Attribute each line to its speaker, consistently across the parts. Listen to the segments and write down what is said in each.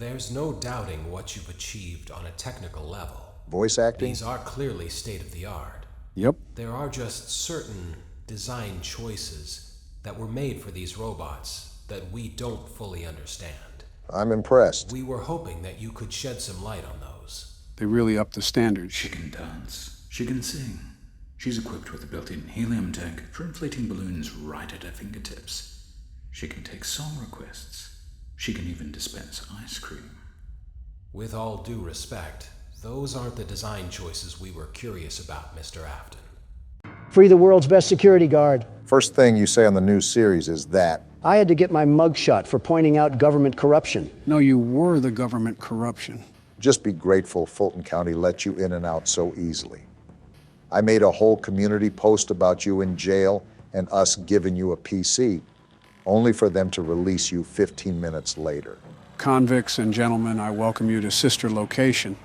Speaker 1: There's no doubting what you've achieved on a technical level.
Speaker 2: Voice acting?
Speaker 1: These are clearly state-of-the-art.
Speaker 3: Yep.
Speaker 1: There are just certain design choices that were made for these robots that we don't fully understand.
Speaker 2: I'm impressed.
Speaker 1: We were hoping that you could shed some light on those.
Speaker 3: They really upped the standards.
Speaker 4: She can dance. She can sing. She's equipped with a built-in helium tank for inflating balloons right at her fingertips. She can take song requests. She can even dispense ice cream.
Speaker 1: With all due respect, those aren't the design choices we were curious about, Mr. Afton.
Speaker 5: Free the world's best security guard.
Speaker 2: First thing you say on the new series is that.
Speaker 5: I had to get my mugshot for pointing out government corruption.
Speaker 3: No, you were the government corruption.
Speaker 2: Just be grateful Fulton County let you in and out so easily. I made a whole community post about you in jail and us giving you a PC, only for them to release you 15 minutes later.
Speaker 3: Convicts and gentlemen, I welcome you to Sister Location,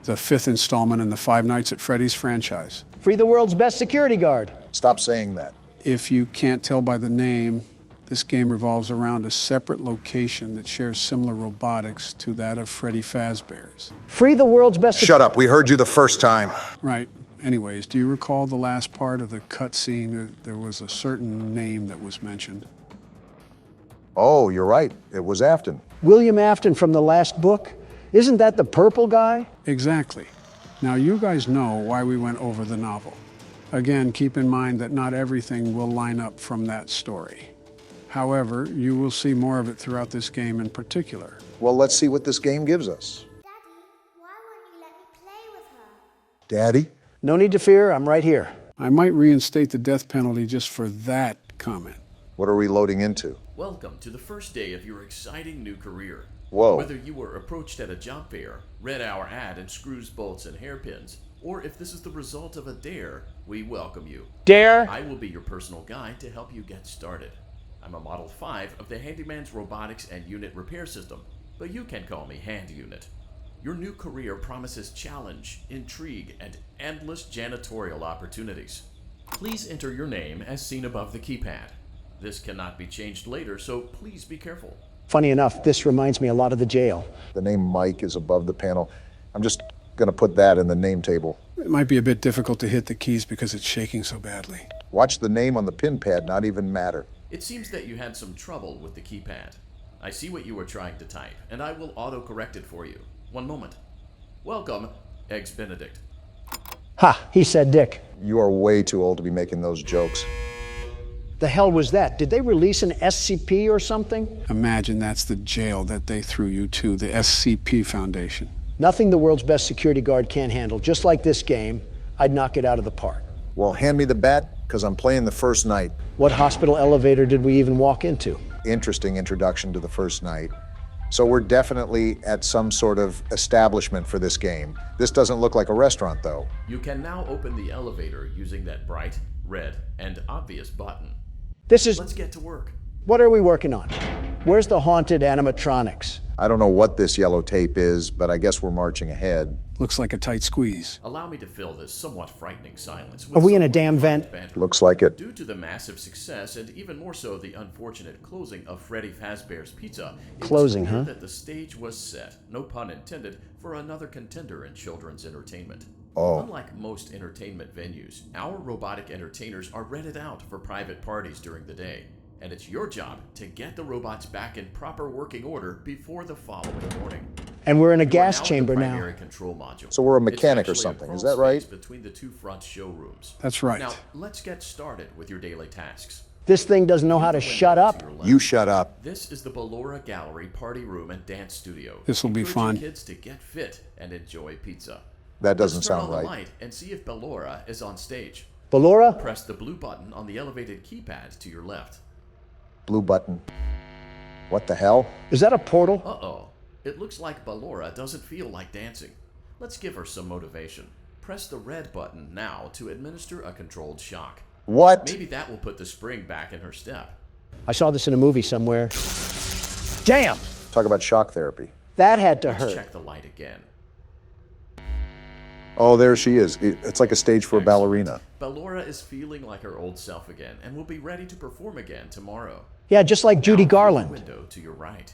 Speaker 3: the 5th installment in the Five Nights at Freddy's franchise.
Speaker 5: Free the world's best security guard.
Speaker 2: Stop saying that.
Speaker 3: If you can't tell by the name, this game revolves around a separate location that shares similar robotics to that of Freddy Fazbear's.
Speaker 5: Free the world's best...
Speaker 2: Shut up, we heard you the first time.
Speaker 3: Right. Anyways, do you recall the last part of the cutscene? There was a certain name that was mentioned.
Speaker 2: Oh, you're right, it was Afton.
Speaker 5: William Afton from the last book? Isn't that the purple guy?
Speaker 3: Exactly. Now, you guys know why we went over the novel. Again, keep in mind that not everything will line up from that story. However, you will see more of it throughout this game in particular.
Speaker 2: Well, let's see what this game gives us.
Speaker 6: Daddy, why won't you let me play with her?
Speaker 2: Daddy?
Speaker 5: No need to fear, I'm right here.
Speaker 3: I might reinstate the death penalty just for that comment.
Speaker 2: What are we loading into?
Speaker 7: Welcome to the first day of your exciting new career.
Speaker 2: Whoa.
Speaker 7: Whether you were approached at a job fair, read our ad in screws, bolts, and hairpins, or if this is the result of a dare, we welcome you.
Speaker 5: Dare?
Speaker 7: I will be your personal guide to help you get started. I'm a Model 5 of the Handyman's Robotics and Unit Repair System, but you can call me Hand Unit. Your new career promises challenge, intrigue, and endless janitorial opportunities. Please enter your name as seen above the keypad. This cannot be changed later, so please be careful.
Speaker 5: Funny enough, this reminds me a lot of the jail.
Speaker 2: The name Mike is above the panel. I'm just gonna put that in the name table.
Speaker 3: It might be a bit difficult to hit the keys because it's shaking so badly.
Speaker 2: Watch the name on the pin pad not even matter.
Speaker 7: It seems that you had some trouble with the keypad. I see what you were trying to type, and I will auto-correct it for you. One moment. Welcome, Eggs Benedict.
Speaker 5: Ha, he said Dick.
Speaker 2: You are way too old to be making those jokes.
Speaker 5: The hell was that? Did they release an SCP or something?
Speaker 3: Imagine that's the jail that they threw you to, the SCP Foundation.
Speaker 5: Nothing the world's best security guard can't handle. Just like this game, I'd knock it out of the park.
Speaker 2: Well, hand me the bat, because I'm playing the first night.
Speaker 5: What hospital elevator did we even walk into?
Speaker 2: Interesting introduction to the first night. So we're definitely at some sort of establishment for this game. This doesn't look like a restaurant, though.
Speaker 7: You can now open the elevator using that bright, red, and obvious button.
Speaker 5: This is...
Speaker 7: Let's get to work.
Speaker 5: What are we working on? Where's the haunted animatronics?
Speaker 2: I don't know what this yellow tape is, but I guess we're marching ahead.
Speaker 3: Looks like a tight squeeze.
Speaker 7: Allow me to fill this somewhat frightening silence with
Speaker 5: Are we in a
Speaker 7: some
Speaker 5: damn
Speaker 7: fun
Speaker 5: vent?
Speaker 7: banter.
Speaker 2: Looks like it.
Speaker 7: Due to the massive success and even more so the unfortunate closing of Freddy Fazbear's Pizza, it was
Speaker 5: Closing,
Speaker 7: clear
Speaker 5: huh?
Speaker 7: that the stage was set, no pun intended, for another contender in children's entertainment.
Speaker 2: Oh.
Speaker 7: Unlike most entertainment venues, our robotic entertainers are rented out for private parties during the day. And it's your job to get the robots back in proper working order before the following morning.
Speaker 5: And we're in a
Speaker 7: You are
Speaker 5: gas
Speaker 7: now in
Speaker 5: chamber
Speaker 7: the
Speaker 5: now.
Speaker 7: primary control module.
Speaker 2: So we're a
Speaker 7: It's
Speaker 2: mechanic or
Speaker 7: actually a
Speaker 2: something, is
Speaker 7: crawl
Speaker 2: that right?
Speaker 7: space between the two front showrooms.
Speaker 3: That's right.
Speaker 7: Now, let's get started with your daily tasks.
Speaker 5: This thing doesn't know how to shut up.
Speaker 2: You shut up.
Speaker 7: This is the Ballora Gallery Party Room and Dance Studio.
Speaker 3: This'll be
Speaker 7: Encouraging
Speaker 3: fun.
Speaker 7: kids to get fit and enjoy pizza.
Speaker 2: That doesn't
Speaker 7: Let's turn
Speaker 2: sound
Speaker 7: on
Speaker 2: right.
Speaker 7: the light and see if Ballora is on stage.
Speaker 5: Ballora?
Speaker 7: Press the blue button on the elevated keypad to your left.
Speaker 2: Blue button. What the hell?
Speaker 5: Is that a portal?
Speaker 7: Uh-oh. It looks like Ballora doesn't feel like dancing. Let's give her some motivation. Press the red button now to administer a controlled shock.
Speaker 2: What?
Speaker 7: Maybe that will put the spring back in her step.
Speaker 5: I saw this in a movie somewhere. Damn!
Speaker 2: Talk about shock therapy.
Speaker 5: That had to
Speaker 7: Let's
Speaker 5: hurt.
Speaker 7: check the light again.
Speaker 2: Oh, there she is. It's like a stage for a ballerina.
Speaker 7: Ballora is feeling like her old self again and will be ready to perform again tomorrow.
Speaker 5: Yeah, just like Judy
Speaker 7: Now, through the
Speaker 5: Garland.
Speaker 7: window to your right.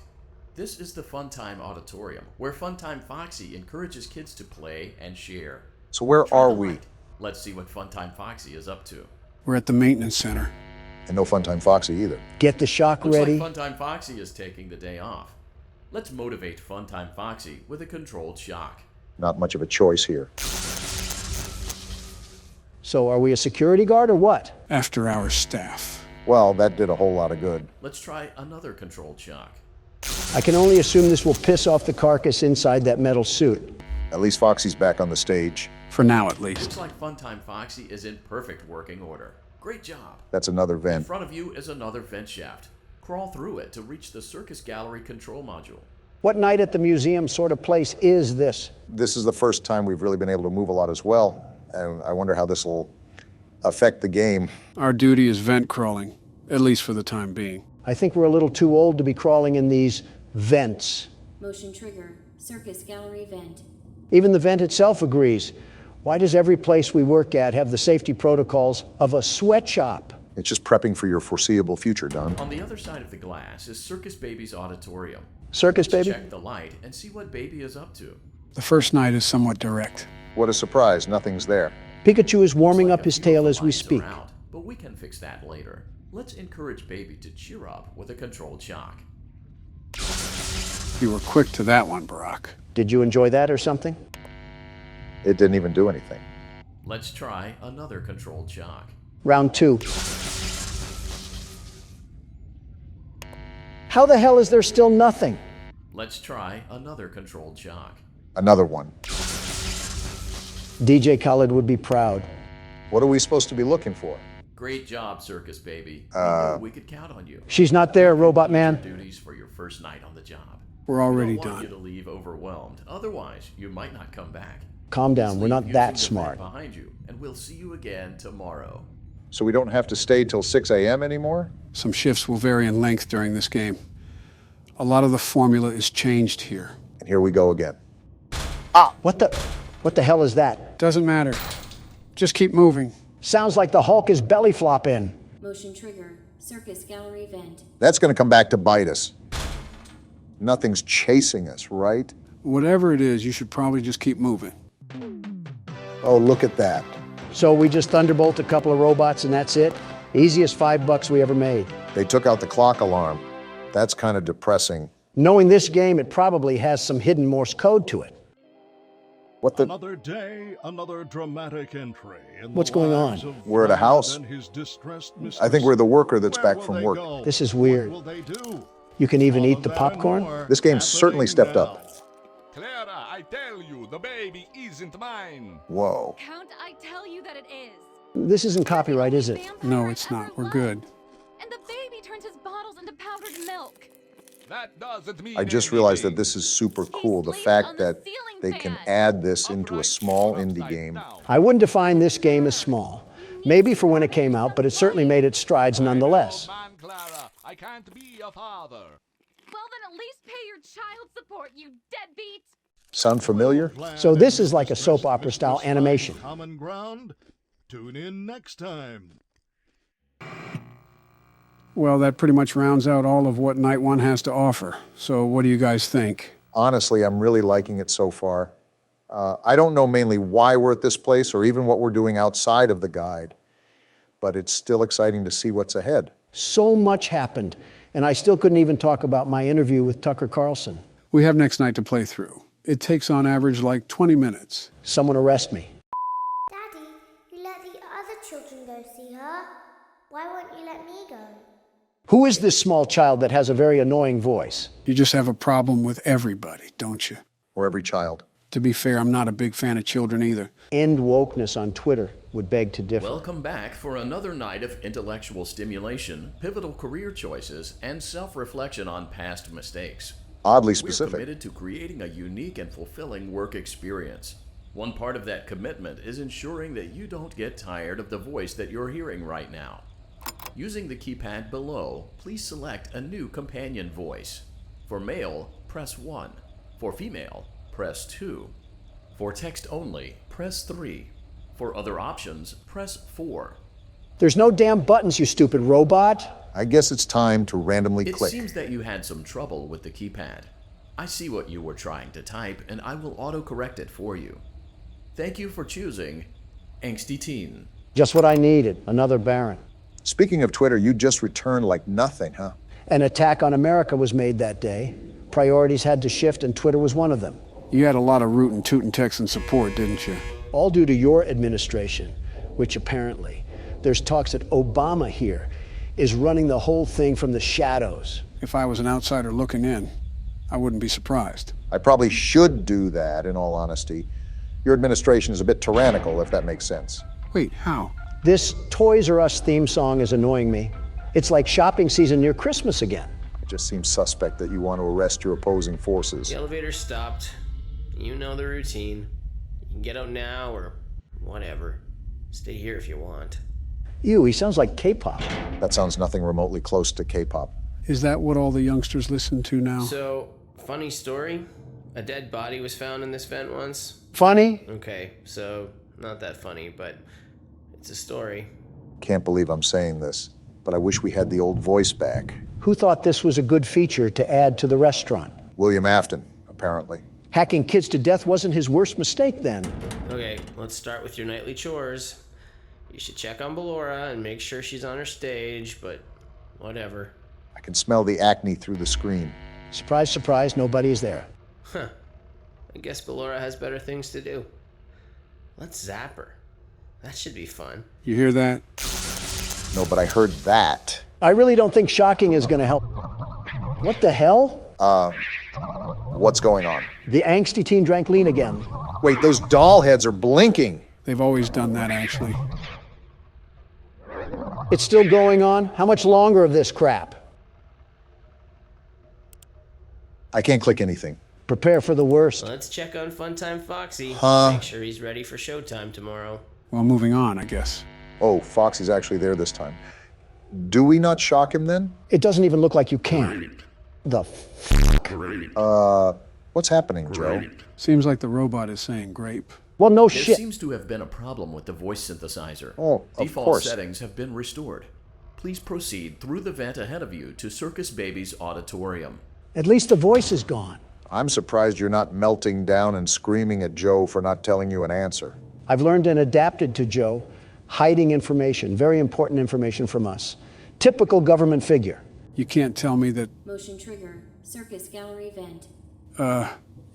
Speaker 7: This is the Funtime Auditorium, where Funtime Foxy encourages kids to play and share.
Speaker 2: So where
Speaker 7: Try
Speaker 2: are
Speaker 7: the
Speaker 2: we?
Speaker 7: light. Let's see what Funtime Foxy is up to.
Speaker 3: We're at the maintenance center.
Speaker 2: And no Funtime Foxy either.
Speaker 5: Get the shock
Speaker 7: Looks
Speaker 5: ready.
Speaker 7: like Funtime Foxy is taking the day off. Let's motivate Funtime Foxy with a controlled shock.
Speaker 2: Not much of a choice here.
Speaker 5: So are we a security guard or what?
Speaker 3: After hours staff.
Speaker 2: Well, that did a whole lot of good.
Speaker 7: Let's try another controlled shock.
Speaker 5: I can only assume this will piss off the carcass inside that metal suit.
Speaker 2: At least Foxy's back on the stage.
Speaker 3: For now, at least.
Speaker 7: Looks like Funtime Foxy is in perfect working order. Great job.
Speaker 2: That's another
Speaker 7: In
Speaker 2: vent.
Speaker 7: front of you is another vent shaft. Crawl through it to reach the circus gallery control module.
Speaker 5: What night at the museum sort of place is this?
Speaker 2: This is the first time we've really been able to move a lot as well. And I wonder how this will affect the game.
Speaker 3: Our duty is vent crawling, at least for the time being.
Speaker 5: I think we're a little too old to be crawling in these vents.
Speaker 8: Motion trigger. Circus gallery vent.
Speaker 5: Even the vent itself agrees. Why does every place we work at have the safety protocols of a sweatshop?
Speaker 2: It's just prepping for your foreseeable future, Don.
Speaker 7: On the other side of the glass is Circus Baby's auditorium.
Speaker 5: Circus
Speaker 7: Let's
Speaker 5: baby?
Speaker 7: check the light and see what Baby is up to.
Speaker 3: The first night is somewhat direct.
Speaker 2: What a surprise, nothing's there.
Speaker 5: Pikachu is warming
Speaker 7: Looks
Speaker 5: up
Speaker 7: like
Speaker 5: his
Speaker 7: a few of
Speaker 5: tail
Speaker 7: the
Speaker 5: as we
Speaker 7: lights
Speaker 5: speak.
Speaker 7: are out, but we can fix that later. Let's encourage Baby to cheer up with a controlled shock.
Speaker 3: You were quick to that one, Barack.
Speaker 5: Did you enjoy that or something?
Speaker 2: It didn't even do anything.
Speaker 7: Let's try another controlled shock.
Speaker 5: Round 2. How the hell is there still nothing?
Speaker 7: Let's try another controlled shock.
Speaker 2: Another one.
Speaker 5: DJ Khaled would be proud.
Speaker 2: What are we supposed to be looking for?
Speaker 7: Great job, Circus Baby. We knew we could count on you.
Speaker 5: She's not there, Robot Man.
Speaker 7: Duties for your first night on the job.
Speaker 3: We're already
Speaker 7: We don't want you
Speaker 3: done.
Speaker 7: to leave overwhelmed. Otherwise, you might not come back.
Speaker 5: Calm down,
Speaker 7: Just
Speaker 5: we're
Speaker 7: leave
Speaker 5: not that
Speaker 7: using the vent
Speaker 5: smart.
Speaker 7: behind you, and we'll see you again tomorrow.
Speaker 2: So we don't have to stay till 6 a.m. anymore?
Speaker 3: Some shifts will vary in length during this game. A lot of the formula is changed here.
Speaker 2: And here we go again.
Speaker 5: What the hell is that?
Speaker 3: Doesn't matter. Just keep moving.
Speaker 5: Sounds like the Hulk is belly flopping.
Speaker 8: Motion trigger. Circus gallery vent.
Speaker 2: That's going to come back to bite us. Nothing's chasing us, right?
Speaker 3: Whatever it is, you should probably just keep moving.
Speaker 2: Oh, look at that.
Speaker 5: So we just thunderbolt a couple of robots and that's it? Easiest $5 we ever made.
Speaker 2: They took out the clock alarm. That's kind of depressing.
Speaker 5: Knowing this game, it probably has some hidden Morse code to it.
Speaker 2: What the?
Speaker 9: Another day, another dramatic entry. In
Speaker 5: What's
Speaker 9: the
Speaker 5: going
Speaker 9: lives
Speaker 5: on?
Speaker 9: of
Speaker 2: We're at a
Speaker 9: Freddy
Speaker 2: house.
Speaker 9: and his distressed mistress.
Speaker 2: I think we're the worker that's
Speaker 9: Where
Speaker 2: back
Speaker 9: will
Speaker 2: from
Speaker 9: they
Speaker 2: work.
Speaker 9: go?
Speaker 5: This is weird.
Speaker 9: What will they do?
Speaker 5: You can even
Speaker 9: All
Speaker 5: eat
Speaker 9: of
Speaker 5: the
Speaker 9: that and
Speaker 5: popcorn?
Speaker 9: more
Speaker 2: This game's certainly
Speaker 9: happening
Speaker 2: stepped
Speaker 9: now.
Speaker 2: up.
Speaker 10: Clara, I tell you, the baby isn't mine.
Speaker 2: Whoa.
Speaker 11: Count, I tell you that it is.
Speaker 5: This isn't copyright, is it?
Speaker 3: No, it's not. We're good.
Speaker 11: And the baby turns his bottles into powdered milk.
Speaker 10: That doesn't mean
Speaker 2: I just realized that
Speaker 10: anything.
Speaker 2: this is super cool. The
Speaker 11: sleeps
Speaker 2: fact
Speaker 11: on the
Speaker 2: that
Speaker 11: ceiling
Speaker 2: they can
Speaker 11: fan.
Speaker 2: add this into a small indie game.
Speaker 5: I wouldn't define this game as small. Maybe for when it came out, but it certainly made its strides nonetheless.
Speaker 10: Oh, man, Clara, I can't be a father.
Speaker 11: Well, then at least pay your child support, you deadbeat.
Speaker 2: Sound familiar?
Speaker 5: So this is like a soap opera style animation.
Speaker 9: Common ground. Tune in next time.
Speaker 3: Well, that pretty much rounds out all of what Night 1 has to offer. So what do you guys think?
Speaker 2: Honestly, I'm really liking it so far. I don't know mainly why we're at this place or even what we're doing outside of the guide, but it's still exciting to see what's ahead.
Speaker 5: So much happened, and I still couldn't even talk about my interview with Tucker Carlson.
Speaker 3: We have next night to play through. It takes on average like 20 minutes.
Speaker 5: Someone arrest me.
Speaker 6: Daddy, you let the other children go see her. Why won't you let me go?
Speaker 5: Who is this small child that has a very annoying voice?
Speaker 3: You just have a problem with everybody, don't you?
Speaker 2: Or every child.
Speaker 3: To be fair, I'm not a big fan of children either.
Speaker 5: End wokeness on Twitter would beg to differ.
Speaker 7: Welcome back for another night of intellectual stimulation, pivotal career choices, and self-reflection on past mistakes.
Speaker 2: Oddly
Speaker 7: We're
Speaker 2: specific.
Speaker 7: committed to creating a unique and fulfilling work experience. One part of that commitment is ensuring that you don't get tired of the voice that you're hearing right now. Using the keypad below, please select a new companion voice. For male, press 1. For female, press 2. For text only, press 3. For other options, press 4.
Speaker 5: There's no damn buttons, you stupid robot.
Speaker 2: I guess it's time to randomly
Speaker 7: It
Speaker 2: click.
Speaker 7: seems that you had some trouble with the keypad. I see what you were trying to type, and I will autocorrect it for you. Thank you for choosing Angsty Teen.
Speaker 5: Just what I needed, another Baron.
Speaker 2: Speaking of Twitter, you just returned like nothing, huh?
Speaker 5: An attack on America was made that day. Priorities had to shift, and Twitter was one of them.
Speaker 3: You had a lot of rootin' tootin' Texan support, didn't you?
Speaker 5: All due to your administration, which apparently, there's talks that Obama here is running the whole thing from the shadows.
Speaker 3: If I was an outsider looking in, I wouldn't be surprised.
Speaker 2: I probably should do that, in all honesty. Your administration is a bit tyrannical, if that makes sense.
Speaker 3: Wait, how?
Speaker 5: This Toys R Us theme song is annoying me. It's like shopping season near Christmas again.
Speaker 2: It just seems suspect that you want to arrest your opposing forces.
Speaker 12: The elevator stopped. You know the routine. You can get out now or whatever. Stay here if you want.
Speaker 5: Ew, he sounds like K-pop.
Speaker 2: That sounds nothing remotely close to K-pop.
Speaker 3: Is that what all the youngsters listen to now?
Speaker 12: So, funny story. A dead body was found in this vent once.
Speaker 5: Funny?
Speaker 12: Okay, so not that funny, but it's a story.
Speaker 2: Can't believe I'm saying this, but I wish we had the old voice back.
Speaker 5: Who thought this was a good feature to add to the restaurant?
Speaker 2: William Afton, apparently.
Speaker 5: Hacking kids to death wasn't his worst mistake then.
Speaker 12: Okay, let's start with your nightly chores. You should check on Ballora and make sure she's on her stage, but whatever.
Speaker 2: I can smell the acne through the screen.
Speaker 5: Surprise, surprise, nobody's there.
Speaker 12: Huh. I guess Ballora has better things to do. Let's zap her. That should be fun.
Speaker 3: You hear that?
Speaker 2: No, but I heard that.
Speaker 5: I really don't think shocking is gonna help. What the hell?
Speaker 2: What's going on?
Speaker 5: The angsty teen drank lean again.
Speaker 2: Wait, those doll heads are blinking.
Speaker 3: They've always done that, actually.
Speaker 5: It's still going on? How much longer of this crap?
Speaker 2: I can't click anything.
Speaker 5: Prepare for the worst.
Speaker 12: Let's check on Funtime Foxy.
Speaker 2: Huh?
Speaker 12: Make sure he's ready for showtime tomorrow.
Speaker 3: Well, moving on, I guess.
Speaker 2: Oh, Foxy's actually there this time. Do we not shock him then?
Speaker 5: It doesn't even look like you can. The
Speaker 2: What's happening, Joe?
Speaker 3: Seems like the robot is saying grape.
Speaker 5: Well, no
Speaker 7: There
Speaker 5: shit.
Speaker 7: seems to have been a problem with the voice synthesizer.
Speaker 2: Oh, of
Speaker 7: Default
Speaker 2: course.
Speaker 7: settings have been restored. Please proceed through the vent ahead of you to Circus Baby's auditorium.
Speaker 5: At least the voice is gone.
Speaker 2: I'm surprised you're not melting down and screaming at Joe for not telling you an answer.
Speaker 5: I've learned and adapted to Joe, hiding information, very important information from us. Typical government figure.
Speaker 3: You can't tell me that...
Speaker 8: Motion trigger. Circus gallery vent.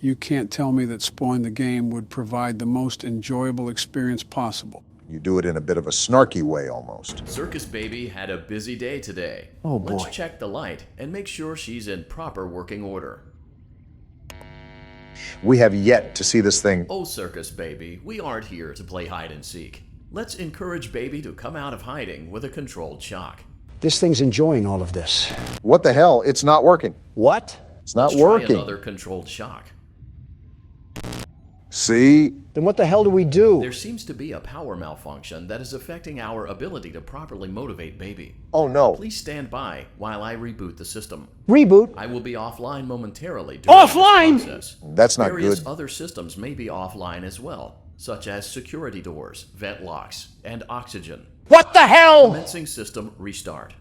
Speaker 3: You can't tell me that spoiling the game would provide the most enjoyable experience possible.
Speaker 2: You do it in a bit of a snarky way, almost.
Speaker 7: Circus Baby had a busy day today.
Speaker 5: Oh, boy.
Speaker 7: Let's check the light and make sure she's in proper working order.
Speaker 2: We have yet to see this thing.
Speaker 7: Oh, Circus Baby, we aren't here to play hide and seek. Let's encourage Baby to come out of hiding with a controlled shock.
Speaker 5: This thing's enjoying all of this.
Speaker 2: What the hell? It's not working.
Speaker 5: What?
Speaker 2: It's not
Speaker 7: Let's
Speaker 2: working.
Speaker 7: Try another controlled shock.
Speaker 2: See?
Speaker 5: Then what the hell do we do?
Speaker 7: There seems to be a power malfunction that is affecting our ability to properly motivate Baby.
Speaker 2: Oh, no.
Speaker 7: Please stand by while I reboot the system.
Speaker 5: Reboot?
Speaker 7: I will be offline momentarily during
Speaker 5: Offline?
Speaker 7: this process.
Speaker 2: That's not
Speaker 7: Various
Speaker 2: good.
Speaker 7: other systems may be offline as well, such as security doors, vent locks, and oxygen.
Speaker 5: What the hell?
Speaker 7: Commencing system restart.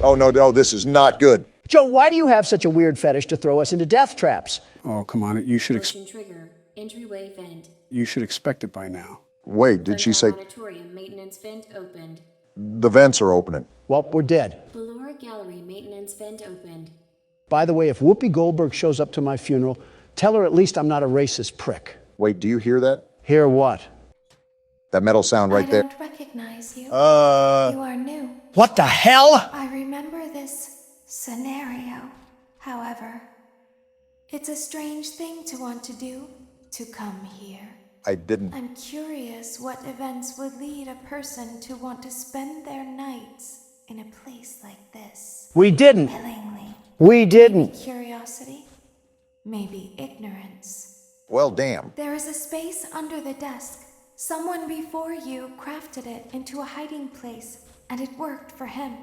Speaker 2: Oh, no, this is not good.
Speaker 5: Joe, why do you have such a weird fetish to throw us into death traps?
Speaker 3: Oh, come on. You should
Speaker 8: Motion trigger. Entryway vent.
Speaker 3: You should expect it by now.
Speaker 2: Wait, did she say
Speaker 8: Auditorium maintenance vent opened.
Speaker 2: the vents are opening?
Speaker 5: Well, we're dead.
Speaker 8: Ballora gallery maintenance vent opened.
Speaker 5: By the way, if Whoopi Goldberg shows up to my funeral, tell her at least I'm not a racist prick.
Speaker 2: Wait, do you hear that?
Speaker 5: Hear what?
Speaker 2: That metal sound right there?
Speaker 6: I don't recognize you. You are new.
Speaker 5: What the hell?
Speaker 6: I remember this scenario. However, it's a strange thing to want to do, to come here.
Speaker 2: I didn't.
Speaker 6: I'm curious what events would lead a person to want to spend their nights in a place like this.
Speaker 5: We didn't.
Speaker 6: Willingly.
Speaker 5: We didn't.
Speaker 6: Curiosity. Maybe ignorance.
Speaker 2: Well, damn.
Speaker 6: There is a space under the desk. Someone before you crafted it into a hiding place, and it worked for him.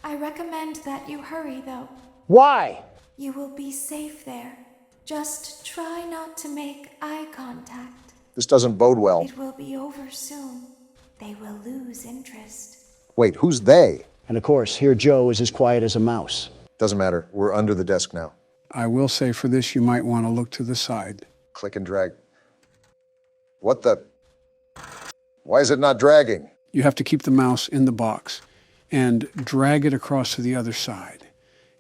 Speaker 6: I recommend that you hurry, though.
Speaker 5: Why?
Speaker 6: You will be safe there. Just try not to make eye contact.
Speaker 2: This doesn't bode well.
Speaker 6: It will be over soon. They will lose interest.
Speaker 2: Wait, who's they?
Speaker 5: And of course, here Joe is as quiet as a mouse.
Speaker 2: Doesn't matter. We're under the desk now.
Speaker 3: I will say for this, you might want to look to the side.
Speaker 2: Click and drag. What the? Why is it not dragging?
Speaker 3: You have to keep the mouse in the box and drag it across to the other side.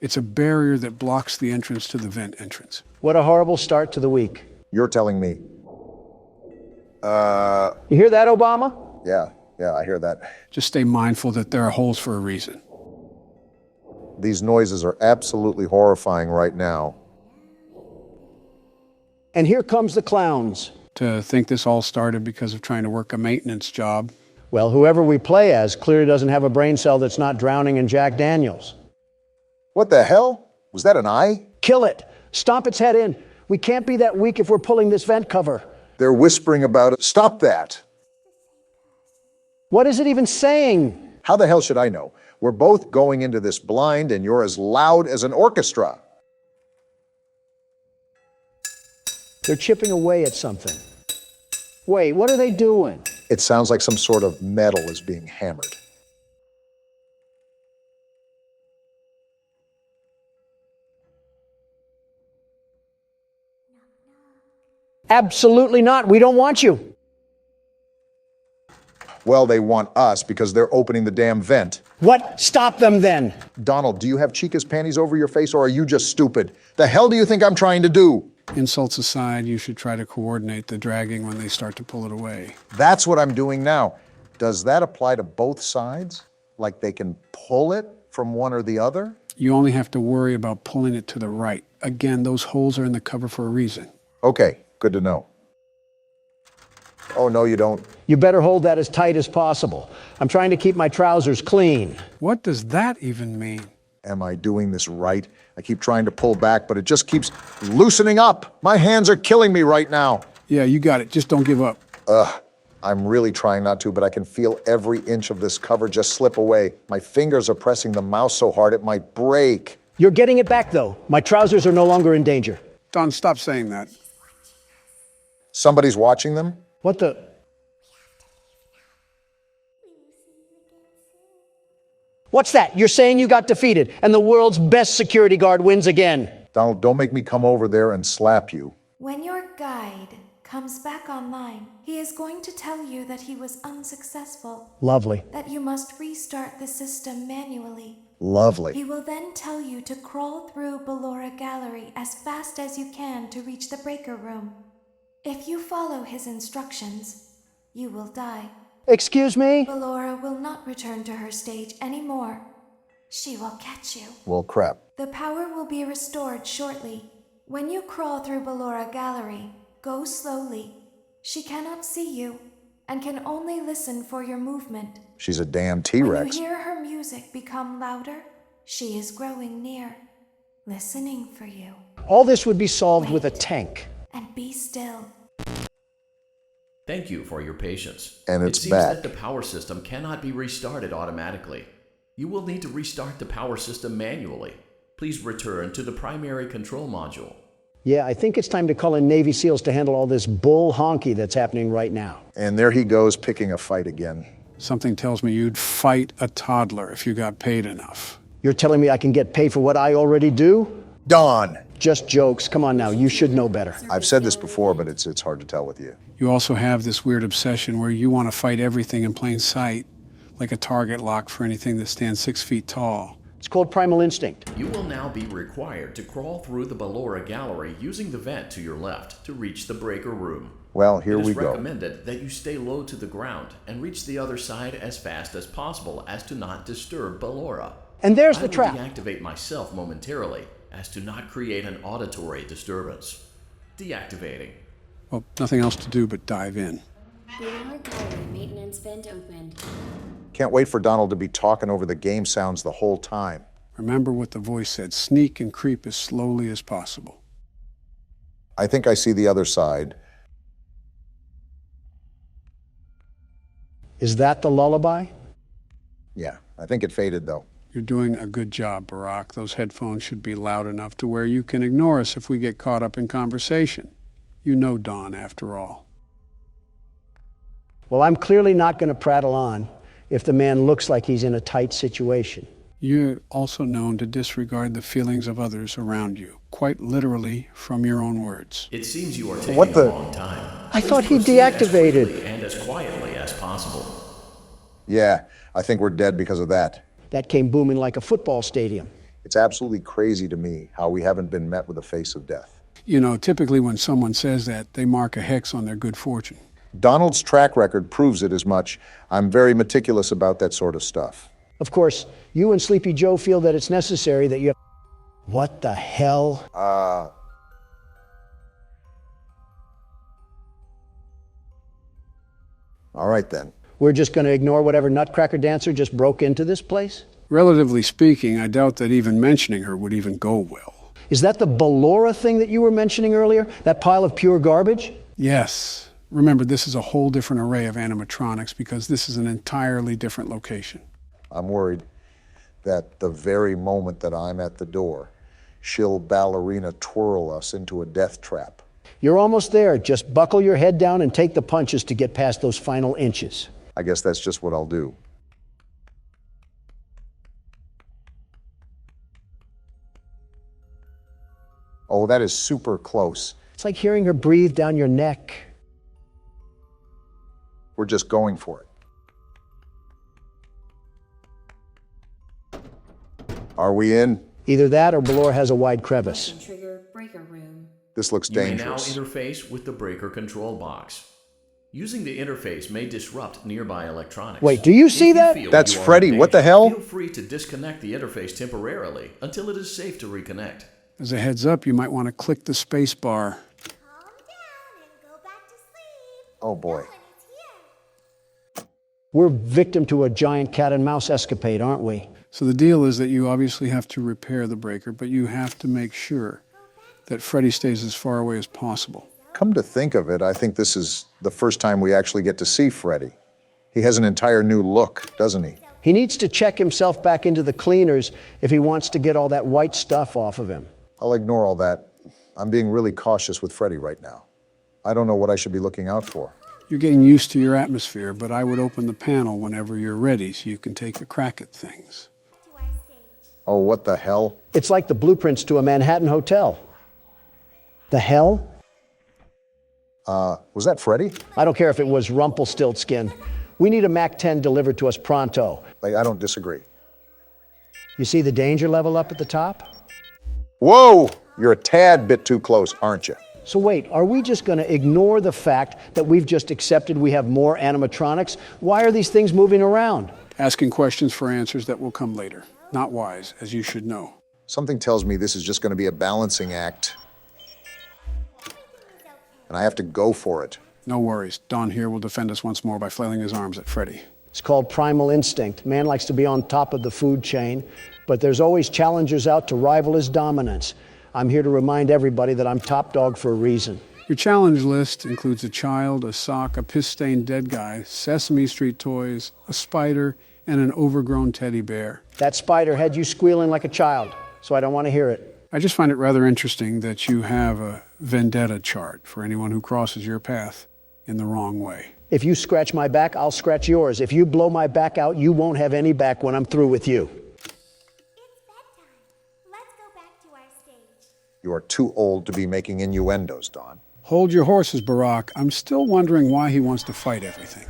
Speaker 3: It's a barrier that blocks the entrance to the vent entrance.
Speaker 5: What a horrible start to the week.
Speaker 2: You're telling me.
Speaker 5: You hear that, Obama?
Speaker 2: Yeah, I hear that.
Speaker 3: Just stay mindful that there are holes for a reason.
Speaker 2: These noises are absolutely horrifying right now.
Speaker 5: And here comes the clowns.
Speaker 3: To think this all started because of trying to work a maintenance job.
Speaker 5: Well, whoever we play as clearly doesn't have a brain cell that's not drowning in Jack Daniels.
Speaker 2: What the hell? Was that an eye?
Speaker 5: Kill it. Stomp its head in. We can't be that weak if we're pulling this vent cover.
Speaker 2: They're whispering about it. Stop that.
Speaker 5: What is it even saying?
Speaker 2: How the hell should I know? We're both going into this blind and you're as loud as an orchestra.
Speaker 5: They're chipping away at something. Wait, what are they doing?
Speaker 2: It sounds like some sort of metal is being hammered.
Speaker 5: Absolutely not. We don't want you.
Speaker 2: Well, they want us because they're opening the damn vent.
Speaker 5: What? Stop them then.
Speaker 2: Donald, do you have Chica's panties over your face or are you just stupid? The hell do you think I'm trying to do?
Speaker 3: Insults aside, you should try to coordinate the dragging when they start to pull it away.
Speaker 2: That's what I'm doing now. Does that apply to both sides? Like they can pull it from one or the other?
Speaker 3: You only have to worry about pulling it to the right. Again, those holes are in the cover for a reason.
Speaker 2: Okay, good to know. Oh, no, you don't.
Speaker 5: You better hold that as tight as possible. I'm trying to keep my trousers clean.
Speaker 3: What does that even mean?
Speaker 2: Am I doing this right? I keep trying to pull back, but it just keeps loosening up. My hands are killing me right now.
Speaker 3: Yeah, you got it. Just don't give up.
Speaker 2: I'm really trying not to, but I can feel every inch of this cover just slip away. My fingers are pressing the mouse so hard it might break.
Speaker 5: You're getting it back, though. My trousers are no longer in danger.
Speaker 3: Don, stop saying that.
Speaker 2: Somebody's watching them?
Speaker 5: What the? What's that? You're saying you got defeated, and the world's best security guard wins again.
Speaker 2: Donald, don't make me come over there and slap you.
Speaker 6: When your guide comes back online, he is going to tell you that he was unsuccessful.
Speaker 5: Lovely.
Speaker 6: That you must restart the system manually.
Speaker 2: Lovely.
Speaker 6: He will then tell you to crawl through Ballora Gallery as fast as you can to reach the breaker room. If you follow his instructions, you will die.
Speaker 5: Excuse me?
Speaker 6: Ballora will not return to her stage anymore. She will catch you.
Speaker 2: Well, crap.
Speaker 6: The power will be restored shortly. When you crawl through Ballora Gallery, go slowly. She cannot see you and can only listen for your movement.
Speaker 2: She's a damn
Speaker 6: When
Speaker 2: T-Rex.
Speaker 6: you hear her music become louder, she is growing near, listening for you.
Speaker 5: All this would be solved with a tank.
Speaker 6: And be still.
Speaker 7: Thank you for your patience.
Speaker 2: And it's
Speaker 7: it seems
Speaker 2: back.
Speaker 7: that the power system cannot be restarted automatically. You will need to restart the power system manually. Please return to the primary control module.
Speaker 5: Yeah, I think it's time to call in Navy SEALs to handle all this bull honky that's happening right now.
Speaker 2: And there he goes picking a fight again.
Speaker 3: Something tells me you'd fight a toddler if you got paid enough.
Speaker 5: You're telling me I can get paid for what I already do?
Speaker 2: Don!
Speaker 5: Just jokes. Come on now, you should know better.
Speaker 2: I've said this before, but it's hard to tell with you.
Speaker 3: You also have this weird obsession where you want to fight everything in plain sight, like a target lock for anything that stands 6 feet tall.
Speaker 5: It's called primal instinct.
Speaker 7: You will now be required to crawl through the Ballora Gallery using the vent to your left to reach the breaker room.
Speaker 2: Well, here we
Speaker 7: It is
Speaker 2: go.
Speaker 7: recommended that you stay low to the ground and reach the other side as fast as possible as to not disturb Ballora.
Speaker 5: And there's the
Speaker 7: I will
Speaker 5: trap.
Speaker 7: deactivate myself momentarily as to not create an auditory disturbance. Deactivating.
Speaker 3: Well, nothing else to do but dive in.
Speaker 8: Ballora Gallery maintenance vent opened.
Speaker 2: Can't wait for Donald to be talking over the game sounds the whole time.
Speaker 3: Remember what the voice said, sneak and creep as slowly as possible.
Speaker 2: I think I see the other side.
Speaker 5: Is that the lullaby?
Speaker 2: Yeah, I think it faded though.
Speaker 3: You're doing a good job, Barack. Those headphones should be loud enough to where you can ignore us if we get caught up in conversation. You know Don, after all.
Speaker 5: Well, I'm clearly not going to prattle on if the man looks like he's in a tight situation.
Speaker 3: You're also known to disregard the feelings of others around you, quite literally from your own words.
Speaker 7: It seems you are taking
Speaker 2: What the-
Speaker 7: a long time.
Speaker 5: I thought he
Speaker 7: Proceed as
Speaker 5: deactivated.
Speaker 7: quickly and as quietly as possible.
Speaker 2: Yeah, I think we're dead because of that.
Speaker 5: That came booming like a football stadium.
Speaker 2: It's absolutely crazy to me how we haven't been met with the face of death.
Speaker 3: You know, typically when someone says that, they mark a hex on their good fortune.
Speaker 2: Donald's track record proves it as much. I'm very meticulous about that sort of stuff.
Speaker 5: Of course, you and Sleepy Joe feel that it's necessary that you have... What the hell?
Speaker 2: All right then.
Speaker 5: We're just going to ignore whatever nutcracker dancer just broke into this place?
Speaker 3: Relatively speaking, I doubt that even mentioning her would even go well.
Speaker 5: Is that the Ballora thing that you were mentioning earlier? That pile of pure garbage?
Speaker 3: Yes. Remember, this is a whole different array of animatronics because this is an entirely different location.
Speaker 2: I'm worried that the very moment that I'm at the door, she'll ballerina twirl us into a death trap.
Speaker 5: You're almost there. Just buckle your head down and take the punches to get past those final inches.
Speaker 2: I guess that's just what I'll do. Oh, that is super close.
Speaker 5: It's like hearing her breathe down your neck.
Speaker 2: We're just going for it. Are we in?
Speaker 5: Either that or Ballora has a wide crevice.
Speaker 8: Trigger breaker room.
Speaker 2: This looks
Speaker 7: You may now
Speaker 2: dangerous.
Speaker 7: interface with the breaker control box. Using the interface may disrupt nearby electronics.
Speaker 5: Wait, do you see
Speaker 7: If
Speaker 5: that?
Speaker 7: feel
Speaker 2: That's
Speaker 7: you are in
Speaker 2: Freddy. What the
Speaker 7: danger,
Speaker 2: hell?
Speaker 7: Feel free to disconnect the interface temporarily until it is safe to reconnect.
Speaker 3: As a heads up, you might want to click the space bar.
Speaker 2: Oh boy.
Speaker 5: We're victim to a giant cat and mouse escapade, aren't we?
Speaker 3: So the deal is that you obviously have to repair the breaker, but you have to make sure that Freddy stays as far away as possible.
Speaker 2: Come to think of it, I think this is the first time we actually get to see Freddy. He has an entire new look, doesn't he?
Speaker 5: He needs to check himself back into the cleaners if he wants to get all that white stuff off of him.
Speaker 2: I'll ignore all that. I'm being really cautious with Freddy right now. I don't know what I should be looking out for.
Speaker 3: You're getting used to your atmosphere, but I would open the panel whenever you're ready so you can take a crack at things.
Speaker 2: Oh, what the hell?
Speaker 5: It's like the blueprints to a Manhattan hotel. The hell?
Speaker 2: Was that Freddy?
Speaker 5: I don't care if it was Rumpelstiltskin. We need a Mac 10 delivered to us pronto.
Speaker 2: Like, I don't disagree.
Speaker 5: You see the danger level up at the top?
Speaker 2: Whoa! You're a tad bit too close, aren't you?
Speaker 5: So wait, are we just going to ignore the fact that we've just accepted we have more animatronics? Why are these things moving around?
Speaker 3: Asking questions for answers that will come later. Not wise, as you should know.
Speaker 2: Something tells me this is just going to be a balancing act. And I have to go for it.
Speaker 3: No worries. Don here will defend us once more by flailing his arms at Freddy.
Speaker 5: It's called primal instinct. Man likes to be on top of the food chain, but there's always challengers out to rival his dominance. I'm here to remind everybody that I'm top dog for a reason.
Speaker 3: Your challenge list includes a child, a sock, a piss-stained dead guy, Sesame Street toys, a spider, and an overgrown teddy bear.
Speaker 5: That spider had you squealing like a child, so I don't want to hear it.
Speaker 3: I just find it rather interesting that you have a vendetta chart for anyone who crosses your path in the wrong way.
Speaker 5: If you scratch my back, I'll scratch yours. If you blow my back out, you won't have any back when I'm through with you.
Speaker 2: You are too old to be making innuendos, Don.
Speaker 3: Hold your horses, Barack. I'm still wondering why he wants to fight everything.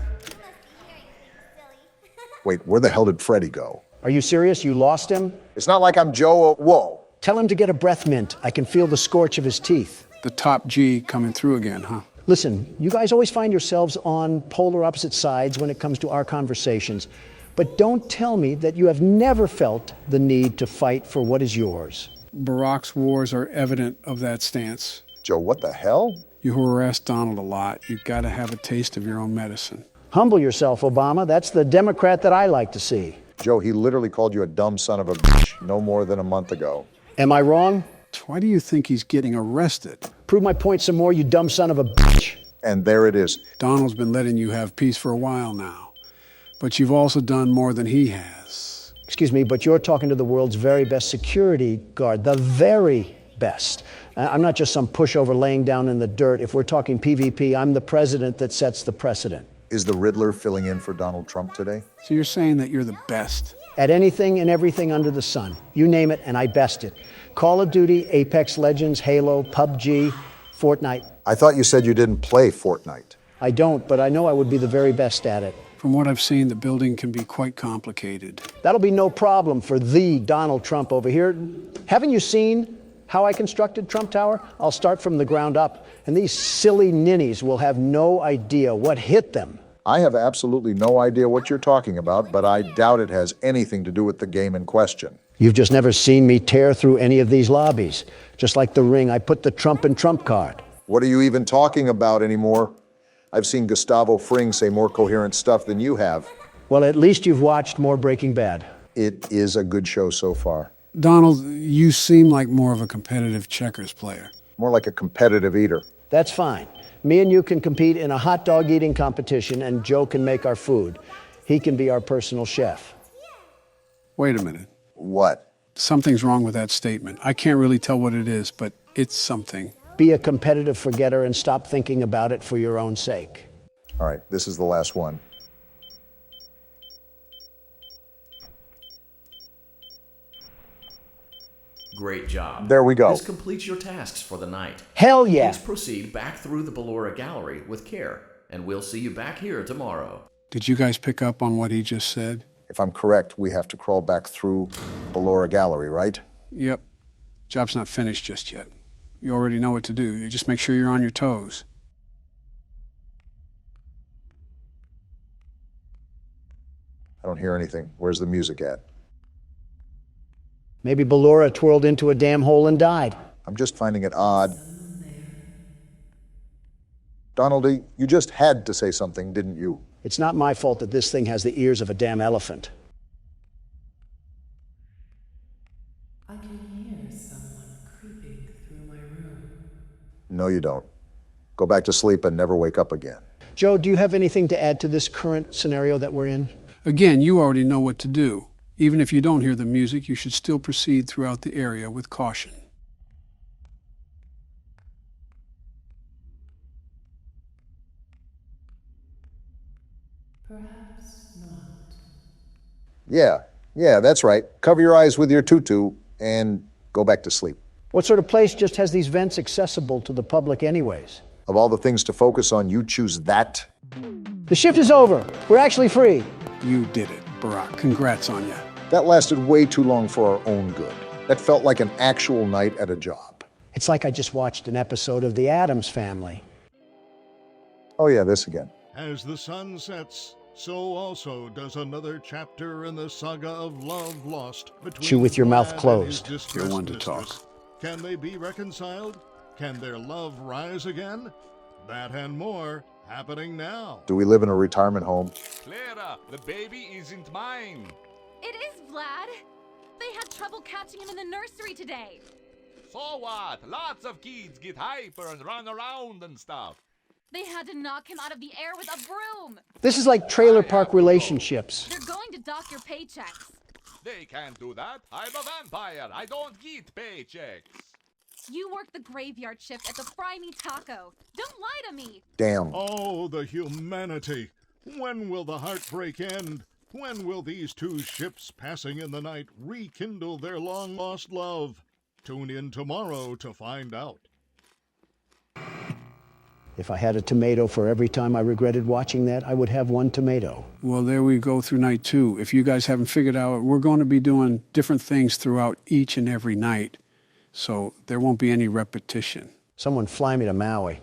Speaker 2: Wait, where the hell did Freddy go?
Speaker 5: Are you serious? You lost him?
Speaker 2: It's not like I'm Joe. Whoa.
Speaker 5: Tell him to get a breath mint. I can feel the scorch of his teeth.
Speaker 3: The top G coming through again, huh?
Speaker 5: Listen, you guys always find yourselves on polar opposite sides when it comes to our conversations. But don't tell me that you have never felt the need to fight for what is yours.
Speaker 3: Barack's wars are evident of that stance.
Speaker 2: Joe, what the hell?
Speaker 3: You harass Donald a lot. You've got to have a taste of your own medicine.
Speaker 5: Humble yourself, Obama. That's the Democrat that I like to see.
Speaker 2: Joe, he literally called you a dumb son of a bitch no more than a month ago.
Speaker 5: Am I wrong?
Speaker 3: Why do you think he's getting arrested?
Speaker 5: Prove my point some more, you dumb son of a bitch.
Speaker 2: And there it is.
Speaker 3: Donald's been letting you have peace for a while now. But you've also done more than he has.
Speaker 5: Excuse me, but you're talking to the world's very best security guard, the very best. I'm not just some pushover laying down in the dirt. If we're talking PvP, I'm the president that sets the precedent.
Speaker 2: Is the Riddler filling in for Donald Trump today?
Speaker 3: So you're saying that you're the best?
Speaker 5: At anything and everything under the sun. You name it, and I best it. Call of Duty, Apex Legends, Halo, PUBG, Fortnite.
Speaker 2: I thought you said you didn't play Fortnite.
Speaker 5: I don't, but I know I would be the very best at it.
Speaker 3: From what I've seen, the building can be quite complicated.
Speaker 5: That'll be no problem for the Donald Trump over here. Haven't you seen how I constructed Trump Tower? I'll start from the ground up, and these silly ninnies will have no idea what hit them.
Speaker 2: I have absolutely no idea what you're talking about, but I doubt it has anything to do with the game in question.
Speaker 5: You've just never seen me tear through any of these lobbies. Just like the ring, I put the Trump in Trump card.
Speaker 2: What are you even talking about anymore? I've seen Gustavo Fring say more coherent stuff than you have.
Speaker 5: Well, at least you've watched more Breaking Bad.
Speaker 2: It is a good show so far.
Speaker 3: Donald, you seem like more of a competitive checkers player.
Speaker 2: More like a competitive eater.
Speaker 5: That's fine. Me and you can compete in a hot dog eating competition, and Joe can make our food. He can be our personal chef.
Speaker 3: Wait a minute.
Speaker 2: What?
Speaker 3: Something's wrong with that statement. I can't really tell what it is, but it's something.
Speaker 5: Be a competitive forgetter and stop thinking about it for your own sake.
Speaker 2: All right, this is the last one.
Speaker 7: Great job.
Speaker 2: There we go.
Speaker 7: This completes your tasks for the night.
Speaker 5: Hell yeah!
Speaker 7: Please proceed back through the Ballora Gallery with care, and we'll see you back here tomorrow.
Speaker 3: Did you guys pick up on what he just said?
Speaker 2: If I'm correct, we have to crawl back through Ballora Gallery, right?
Speaker 3: Yep. Job's not finished just yet. You already know what to do. You just make sure you're on your toes.
Speaker 2: I don't hear anything. Where's the music at?
Speaker 5: Maybe Ballora twirled into a damn hole and died.
Speaker 2: I'm just finding it odd. Donaldy, you just had to say something, didn't you?
Speaker 5: It's not my fault that this thing has the ears of a damn elephant.
Speaker 13: I can hear someone creeping through my room.
Speaker 2: No, you don't. Go back to sleep and never wake up again.
Speaker 5: Joe, do you have anything to add to this current scenario that we're in?
Speaker 3: Again, you already know what to do. Even if you don't hear the music, you should still proceed throughout the area with caution.
Speaker 13: Perhaps not.
Speaker 2: Yeah, that's right. Cover your eyes with your tutu and go back to sleep.
Speaker 5: What sort of place just has these vents accessible to the public anyways?
Speaker 2: Of all the things to focus on, you choose that?
Speaker 5: The shift is over. We're actually free.
Speaker 3: You did it, Barack. Congrats on you.
Speaker 2: That lasted way too long for our own good. That felt like an actual night at a job.
Speaker 5: It's like I just watched an episode of The Addams Family.
Speaker 2: Oh yeah, this again.
Speaker 9: As the sun sets, so also does another chapter in the saga of love lost between
Speaker 5: Chew with your mouth
Speaker 9: Vlad and
Speaker 5: closed.
Speaker 9: his
Speaker 3: You're one to
Speaker 9: distressed
Speaker 3: talk.
Speaker 9: mistress. Can they be reconciled? Can their love rise again? That and more happening now.
Speaker 2: Do we live in a retirement home?
Speaker 10: Clara, the baby isn't mine.
Speaker 11: It is, Vlad. They had trouble catching him in the nursery today.
Speaker 10: So what? Lots of kids get hyper and run around and stuff.
Speaker 11: They had to knock him out of the air with a broom.
Speaker 5: This is like trailer park relationships.
Speaker 11: They're going to dock your paychecks.
Speaker 10: They can't do that. I'm a vampire. I don't get paychecks.
Speaker 11: You work the graveyard shift at the Fry Me Taco. Don't lie to me.
Speaker 2: Damn.
Speaker 9: Oh, the humanity. When will the heartbreak end? When will these two ships passing in the night rekindle their long-lost love? Tune in tomorrow to find out.
Speaker 5: If I had a tomato for every time I regretted watching that, I would have one tomato.
Speaker 3: Well, there we go through night 2. If you guys haven't figured out, we're going to be doing different things throughout each and every night. So there won't be any repetition.
Speaker 5: Someone fly me to Maui.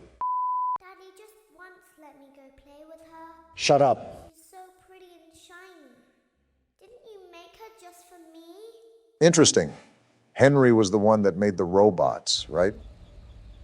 Speaker 14: Daddy, just once let me go play with her.
Speaker 5: Shut up.
Speaker 14: She's so pretty and shiny. Didn't you make her just for me?
Speaker 2: Interesting. Henry was the one that made the robots, right?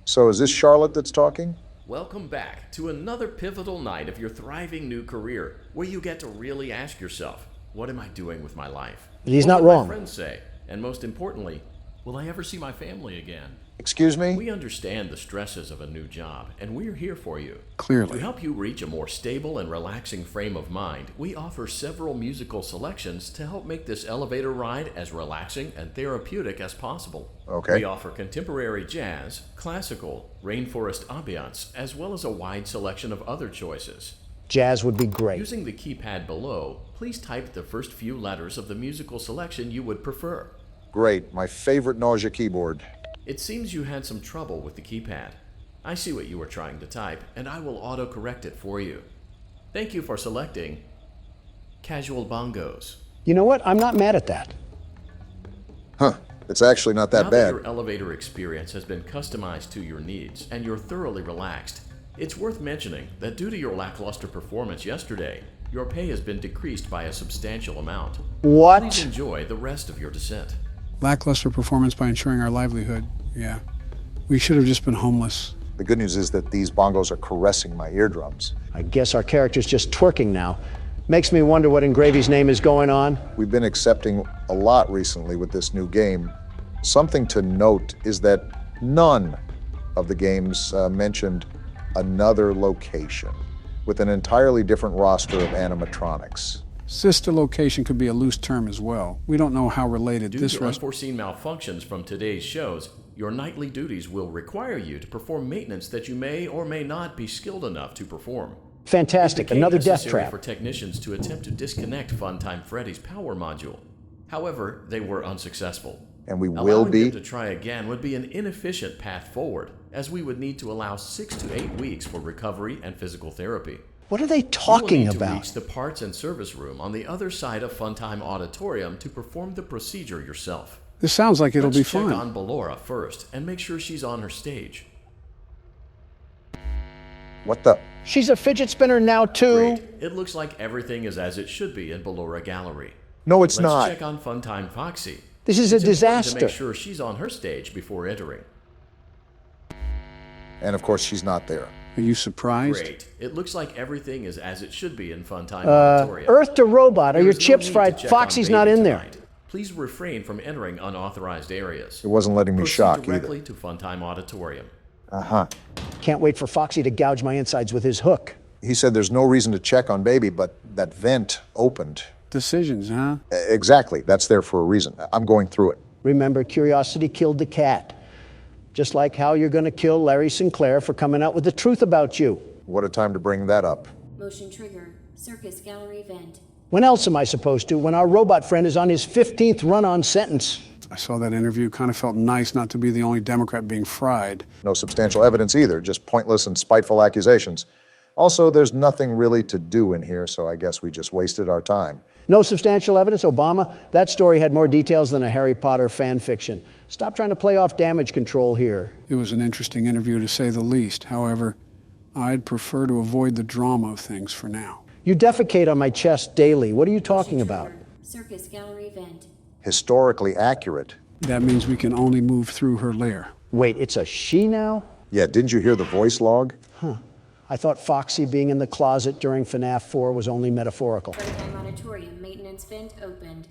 Speaker 2: So is this Charlotte that's talking?
Speaker 7: Welcome back to another pivotal night of your thriving new career, where you get to really ask yourself, what am I doing with my life?
Speaker 5: But he's
Speaker 7: What
Speaker 5: not
Speaker 7: will
Speaker 5: wrong.
Speaker 7: my friends say? And most importantly, will I ever see my family again?
Speaker 2: Excuse me?
Speaker 7: We understand the stresses of a new job, and we're here for you.
Speaker 3: Clearly.
Speaker 7: To help you reach a more stable and relaxing frame of mind, we offer several musical selections to help make this elevator ride as relaxing and therapeutic as possible.
Speaker 2: Okay.
Speaker 7: We offer contemporary jazz, classical, rainforest ambiance, as well as a wide selection of other choices.
Speaker 5: Jazz would be great.
Speaker 7: Using the keypad below, please type the first few letters of the musical selection you would prefer.
Speaker 2: Great, my favorite nausea keyboard.
Speaker 7: It seems you had some trouble with the keypad. I see what you were trying to type, and I will auto-correct it for you. Thank you for selecting Casual Bongos.
Speaker 5: You know what? I'm not mad at that.
Speaker 2: Huh, it's actually not that
Speaker 7: Now
Speaker 2: bad.
Speaker 7: that your elevator experience has been customized to your needs and you're thoroughly relaxed, it's worth mentioning that due to your lackluster performance yesterday, your pay has been decreased by a substantial amount.
Speaker 5: What?
Speaker 7: Please enjoy the rest of your descent.
Speaker 3: Lackluster performance by ensuring our livelihood. Yeah. We should have just been homeless.
Speaker 2: The good news is that these bongos are caressing my eardrums.
Speaker 5: I guess our character's just twerking now. Makes me wonder what in Gravy's name is going on.
Speaker 2: We've been accepting a lot recently with this new game. Something to note is that none of the games mentioned another location with an entirely different roster of animatronics.
Speaker 3: Sister location could be a loose term as well. We don't know how related
Speaker 7: Due
Speaker 3: this
Speaker 7: to unforeseen malfunctions from today's shows, your nightly duties will require you to perform maintenance that you may or may not be skilled enough to perform.
Speaker 5: Fantastic, another death
Speaker 7: necessary
Speaker 5: trap.
Speaker 7: for technicians to attempt to disconnect Funtime Freddy's power module. However, they were unsuccessful.
Speaker 2: And we will
Speaker 7: Allowing
Speaker 2: be.
Speaker 7: them to try again would be an inefficient path forward, as we would need to allow 6 to 8 weeks for recovery and physical therapy.
Speaker 5: What are they talking
Speaker 7: you will need
Speaker 5: about?
Speaker 7: to reach the parts and service room on the other side of Funtime Auditorium to perform the procedure yourself.
Speaker 3: This sounds like it'll
Speaker 7: Let's
Speaker 3: be
Speaker 7: check
Speaker 3: fun.
Speaker 7: on Ballora first and make sure she's on her stage.
Speaker 2: What the?
Speaker 5: She's a fidget spinner now, too.
Speaker 7: Great. It looks like everything is as it should be in Ballora Gallery.
Speaker 2: No, it's
Speaker 7: Let's
Speaker 2: not.
Speaker 7: check on Funtime Foxy.
Speaker 5: This is a
Speaker 7: It's important
Speaker 5: disaster.
Speaker 7: to make sure she's on her stage before entering.
Speaker 2: And of course, she's not there.
Speaker 3: Are you surprised?
Speaker 7: Great. It looks like everything is as it should be in Funtime Auditorium.
Speaker 5: Earth to Robot. Are
Speaker 7: There
Speaker 5: your
Speaker 7: is no
Speaker 5: chips
Speaker 7: need to
Speaker 5: fried?
Speaker 7: check
Speaker 5: Foxy's
Speaker 7: on
Speaker 5: not
Speaker 7: Baby
Speaker 5: in there.
Speaker 7: tonight. Please refrain from entering unauthorized areas.
Speaker 2: It wasn't letting me
Speaker 7: Proceed
Speaker 2: shock
Speaker 7: directly
Speaker 2: either.
Speaker 7: to Funtime Auditorium.
Speaker 2: Uh-huh.
Speaker 5: Can't wait for Foxy to gouge my insides with his hook.
Speaker 2: He said there's no reason to check on Baby, but that vent opened.
Speaker 3: Decisions, huh?
Speaker 2: Exactly. That's there for a reason. I'm going through it.
Speaker 5: Remember, curiosity killed the cat. Just like how you're going to kill Larry Sinclair for coming out with the truth about you.
Speaker 2: What a time to bring that up.
Speaker 8: Motion trigger. Circus gallery vent.
Speaker 5: When else am I supposed to? When our robot friend is on his 15th run-on sentence.
Speaker 3: I saw that interview. Kind of felt nice not to be the only Democrat being fried.
Speaker 2: No substantial evidence either, just pointless and spiteful accusations. Also, there's nothing really to do in here, so I guess we just wasted our time.
Speaker 5: No substantial evidence, Obama? That story had more details than a Harry Potter fan fiction. Stop trying to play off damage control here.
Speaker 3: It was an interesting interview, to say the least. However, I'd prefer to avoid the drama of things for now.
Speaker 5: You defecate on my chest daily. What are you talking about?
Speaker 8: Circus gallery vent.
Speaker 2: Historically accurate.
Speaker 3: That means we can only move through her lair.
Speaker 5: Wait, it's a she now?
Speaker 2: Yeah, didn't you hear the voice log?
Speaker 5: Huh. I thought Foxy being in the closet during Fnaf 4 was only metaphorical.
Speaker 8: Funtime auditorium maintenance vent opened.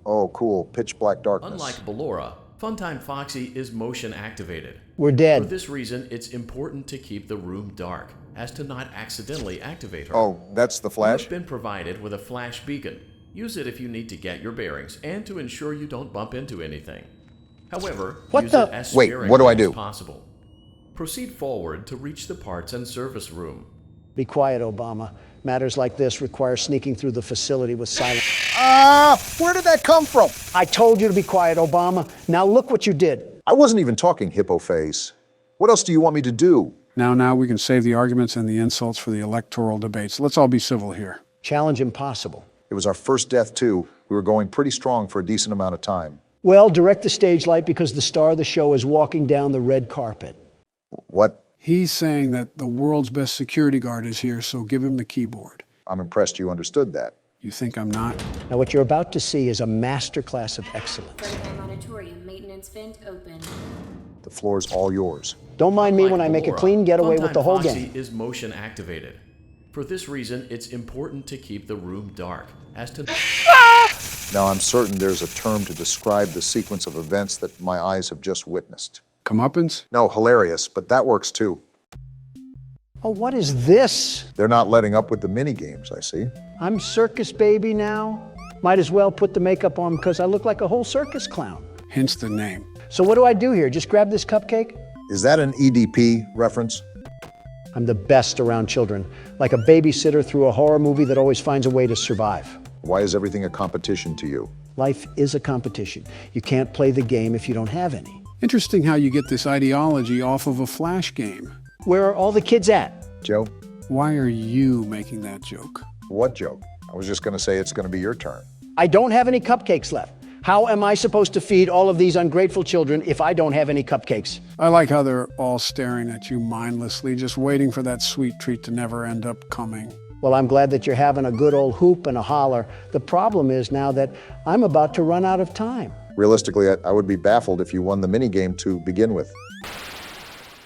Speaker 2: Oh, cool. Pitch black darkness.
Speaker 7: Unlike Ballora, Funtime Foxy is motion activated.
Speaker 5: We're dead.
Speaker 7: For this reason, it's important to keep the room dark, as to not accidentally activate her.
Speaker 2: Oh, that's the flash?
Speaker 7: You've been provided with a flash beacon. Use it if you need to get your bearings and to ensure you don't bump into anything. However, use it as
Speaker 2: Wait, what do I
Speaker 7: sparingly
Speaker 2: do?
Speaker 7: as possible. Proceed forward to reach the parts and service room.
Speaker 5: Be quiet, Obama. Matters like this require sneaking through the facility with silence.
Speaker 2: Where did that come from?
Speaker 5: I told you to be quiet, Obama. Now look what you did.
Speaker 2: I wasn't even talking, hippo face. What else do you want me to do?
Speaker 3: Now, we can save the arguments and the insults for the electoral debates. Let's all be civil here.
Speaker 5: Challenge impossible.
Speaker 2: It was our first death, too. We were going pretty strong for a decent amount of time.
Speaker 5: Well, direct the stage light because the star of the show is walking down the red carpet.
Speaker 2: What?
Speaker 3: He's saying that the world's best security guard is here, so give him the keyboard.
Speaker 2: I'm impressed you understood that.
Speaker 3: You think I'm not?
Speaker 5: Now, what you're about to see is a masterclass of excellence.
Speaker 8: Funtime auditorium maintenance vent opened.
Speaker 2: The floor's all yours.
Speaker 5: Don't mind me when I make a clean getaway with the whole
Speaker 7: Funtime
Speaker 5: gang.
Speaker 7: Foxy is motion activated. For this reason, it's important to keep the room dark, as to...
Speaker 2: Now, I'm certain there's a term to describe the sequence of events that my eyes have just witnessed.
Speaker 3: Comeuppance?
Speaker 2: No, hilarious, but that works too.
Speaker 5: Oh, what is this?
Speaker 2: They're not letting up with the mini games, I see.
Speaker 5: I'm circus baby now. Might as well put the makeup on because I look like a whole circus clown.
Speaker 3: Hence the name.
Speaker 5: So what do I do here? Just grab this cupcake?
Speaker 2: Is that an EDP reference?
Speaker 5: I'm the best around children, like a babysitter through a horror movie that always finds a way to survive.
Speaker 2: Why is everything a competition to you?
Speaker 5: Life is a competition. You can't play the game if you don't have any.
Speaker 3: Interesting how you get this ideology off of a Flash game.
Speaker 5: Where are all the kids at?
Speaker 2: Joe?
Speaker 3: Why are you making that joke?
Speaker 2: What joke? I was just going to say it's going to be your turn.
Speaker 5: I don't have any cupcakes left. How am I supposed to feed all of these ungrateful children if I don't have any cupcakes?
Speaker 3: I like how they're all staring at you mindlessly, just waiting for that sweet treat to never end up coming.
Speaker 5: Well, I'm glad that you're having a good old hoop and a holler. The problem is now that I'm about to run out of time.
Speaker 2: Realistically, I would be baffled if you won the minigame to begin with.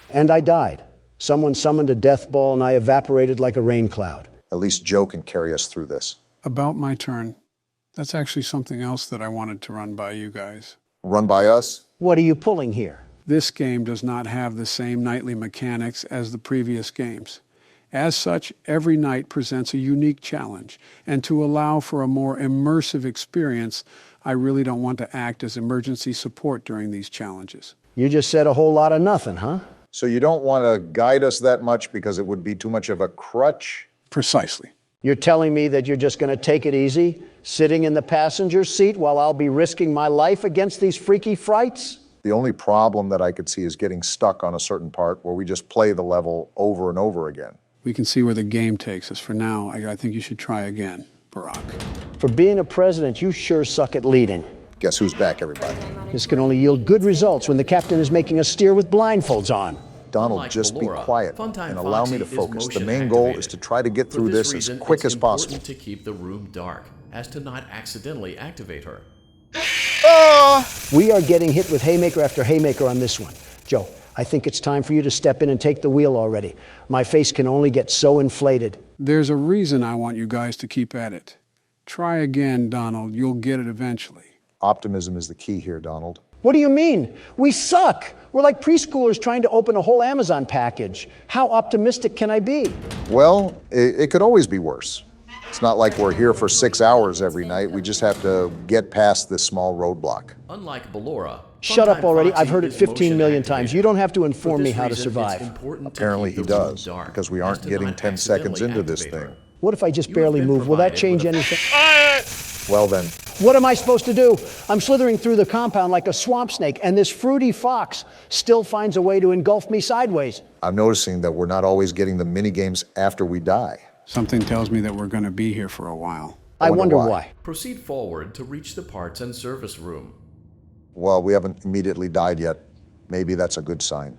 Speaker 5: And I died. Someone summoned a death ball and I evaporated like a rain cloud.
Speaker 2: At least Joe can carry us through this.
Speaker 3: About my turn. That's actually something else that I wanted to run by you guys.
Speaker 2: Run by us?
Speaker 5: What are you pulling here?
Speaker 3: This game does not have the same nightly mechanics as the previous games. As such, every night presents a unique challenge, and to allow for a more immersive experience, I really don't want to act as emergency support during these challenges.
Speaker 5: You just said a whole lot of nothing, huh?
Speaker 2: So you don't want to guide us that much because it would be too much of a crutch?
Speaker 3: Precisely.
Speaker 5: You're telling me that you're just going to take it easy, sitting in the passenger seat while I'll be risking my life against these freaky frights?
Speaker 2: The only problem that I could see is getting stuck on a certain part where we just play the level over and over again.
Speaker 3: We can see where the game takes us. For now, I think you should try again, Barack.
Speaker 5: For being a president, you sure suck at leading.
Speaker 2: Guess who's back, everybody?
Speaker 5: This can only yield good results when the captain is making us steer with blindfolds on.
Speaker 2: Donald,
Speaker 7: Unlike
Speaker 2: just
Speaker 7: Ballora,
Speaker 2: be quiet
Speaker 7: Funtime
Speaker 2: and allow me to
Speaker 7: Foxy is
Speaker 2: focus. The
Speaker 7: motion
Speaker 2: main goal
Speaker 7: activated.
Speaker 2: is to try to get
Speaker 7: For
Speaker 2: through
Speaker 7: this
Speaker 2: this as
Speaker 7: reason,
Speaker 2: quick
Speaker 7: it's
Speaker 2: as possible.
Speaker 7: important to keep the room dark, as to not accidentally activate her.
Speaker 5: We are getting hit with haymaker after haymaker on this one. Joe, I think it's time for you to step in and take the wheel already. My face can only get so inflated.
Speaker 3: There's a reason I want you guys to keep at it. Try again, Donald. You'll get it eventually.
Speaker 2: Optimism is the key here, Donald.
Speaker 5: What do you mean? We suck. We're like preschoolers trying to open a whole Amazon package. How optimistic can I be?
Speaker 2: Well, it could always be worse. It's not like we're here for 6 hours every night. We just have to get past this small roadblock.
Speaker 7: Unlike Ballora,
Speaker 5: Shut up
Speaker 7: Funtime
Speaker 5: already.
Speaker 7: Foxy
Speaker 5: I've heard it
Speaker 7: is
Speaker 5: 15
Speaker 7: motion
Speaker 5: million
Speaker 7: activated.
Speaker 5: times. You don't have to
Speaker 7: For
Speaker 5: inform me
Speaker 7: this
Speaker 5: how to
Speaker 7: reason, it's
Speaker 5: survive.
Speaker 7: important to
Speaker 2: Apparently
Speaker 7: keep
Speaker 2: he
Speaker 7: the room
Speaker 2: does,
Speaker 7: dark,
Speaker 2: because we
Speaker 7: as
Speaker 2: aren't
Speaker 7: to
Speaker 2: getting
Speaker 7: not
Speaker 2: 10 seconds
Speaker 7: accidentally
Speaker 2: into this
Speaker 7: activate
Speaker 2: thing.
Speaker 7: her.
Speaker 5: What if I just
Speaker 7: You
Speaker 5: barely
Speaker 7: have been
Speaker 5: move? Will that
Speaker 7: provided
Speaker 5: change
Speaker 7: with a-
Speaker 5: anything?
Speaker 2: Well then,
Speaker 5: What am I supposed to do? I'm slithering through the compound like a swamp snake, and this fruity fox still finds a way to engulf me sideways.
Speaker 2: I'm noticing that we're not always getting the mini games after we die.
Speaker 3: Something tells me that we're going to be here for a while.
Speaker 5: I wonder why.
Speaker 7: Proceed forward to reach the parts and service room.
Speaker 2: Well, we haven't immediately died yet. Maybe that's a good sign.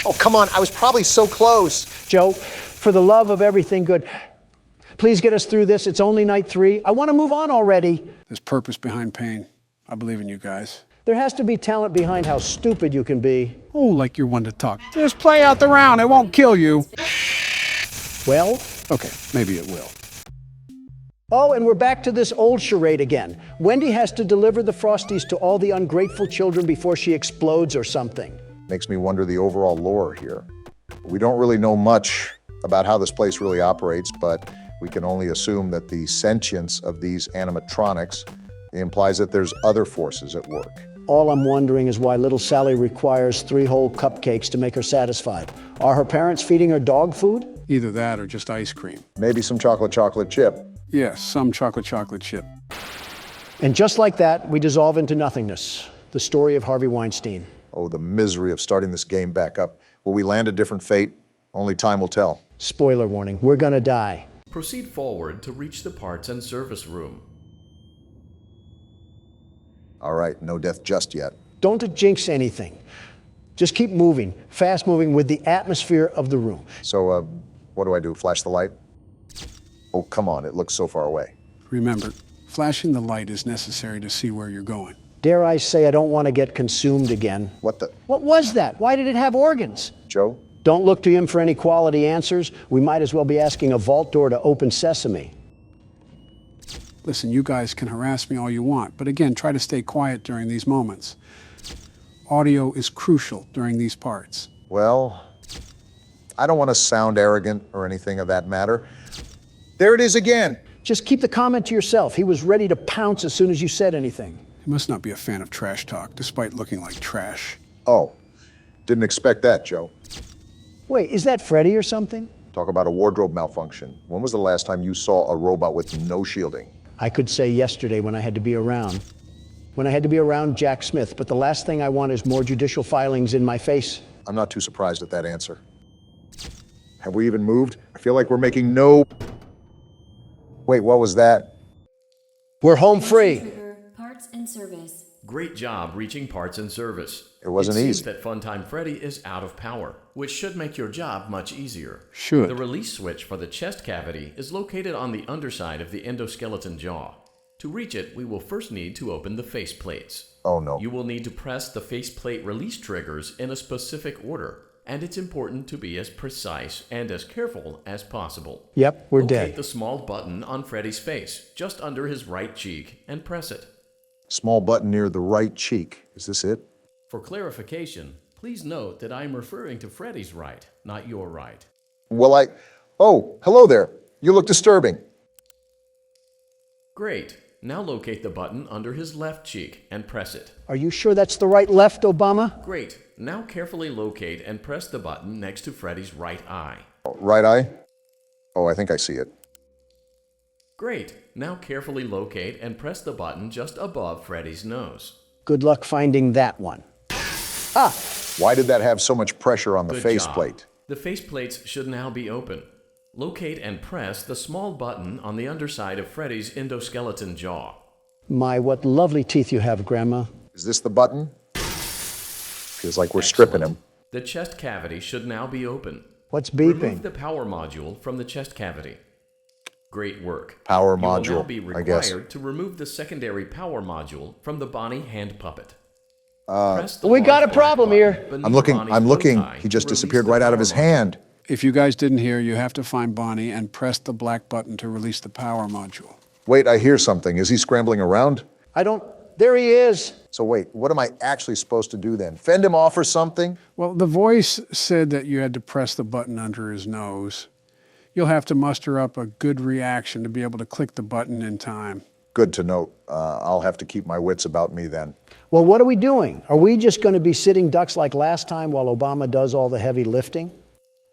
Speaker 5: Oh, come on. I was probably so close. Joe, for the love of everything good, please get us through this. It's only night 3. I want to move on already.
Speaker 3: There's purpose behind pain. I believe in you guys.
Speaker 5: There has to be talent behind how stupid you can be.
Speaker 3: Oh, like you're one to talk. Just play out the round. It won't kill you.
Speaker 5: Well?
Speaker 3: Okay, maybe it will.
Speaker 5: Oh, and we're back to this old charade again. Wendy has to deliver the Frosties to all the ungrateful children before she explodes or something.
Speaker 2: Makes me wonder the overall lore here. We don't really know much about how this place really operates, but we can only assume that the sentience of these animatronics implies that there's other forces at work.
Speaker 5: All I'm wondering is why little Sally requires 3 whole cupcakes to make her satisfied. Are her parents feeding her dog food?
Speaker 3: Either that or just ice cream.
Speaker 2: Maybe some chocolate chip.
Speaker 3: Yes, some chocolate chip.
Speaker 5: And just like that, we dissolve into nothingness. The story of Harvey Weinstein.
Speaker 2: Oh, the misery of starting this game back up. Will we land a different fate? Only time will tell.
Speaker 5: Spoiler warning, we're gonna die.
Speaker 7: Proceed forward to reach the parts and service room.
Speaker 2: All right, no death just yet.
Speaker 5: Don't jinx anything. Just keep moving, fast moving with the atmosphere of the room.
Speaker 2: So, what do I do? Flash the light? Oh, come on, it looks so far away.
Speaker 3: Remember, flashing the light is necessary to see where you're going.
Speaker 5: Dare I say I don't want to get consumed again.
Speaker 2: What the?
Speaker 5: What was that? Why did it have organs?
Speaker 2: Joe?
Speaker 5: Don't look to him for any quality answers. We might as well be asking a vault door to open sesame.
Speaker 3: Listen, you guys can harass me all you want, but again, try to stay quiet during these moments. Audio is crucial during these parts.
Speaker 2: Well, I don't want to sound arrogant or anything of that matter. There it is again.
Speaker 5: Just keep the comment to yourself. He was ready to pounce as soon as you said anything.
Speaker 3: He must not be a fan of trash talk, despite looking like trash.
Speaker 2: Oh, didn't expect that, Joe.
Speaker 5: Wait, is that Freddy or something?
Speaker 2: Talk about a wardrobe malfunction. When was the last time you saw a robot with no shielding?
Speaker 5: I could say yesterday when I had to be around. When I had to be around Jack Smith, but the last thing I want is more judicial filings in my face.
Speaker 2: I'm not too surprised at that answer. Have we even moved? I feel like we're making no... Wait, what was that?
Speaker 5: We're home free.
Speaker 8: Trigger, parts and service.
Speaker 7: Great job reaching parts and service.
Speaker 2: It wasn't
Speaker 7: seems
Speaker 2: easy.
Speaker 7: that Funtime Freddy is out of power, which should make your job much easier.
Speaker 3: Should.
Speaker 7: The release switch for the chest cavity is located on the underside of the endoskeleton jaw. To reach it, we will first need to open the face plates.
Speaker 2: Oh no.
Speaker 7: You will need to press the faceplate release triggers in a specific order, and it's important to be as precise and as careful as possible.
Speaker 5: Yep, we're
Speaker 7: Locate
Speaker 5: dead.
Speaker 7: the small button on Freddy's face, just under his right cheek, and press it.
Speaker 2: Small button near the right cheek. Is this it?
Speaker 7: For clarification, please note that I am referring to Freddy's right, not your right.
Speaker 2: Well, Oh, hello there. You look disturbing.
Speaker 7: Great. Now locate the button under his left cheek and press it.
Speaker 5: Are you sure that's the right left, Obama?
Speaker 7: Great. Now carefully locate and press the button next to Freddy's right eye.
Speaker 2: Right eye? Oh, I think I see it.
Speaker 7: Great. Now carefully locate and press the button just above Freddy's nose.
Speaker 5: Good luck finding that one. Ah!
Speaker 2: Why did that have so much pressure on the
Speaker 7: Good
Speaker 2: faceplate?
Speaker 7: job. The faceplates should now be open. Locate and press the small button on the underside of Freddy's endoskeleton jaw.
Speaker 5: My, what lovely teeth you have, Grandma.
Speaker 2: Is this the button? Feels like we're stripping him.
Speaker 7: The chest cavity should now be open.
Speaker 5: What's beeping?
Speaker 7: Remove the power module from the chest cavity. Great work.
Speaker 2: Power
Speaker 7: You will now
Speaker 2: module,
Speaker 7: be
Speaker 2: I guess.
Speaker 7: required to remove the secondary power module from the Bonnie hand puppet.
Speaker 5: We got a problem here.
Speaker 2: I'm looking. He just disappeared right out of his hand.
Speaker 3: If you guys didn't hear, you have to find Bonnie and press the black button to release the power module.
Speaker 2: Wait, I hear something. Is he scrambling around?
Speaker 5: There he is.
Speaker 2: So wait, what am I actually supposed to do then? Fend him off or something?
Speaker 3: Well, the voice said that you had to press the button under his nose. You'll have to muster up a good reaction to be able to click the button in time.
Speaker 2: Good to note. I'll have to keep my wits about me then.
Speaker 5: Well, what are we doing? Are we just going to be sitting ducks like last time while Obama does all the heavy lifting?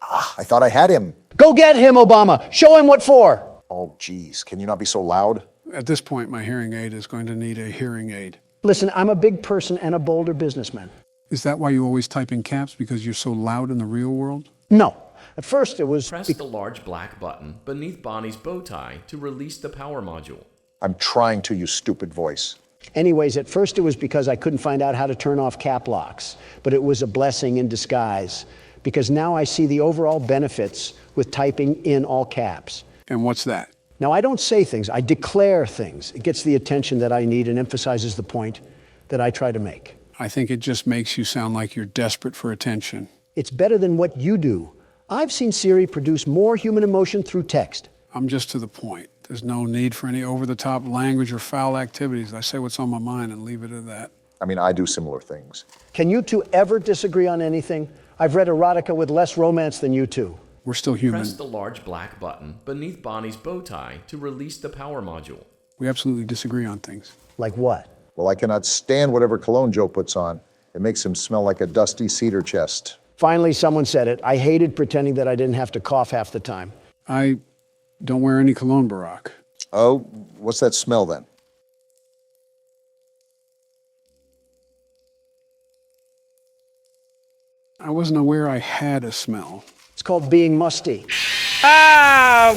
Speaker 2: I thought I had him.
Speaker 5: Go get him, Obama. Show him what for.
Speaker 2: Oh, geez. Can you not be so loud?
Speaker 3: At this point, my hearing aid is going to need a hearing aid.
Speaker 5: Listen, I'm a big person and a bolder businessman.
Speaker 3: Is that why you always type in caps, because you're so loud in the real world?
Speaker 5: No. At first it was...
Speaker 7: Press the large black button beneath Bonnie's bow tie to release the power module.
Speaker 2: I'm trying to, you stupid voice.
Speaker 5: Anyways, at first it was because I couldn't find out how to turn off cap locks. But it was a blessing in disguise, because now I see the overall benefits with typing in all caps.
Speaker 3: And what's that?
Speaker 5: Now, I don't say things, I declare things. It gets the attention that I need and emphasizes the point that I try to make.
Speaker 3: I think it just makes you sound like you're desperate for attention.
Speaker 5: It's better than what you do. I've seen Siri produce more human emotion through text.
Speaker 3: I'm just to the point. There's no need for any over-the-top language or foul activities. I say what's on my mind and leave it at that.
Speaker 2: I mean, I do similar things.
Speaker 5: Can you two ever disagree on anything? I've read erotica with less romance than you two.
Speaker 3: We're still human.
Speaker 7: Press the large black button beneath Bonnie's bow tie to release the power module.
Speaker 3: We absolutely disagree on things.
Speaker 5: Like what?
Speaker 2: Well, I cannot stand whatever cologne Joe puts on. It makes him smell like a dusty cedar chest.
Speaker 5: Finally, someone said it. I hated pretending that I didn't have to cough half the time.
Speaker 3: I don't wear any cologne, Barack.
Speaker 2: Oh, what's that smell then?
Speaker 3: I wasn't aware I had a smell.
Speaker 5: It's called being musty.
Speaker 3: Well,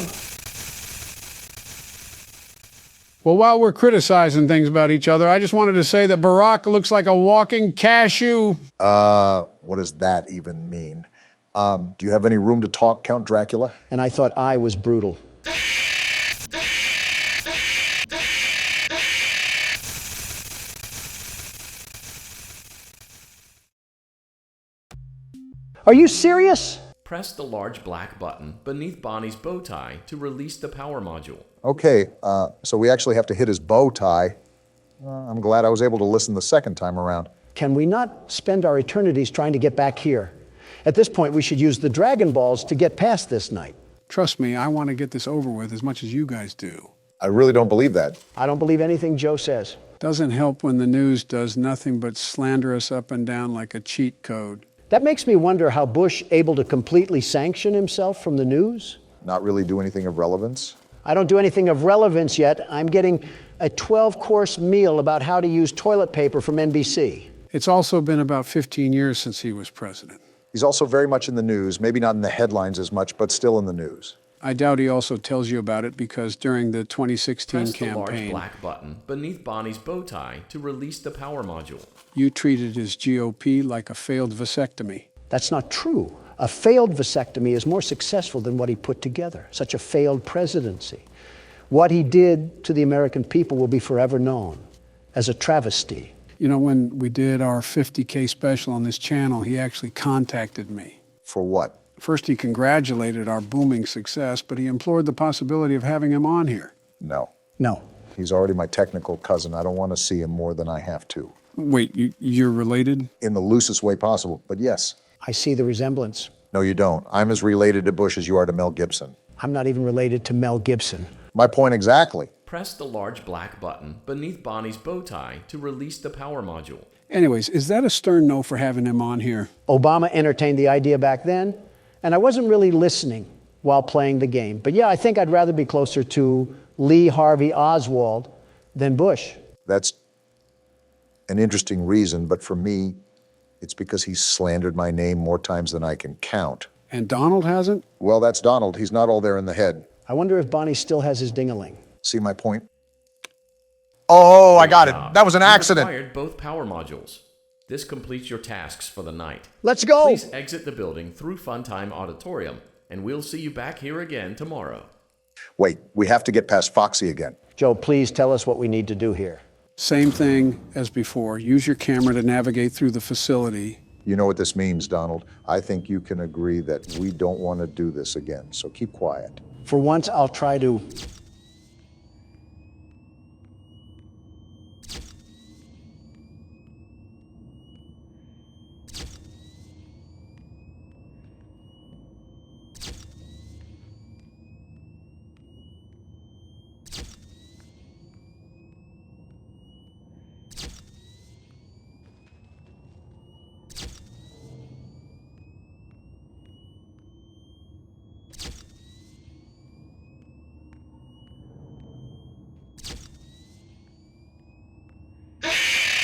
Speaker 3: while we're criticizing things about each other, I just wanted to say that Barack looks like a walking cashew.
Speaker 2: What does that even mean? Do you have any room to talk, Count Dracula?
Speaker 5: And I thought I was brutal. Are you serious?
Speaker 7: Press the large black button beneath Bonnie's bow tie to release the power module.
Speaker 2: Okay, so we actually have to hit his bow tie. I'm glad I was able to listen the second time around.
Speaker 5: Can we not spend our eternities trying to get back here? At this point, we should use the Dragon Balls to get past this night.
Speaker 3: Trust me, I want to get this over with as much as you guys do.
Speaker 2: I really don't believe that.
Speaker 5: I don't believe anything Joe says.
Speaker 3: Doesn't help when the news does nothing but slander us up and down like a cheat code.
Speaker 5: That makes me wonder how Bush able to completely sanction himself from the news.
Speaker 2: Not really do anything of relevance?
Speaker 5: I don't do anything of relevance yet. I'm getting a 12-course meal about how to use toilet paper from NBC.
Speaker 3: It's also been about 15 years since he was president.
Speaker 2: He's also very much in the news, maybe not in the headlines as much, but still in the news.
Speaker 3: I doubt he also tells you about it because during the 2016
Speaker 7: Press the
Speaker 3: campaign,
Speaker 7: large black button beneath Bonnie's bow tie to release the power module.
Speaker 3: you treated his GOP like a failed vasectomy.
Speaker 5: That's not true. A failed vasectomy is more successful than what he put together, such a failed presidency. What he did to the American people will be forever known as a travesty.
Speaker 3: You know, when we did our 50K special on this channel, he actually contacted me.
Speaker 2: For what?
Speaker 3: First, he congratulated our booming success, but he implored the possibility of having him on here.
Speaker 2: No.
Speaker 5: No.
Speaker 2: He's already my technical cousin. I don't want to see him more than I have to.
Speaker 3: Wait, you're related?
Speaker 2: In the loosest way possible, but yes.
Speaker 5: I see the resemblance.
Speaker 2: No, you don't. I'm as related to Bush as you are to Mel Gibson.
Speaker 5: I'm not even related to Mel Gibson.
Speaker 2: My point exactly.
Speaker 7: Press the large black button beneath Bonnie's bow tie to release the power module.
Speaker 3: Anyways, is that a stern no for having him on here?
Speaker 5: Obama entertained the idea back then, and I wasn't really listening while playing the game. But yeah, I think I'd rather be closer to Lee Harvey Oswald than Bush.
Speaker 2: That's an interesting reason, but for me, it's because he's slandered my name more times than I can count.
Speaker 3: And Donald hasn't?
Speaker 2: Well, that's Donald. He's not all there in the head.
Speaker 5: I wonder if Bonnie still has his ding-a-ling.
Speaker 2: See my point? Oh, I got it. That was an accident.
Speaker 7: You acquired both power modules. This completes your tasks for the night.
Speaker 5: Let's go!
Speaker 7: Please exit the building through Funtime Auditorium, and we'll see you back here again tomorrow.
Speaker 2: Wait, we have to get past Foxy again.
Speaker 5: Joe, please tell us what we need to do here.
Speaker 3: Same thing as before. Use your camera to navigate through the facility.
Speaker 2: You know what this means, Donald. I think you can agree that we don't want to do this again, so keep quiet.
Speaker 5: For once, I'll try to...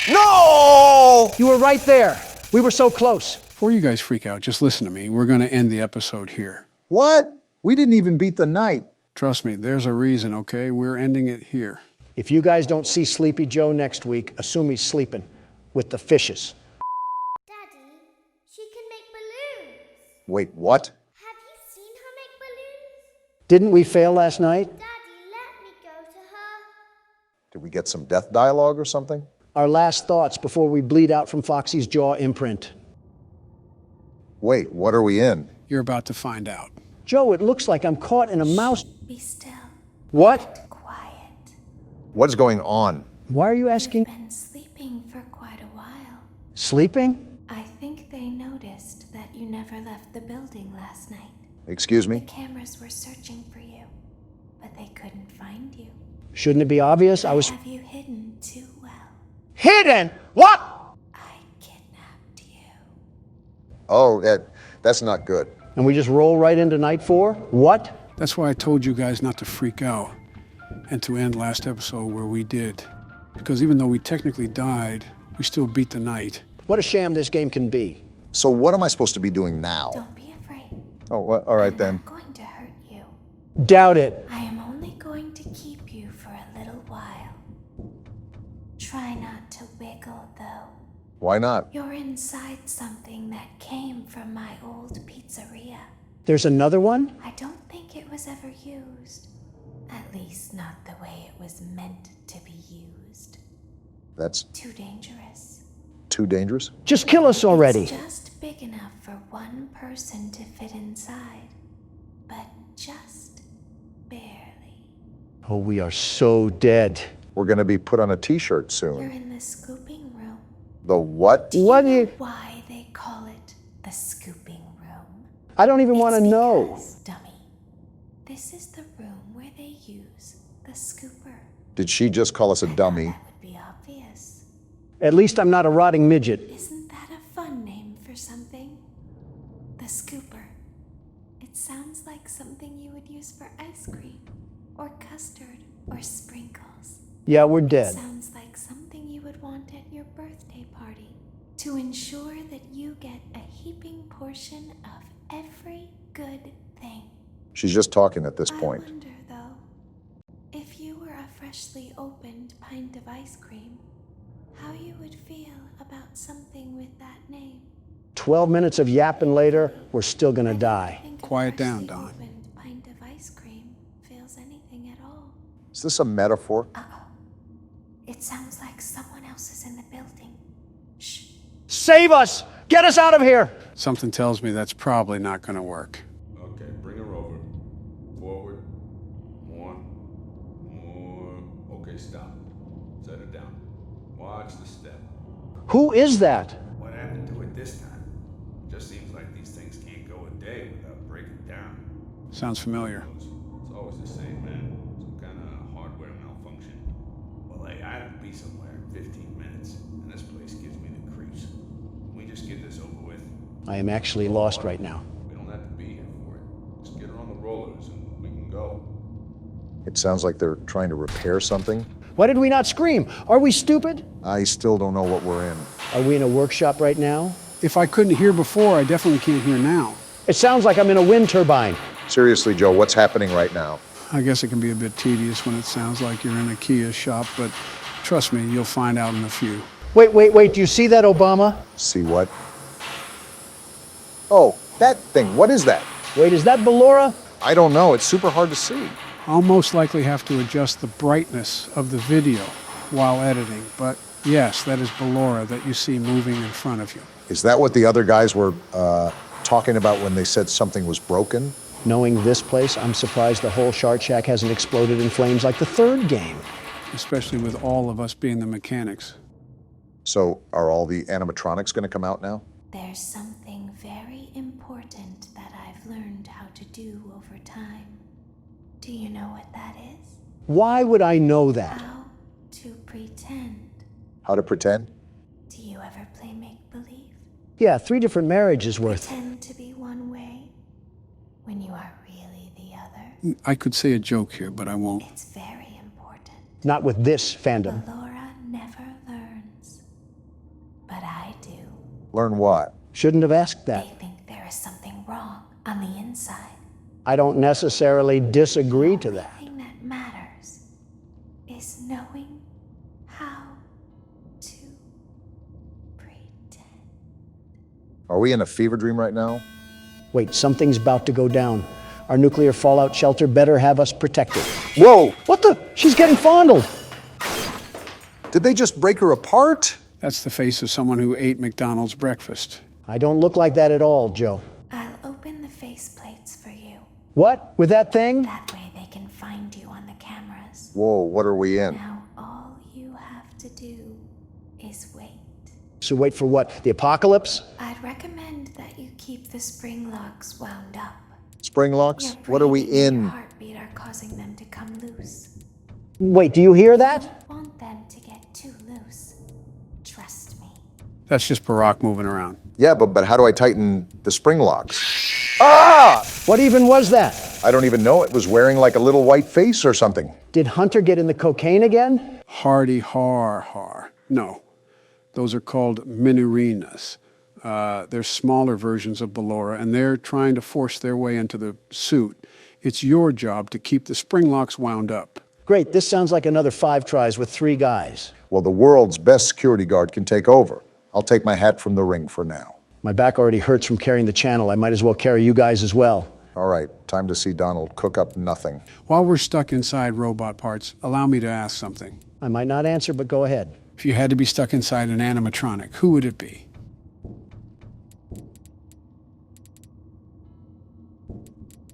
Speaker 2: No!
Speaker 5: You were right there. We were so close.
Speaker 3: Before you guys freak out, just listen to me. We're going to end the episode here.
Speaker 2: What? We didn't even beat the night.
Speaker 3: Trust me, there's a reason, okay? We're ending it here.
Speaker 5: If you guys don't see Sleepy Joe next week, assume he's sleeping with the fishes.
Speaker 14: Daddy, she can make balloons.
Speaker 2: Wait, what?
Speaker 14: Have you seen her make balloons?
Speaker 5: Didn't we fail last night?
Speaker 14: Daddy, let me go to her.
Speaker 2: Did we get some death dialogue or something?
Speaker 5: Our last thoughts before we bleed out from Foxy's jaw imprint.
Speaker 2: Wait, what are we in?
Speaker 3: You're about to find out.
Speaker 5: Joe, it looks like I'm caught in a mouse...
Speaker 6: Be still.
Speaker 5: What?
Speaker 6: Quiet.
Speaker 2: What's going on?
Speaker 5: Why are you asking?
Speaker 6: Been sleeping for quite a while.
Speaker 5: Sleeping?
Speaker 6: I think they noticed that you never left the building last night.
Speaker 2: Excuse me?
Speaker 6: The cameras were searching for you, but they couldn't find you.
Speaker 5: Shouldn't it be obvious? I was...
Speaker 6: Have you hidden too well?
Speaker 5: Hidden? What?
Speaker 6: I kidnapped you.
Speaker 2: Oh, that's not good.
Speaker 5: And we just roll right into night 4? What?
Speaker 3: That's why I told you guys not to freak out and to end last episode where we did. Because even though we technically died, we still beat the night.
Speaker 5: What a sham this game can be.
Speaker 2: So what am I supposed to be doing now?
Speaker 6: Don't be afraid.
Speaker 2: Oh, well, all right then.
Speaker 6: I'm not going to hurt you.
Speaker 5: Doubt it.
Speaker 6: I am only going to keep you for a little while. Try not to wiggle, though.
Speaker 2: Why not?
Speaker 6: You're inside something that came from my old pizzeria.
Speaker 5: There's another one?
Speaker 6: I don't think it was ever used. At least not the way it was meant to be used.
Speaker 2: That's
Speaker 6: Too dangerous.
Speaker 2: too dangerous?
Speaker 5: Just kill us already.
Speaker 6: It's just big enough for one person to fit inside. But just barely.
Speaker 5: Oh, we are so dead.
Speaker 2: We're going to be put on a t-shirt
Speaker 6: You're
Speaker 2: soon.
Speaker 6: in the scooping room.
Speaker 2: The what?
Speaker 5: What do you...
Speaker 6: Why they call it the scooping room?
Speaker 5: I don't even want to know.
Speaker 6: Because, dummy, this is the room where they use the scooper.
Speaker 2: Did she just call us a dummy?
Speaker 6: That would be obvious.
Speaker 5: At least I'm not a rotting midget.
Speaker 6: Isn't that a fun name for something? The scooper. It sounds like something you would use for ice cream, or custard, or sprinkles.
Speaker 5: Yeah, we're dead.
Speaker 6: Sounds like something you would want at your birthday party, to ensure that you get a heaping portion of every good thing.
Speaker 2: She's just talking at this point.
Speaker 6: I wonder, though, if you were a freshly opened pint of ice cream, how you would feel about something with that name.
Speaker 5: 12 minutes of yapping later, we're still gonna die.
Speaker 3: Quiet down, Don.
Speaker 6: Opened pint of ice cream feels anything at all.
Speaker 2: Is this a metaphor?
Speaker 6: It sounds like someone else is in the building. Shh.
Speaker 5: Save us! Get us out of here!
Speaker 3: Something tells me that's probably not going to work.
Speaker 15: Okay, bring her over. Forward. More. Okay, stop. Set her down. Watch the step.
Speaker 5: Who is that?
Speaker 15: What happened to it this time? Just seems like these things can't go a day without breaking down.
Speaker 3: Sounds familiar.
Speaker 15: It's always the same, man. Some kind of hardware malfunction. Well, hey, I have to be somewhere in 15 minutes, and this place gives me the creeps. Can we just get this over with?
Speaker 5: I am actually lost right now.
Speaker 15: We don't have to be here for it. Just get her on the rollers and we can go.
Speaker 2: It sounds like they're trying to repair something.
Speaker 5: Why did we not scream? Are we stupid?
Speaker 2: I still don't know what we're in.
Speaker 5: Are we in a workshop right now?
Speaker 3: If I couldn't hear before, I definitely can't hear now.
Speaker 5: It sounds like I'm in a wind turbine.
Speaker 2: Seriously, Joe, what's happening right now?
Speaker 3: I guess it can be a bit tedious when it sounds like you're in a Kia shop, but trust me, you'll find out in a few.
Speaker 5: Wait, do you see that, Obama?
Speaker 2: See what? Oh, that thing. What is that?
Speaker 5: Wait, is that Ballora?
Speaker 2: I don't know. It's super hard to see.
Speaker 3: I'll most likely have to adjust the brightness of the video while editing, but yes, that is Ballora that you see moving in front of you.
Speaker 2: Is that what the other guys were talking about when they said something was broken?
Speaker 5: Knowing this place, I'm surprised the whole Shark Shack hasn't exploded in flames like the third game.
Speaker 3: Especially with all of us being the mechanics.
Speaker 2: So, are all the animatronics going to come out now?
Speaker 6: There's something very important that I've learned how to do over time. Do you know what that is?
Speaker 5: Why would I know that?
Speaker 6: How to pretend.
Speaker 2: How to pretend?
Speaker 6: Do you ever play make-believe?
Speaker 5: Yeah, 3 different marriages worth.
Speaker 6: Pretend to be one way when you are really the other.
Speaker 3: I could say a joke here, but I won't.
Speaker 6: It's very important.
Speaker 5: Not with this fandom.
Speaker 6: Ballora never learns. But I do.
Speaker 2: Learn what?
Speaker 5: Shouldn't have asked that.
Speaker 6: They think there is something wrong on the inside.
Speaker 5: I don't necessarily disagree to that.
Speaker 6: The thing that matters is knowing how to pretend.
Speaker 2: Are we in a fever dream right now?
Speaker 5: Wait, something's about to go down. Our nuclear fallout shelter better have us protected.
Speaker 2: Whoa!
Speaker 5: What the? She's getting fondled.
Speaker 2: Did they just break her apart?
Speaker 3: That's the face of someone who ate McDonald's breakfast.
Speaker 5: I don't look like that at all, Joe.
Speaker 6: I'll open the faceplates for you.
Speaker 5: What? With that thing?
Speaker 6: That way they can find you on the cameras.
Speaker 2: Whoa, what are we in?
Speaker 6: Now all you have to do is wait.
Speaker 5: So wait for what? The apocalypse?
Speaker 6: I'd recommend that you keep the spring locks wound up.
Speaker 2: Spring locks? What are we in?
Speaker 6: Your heartbeat are causing them to come loose.
Speaker 5: Wait, do you hear that?
Speaker 6: I don't want them to get too loose. Trust me.
Speaker 3: That's just Barack moving around.
Speaker 2: Yeah, but how do I tighten the spring locks? Ah!
Speaker 5: What even was that?
Speaker 2: I don't even know. It was wearing like a little white face or something.
Speaker 5: Did Hunter get in the cocaine again?
Speaker 3: Hardy har. No, those are called minerinas. They're smaller versions of Ballora, and they're trying to force their way into the suit. It's your job to keep the spring locks wound up.
Speaker 5: Great, this sounds like another 5 tries with 3 guys.
Speaker 2: Well, the world's best security guard can take over. I'll take my hat from the ring for now.
Speaker 5: My back already hurts from carrying the channel. I might as well carry you guys as well.
Speaker 2: All right, time to see Donald cook up nothing.
Speaker 3: While we're stuck inside robot parts, allow me to ask something.
Speaker 5: I might not answer, but go ahead.
Speaker 3: If you had to be stuck inside an animatronic, who would it be?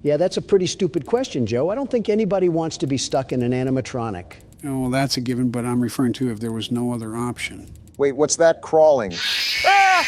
Speaker 5: Yeah, that's a pretty stupid question, Joe. I don't think anybody wants to be stuck in an animatronic.
Speaker 3: Oh, well, that's a given, but I'm referring to if there was no other option.
Speaker 2: Wait, what's that crawling? Ah!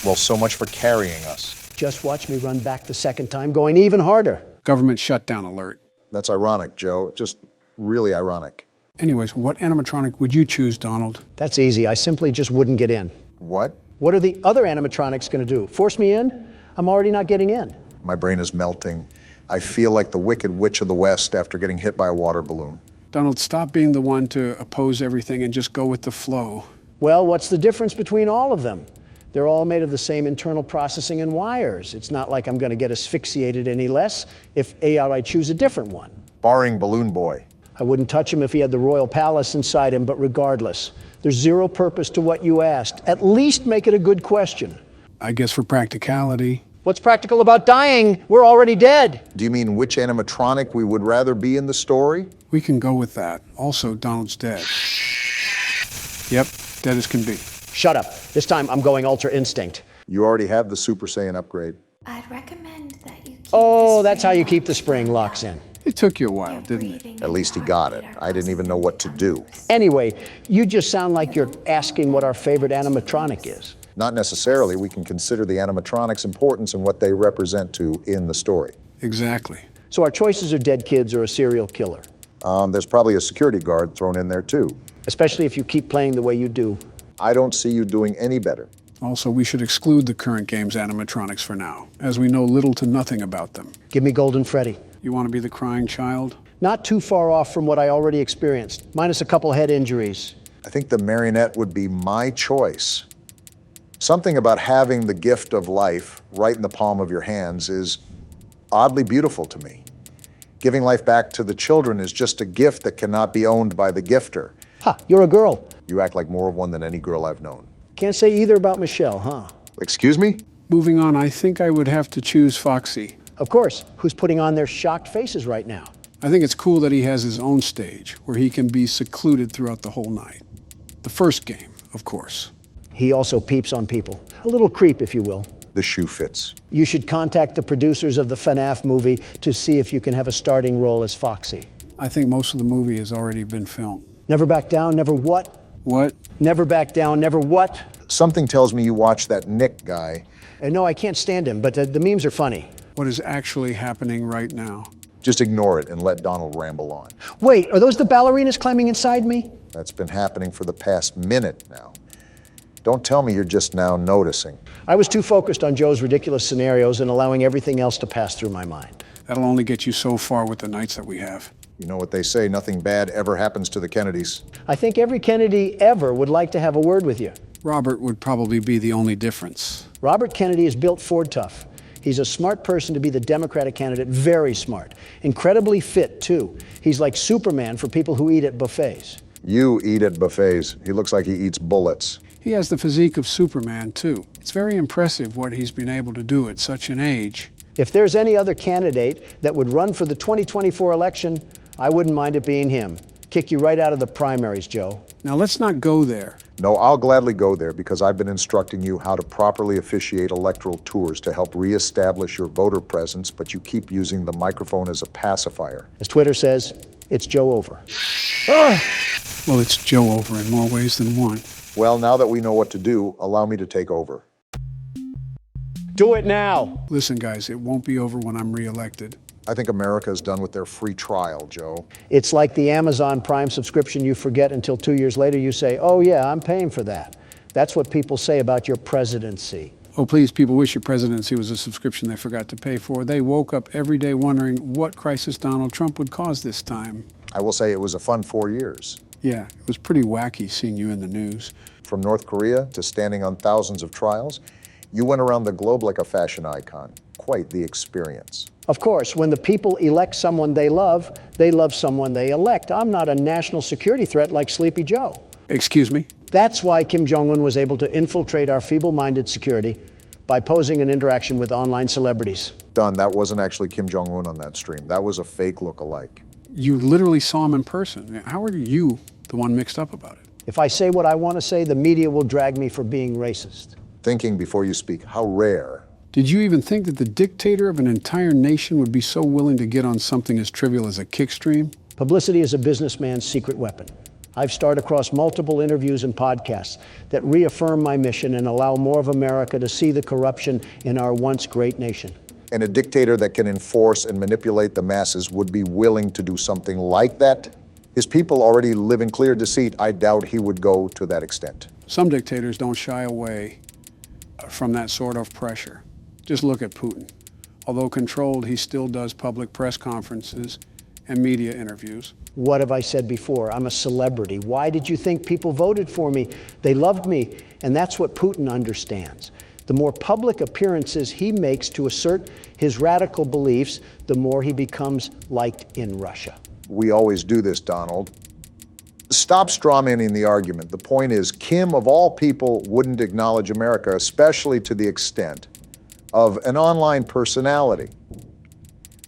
Speaker 2: Well, so much for carrying us.
Speaker 5: Just watch me run back the second time, going even harder.
Speaker 3: Government shutdown alert.
Speaker 2: That's ironic, Joe. Just really ironic.
Speaker 3: Anyways, what animatronic would you choose, Donald?
Speaker 5: That's easy. I simply just wouldn't get in.
Speaker 2: What?
Speaker 5: What are the other animatronics going to do? Force me in? I'm already not getting in.
Speaker 2: My brain is melting. I feel like the Wicked Witch of the West after getting hit by a water balloon.
Speaker 3: Donald, stop being the one to oppose everything and just go with the flow.
Speaker 5: Well, what's the difference between all of them? They're all made of the same internal processing and wires. It's not like I'm going to get asphyxiated any less if I choose a different one.
Speaker 2: Barring Balloon Boy.
Speaker 5: I wouldn't touch him if he had the royal palace inside him, but regardless, there's zero purpose to what you asked. At least make it a good question.
Speaker 3: I guess for practicality.
Speaker 5: What's practical about dying? We're already dead.
Speaker 2: Do you mean which animatronic we would rather be in the story?
Speaker 3: We can go with that. Also, Donald's dead. Yep, dead as can be.
Speaker 5: Shut up. This time I'm going Ultra Instinct.
Speaker 2: You already have the Super Saiyan upgrade.
Speaker 6: I'd recommend that you keep
Speaker 5: Oh, that's how you keep the spring locks in.
Speaker 3: It took you a while, didn't it?
Speaker 2: At least he got it. I didn't even know what to do.
Speaker 5: Anyway, you just sound like you're asking what our favorite animatronic is.
Speaker 2: Not necessarily. We can consider the animatronics' importance and what they represent to in the story.
Speaker 3: Exactly.
Speaker 5: So our choices are dead kids or a serial killer.
Speaker 2: There's probably a security guard thrown in there too.
Speaker 5: Especially if you keep playing the way you do.
Speaker 2: I don't see you doing any better.
Speaker 3: Also, we should exclude the current game's animatronics for now, as we know little to nothing about them.
Speaker 5: Give me Golden Freddy.
Speaker 3: You want to be the crying child?
Speaker 5: Not too far off from what I already experienced, minus a couple head injuries.
Speaker 2: I think the marionette would be my choice. Something about having the gift of life right in the palm of your hands is oddly beautiful to me. Giving life back to the children is just a gift that cannot be owned by the gifter.
Speaker 5: Ha, you're a girl.
Speaker 2: You act like more of one than any girl I've known.
Speaker 5: Can't say either about Michelle, huh?
Speaker 2: Excuse me?
Speaker 3: Moving on, I think I would have to choose Foxy.
Speaker 5: Of course. Who's putting on their shocked faces right now?
Speaker 3: I think it's cool that he has his own stage, where he can be secluded throughout the whole night. The first game, of course.
Speaker 5: He also peeps on people. A little creep, if you will.
Speaker 2: The shoe fits.
Speaker 5: You should contact the producers of the Fnaf movie to see if you can have a starting role as Foxy.
Speaker 3: I think most of the movie has already been filmed.
Speaker 5: Never back down, never what?
Speaker 3: What?
Speaker 5: Never back down, never what?
Speaker 2: Something tells me you watch that Nick guy.
Speaker 5: No, I can't stand him, but the memes are funny.
Speaker 3: What is actually happening right now?
Speaker 2: Just ignore it and let Donald ramble on.
Speaker 5: Wait, are those the ballerinas climbing inside me?
Speaker 2: That's been happening for the past minute now. Don't tell me you're just now noticing.
Speaker 5: I was too focused on Joe's ridiculous scenarios and allowing everything else to pass through my mind.
Speaker 3: That'll only get you so far with the nights that we have.
Speaker 2: You know what they say, nothing bad ever happens to the Kennedys.
Speaker 5: I think every Kennedy ever would like to have a word with you.
Speaker 3: Robert would probably be the only difference.
Speaker 5: Robert Kennedy is built Ford tough. He's a smart person to be the Democratic candidate, very smart. Incredibly fit, too. He's like Superman for people who eat at buffets.
Speaker 2: You eat at buffets. He looks like he eats bullets.
Speaker 3: He has the physique of Superman, too. It's very impressive what he's been able to do at such an age.
Speaker 5: If there's any other candidate that would run for the 2024 election, I wouldn't mind it being him. Kick you right out of the primaries, Joe.
Speaker 3: Now, let's not go there.
Speaker 2: No, I'll gladly go there because I've been instructing you how to properly officiate electoral tours to help reestablish your voter presence, but you keep using the microphone as a pacifier.
Speaker 5: As Twitter says, it's Joe over.
Speaker 3: Well, it's Joe over in more ways than one.
Speaker 2: Well, now that we know what to do, allow me to take over.
Speaker 5: Do it now.
Speaker 3: Listen, guys, it won't be over when I'm reelected.
Speaker 2: I think America is done with their free trial, Joe.
Speaker 5: It's like the Amazon Prime subscription you forget until 2 years later you say, oh yeah, I'm paying for that. That's what people say about your presidency.
Speaker 3: Oh, please, people wish your presidency was a subscription they forgot to pay for. They woke up every day wondering what crisis Donald Trump would cause this time.
Speaker 2: I will say it was a fun 4 years.
Speaker 3: Yeah, it was pretty wacky seeing you in the news.
Speaker 2: From North Korea to standing on thousands of trials, you went around the globe like a fashion icon. Quite the experience.
Speaker 5: Of course, when the people elect someone they love someone they elect. I'm not a national security threat like Sleepy Joe.
Speaker 3: Excuse me?
Speaker 5: That's why Kim Jong-un was able to infiltrate our feeble-minded security by posing an interaction with online celebrities.
Speaker 2: Don, that wasn't actually Kim Jong-un on that stream. That was a fake look-alike.
Speaker 3: You literally saw him in person. How are you the one mixed up about it?
Speaker 5: If I say what I want to say, the media will drag me for being racist.
Speaker 2: Thinking before you speak, how rare.
Speaker 3: Did you even think that the dictator of an entire nation would be so willing to get on something as trivial as a kick stream?
Speaker 5: Publicity is a businessman's secret weapon. I've starred across multiple interviews and podcasts that reaffirm my mission and allow more of America to see the corruption in our once great nation.
Speaker 2: And a dictator that can enforce and manipulate the masses would be willing to do something like that? His people already live in clear deceit. I doubt he would go to that extent.
Speaker 3: Some dictators don't shy away from that sort of pressure. Just look at Putin. Although controlled, he still does public press conferences and media interviews.
Speaker 5: What have I said before? I'm a celebrity. Why did you think people voted for me? They loved me, and that's what Putin understands. The more public appearances he makes to assert his radical beliefs, the more he becomes liked in Russia.
Speaker 2: We always do this, Donald. Stop strawmanning the argument. The point is, Kim, of all people, wouldn't acknowledge America, especially to the extent of an online personality.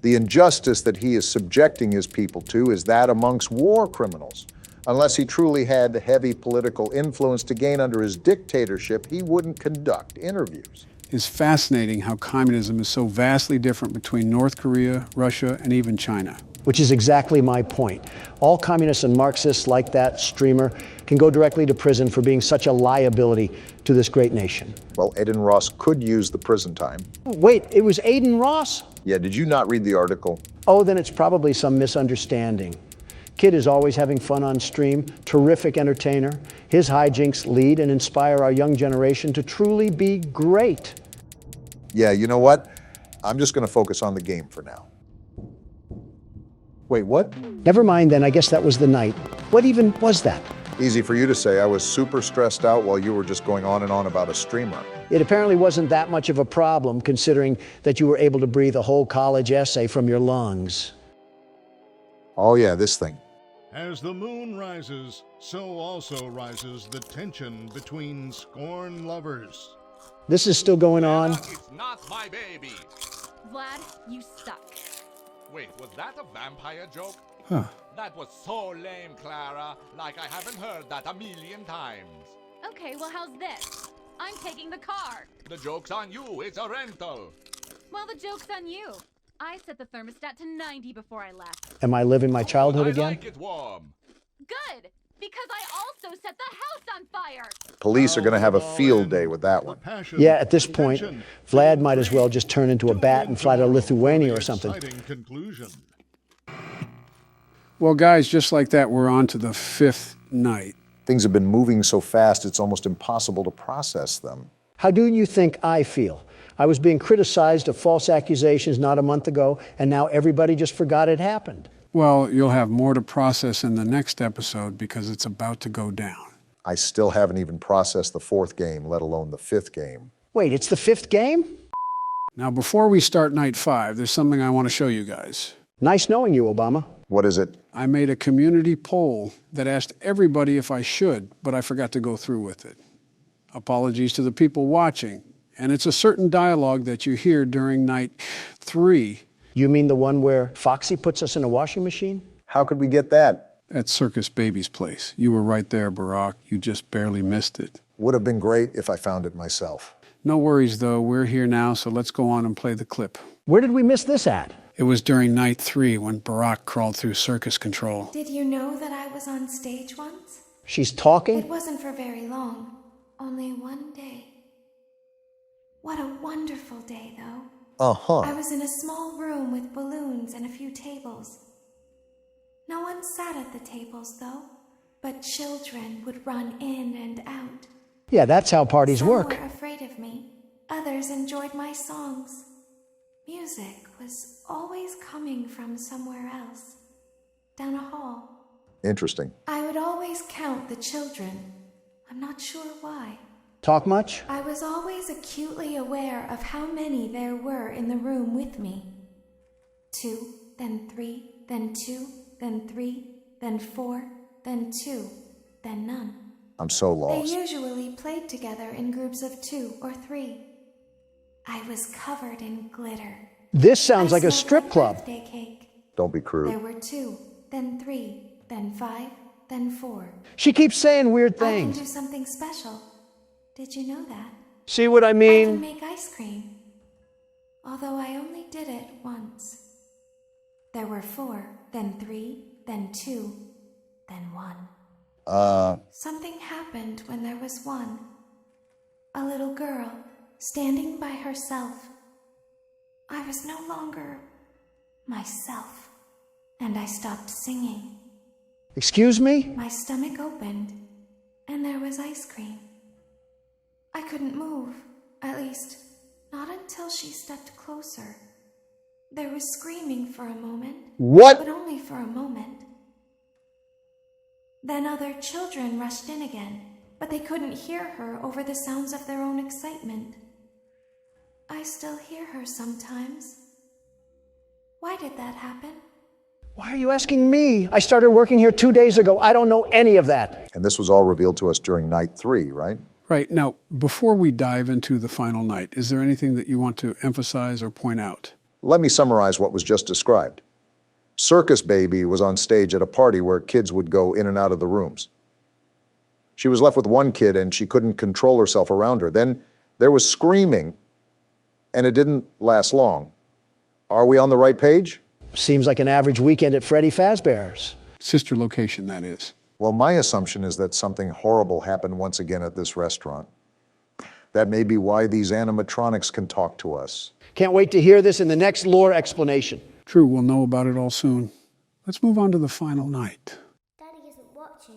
Speaker 2: The injustice that he is subjecting his people to is that amongst war criminals. Unless he truly had heavy political influence to gain under his dictatorship, he wouldn't conduct interviews.
Speaker 3: It's fascinating how communism is so vastly different between North Korea, Russia, and even China.
Speaker 5: Which is exactly my point. All communists and Marxists like that streamer can go directly to prison for being such a liability to this great nation.
Speaker 2: Well, Aiden Ross could use the prison time.
Speaker 5: Wait, it was Aiden Ross?
Speaker 2: Yeah, did you not read the article?
Speaker 5: Oh, then it's probably some misunderstanding. Kid is always having fun on stream, terrific entertainer. His hijinks lead and inspire our young generation to truly be great.
Speaker 2: Yeah, you know what? I'm just going to focus on the game for now. Wait, what?
Speaker 5: Never mind then, I guess that was the night. What even was that?
Speaker 2: Easy for you to say. I was super stressed out while you were just going on and on about a streamer.
Speaker 5: It apparently wasn't that much of a problem, considering that you were able to breathe a whole college essay from your lungs.
Speaker 2: Oh yeah, this thing.
Speaker 9: As the moon rises, so also rises the tension between scorned lovers.
Speaker 5: This is still going on?
Speaker 10: It's not my baby.
Speaker 11: Vlad, you suck.
Speaker 10: Wait, was that a vampire joke?
Speaker 3: Huh.
Speaker 10: That was so lame, Clara. Like I haven't heard that a million times.
Speaker 11: Okay, well, how's this? I'm taking the car.
Speaker 10: The joke's on you. It's a rental.
Speaker 11: Well, the joke's on you. I set the thermostat to 90 before I left.
Speaker 5: Am I living my childhood again?
Speaker 10: I like it warm.
Speaker 11: Good, because I also set the house on fire.
Speaker 2: Police are going to have a field day with that one.
Speaker 5: Yeah, at this point, Vlad might as well just turn into a bat and fly to Lithuania or something.
Speaker 3: Well, guys, just like that, we're on to the 5th night.
Speaker 2: Things have been moving so fast, it's almost impossible to process them.
Speaker 5: How do you think I feel? I was being criticized of false accusations not a month ago, and now everybody just forgot it happened.
Speaker 3: Well, you'll have more to process in the next episode because it's about to go down.
Speaker 2: I still haven't even processed the 4th game, let alone the 5th game.
Speaker 5: Wait, it's the 5th game?
Speaker 3: Now, before we start night 5, there's something I want to show you guys.
Speaker 5: Nice knowing you, Obama.
Speaker 2: What is it?
Speaker 3: I made a community poll that asked everybody if I should, but I forgot to go through with it. Apologies to the people watching. And it's a certain dialogue that you hear during night 3.
Speaker 5: You mean the one where Foxy puts us in a washing machine?
Speaker 2: How could we get that?
Speaker 3: At Circus Baby's place. You were right there, Barack. You just barely missed it.
Speaker 2: Would have been great if I found it myself.
Speaker 3: No worries, though. We're here now, so let's go on and play the clip.
Speaker 5: Where did we miss this at?
Speaker 3: It was during night 3 when Barack crawled through circus control.
Speaker 6: Did you know that I was on stage once?
Speaker 5: She's talking?
Speaker 6: It wasn't for very long. Only one day. What a wonderful day, though.
Speaker 2: Uh-huh.
Speaker 6: I was in a small room with balloons and a few tables. No one sat at the tables, though, but children would run in and out.
Speaker 5: Yeah, that's how parties
Speaker 6: Some
Speaker 5: work.
Speaker 6: were afraid of me. Others enjoyed my songs. Music was always coming from somewhere else, down a hall.
Speaker 2: Interesting.
Speaker 6: I would always count the children. I'm not sure why.
Speaker 5: Talk much?
Speaker 6: I was always acutely aware of how many there were in the room with me. 2, then 3, then 2, then 3, then 4, then 2, then none.
Speaker 2: I'm so
Speaker 6: They
Speaker 2: lost.
Speaker 6: usually played together in groups of 2 or 3. I was covered in glitter.
Speaker 5: This sounds like a
Speaker 6: smelled
Speaker 5: strip club.
Speaker 6: birthday cake.
Speaker 2: Don't be crude.
Speaker 6: There were 2, then 3, then 5, then 4.
Speaker 5: She keeps saying weird
Speaker 6: I can
Speaker 5: things.
Speaker 6: do something special. Did you know that?
Speaker 5: See what I
Speaker 6: I can
Speaker 5: mean?
Speaker 6: make ice cream. Although I only did it once. There were 4, then 3, then 2, then 1. Something happened when there was one. A little girl, standing by herself. I was no longer myself, and I stopped singing.
Speaker 5: Excuse me?
Speaker 6: My stomach opened, and there was ice cream. I couldn't move, at least, not until she stepped closer. There was screaming for a moment.
Speaker 5: What?
Speaker 6: But only for a moment. Then other children rushed in again, but they couldn't hear her over the sounds of their own excitement. I still hear her sometimes. Why did that happen?
Speaker 5: Why are you asking me? I started working here 2 days ago. I don't know any of that.
Speaker 2: And this was all revealed to us during night 3, right?
Speaker 3: Right. Now, before we dive into the final night, is there anything that you want to emphasize or point out?
Speaker 2: Let me summarize what was just described. Circus Baby was on stage at a party where kids would go in and out of the rooms. She was left with one kid and she couldn't control herself around her. Then there was screaming, and it didn't last long. Are we on the right page?
Speaker 5: Seems like an average weekend at Freddy Fazbear's.
Speaker 3: Sister location, that is.
Speaker 2: Well, my assumption is that something horrible happened once again at this restaurant. That may be why these animatronics can talk to us.
Speaker 5: Can't wait to hear this in the next lore explanation.
Speaker 3: True, we'll know about it all soon. Let's move on to the final night.
Speaker 14: Daddy isn't watching.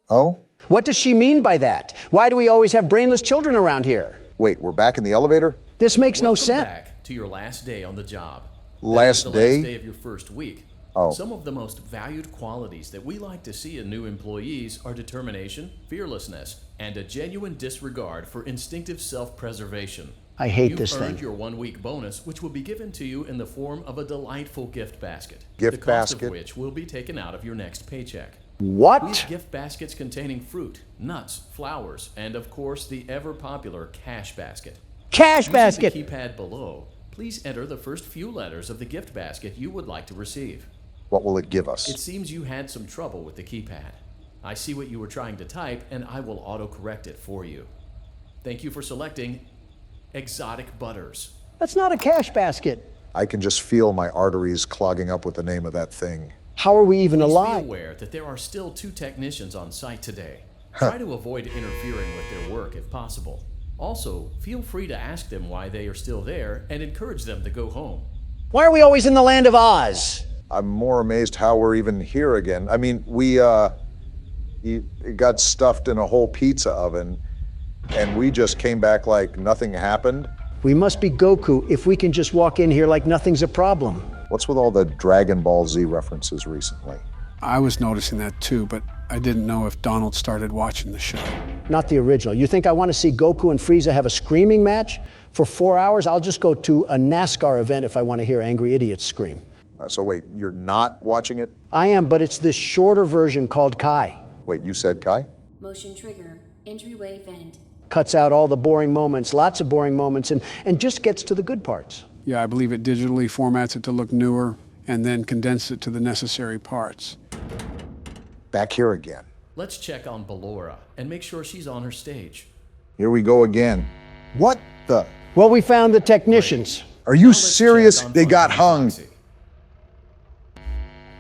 Speaker 2: Oh?
Speaker 5: What does she mean by that? Why do we always have brainless children around here?
Speaker 2: Wait, we're back in the elevator?
Speaker 5: This makes no sense.
Speaker 7: Back to your last day on the job.
Speaker 2: Last
Speaker 7: the
Speaker 2: day?
Speaker 7: last day of your first week.
Speaker 2: Oh.
Speaker 7: Some of the most valued qualities that we like to see in new employees are determination, fearlessness, and a genuine disregard for instinctive self-preservation.
Speaker 5: I hate
Speaker 7: You've
Speaker 5: this
Speaker 7: earned
Speaker 5: thing.
Speaker 7: your 1 week bonus, which will be given to you in the form of a delightful gift basket.
Speaker 2: Gift
Speaker 7: the cost
Speaker 2: basket?
Speaker 7: of which will be taken out of your next paycheck.
Speaker 5: What?
Speaker 7: These gift baskets containing fruit, nuts, flowers, and of course the ever-popular cash basket.
Speaker 5: Cash
Speaker 7: Using
Speaker 5: basket!
Speaker 7: the keypad below, please enter the first few letters of the gift basket you would like to receive.
Speaker 2: What will it give us?
Speaker 7: It seems you had some trouble with the keypad. I see what you were trying to type, and I will auto-correct it for you. Thank you for selecting Exotic Butters.
Speaker 5: That's not a cash basket.
Speaker 2: I can just feel my arteries clogging up with the name of that thing.
Speaker 5: How are we even
Speaker 7: Please
Speaker 5: alive?
Speaker 7: be aware that there are still 2 technicians on site today. Try to avoid interfering with their work if possible. Also, feel free to ask them why they are still there and encourage them to go home.
Speaker 5: Why are we always in the land of Oz?
Speaker 2: I'm more amazed how we're even here again. I mean, we got stuffed in a whole pizza oven, and we just came back like nothing happened.
Speaker 5: We must be Goku if we can just walk in here like nothing's a problem.
Speaker 2: What's with all the Dragon Ball Z references recently?
Speaker 3: I was noticing that too, but I didn't know if Donald started watching the show.
Speaker 5: Not the original. You think I want to see Goku and Frieza have a screaming match? For 4 hours, I'll just go to a NASCAR event if I want to hear angry idiots scream.
Speaker 2: So wait, you're not watching it?
Speaker 5: I am, but it's this shorter version called Kai.
Speaker 2: Wait, you said Kai?
Speaker 8: Motion trigger. Entryway vent.
Speaker 5: Cuts out all the boring moments, lots of boring moments, and just gets to the good parts.
Speaker 3: Yeah, I believe it digitally formats it to look newer and then condenses it to the necessary parts.
Speaker 2: Back here again.
Speaker 7: Let's check on Ballora and make sure she's on her stage.
Speaker 2: Here we go again. What the?
Speaker 5: Well, we found the technicians.
Speaker 2: Are you serious? They got hung.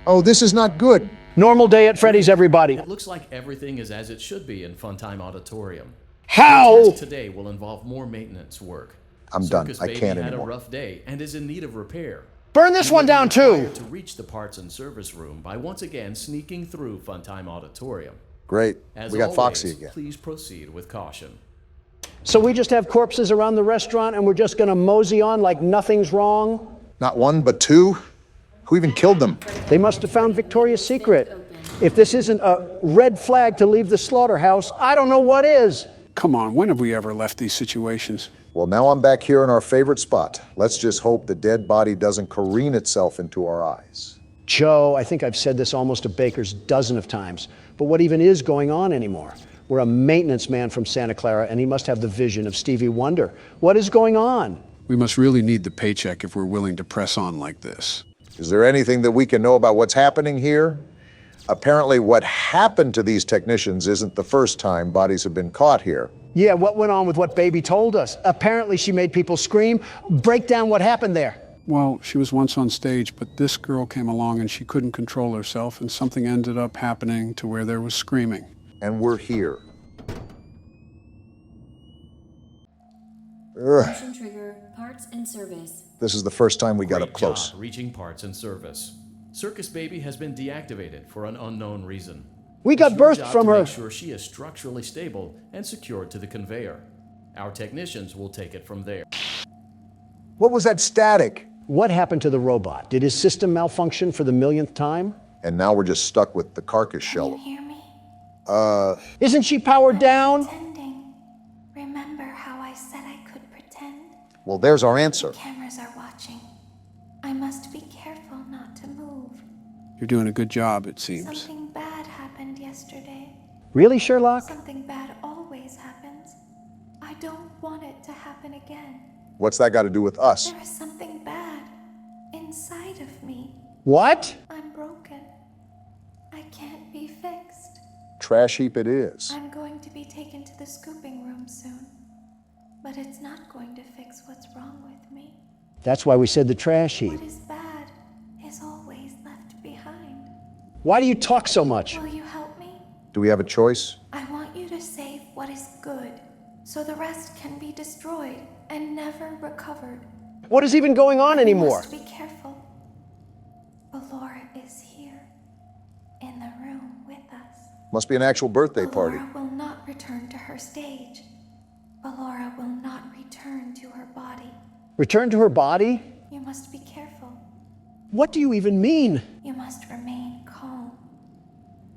Speaker 2: Oh, this is not good.
Speaker 5: Normal day at Freddy's, everybody.
Speaker 7: It looks like everything is as it should be in Funtime Auditorium.
Speaker 5: How?
Speaker 7: The test today will involve more maintenance work.
Speaker 2: I'm done.
Speaker 7: Circus
Speaker 2: I
Speaker 7: Baby
Speaker 2: can't
Speaker 7: had
Speaker 2: anymore.
Speaker 7: a rough day and is in need of repair.
Speaker 5: Burn this one down too.
Speaker 7: Required to reach the parts and service room by once again sneaking through Funtime Auditorium.
Speaker 2: Great.
Speaker 7: As
Speaker 2: We got
Speaker 7: always,
Speaker 2: Foxy again.
Speaker 7: Please proceed with caution.
Speaker 5: So we just have corpses around the restaurant and we're just gonna mosey on like nothing's wrong?
Speaker 2: Not one, but 2? Who even killed them?
Speaker 5: They must have found Victoria's Secret. If this isn't a red flag to leave the slaughterhouse, I don't know what is.
Speaker 3: Come on, when have we ever left these situations?
Speaker 2: Well, now I'm back here in our favorite spot. Let's just hope the dead body doesn't careen itself into our eyes.
Speaker 5: Joe, I think I've said this almost a baker's dozen of times, but what even is going on anymore? We're a maintenance man from Santa Clara, and he must have the vision of Stevie Wonder. What is going on?
Speaker 3: We must really need the paycheck if we're willing to press on like this.
Speaker 2: Is there anything that we can know about what's happening here? Apparently, what happened to these technicians isn't the first time bodies have been caught here.
Speaker 5: Yeah, what went on with what Baby told us? Apparently she made people scream. Break down what happened there.
Speaker 3: Well, she was once on stage, but this girl came along and she couldn't control herself, and something ended up happening to where there was screaming.
Speaker 2: and we're here.
Speaker 8: Motion trigger, parts and service.
Speaker 2: This is the first time we got
Speaker 7: Great
Speaker 2: up close.
Speaker 7: job reaching parts and service. Circus Baby has been deactivated for an unknown reason.
Speaker 5: We got
Speaker 7: It's your
Speaker 5: birthed
Speaker 7: job
Speaker 5: from
Speaker 7: to
Speaker 5: her.
Speaker 7: Make sure she is structurally stable and secured to the conveyor. Our technicians will take it from there.
Speaker 2: What was that static?
Speaker 5: What happened to the robot? Did his system malfunction for the millionth time?
Speaker 2: And now we're just stuck with the carcass shell.
Speaker 6: Can you hear me?
Speaker 5: Isn't she powered down?
Speaker 6: Pretending. Remember how I said I could pretend?
Speaker 2: Well, there's our answer.
Speaker 6: Cameras are watching. I must be careful not to move.
Speaker 3: You're doing a good job, it seems.
Speaker 6: Something bad happened yesterday.
Speaker 5: Really, Sherlock?
Speaker 6: Something bad always happens. I don't want it to happen again.
Speaker 2: What's that got to do with us?
Speaker 6: There is something bad inside of me.
Speaker 5: What?
Speaker 6: I'm broken. I can't be fixed.
Speaker 2: Trash heap it is.
Speaker 6: I'm going to be taken to the scooping room soon. But it's not going to fix what's wrong with me.
Speaker 5: That's why we said the trash heap.
Speaker 6: What is bad is always left behind.
Speaker 5: Why do you talk so much?
Speaker 6: Will you help me?
Speaker 2: Do we have a choice?
Speaker 6: I want you to save what is good, so the rest can be destroyed and never recovered.
Speaker 5: What is even going on anymore?
Speaker 6: You must be careful. Ballora is here, in the room with us.
Speaker 2: Must be an actual birthday party.
Speaker 6: Ballora will not return to her stage. Ballora will not return to her body.
Speaker 5: Return to her body?
Speaker 6: You must be careful.
Speaker 5: What do you even mean?
Speaker 6: You must remain calm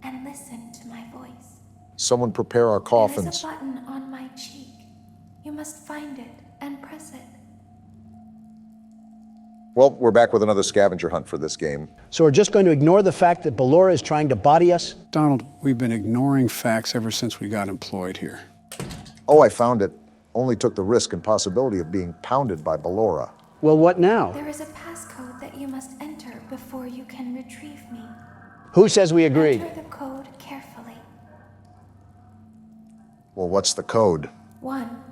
Speaker 6: and listen to my voice.
Speaker 2: Someone prepare our
Speaker 6: There is
Speaker 2: coffins.
Speaker 6: a button on my cheek. You must find it and press it.
Speaker 2: Well, we're back with another scavenger hunt for this game.
Speaker 5: So we're just going to ignore the fact that Ballora is trying to body us?
Speaker 3: Donald, we've been ignoring facts ever since we got employed here.
Speaker 2: Oh, I found it. Only took the risk and possibility of being pounded by Ballora.
Speaker 5: Well, what now?
Speaker 6: There is a passcode that you must enter before you can retrieve me.
Speaker 5: Who says we agreed?
Speaker 6: Enter the code carefully.
Speaker 2: Well, what's the code?
Speaker 6: 1,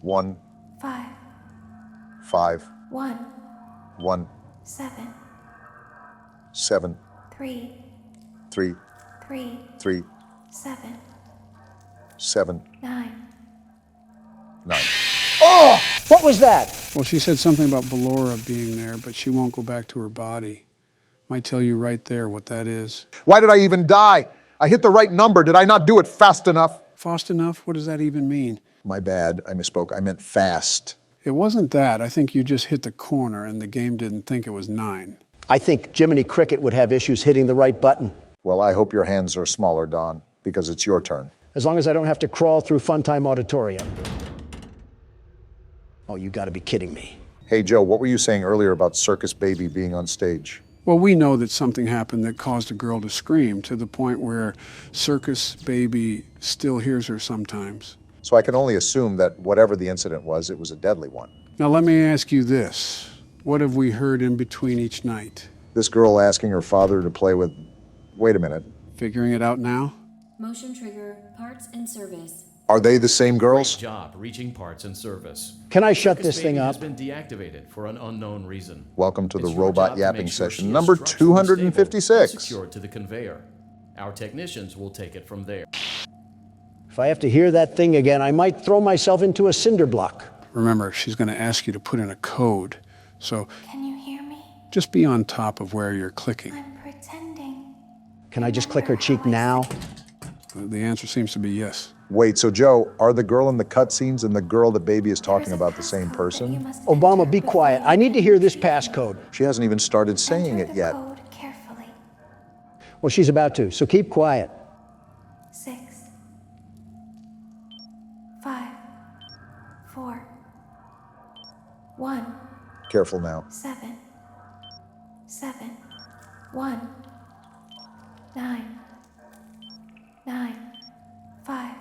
Speaker 2: 1,
Speaker 6: 5,
Speaker 2: 5,
Speaker 6: 1,
Speaker 2: 1,
Speaker 6: 7,
Speaker 2: 7,
Speaker 6: 3,
Speaker 2: 3,
Speaker 6: 3,
Speaker 2: 3,
Speaker 6: 7,
Speaker 2: 7,
Speaker 6: 9.
Speaker 2: 9.
Speaker 5: Oh! What was that?
Speaker 3: Well, she said something about Ballora being there, but she won't go back to her body. Might tell you right there what that is.
Speaker 2: Why did I even die? I hit the right number. Did I not do it fast enough?
Speaker 3: Fast enough? What does that even mean?
Speaker 2: My bad. I misspoke. I meant fast.
Speaker 3: It wasn't that. I think you just hit the corner and the game didn't think it was 9.
Speaker 5: I think Jiminy Cricket would have issues hitting the right button.
Speaker 2: Well, I hope your hands are smaller, Don, because it's your turn.
Speaker 5: As long as I don't have to crawl through Funtime Auditorium. Oh, you gotta be kidding me.
Speaker 2: Hey, Joe, what were you saying earlier about Circus Baby being on stage?
Speaker 3: Well, we know that something happened that caused a girl to scream to the point where Circus Baby still hears her sometimes.
Speaker 2: So I can only assume that whatever the incident was, it was a deadly one.
Speaker 3: Now, let me ask you this. What have we heard in between each night?
Speaker 2: This girl asking her father to play with... Wait a minute.
Speaker 3: Figuring it out now?
Speaker 8: Motion trigger, parts and service.
Speaker 2: Are they the same girls?
Speaker 7: Great job reaching parts and service.
Speaker 5: Can I shut
Speaker 7: Circus
Speaker 5: this thing
Speaker 7: Baby
Speaker 5: up?
Speaker 7: has been deactivated for an unknown reason.
Speaker 2: Welcome to the
Speaker 7: It's your
Speaker 2: robot
Speaker 7: job to
Speaker 2: yapping
Speaker 7: make sure
Speaker 2: session,
Speaker 7: she is
Speaker 2: number
Speaker 7: structurally stable and
Speaker 2: 256.
Speaker 7: secured to the conveyor. Our technicians will take it from there.
Speaker 5: If I have to hear that thing again, I might throw myself into a cinder block.
Speaker 3: Remember, she's going to ask you to put in a code. So
Speaker 6: Can you hear me?
Speaker 3: just be on top of where you're clicking.
Speaker 6: I'm pretending.
Speaker 5: Can I just click her cheek now?
Speaker 3: The answer seems to be yes.
Speaker 2: Wait, so Joe, are the girl in the cutscenes and the girl that Baby is talking about the same person?
Speaker 5: Obama, be quiet. I need to hear this passcode.
Speaker 2: She hasn't even started saying it yet.
Speaker 6: Code carefully.
Speaker 5: Well, she's about to, so keep quiet.
Speaker 6: 6, 5, 4, 1,
Speaker 2: Careful now.
Speaker 6: 7, 7, 1, 9, 9, 5.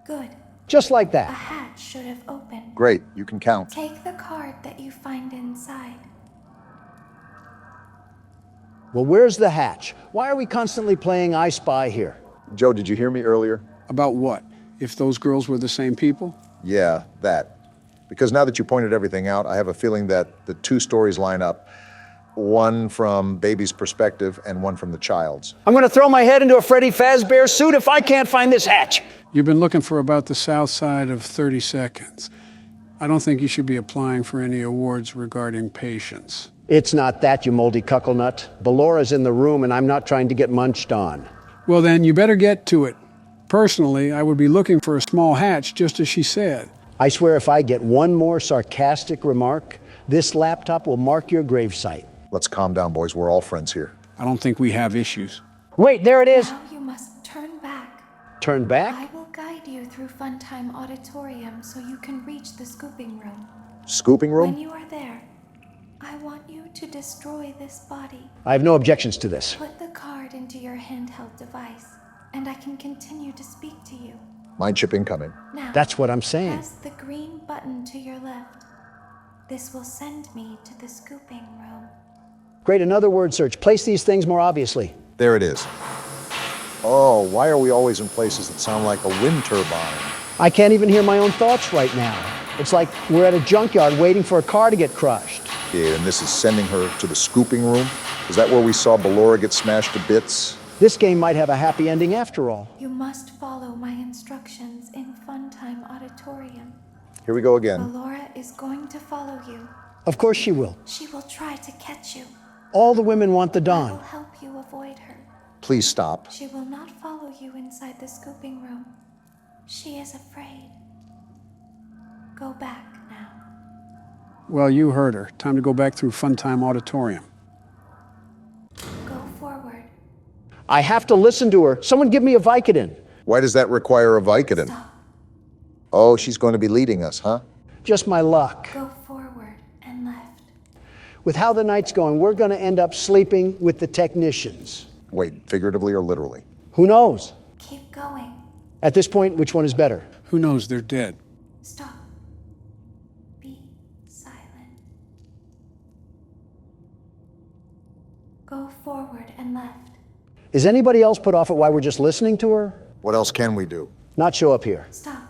Speaker 6: Good.
Speaker 5: Just like
Speaker 6: A
Speaker 5: that.
Speaker 6: hatch should have opened.
Speaker 2: Great, you can count.
Speaker 6: Take the card that you find inside.
Speaker 5: Well, where's the hatch? Why are we constantly playing I Spy here?
Speaker 2: Joe, did you hear me earlier?
Speaker 3: About what? If those girls were the same people?
Speaker 2: Yeah, that. Because now that you pointed everything out, I have a feeling that the two stories line up. One from baby's perspective and one from the child's.
Speaker 5: I'm going to throw my head into a Freddy Fazbear suit if I can't find this hatch.
Speaker 3: You've been looking for about the south side of 30 seconds. I don't think you should be applying for any awards regarding patience.
Speaker 5: It's not that, you moldy cuckle nut. Bellora's in the room and I'm not trying to get munched on.
Speaker 3: Well then, you better get to it. Personally, I would be looking for a small hatch, just as she said.
Speaker 5: I swear if I get one more sarcastic remark, this laptop will mark your gravesite.
Speaker 2: Let's calm down, boys. We're all friends here.
Speaker 3: I don't think we have issues.
Speaker 5: Wait, there it is.
Speaker 6: Now you must turn back.
Speaker 5: Turn back?
Speaker 6: I will guide you through Funtime Auditorium so you can reach the scooping room.
Speaker 2: Scooping room?
Speaker 6: When you are there, I want you to destroy this body.
Speaker 5: I have no objections to this.
Speaker 6: Put the card into your handheld device, and I can continue to speak to you.
Speaker 2: Mind chip incoming.
Speaker 6: Now,
Speaker 5: that's what I'm saying.
Speaker 6: Press the green button to your left. This will send me to the scooping room.
Speaker 5: Great, another word search. Place these things more obviously.
Speaker 2: There it is. Oh, why are we always in places that sound like a wind turbine?
Speaker 5: I can't even hear my own thoughts right now. It's like we're at a junkyard waiting for a car to get crushed.
Speaker 2: Yeah, and this is sending her to the scooping room? Is that where we saw Ballora get smashed to bits?
Speaker 5: This game might have a happy ending after all.
Speaker 6: You must follow my instructions in Funtime Auditorium.
Speaker 2: Here we go again.
Speaker 6: Ballora is going to follow you.
Speaker 5: Of course she will.
Speaker 6: She will try to catch you.
Speaker 5: All the women want the
Speaker 6: I
Speaker 5: Dawn.
Speaker 6: will help you avoid her.
Speaker 2: Please stop.
Speaker 6: She will not follow you inside the scooping room. She is afraid. Go back now.
Speaker 3: Well, you heard her. Time to go back through Funtime Auditorium.
Speaker 6: Go forward.
Speaker 5: I have to listen to her. Someone give me a Vicodin.
Speaker 2: Why does that require a Vicodin?
Speaker 6: Stop.
Speaker 2: Oh, she's going to be leading us, huh?
Speaker 5: Just my luck.
Speaker 6: Go forward and left.
Speaker 5: With how the night's going, we're going to end up sleeping with the technicians.
Speaker 2: Wait, figuratively or literally?
Speaker 5: Who knows?
Speaker 6: Keep going.
Speaker 5: At this point, which one is better?
Speaker 3: Who knows? They're dead.
Speaker 6: Stop. Be silent. Go forward and left.
Speaker 5: Is anybody else put off at why we're just listening to her?
Speaker 2: What else can we do?
Speaker 5: Not show up here.
Speaker 6: Stop.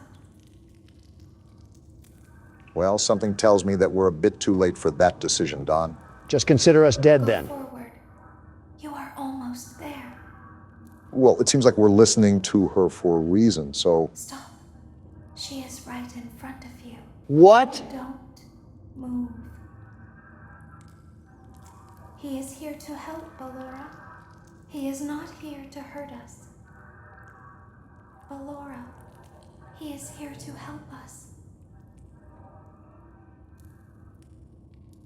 Speaker 2: Well, something tells me that we're a bit too late for that decision, Don.
Speaker 5: Just consider us dead then.
Speaker 6: Go forward. You are almost there.
Speaker 2: Well, it seems like we're listening to her for a reason, so...
Speaker 6: Stop. She is right in front of you.
Speaker 5: What?
Speaker 6: Don't move. He is here to help, Ballora. He is not here to hurt us. Ballora, he is here to help us.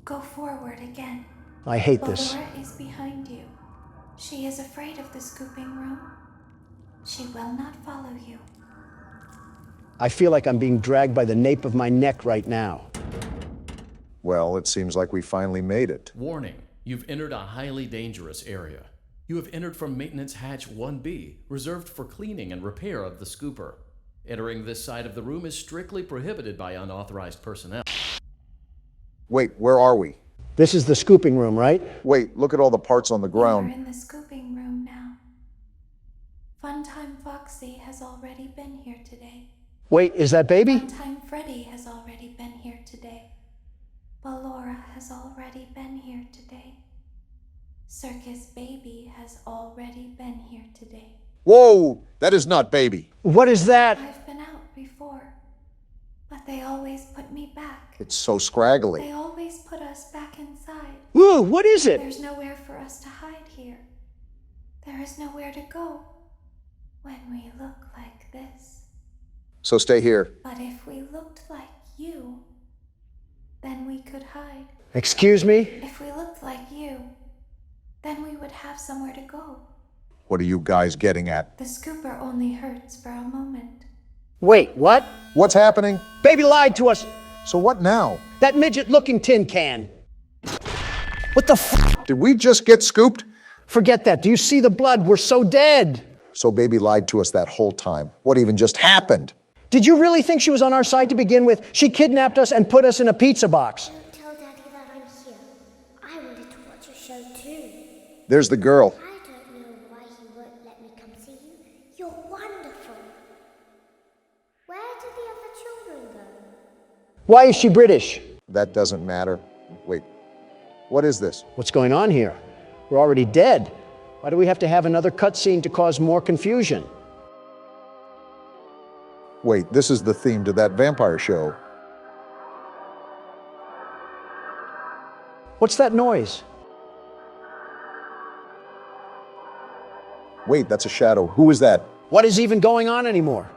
Speaker 6: Go forward again.
Speaker 5: I hate this.
Speaker 6: Ballora is behind you. She is afraid of the scooping room. She will not follow you.
Speaker 5: I feel like I'm being dragged by the nape of my neck right now.
Speaker 2: Well, it seems like we finally made it.
Speaker 7: Warning, you've entered a highly dangerous area. You have entered from Maintenance Hatch 1B, reserved for cleaning and repair of the scooper. Entering this side of the room is strictly prohibited by unauthorized personnel.
Speaker 2: Wait, where are we?
Speaker 5: This is the scooping room, right?
Speaker 2: Wait, look at all the parts on the ground.
Speaker 6: You're in the scooping room now. Funtime Foxy has already been here today.
Speaker 5: Wait, is that baby?
Speaker 6: Funtime Freddy has already been here today. Ballora has already been here today. Circus Baby has already been here today.
Speaker 2: Whoa! That is not baby.
Speaker 5: What is that?
Speaker 6: I've been out before, but they always put me back.
Speaker 2: It's so scraggly.
Speaker 6: They always put us back inside.
Speaker 5: Whoa, what is it?
Speaker 6: There's nowhere for us to hide here. There is nowhere to go when we look like this.
Speaker 2: So stay here.
Speaker 6: But if we looked like you, then we could hide.
Speaker 5: Excuse me?
Speaker 6: If we looked like you, then we would have somewhere to go.
Speaker 2: What are you guys getting at?
Speaker 6: The scooper only hurts for a moment.
Speaker 5: Wait, what?
Speaker 2: What's happening?
Speaker 5: Baby lied to us.
Speaker 2: So what now?
Speaker 5: That midget-looking tin can. What the f?
Speaker 2: Did we just get scooped?
Speaker 5: Forget that. Do you see the blood? We're so dead.
Speaker 2: So baby lied to us that whole time. What even just happened?
Speaker 5: Did you really think she was on our side to begin with? She kidnapped us and put us in a pizza box.
Speaker 14: Don't tell Daddy that I'm here. I wanted to watch a show too.
Speaker 2: There's the girl.
Speaker 14: I don't know why he won't let me come see you. You're wonderful. Where did the other children go?
Speaker 5: Why is she British?
Speaker 2: That doesn't matter. Wait. What is this?
Speaker 5: What's going on here? We're already dead. Why do we have to have another cutscene to cause more confusion?
Speaker 2: Wait, this is the theme to that vampire show.
Speaker 5: What's that noise?
Speaker 2: Wait, that's a shadow. Who is that?
Speaker 5: What is even going on anymore?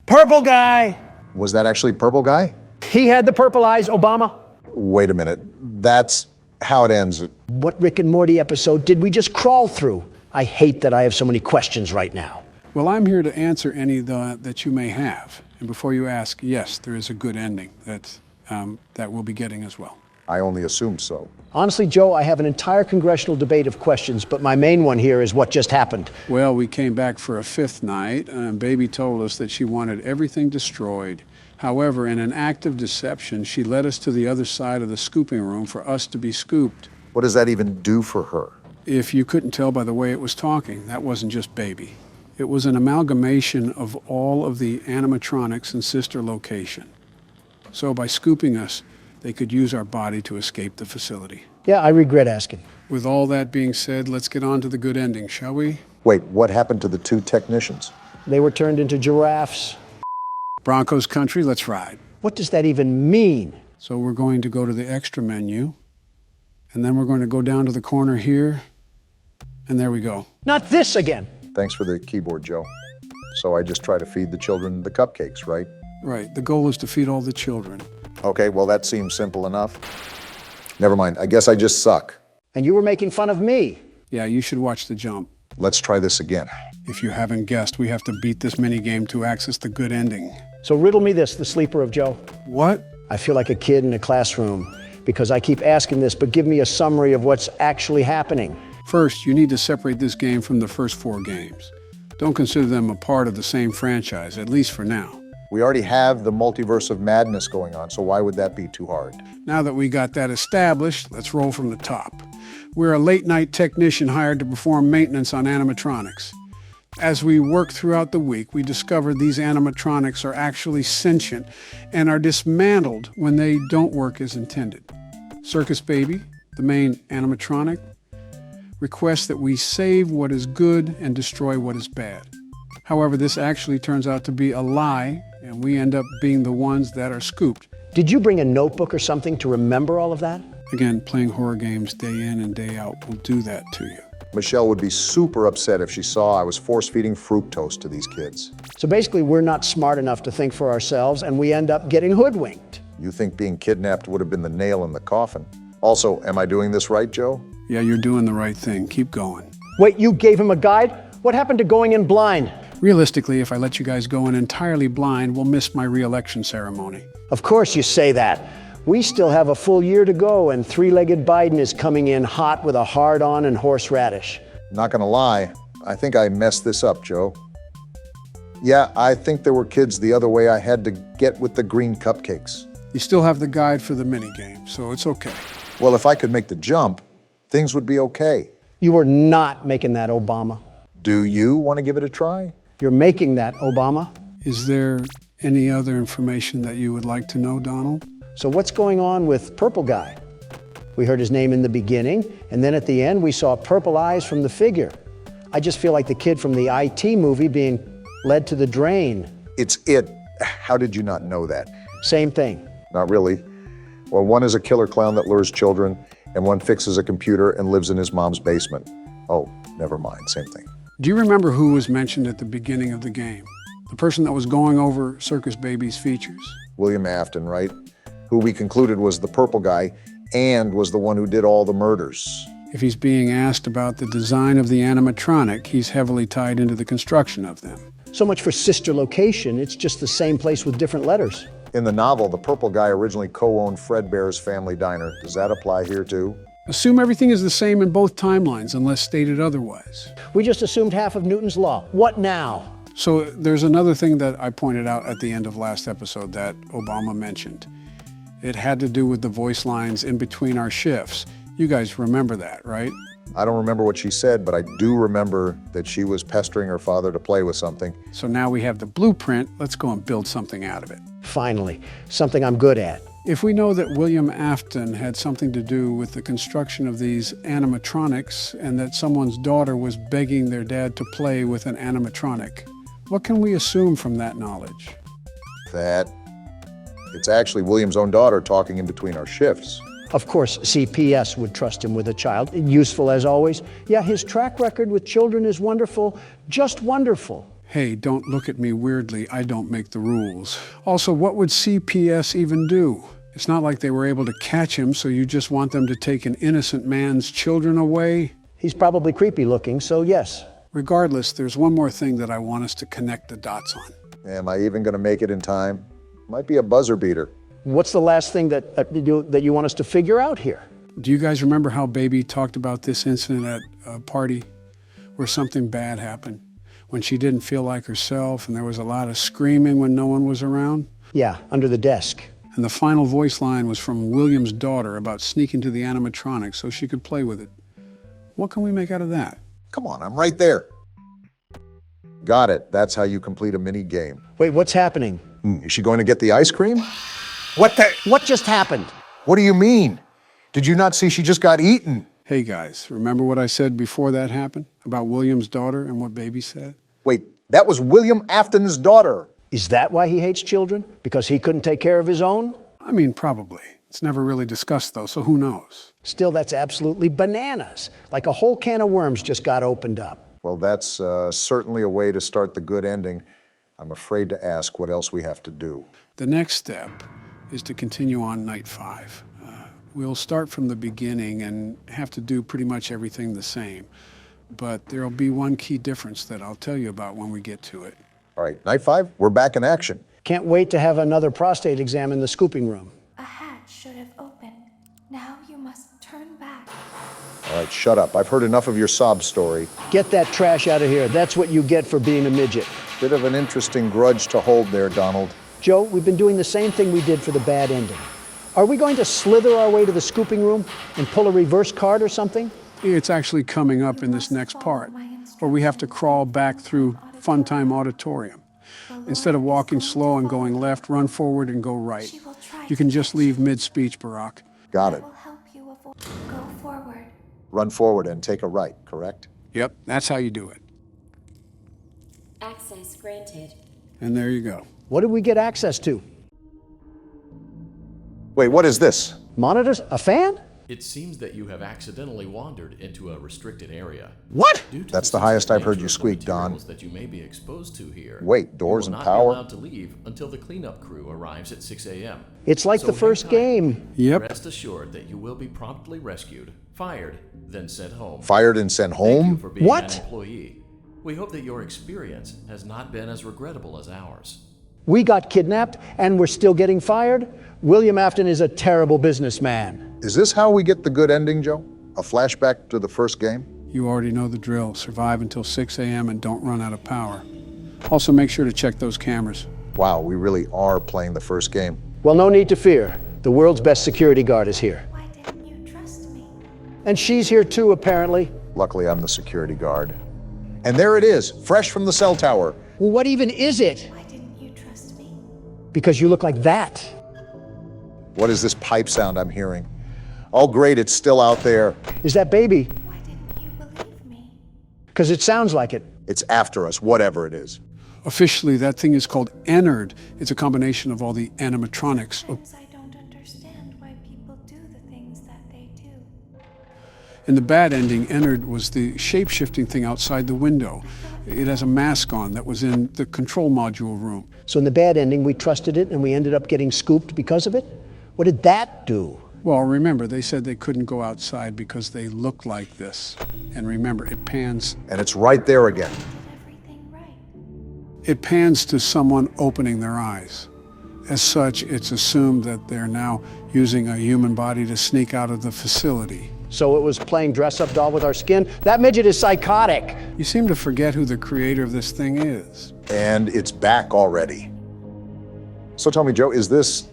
Speaker 5: Purple guy!
Speaker 2: Was that actually Purple Guy?
Speaker 5: He had the purple eyes, Obama.
Speaker 2: Wait a minute. That's how it ends.
Speaker 5: What Rick and Morty episode did we just crawl through? I hate that I have so many questions right now.
Speaker 3: Well, I'm here to answer any that you may have. And before you ask, yes, there is a good ending that we'll be getting as well.
Speaker 2: I only assumed so.
Speaker 5: Honestly, Joe, I have an entire congressional debate of questions, but my main one here is what just happened.
Speaker 3: Well, we came back for a fifth night, and Baby told us that she wanted everything destroyed. However, in an act of deception, she led us to the other side of the scooping room for us to be scooped.
Speaker 2: What does that even do for her?
Speaker 3: If you couldn't tell by the way it was talking, that wasn't just Baby. It was an amalgamation of all of the animatronics in Sister Location. So by scooping us, they could use our body to escape the facility.
Speaker 5: Yeah, I regret asking.
Speaker 3: With all that being said, let's get on to the good ending, shall we?
Speaker 2: Wait, what happened to the two technicians?
Speaker 5: They were turned into giraffes.
Speaker 3: Broncos country, let's ride.
Speaker 5: What does that even mean?
Speaker 3: So we're going to go to the extra menu, and then we're going to go down to the corner here, and there we go.
Speaker 5: Not this again.
Speaker 2: Thanks for the keyboard, Joe. So I just try to feed the children the cupcakes, right?
Speaker 3: Right. The goal is to feed all the children.
Speaker 2: Okay, well, that seems simple enough. Never mind. I guess I just suck.
Speaker 5: And you were making fun of me.
Speaker 3: Yeah, you should watch The Jump.
Speaker 2: Let's try this again.
Speaker 3: If you haven't guessed, we have to beat this minigame to access the good ending.
Speaker 5: So riddle me this, the sleeper of Joe.
Speaker 3: What?
Speaker 5: I feel like a kid in a classroom because I keep asking this, but give me a summary of what's actually happening.
Speaker 3: First, you need to separate this game from the first 4 games. Don't consider them a part of the same franchise, at least for now.
Speaker 2: We already have the multiverse of madness going on, so why would that be too hard?
Speaker 3: Now that we got that established, let's roll from the top. We're a late-night technician hired to perform maintenance on animatronics. As we work throughout the week, we discover these animatronics are actually sentient and are dismantled when they don't work as intended. Circus Baby, the main animatronic, requests that we save what is good and destroy what is bad. However, this actually turns out to be a lie, and we end up being the ones that are scooped.
Speaker 5: Did you bring a notebook or something to remember all of that?
Speaker 3: Again, playing horror games day in and day out will do that to you.
Speaker 2: Michelle would be super upset if she saw I was force-feeding fructose to these kids.
Speaker 5: So basically, we're not smart enough to think for ourselves, and we end up getting hoodwinked.
Speaker 2: You think being kidnapped would have been the nail in the coffin? Also, am I doing this right, Joe?
Speaker 3: Yeah, you're doing the right thing. Keep going.
Speaker 5: Wait, you gave him a guide? What happened to going in blind?
Speaker 3: Realistically, if I let you guys go in entirely blind, we'll miss my re-election ceremony.
Speaker 5: Of course you say that. We still have a full year to go, and three-legged Biden is coming in hot with a hard-on and horseradish.
Speaker 2: Not gonna lie, I think I messed this up, Joe. Yeah, I think there were kids the other way I had to get with the green cupcakes.
Speaker 3: You still have the guide for the minigame, so it's okay.
Speaker 2: Well, if I could make the jump, things would be okay.
Speaker 5: You are not making that, Obama.
Speaker 2: Do you want to give it a try?
Speaker 5: You're making that, Obama.
Speaker 3: Is there any other information that you would like to know, Donald?
Speaker 5: So what's going on with Purple Guy? We heard his name in the beginning, and then at the end we saw purple eyes from the figure. I just feel like the kid from the IT movie being led to the drain.
Speaker 2: It's it. How did you not know that?
Speaker 5: Same thing.
Speaker 2: Not really. Well, one is a killer clown that lures children, and one fixes a computer and lives in his mom's basement. Oh, never mind, same thing.
Speaker 3: Do you remember who was mentioned at the beginning of the game? The person that was going over Circus Baby's features?
Speaker 2: William Afton, right? Who we concluded was the purple guy and was the one who did all the murders.
Speaker 3: If he's being asked about the design of the animatronic, he's heavily tied into the construction of them.
Speaker 5: So much for sister location, it's just the same place with different letters.
Speaker 2: In the novel, the purple guy originally co-owned Fredbear's family diner. Does that apply here too?
Speaker 3: Assume everything is the same in both timelines unless stated otherwise.
Speaker 5: We just assumed half of Newton's law. What now?
Speaker 3: So there's another thing that I pointed out at the end of last episode that Obama mentioned. It had to do with the voice lines in between our shifts. You guys remember that, right?
Speaker 2: I don't remember what she said, but I do remember that she was pestering her father to play with something.
Speaker 3: So now we have the blueprint. Let's go and build something out of it.
Speaker 5: Finally, something I'm good at.
Speaker 3: If we know that William Afton had something to do with the construction of these animatronics and that someone's daughter was begging their dad to play with an animatronic, what can we assume from that knowledge?
Speaker 2: That it's actually William's own daughter talking in between our shifts.
Speaker 5: Of course, CPS would trust him with a child. Useful as always. Yeah, his track record with children is wonderful, just wonderful.
Speaker 3: Hey, don't look at me weirdly. I don't make the rules. Also, what would CPS even do? It's not like they were able to catch him, so you just want them to take an innocent man's children away?
Speaker 5: He's probably creepy looking, so yes.
Speaker 3: Regardless, there's one more thing that I want us to connect the dots on.
Speaker 2: Am I even going to make it in time? Might be a buzzer beater.
Speaker 5: What's the last thing that you want us to figure out here?
Speaker 3: Do you guys remember how Baby talked about this incident at a party where something bad happened? When she didn't feel like herself and there was a lot of screaming when no one was around?
Speaker 5: Yeah, under the desk.
Speaker 3: And the final voice line was from William's daughter about sneaking to the animatronics so she could play with it. What can we make out of that?
Speaker 2: Come on, I'm right there. Got it. That's how you complete a mini game.
Speaker 5: Wait, what's happening?
Speaker 2: Is she going to get the ice cream?
Speaker 5: What just happened?
Speaker 2: What do you mean? Did you not see she just got eaten?
Speaker 3: Hey guys, remember what I said before that happened? About William's daughter and what Baby said?
Speaker 2: Wait, that was William Afton's daughter.
Speaker 5: Is that why he hates children? Because he couldn't take care of his own?
Speaker 3: I mean, probably. It's never really discussed though, so who knows?
Speaker 5: Still, that's absolutely bananas. Like a whole can of worms just got opened up.
Speaker 2: Well, that's certainly a way to start the good ending. I'm afraid to ask what else we have to do.
Speaker 3: The next step is to continue on night 5. We'll start from the beginning and have to do pretty much everything the same. But there'll be one key difference that I'll tell you about when we get to it.
Speaker 2: All right, night 5, we're back in action.
Speaker 5: Can't wait to have another prostate exam in the scooping room.
Speaker 6: A hatch should have opened. Now you must turn back.
Speaker 2: All right, shut up. I've heard enough of your sob story.
Speaker 5: Get that trash out of here. That's what you get for being a midget.
Speaker 2: Bit of an interesting grudge to hold there, Donald.
Speaker 5: Joe, we've been doing the same thing we did for the bad ending. Are we going to slither our way to the scooping room and pull a reverse card or something?
Speaker 3: It's actually coming up in this next part, where we have to crawl back through Funtime Auditorium. Instead of walking slow and going left, run forward and go right. You can just leave mid-speech, Barack.
Speaker 2: Got it.
Speaker 6: Will help you go forward.
Speaker 2: Run forward and take a right, correct?
Speaker 3: Yep, that's how you do it.
Speaker 8: Access granted.
Speaker 3: And there you go.
Speaker 5: What did we get access to?
Speaker 2: Wait, what is this?
Speaker 5: Monitors? A fan?
Speaker 7: It seems that you have accidentally wandered into a restricted area.
Speaker 2: What? That's the highest I've heard you squeak, Don.
Speaker 7: That you may be exposed to here.
Speaker 2: Wait, doors and
Speaker 7: You will
Speaker 2: power?
Speaker 7: not be allowed to leave until the cleanup crew arrives at 6 a.m.
Speaker 5: It's like the first game.
Speaker 3: Yep.
Speaker 7: Rest assured that you will be promptly rescued, fired, then sent home.
Speaker 2: Fired and sent
Speaker 7: Thank you
Speaker 2: home?
Speaker 7: for being
Speaker 5: What?
Speaker 7: an employee. We hope that your experience has not been as regrettable as ours.
Speaker 5: We got kidnapped and we're still getting fired? William Afton is a terrible businessman.
Speaker 2: Is this how we get the good ending, Joe? A flashback to the first game?
Speaker 3: You already know the drill. Survive until 6 a.m. and don't run out of power. Also, make sure to check those cameras.
Speaker 2: Wow, we really are playing the first game.
Speaker 5: Well, no need to fear. The world's best security guard is here.
Speaker 6: Why didn't you trust me?
Speaker 5: And she's here too, apparently.
Speaker 2: Luckily, I'm the security guard. And there it is, fresh from the cell tower.
Speaker 5: Well, what even is it?
Speaker 6: Why didn't you trust me?
Speaker 5: Because you look like that.
Speaker 2: What is this pipe sound I'm hearing? Oh, great, it's still out there.
Speaker 5: Is that Baby?
Speaker 6: Why didn't you believe me?
Speaker 5: Because it sounds like it.
Speaker 2: It's after us, whatever it is.
Speaker 3: Officially, that thing is called Ennard. It's a combination of all the animatronics.
Speaker 6: Sometimes I don't understand why people do the things that they do.
Speaker 3: In the bad ending, Ennard was the shape-shifting thing outside the window. It has a mask on that was in the control module room.
Speaker 5: So in the bad ending, we trusted it and we ended up getting scooped because of it? What did that do?
Speaker 3: Well, remember, they said they couldn't go outside because they looked like this. And remember, it pans.
Speaker 2: And it's right there again.
Speaker 6: Everything right.
Speaker 3: It pans to someone opening their eyes. As such, it's assumed that they're now using a human body to sneak out of the facility.
Speaker 5: So it was playing dress-up doll with our skin? That midget is psychotic.
Speaker 3: You seem to forget who the creator of this thing is.
Speaker 2: And it's back already. So tell me, Joe, is this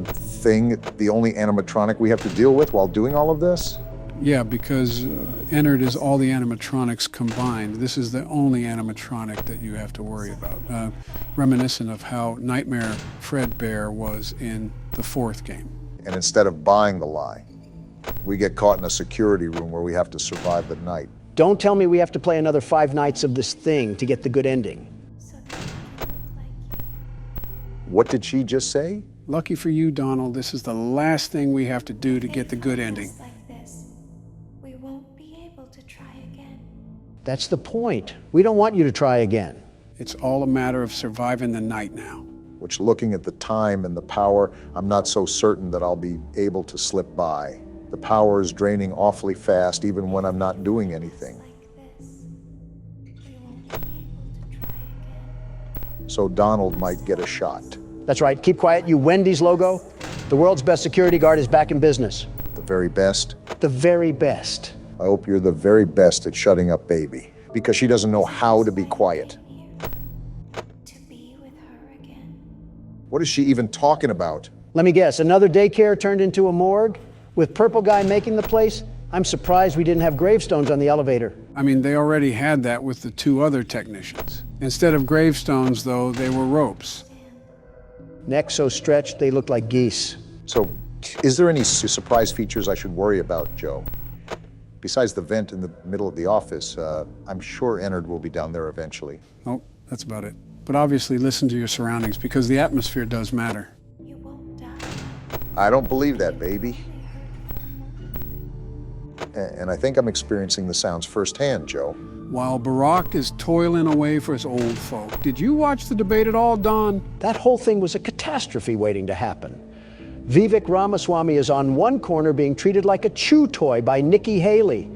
Speaker 2: thing the only animatronic we have to deal with while doing all of this?
Speaker 3: Yeah, because Ennard is all the animatronics combined. This is the only animatronic that you have to worry about. Reminiscent of how Nightmare Fredbear was in the 4th game.
Speaker 2: And instead of buying the lie, we get caught in a security room where we have to survive the night.
Speaker 5: Don't tell me we have to play another 5 nights of this thing to get the good ending.
Speaker 2: What did she just say?
Speaker 3: Lucky for you, Donald, this is the last thing we have to do to get the good ending.
Speaker 6: We won't be able to try again.
Speaker 5: That's the point. We don't want you to try again.
Speaker 3: It's all a matter of surviving the night now.
Speaker 2: Which, looking at the time and the power, I'm not so certain that I'll be able to slip by. The power is draining awfully fast, even when I'm not doing anything. So Donald might get a shot.
Speaker 5: That's right. Keep quiet. You Wendy's logo? The world's best security guard is back in business.
Speaker 2: The very best?
Speaker 5: The very best.
Speaker 2: I hope you're the very best at shutting up Baby, because she doesn't know how to be quiet. What is she even talking about?
Speaker 5: Let me guess, another daycare turned into a morgue? With Purple Guy making the place? I'm surprised we didn't have gravestones on the elevator.
Speaker 3: I mean, they already had that with the 2 other technicians. Instead of gravestones, though, they were ropes.
Speaker 5: Necks so stretched, they looked like geese.
Speaker 2: So, is there any surprise features I should worry about, Joe? Besides the vent in the middle of the office, I'm sure Ennard will be down there eventually.
Speaker 3: Oh, that's about it. But obviously listen to your surroundings, because the atmosphere does matter.
Speaker 2: I don't believe that, Baby. And I think I'm experiencing the sounds firsthand, Joe.
Speaker 3: While Barack is toiling away for his old folk. Did you watch the debate at all, Don?
Speaker 5: That whole thing was a catastrophe waiting to happen. Vivek Ramaswamy is on one corner being treated like a chew toy by Nikki Haley.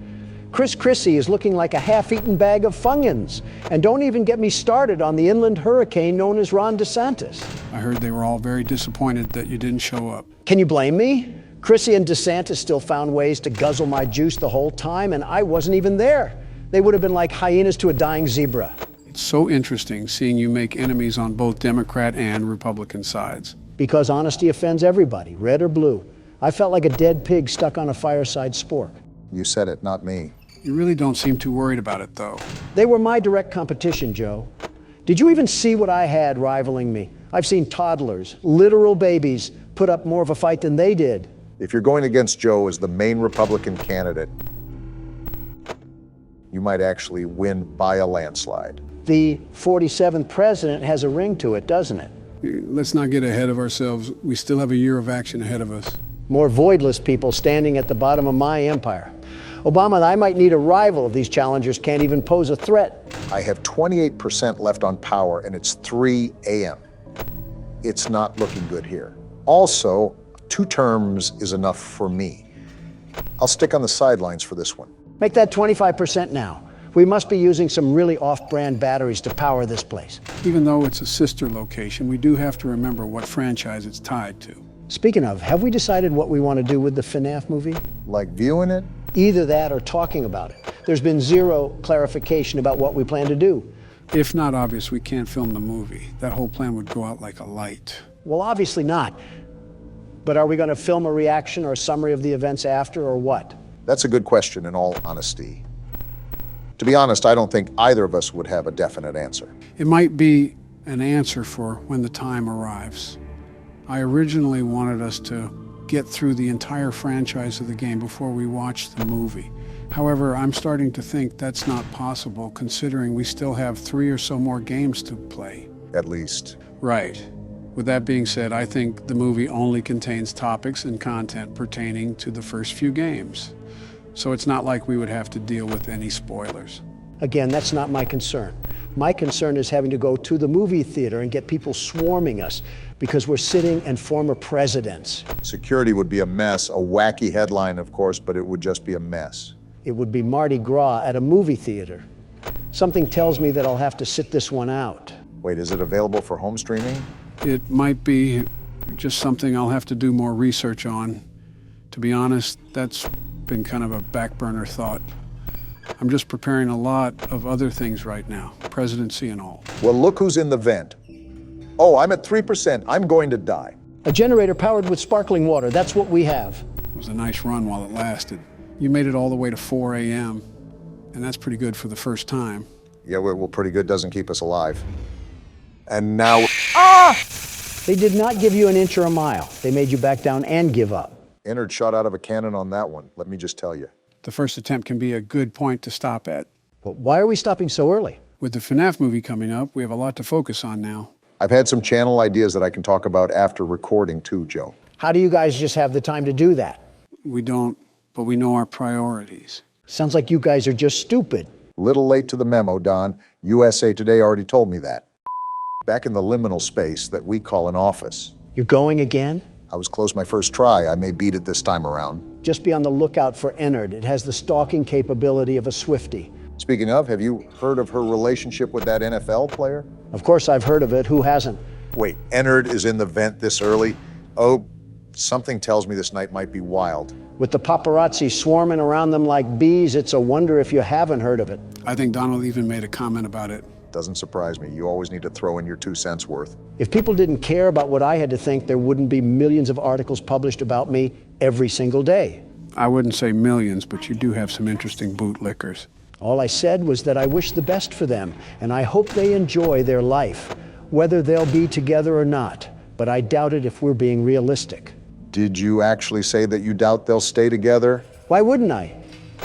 Speaker 5: Chris Christie is looking like a half-eaten bag of Funyuns. And don't even get me started on the inland hurricane known as Ron DeSantis.
Speaker 3: I heard they were all very disappointed that you didn't show up.
Speaker 5: Can you blame me? Christie and DeSantis still found ways to guzzle my juice the whole time, and I wasn't even there. They would have been like hyenas to a dying zebra.
Speaker 3: It's so interesting seeing you make enemies on both Democrat and Republican sides.
Speaker 5: Because honesty offends everybody, red or blue. I felt like a dead pig stuck on a fireside spork.
Speaker 2: You said it, not me.
Speaker 3: You really don't seem too worried about it, though.
Speaker 5: They were my direct competition, Joe. Did you even see what I had rivaling me? I've seen toddlers, literal babies, put up more of a fight than they did.
Speaker 2: If you're going against Joe as the main Republican candidate, you might actually win by a landslide.
Speaker 5: The 47th president has a ring to it, doesn't it?
Speaker 3: Let's not get ahead of ourselves. We still have a year of action ahead of us.
Speaker 5: More voidless people standing at the bottom of my empire. Obama, I might need a rival if these challengers can't even pose a threat.
Speaker 2: I have 28% left on power, and it's 3 a.m. It's not looking good here. Also, 2 terms is enough for me. I'll stick on the sidelines for this one.
Speaker 5: Make that 25% now. We must be using some really off-brand batteries to power this place.
Speaker 3: Even though it's a sister location, we do have to remember what franchise it's tied to.
Speaker 5: Speaking of, have we decided what we want to do with the Fnaf movie?
Speaker 2: Like viewing it?
Speaker 5: Either that or talking about it. There's been zero clarification about what we plan to do.
Speaker 3: If not obvious, we can't film the movie. That whole plan would go out like a light.
Speaker 5: Well, obviously not. But are we going to film a reaction or a summary of the events after, or what?
Speaker 2: That's a good question, in all honesty. To be honest, I don't think either of us would have a definite answer.
Speaker 3: It might be an answer for when the time arrives. I originally wanted us to get through the entire franchise of the game before we watched the movie. However, I'm starting to think that's not possible, considering we still have 3 or so more games to play.
Speaker 2: At least.
Speaker 3: Right. With that being said, I think the movie only contains topics and content pertaining to the first few games. So it's not like we would have to deal with any spoilers.
Speaker 5: Again, that's not my concern. My concern is having to go to the movie theater and get people swarming us because we're sitting in former presidents.
Speaker 2: Security would be a mess, a wacky headline, of course, but it would just be a mess.
Speaker 5: It would be Mardi Gras at a movie theater. Something tells me that I'll have to sit this one out.
Speaker 2: Wait, is it available for home streaming?
Speaker 3: It might be just something I'll have to do more research on. To be honest, that's been kind of a back burner thought. I'm just preparing a lot of other things right now, presidency and all.
Speaker 2: Well, look who's in the vent. Oh, I'm at 3%. I'm going to die.
Speaker 5: A generator powered with sparkling water. That's what we have.
Speaker 3: It was a nice run while it lasted. You made it all the way to 4 a.m., and that's pretty good for the first time.
Speaker 2: Yeah, well, pretty good doesn't keep us alive. And now...
Speaker 5: They did not give you an inch or a mile. They made you back down and give up.
Speaker 2: Ennard shot out of a cannon on that one, let me just tell you.
Speaker 3: The first attempt can be a good point to stop at.
Speaker 5: But why are we stopping so early?
Speaker 3: With the Fnaf movie coming up, we have a lot to focus on now.
Speaker 2: I've had some channel ideas that I can talk about after recording too, Joe.
Speaker 5: How do you guys just have the time to do that?
Speaker 3: We don't, but we know our priorities.
Speaker 5: Sounds like you guys are just stupid.
Speaker 2: Little late to the memo, Don. USA Today already told me that. Back in the liminal space that we call an office.
Speaker 5: You're going again?
Speaker 2: I was close my first try. I may beat it this time around.
Speaker 5: Just be on the lookout for Ennard. It has the stalking capability of a Swiftie.
Speaker 2: Speaking of, have you heard of her relationship with that NFL player?
Speaker 5: Of course I've heard of it. Who hasn't?
Speaker 2: Wait, Ennard is in the vent this early? Oh, something tells me this night might be wild.
Speaker 5: With the paparazzi swarming around them like bees, it's a wonder if you haven't heard of it.
Speaker 3: I think Donald even made a comment about it.
Speaker 2: Doesn't surprise me. You always need to throw in your 2 cents worth.
Speaker 5: If people didn't care about what I had to think, there wouldn't be millions of articles published about me every single day.
Speaker 3: I wouldn't say millions, but you do have some interesting bootlickers.
Speaker 5: All I said was that I wish the best for them, and I hope they enjoy their life, whether they'll be together or not. But I doubt it if we're being realistic.
Speaker 2: Did you actually say that you doubt they'll stay together?
Speaker 5: Why wouldn't I?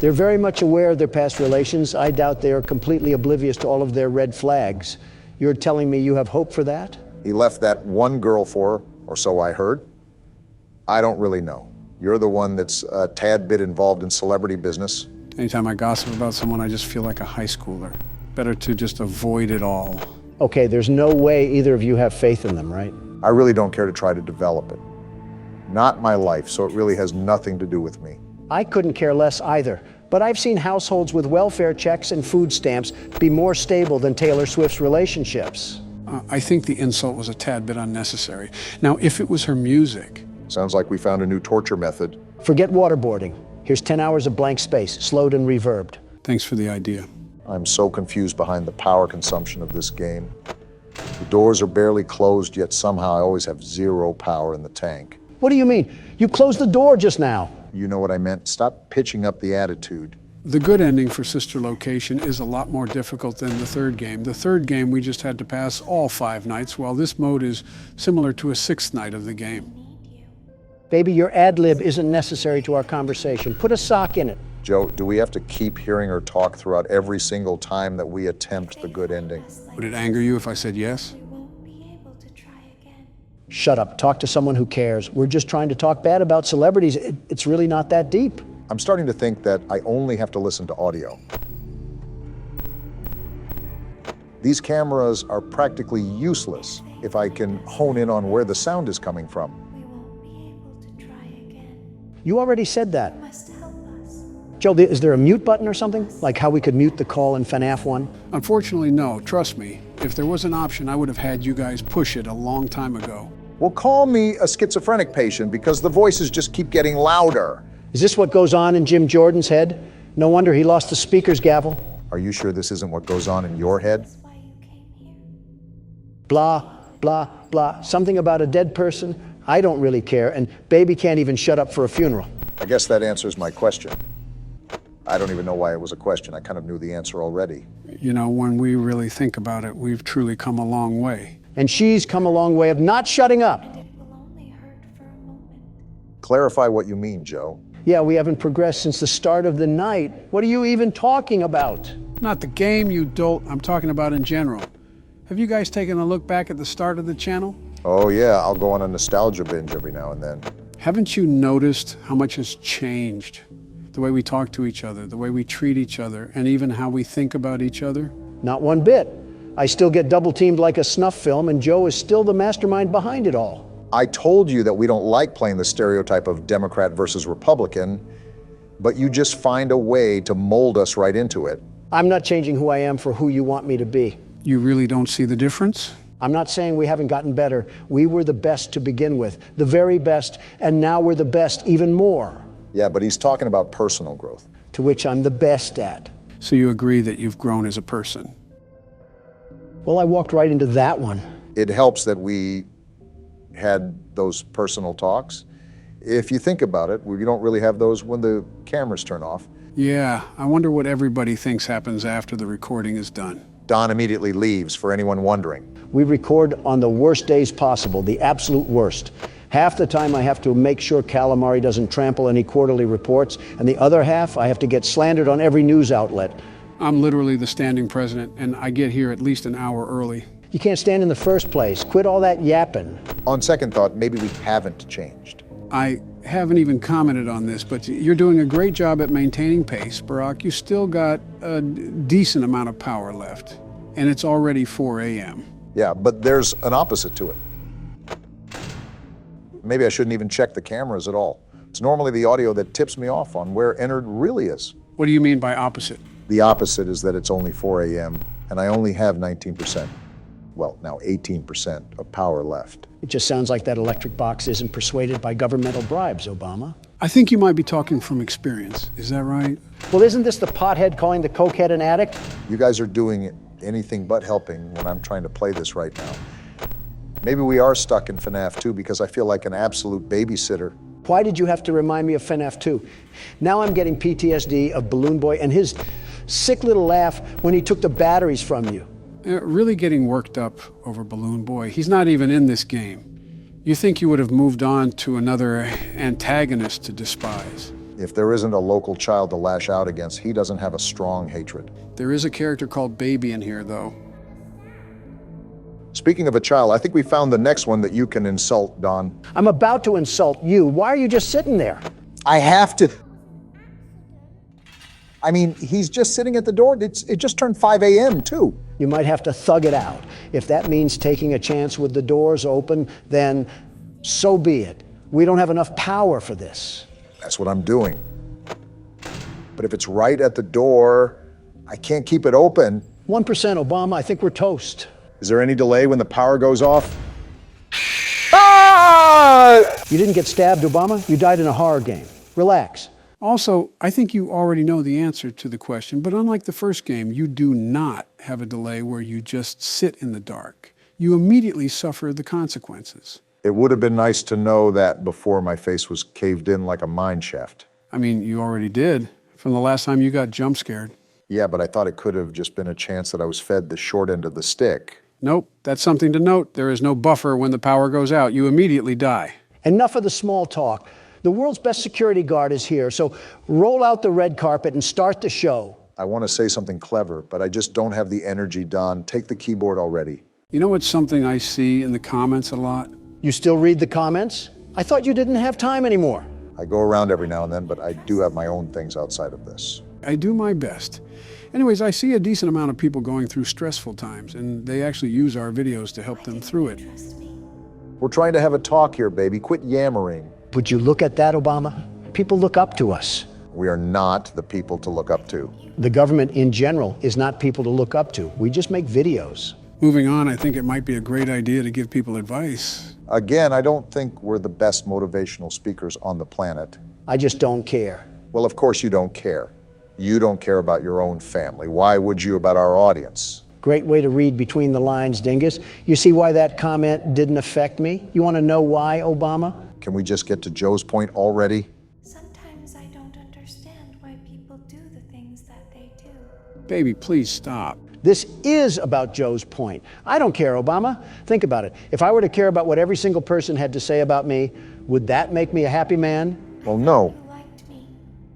Speaker 5: They're very much aware of their past relations. I doubt they are completely oblivious to all of their red flags. You're telling me you have hope for that?
Speaker 2: He left that one girl for her, or so I heard. I don't really know. You're the one that's a tad bit involved in celebrity business.
Speaker 3: Anytime I gossip about someone, I just feel like a high schooler. Better to just avoid it all.
Speaker 5: Okay, there's no way either of you have faith in them, right?
Speaker 2: I really don't care to try to develop it. Not my life, so it really has nothing to do with me.
Speaker 5: I couldn't care less either, but I've seen households with welfare checks and food stamps be more stable than Taylor Swift's relationships.
Speaker 3: I think the insult was a tad bit unnecessary. Now, if it was her music...
Speaker 2: Sounds like we found a new torture method.
Speaker 5: Forget waterboarding. Here's 10 hours of blank space, slowed and reverbed.
Speaker 3: Thanks for the idea.
Speaker 2: I'm so confused behind the power consumption of this game. The doors are barely closed, yet somehow I always have 0 power in the tank.
Speaker 5: What do you mean? You closed the door just now.
Speaker 2: You know what I meant. Stop pitching up the attitude.
Speaker 3: The good ending for Sister Location is a lot more difficult than the third game. The third game, we just had to pass all 5 nights, while this mode is similar to a 6th night of the game.
Speaker 5: Baby, your ad-lib isn't necessary to our conversation. Put a sock in it.
Speaker 2: Joe, do we have to keep hearing her talk throughout every single time that we attempt the good ending?
Speaker 3: Would it anger you if I said yes?
Speaker 5: Shut up. Talk to someone who cares. We're just trying to talk bad about celebrities. It's really not that deep.
Speaker 2: I'm starting to think that I only have to listen to audio. These cameras are practically useless if I can hone in on where the sound is coming from.
Speaker 5: You already said that. Joe, is there a mute button or something? Like how we could mute the call in Fnaf 1?
Speaker 3: Unfortunately, no. Trust me. If there was an option, I would have had you guys push it a long time ago.
Speaker 2: Well, call me a schizophrenic patient because the voices just keep getting louder.
Speaker 5: Is this what goes on in Jim Jordan's head? No wonder he lost the speaker's gavel.
Speaker 2: Are you sure this isn't what goes on in your head?
Speaker 5: Blah, blah, blah. Something about a dead person? I don't really care, and baby can't even shut up for a funeral.
Speaker 2: I guess that answers my question. I don't even know why it was a question. I kind of knew the answer already.
Speaker 3: You know, when we really think about it, we've truly come a long way.
Speaker 5: And she's come a long way of not shutting up.
Speaker 2: Clarify what you mean, Joe.
Speaker 5: Yeah, we haven't progressed since the start of the night. What are you even talking about?
Speaker 3: Not the game, you dolt. I'm talking about in general. Have you guys taken a look back at the start of the channel?
Speaker 2: Oh yeah, I'll go on a nostalgia binge every now and then.
Speaker 3: Haven't you noticed how much has changed? The way we talk to each other, the way we treat each other, and even how we think about each other?
Speaker 5: Not one bit. I still get double-teamed like a snuff film, and Joe is still the mastermind behind it all.
Speaker 2: I told you that we don't like playing the stereotype of Democrat versus Republican, but you just find a way to mold us right into it.
Speaker 5: I'm not changing who I am for who you want me to be.
Speaker 3: You really don't see the difference?
Speaker 5: I'm not saying we haven't gotten better. We were the best to begin with, the very best, and now we're the best even more.
Speaker 2: Yeah, but he's talking about personal growth.
Speaker 5: To which I'm the best at.
Speaker 3: So you agree that you've grown as a person?
Speaker 5: Well, I walked right into that one.
Speaker 2: It helps that we had those personal talks, If you think about it, we don't really have those when the cameras turn off.
Speaker 3: Yeah, I wonder what everybody thinks happens after the recording is done.
Speaker 2: Don immediately leaves, for anyone wondering.
Speaker 5: We record on the worst days possible, the absolute worst. Half the time I have to make sure Calamari doesn't trample any quarterly reports, and the other half I have to get slandered on every news outlet.
Speaker 3: I'm literally the standing president, and I get here at least an hour early.
Speaker 5: You can't stand in the first place. Quit all that yapping.
Speaker 2: On second thought, maybe we haven't changed.
Speaker 3: I haven't even commented on this, but you're doing a great job at maintaining pace, Barack. You still got a decent amount of power left, and it's already 4 a.m.
Speaker 2: Yeah, but there's an opposite to it. Maybe I shouldn't even check the cameras at all. It's normally the audio that tips me off on where Ennard really is.
Speaker 3: What do you mean by opposite?
Speaker 2: The opposite is that it's only 4 a.m. and I only have 19%, well, now 18% of power left.
Speaker 5: It just sounds like that electric box isn't persuaded by governmental bribes, Obama.
Speaker 3: I think you might be talking from experience. Is that right?
Speaker 5: Well, isn't this the pothead calling the cokehead an addict?
Speaker 2: You guys are doing anything but helping when I'm trying to play this right now. Maybe we are stuck in Fnaf 2 because I feel like an absolute babysitter.
Speaker 5: Why did you have to remind me of Fnaf 2? Now I'm getting PTSD of Balloon Boy and his sick little laugh when he took the batteries from you.
Speaker 3: Really getting worked up over Balloon Boy. He's not even in this game. You think you would have moved on to another antagonist to despise.
Speaker 2: If there isn't a local child to lash out against, he doesn't have a strong hatred.
Speaker 3: There is a character called Baby in here, though.
Speaker 2: Speaking of a child, I think we found the next one that you can insult, Don.
Speaker 5: I'm about to insult you. Why are you just sitting there?
Speaker 2: I have to. I mean, he's just sitting at the door. It just turned 5 a.m. too.
Speaker 5: You might have to thug it out. If that means taking a chance with the doors open, then so be it. We don't have enough power for this.
Speaker 2: That's what I'm doing. But if it's right at the door, I can't keep it open.
Speaker 5: 1%, Obama, I think we're toast.
Speaker 2: Is there any delay when the power goes off? Ah!
Speaker 5: You didn't get stabbed, Obama. You died in a horror game. Relax.
Speaker 3: Also, I think you already know the answer to the question, but unlike the first game, you do not have a delay where you just sit in the dark. You immediately suffer the consequences.
Speaker 2: It would have been nice to know that before my face was caved in like a mine shaft.
Speaker 3: I mean, you already did, from the last time you got jump scared.
Speaker 2: Yeah, but I thought it could have just been a chance that I was fed the short end of the stick.
Speaker 3: Nope, that's something to note. There is no buffer when the power goes out. You immediately die.
Speaker 5: Enough of the small talk. The world's best security guard is here, so roll out the red carpet and start the show.
Speaker 2: I want to say something clever, but I just don't have the energy, Don. Take the keyboard already.
Speaker 3: You know what's something I see in the comments a lot?
Speaker 5: You still read the comments? I thought you didn't have time anymore.
Speaker 2: I go around every now and then, but I do have my own things outside of this.
Speaker 3: I do my best. Anyways, I see a decent amount of people going through stressful times, and they actually use our videos to help them through it.
Speaker 2: We're trying to have a talk here, baby. Quit yammering.
Speaker 5: Would you look at that, Obama? People look up to us.
Speaker 2: We are not the people to look up to.
Speaker 5: The government in general is not people to look up to. We just make videos.
Speaker 3: Moving on, I think it might be a great idea to give people advice.
Speaker 2: Again, I don't think we're the best motivational speakers on the planet.
Speaker 5: I just don't care.
Speaker 2: Well, of course you don't care. You don't care about your own family. Why would you about our audience?
Speaker 5: Great way to read between the lines, Dingus. You see why that comment didn't affect me? You want to know why, Obama?
Speaker 2: Can we just get to Joe's point already?
Speaker 6: Sometimes I don't understand why people do the things that they do.
Speaker 3: Baby, please stop.
Speaker 5: This is about Joe's point. I don't care, Obama. Think about it. If I were to care about what every single person had to say about me, would that make me a happy man?
Speaker 2: Well, no.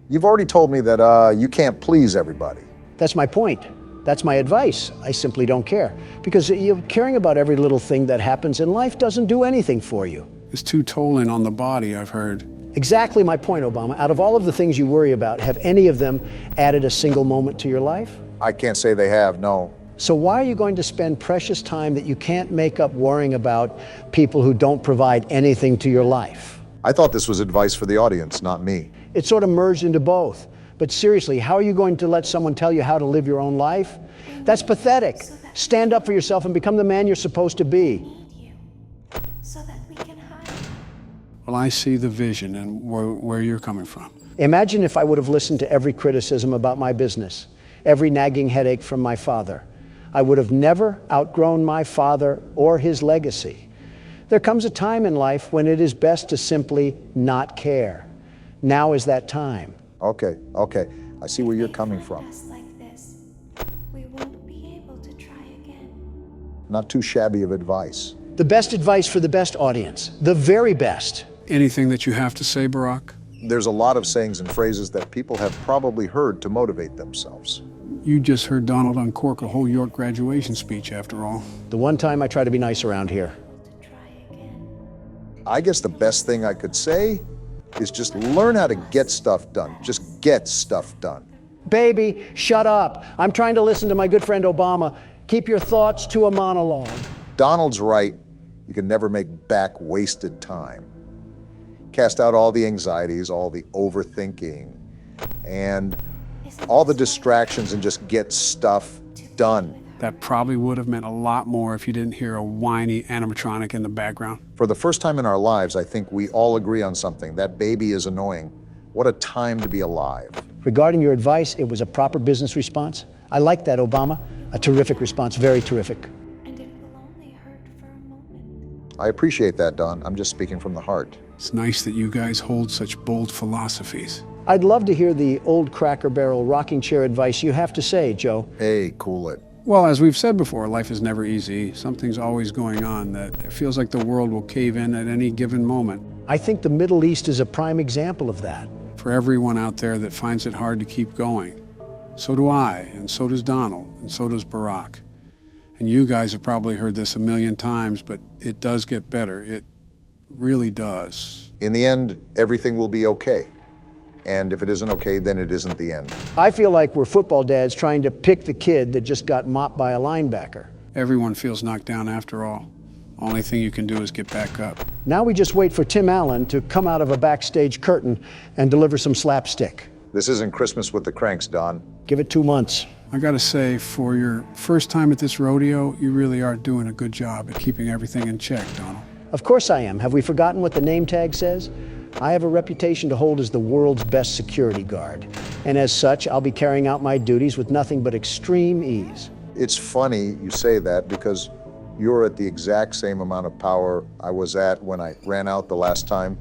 Speaker 2: You've already told me that you can't please everybody.
Speaker 5: That's my point. That's my advice. I simply don't care. Because caring about every little thing that happens in life doesn't do anything for you.
Speaker 3: It's too tolling on the body, I've heard.
Speaker 5: Exactly my point, Obama. Out of all of the things you worry about, have any of them added a single moment to your life?
Speaker 2: I can't say they have, no.
Speaker 5: So why are you going to spend precious time that you can't make up worrying about people who don't provide anything to your life?
Speaker 2: I thought this was advice for the audience, not me.
Speaker 5: It's sort of merged into both. But seriously, how are you going to let someone tell you how to live your own life? That's pathetic. Stand up for yourself and become the man you're supposed to be.
Speaker 6: So that we can hide.
Speaker 3: Well, I see the vision and where you're coming from.
Speaker 5: Imagine if I would have listened to every criticism about my business, every nagging headache from my father. I would have never outgrown my father or his legacy. There comes a time in life when it is best to simply not care. Now is that time.
Speaker 2: Okay. I see where you're coming from.
Speaker 6: Us like this, we won't be able to try again.
Speaker 2: Not too shabby of advice.
Speaker 5: The best advice for the best audience. The very best.
Speaker 3: Anything that you have to say, Barack?
Speaker 2: There's a lot of sayings and phrases that people have probably heard to motivate themselves.
Speaker 3: You just heard Donald uncork a whole York graduation speech, after all.
Speaker 5: The one time I try to be nice around here.
Speaker 2: I guess the best thing I could say is just learn how to get stuff done. Just get stuff done.
Speaker 5: Baby, shut up. I'm trying to listen to my good friend Obama. Keep your thoughts to a monologue.
Speaker 2: Donald's right. You can never make back wasted time. Cast out all the anxieties, all the overthinking, and all the distractions and just get stuff done.
Speaker 3: That probably would have meant a lot more if you didn't hear a whiny animatronic in the background.
Speaker 2: For the first time in our lives, I think we all agree on something. That baby is annoying. What a time to be alive.
Speaker 5: Regarding your advice, it was a proper business response. I like that, Obama. A terrific response, very terrific.
Speaker 6: And it will only hurt for a moment.
Speaker 2: I appreciate that, Don. I'm just speaking from the heart.
Speaker 3: It's nice that you guys hold such bold philosophies.
Speaker 5: I'd love to hear the old Cracker Barrel rocking chair advice you have to say, Joe.
Speaker 2: Hey, cool it.
Speaker 3: Well, as we've said before, life is never easy. Something's always going on that it feels like the world will cave in at any given moment.
Speaker 5: I think the Middle East is a prime example of that.
Speaker 3: For everyone out there that finds it hard to keep going. So do I, and so does Donald, and so does Barack. And you guys have probably heard this a million times, but it does get better. It really does.
Speaker 2: In the end, everything will be okay. And if it isn't okay, then it isn't the end.
Speaker 5: I feel like we're football dads trying to pick the kid that just got mopped by a linebacker.
Speaker 3: Everyone feels knocked down after all. Only thing you can do is get back up.
Speaker 5: Now we just wait for Tim Allen to come out of a backstage curtain and deliver some slapstick.
Speaker 2: This isn't Christmas with the Cranks, Don.
Speaker 5: Give it 2 months.
Speaker 3: I gotta say, for your first time at this rodeo, you really are doing a good job at keeping everything in check, Donald.
Speaker 5: Of course I am. Have we forgotten what the name tag says? I have a reputation to hold as the world's best security guard. And as such, I'll be carrying out my duties with nothing but extreme ease.
Speaker 2: It's funny you say that because you're at the exact same amount of power I was at when I ran out the last time.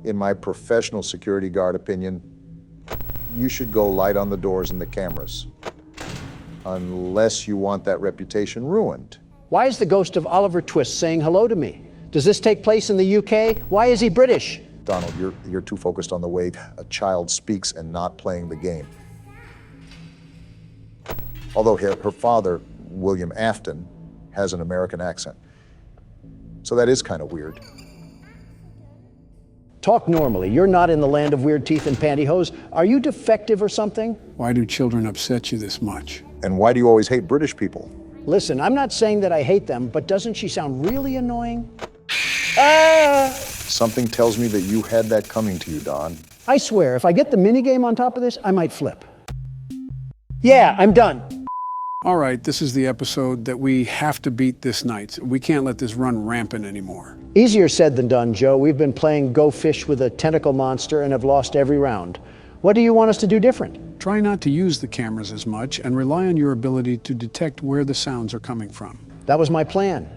Speaker 2: In my professional security guard opinion, you should go light on the doors and the cameras. Unless you want that reputation ruined.
Speaker 5: Why is the ghost of Oliver Twist saying hello to me? Does this take place in the UK? Why is he British?
Speaker 2: Donald, you're too focused on the way a child speaks and not playing the game. Although her father, William Afton, has an American accent. So that is kind of weird.
Speaker 5: Talk normally. You're not in the land of weird teeth and pantyhose. Are you defective or something?
Speaker 3: Why do children upset you this much?
Speaker 2: And why do you always hate British people?
Speaker 5: Listen, I'm not saying that I hate them, but doesn't she sound really annoying?
Speaker 2: Something tells me that you had that coming to you, Don.
Speaker 5: I swear, if I get the minigame on top of this, I might flip. Yeah, I'm done.
Speaker 3: All right, this is the episode that we have to beat this night. We can't let this run rampant anymore.
Speaker 5: Easier said than done, Joe. We've been playing Go Fish with a tentacle monster and have lost every round. What do you want us to do different?
Speaker 3: Try not to use the cameras as much and rely on your ability to detect where the sounds are coming from.
Speaker 5: That was my plan.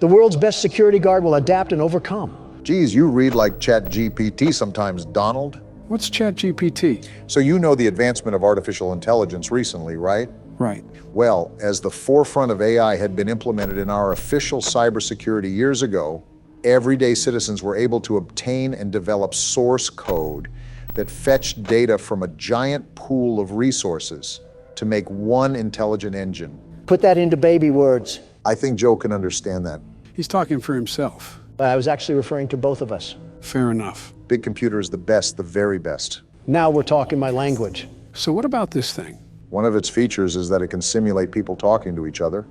Speaker 5: The world's best security guard will adapt and overcome.
Speaker 2: Geez, you read like ChatGPT sometimes, Donald.
Speaker 3: What's ChatGPT?
Speaker 2: So you know the advancement of artificial intelligence recently, right?
Speaker 3: Right.
Speaker 2: Well, as the forefront of AI had been implemented in our official cybersecurity years ago, everyday citizens were able to obtain and develop source code that fetched data from a giant pool of resources to make one intelligent engine.
Speaker 5: Put that into baby words.
Speaker 2: I think Joe can understand that.
Speaker 3: He's talking for himself.
Speaker 5: I was actually referring to both of us.
Speaker 3: Fair enough.
Speaker 2: Big computer is the best, the very best.
Speaker 5: Now we're talking my language.
Speaker 3: So what about this thing?
Speaker 2: One of its features is that it can simulate people talking to each other,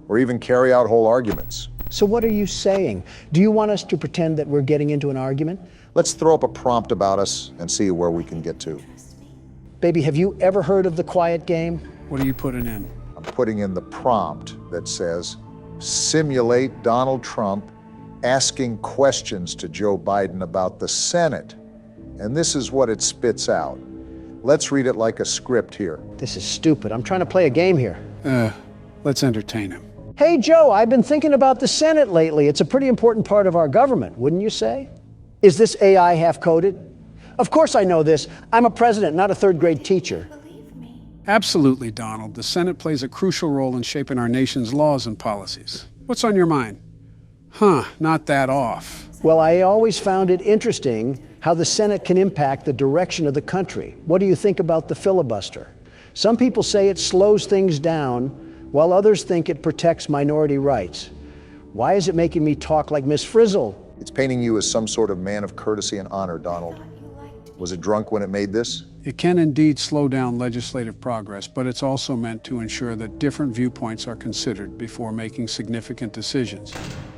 Speaker 2: or even carry out whole arguments.
Speaker 5: So what are you saying? Do you want us to pretend that we're getting into an argument?
Speaker 2: Let's throw up a prompt about us and see where we can get to.
Speaker 5: Baby, have you ever heard of the quiet game?
Speaker 3: What are you putting in?
Speaker 2: I'm putting in the prompt that says, simulate Donald Trump asking questions to Joe Biden about the Senate. And this is what it spits out. Let's read it like a script here.
Speaker 5: This is stupid. I'm trying to play a game here.
Speaker 3: Let's entertain him.
Speaker 5: Hey, Joe, I've been thinking about the Senate lately. It's a pretty important part of our government, wouldn't you say? Is this AI half-coded? Of course I know this. I'm a president, not a third-grade teacher.
Speaker 3: Absolutely, Donald. The Senate plays a crucial role in shaping our nation's laws and policies. What's on your mind? Huh, not that off.
Speaker 5: Well, I always found it interesting how the Senate can impact the direction of the country. What do you think about the filibuster? Some people say it slows things down, while others think it protects minority rights. Why is it making me talk like Miss Frizzle?
Speaker 2: It's painting you as some sort of man of courtesy and honor, Donald. Was it drunk when it made this?
Speaker 3: It can indeed slow down legislative progress, but it's also meant to ensure that different viewpoints are considered before making significant decisions.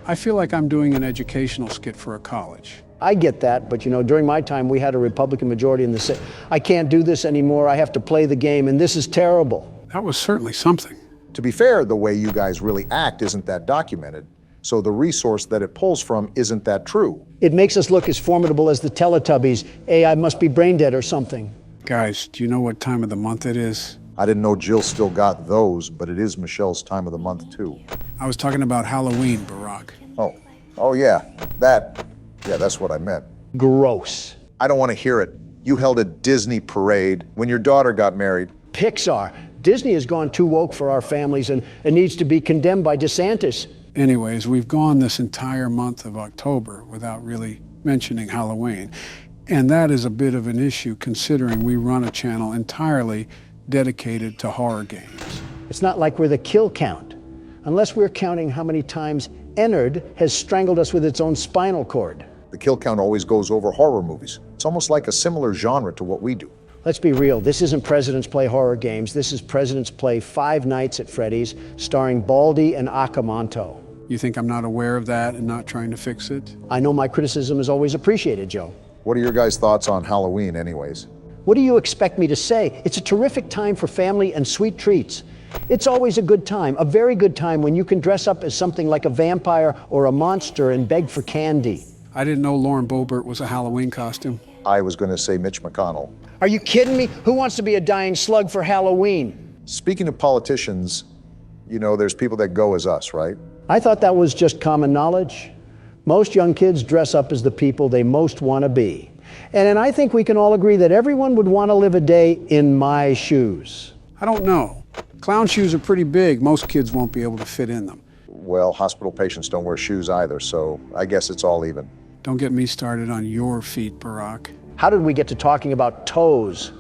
Speaker 3: I feel like I'm doing an educational skit for a college.
Speaker 5: I get that, but during my time, we had a Republican majority in the Senate. I can't do this anymore. I have to play the game, and this is terrible.
Speaker 3: That was certainly something.
Speaker 2: To be fair, the way you guys really act isn't that documented, so the resource that it pulls from isn't that true.
Speaker 5: It makes us look as formidable as the Teletubbies. AI must be brain dead or something.
Speaker 3: Guys, do you know what time of the month it is?
Speaker 2: I didn't know Jill still got those, but it is Michelle's time of the month, too.
Speaker 3: I was talking about Halloween, Barack.
Speaker 2: Oh yeah, that's what I meant.
Speaker 5: Gross.
Speaker 2: I don't want to hear it. You held a Disney parade when your daughter got married.
Speaker 5: Pixar. Disney has gone too woke for our families and needs to be condemned by DeSantis.
Speaker 3: Anyways, we've gone this entire month of October without really mentioning Halloween. And that is a bit of an issue considering we run a channel entirely dedicated to horror games.
Speaker 5: It's not like we're the kill count, unless we're counting how many times Ennard has strangled us with its own spinal cord.
Speaker 2: The kill count always goes over horror movies. It's almost like a similar genre to what we do.
Speaker 5: Let's be real, this isn't Presidents Play Horror Games. This is Presidents Play Five Nights at Freddy's, starring Baldy and Akamanto.
Speaker 3: You think I'm not aware of that and not trying to fix it?
Speaker 5: I know my criticism is always appreciated, Joe.
Speaker 2: What are your guys' thoughts on Halloween anyways?
Speaker 5: What do you expect me to say? It's a terrific time for family and sweet treats. It's always a good time, a very good time when you can dress up as something like a vampire or a monster and beg for candy.
Speaker 3: I didn't know Lauren Boebert was a Halloween costume.
Speaker 2: I was going to say Mitch McConnell.
Speaker 5: Are you kidding me? Who wants to be a dying slug for Halloween?
Speaker 2: Speaking of politicians, there's people that go as us, right?
Speaker 5: I thought that was just common knowledge. Most young kids dress up as the people they most want to be. And I think we can all agree that everyone would want to live a day in my shoes.
Speaker 3: I don't know. Clown shoes are pretty big. Most kids won't be able to fit in them.
Speaker 2: Well, hospital patients don't wear shoes either, so I guess it's all even.
Speaker 3: Don't get me started on your feet, Barack.
Speaker 5: How did we get to talking about toes?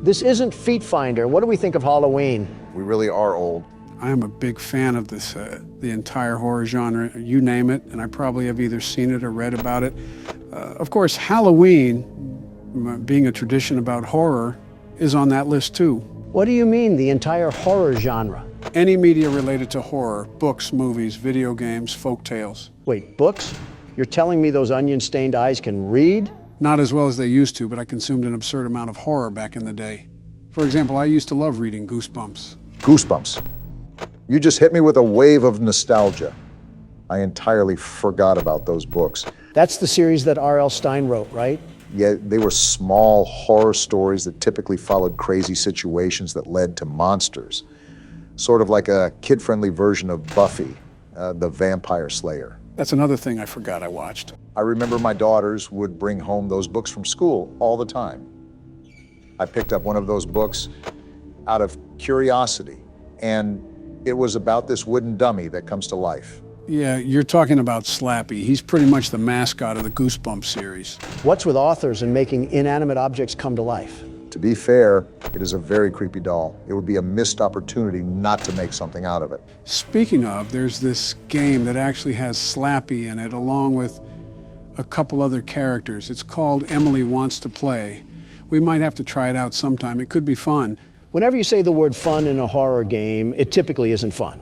Speaker 5: This isn't Feet Finder. What do we think of Halloween?
Speaker 2: We really are old.
Speaker 3: I am a big fan of this, the entire horror genre, you name it, and I probably have either seen it or read about it. Of course, Halloween, being a tradition about horror, is on that list too.
Speaker 5: What do you mean, the entire horror genre?
Speaker 3: Any media related to horror, books, movies, video games, folk tales.
Speaker 5: Wait, books? You're telling me those onion-stained eyes can read?
Speaker 3: Not as well as they used to, but I consumed an absurd amount of horror back in the day. For example, I used to love reading Goosebumps.
Speaker 2: Goosebumps. You just hit me with a wave of nostalgia. I entirely forgot about those books.
Speaker 5: That's the series that R.L. Stine wrote, right?
Speaker 2: Yeah, they were small horror stories that typically followed crazy situations that led to monsters. Sort of like a kid-friendly version of Buffy, the Vampire Slayer.
Speaker 3: That's another thing I forgot I watched.
Speaker 2: I remember my daughters would bring home those books from school all the time. I picked up one of those books out of curiosity, and it was about this wooden dummy that comes to life.
Speaker 3: Yeah, you're talking about Slappy. He's pretty much the mascot of the Goosebumps series.
Speaker 5: What's with authors and making inanimate objects come to life?
Speaker 2: To be fair, it is a very creepy doll. It would be a missed opportunity not to make something out of it.
Speaker 3: Speaking of, there's this game that actually has Slappy in it, along with a couple other characters. It's called Emily Wants to Play. We might have to try it out sometime. It could be fun.
Speaker 5: Whenever you say the word fun in a horror game, it typically isn't fun.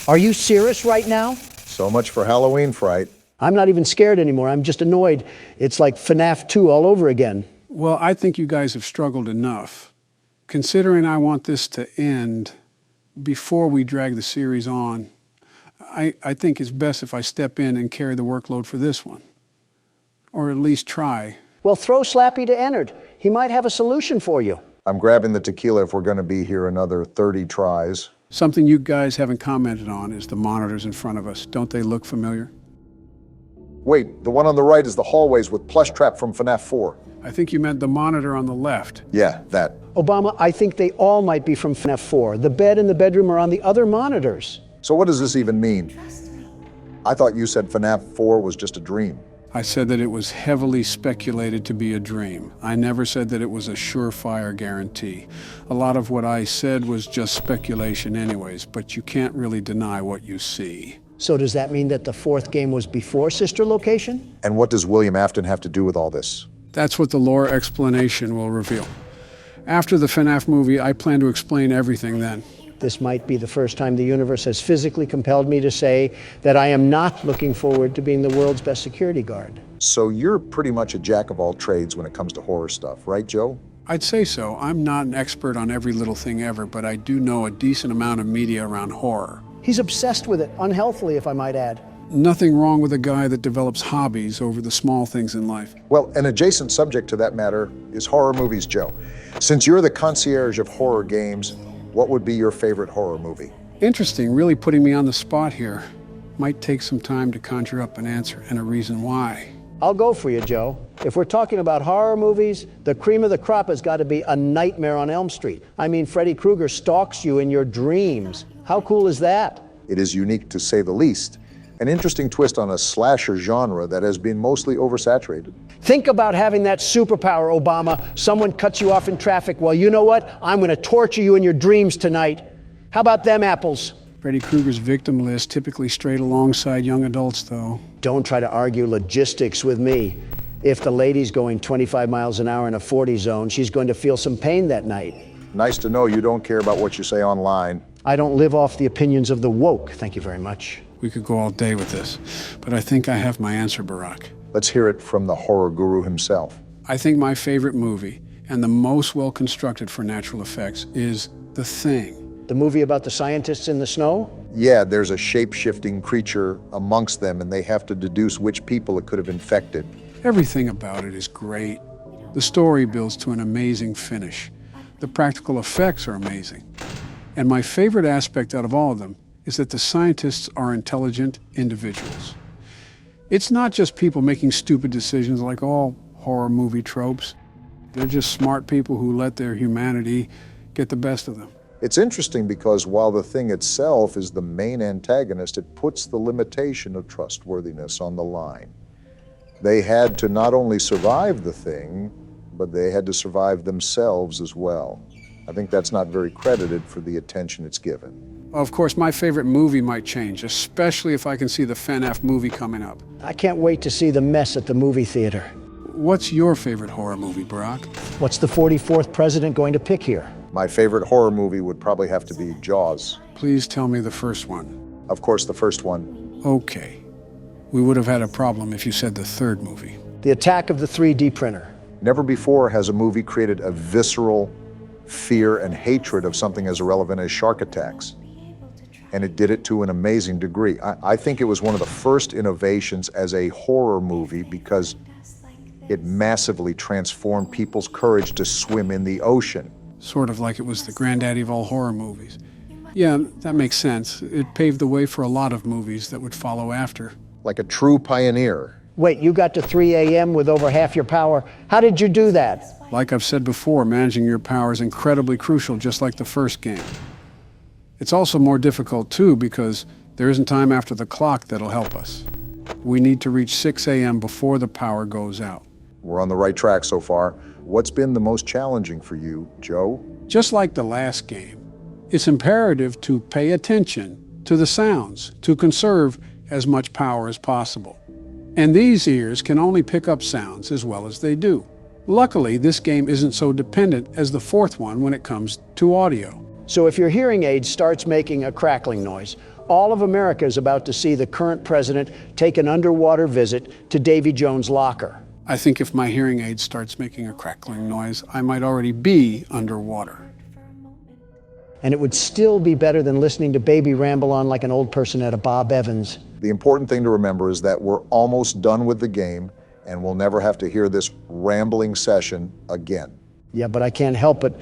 Speaker 5: Are you serious right now?
Speaker 2: So much for Halloween fright.
Speaker 5: I'm not even scared anymore. I'm just annoyed. It's like Fnaf 2 all over again.
Speaker 3: Well, I think you guys have struggled enough. Considering I want this to end before we drag the series on, I think it's best if I step in and carry the workload for this one. Or at least try.
Speaker 5: Well, throw Slappy to Ennard. He might have a solution for you.
Speaker 2: I'm grabbing the tequila if we're going to be here another 30 tries.
Speaker 3: Something you guys haven't commented on is the monitors in front of us. Don't they look familiar?
Speaker 2: Wait, the one on the right is the hallways with Plush Trap from Fnaf 4.
Speaker 3: I think you meant the monitor on the left.
Speaker 2: Yeah, that.
Speaker 5: Obama, I think they all might be from Fnaf 4. The bed and the bedroom are on the other monitors.
Speaker 2: So what does this even mean? I thought you said Fnaf 4 was just a dream.
Speaker 3: I said that it was heavily speculated to be a dream. I never said that it was a surefire guarantee. A lot of what I said was just speculation anyways, but you can't really deny what you see.
Speaker 5: So does that mean that the fourth game was before Sister Location?
Speaker 2: And what does William Afton have to do with all this?
Speaker 3: That's what the lore explanation will reveal. After the Fnaf movie, I plan to explain everything then.
Speaker 5: This might be the first time the universe has physically compelled me to say that I am not looking forward to being the world's best security guard.
Speaker 2: So you're pretty much a jack of all trades when it comes to horror stuff, right, Joe?
Speaker 3: I'd say so. I'm not an expert on every little thing ever, but I do know a decent amount of media around horror.
Speaker 5: He's obsessed with it, unhealthily, if I might add.
Speaker 3: Nothing wrong with a guy that develops hobbies over the small things in life.
Speaker 2: Well, an adjacent subject to that matter is horror movies, Joe. Since you're the concierge of horror games, what would be your favorite horror movie?
Speaker 3: Interesting, really putting me on the spot here. Might take some time to conjure up an answer and a reason why.
Speaker 5: I'll go for you, Joe. If we're talking about horror movies, the cream of the crop has got to be A Nightmare on Elm Street. I mean, Freddy Krueger stalks you in your dreams. How cool is that?
Speaker 2: It is unique to say the least. An interesting twist on a slasher genre that has been mostly oversaturated.
Speaker 5: Think about having that superpower, Obama. Someone cuts you off in traffic. Well, you know what? I'm going to torture you in your dreams tonight. How about them apples?
Speaker 3: Freddy Krueger's victim list typically strayed alongside young adults, though.
Speaker 5: Don't try to argue logistics with me. If the lady's going 25 miles an hour in a 40 zone, she's going to feel some pain that night.
Speaker 2: Nice to know you don't care about what you say online.
Speaker 5: I don't live off the opinions of the woke. Thank you very much.
Speaker 3: We could go all day with this, but I think I have my answer, Barack.
Speaker 2: Let's hear it from the horror guru himself.
Speaker 3: I think my favorite movie, and the most well-constructed for natural effects, is The Thing.
Speaker 5: The movie about the scientists in the snow?
Speaker 2: Yeah, there's a shape-shifting creature amongst them, and they have to deduce which people it could have infected.
Speaker 3: Everything about it is great. The story builds to an amazing finish. The practical effects are amazing. And my favorite aspect out of all of them is that the scientists are intelligent individuals. It's not just people making stupid decisions like all horror movie tropes. They're just smart people who let their humanity get the best of them.
Speaker 2: It's interesting because while the Thing itself is the main antagonist, it puts the limitation of trustworthiness on the line. They had to not only survive the Thing, but they had to survive themselves as well. I think that's not very credited for the attention it's given.
Speaker 3: Of course, my favorite movie might change, especially if I can see the Fnaf movie coming up.
Speaker 5: I can't wait to see the mess at the movie theater.
Speaker 3: What's your favorite horror movie, Barack?
Speaker 5: What's the 44th president going to pick here?
Speaker 2: My favorite horror movie would probably have to be Jaws.
Speaker 3: Please tell me the first one.
Speaker 2: Of course, the first one.
Speaker 3: Okay. We would have had a problem if you said the third movie.
Speaker 5: The Attack of the 3D Printer.
Speaker 2: Never before has a movie created a visceral fear and hatred of something as irrelevant as shark attacks. And it did it to an amazing degree. I think it was one of the first innovations as a horror movie because it massively transformed people's courage to swim in the ocean.
Speaker 3: Sort of like it was the granddaddy of all horror movies. Yeah, that makes sense. It paved the way for a lot of movies that would follow after.
Speaker 2: Like a true pioneer.
Speaker 5: Wait, you got to 3 a.m. with over half your power. How did you do that?
Speaker 3: Like I've said before, managing your power is incredibly crucial, just like the first game. It's also more difficult, too, because there isn't time after the clock that'll help us. We need to reach 6 a.m. before the power goes out.
Speaker 2: We're on the right track so far. What's been the most challenging for you, Joe?
Speaker 3: Just like the last game, it's imperative to pay attention to the sounds, to conserve as much power as possible. And these ears can only pick up sounds as well as they do. Luckily, this game isn't so dependent as the fourth one when it comes to audio.
Speaker 5: So if your hearing aid starts making a crackling noise, all of America is about to see the current president take an underwater visit to Davy Jones' locker.
Speaker 3: I think if my hearing aid starts making a crackling noise, I might already be underwater.
Speaker 5: And it would still be better than listening to Baby ramble on like an old person at a Bob Evans.
Speaker 2: The important thing to remember is that we're almost done with the game, and we'll never have to hear this rambling session again.
Speaker 5: Yeah, but I can't help but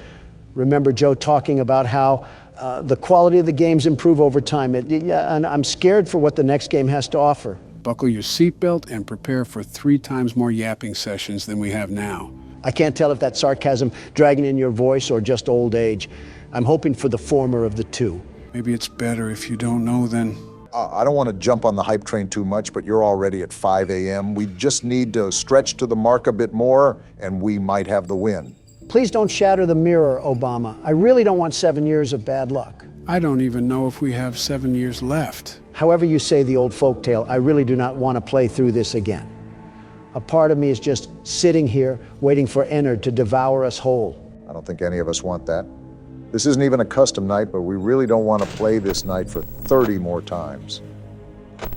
Speaker 5: remember Joe talking about how The quality of the games improve over time. And I'm scared for what the next game has to offer.
Speaker 3: Buckle your seatbelt and prepare for 3 times more yapping sessions than we have now.
Speaker 5: I can't tell if that's sarcasm dragging in your voice or just old age. I'm hoping for the former of the two.
Speaker 3: Maybe it's better if you don't know then.
Speaker 2: I don't want to jump on the hype train too much, but you're already at 5 a.m. We just need to stretch to the mark a bit more, and we might have the win.
Speaker 5: Please don't shatter the mirror, Obama. I really don't want 7 years of bad luck.
Speaker 3: I don't even know if we have 7 years left.
Speaker 5: However you say the old folktale, I really do not want to play through this again. A part of me is just sitting here waiting for Ennard to devour us whole.
Speaker 2: I don't think any of us want that. This isn't even a custom night, but we really don't want to play this night for 30 more times.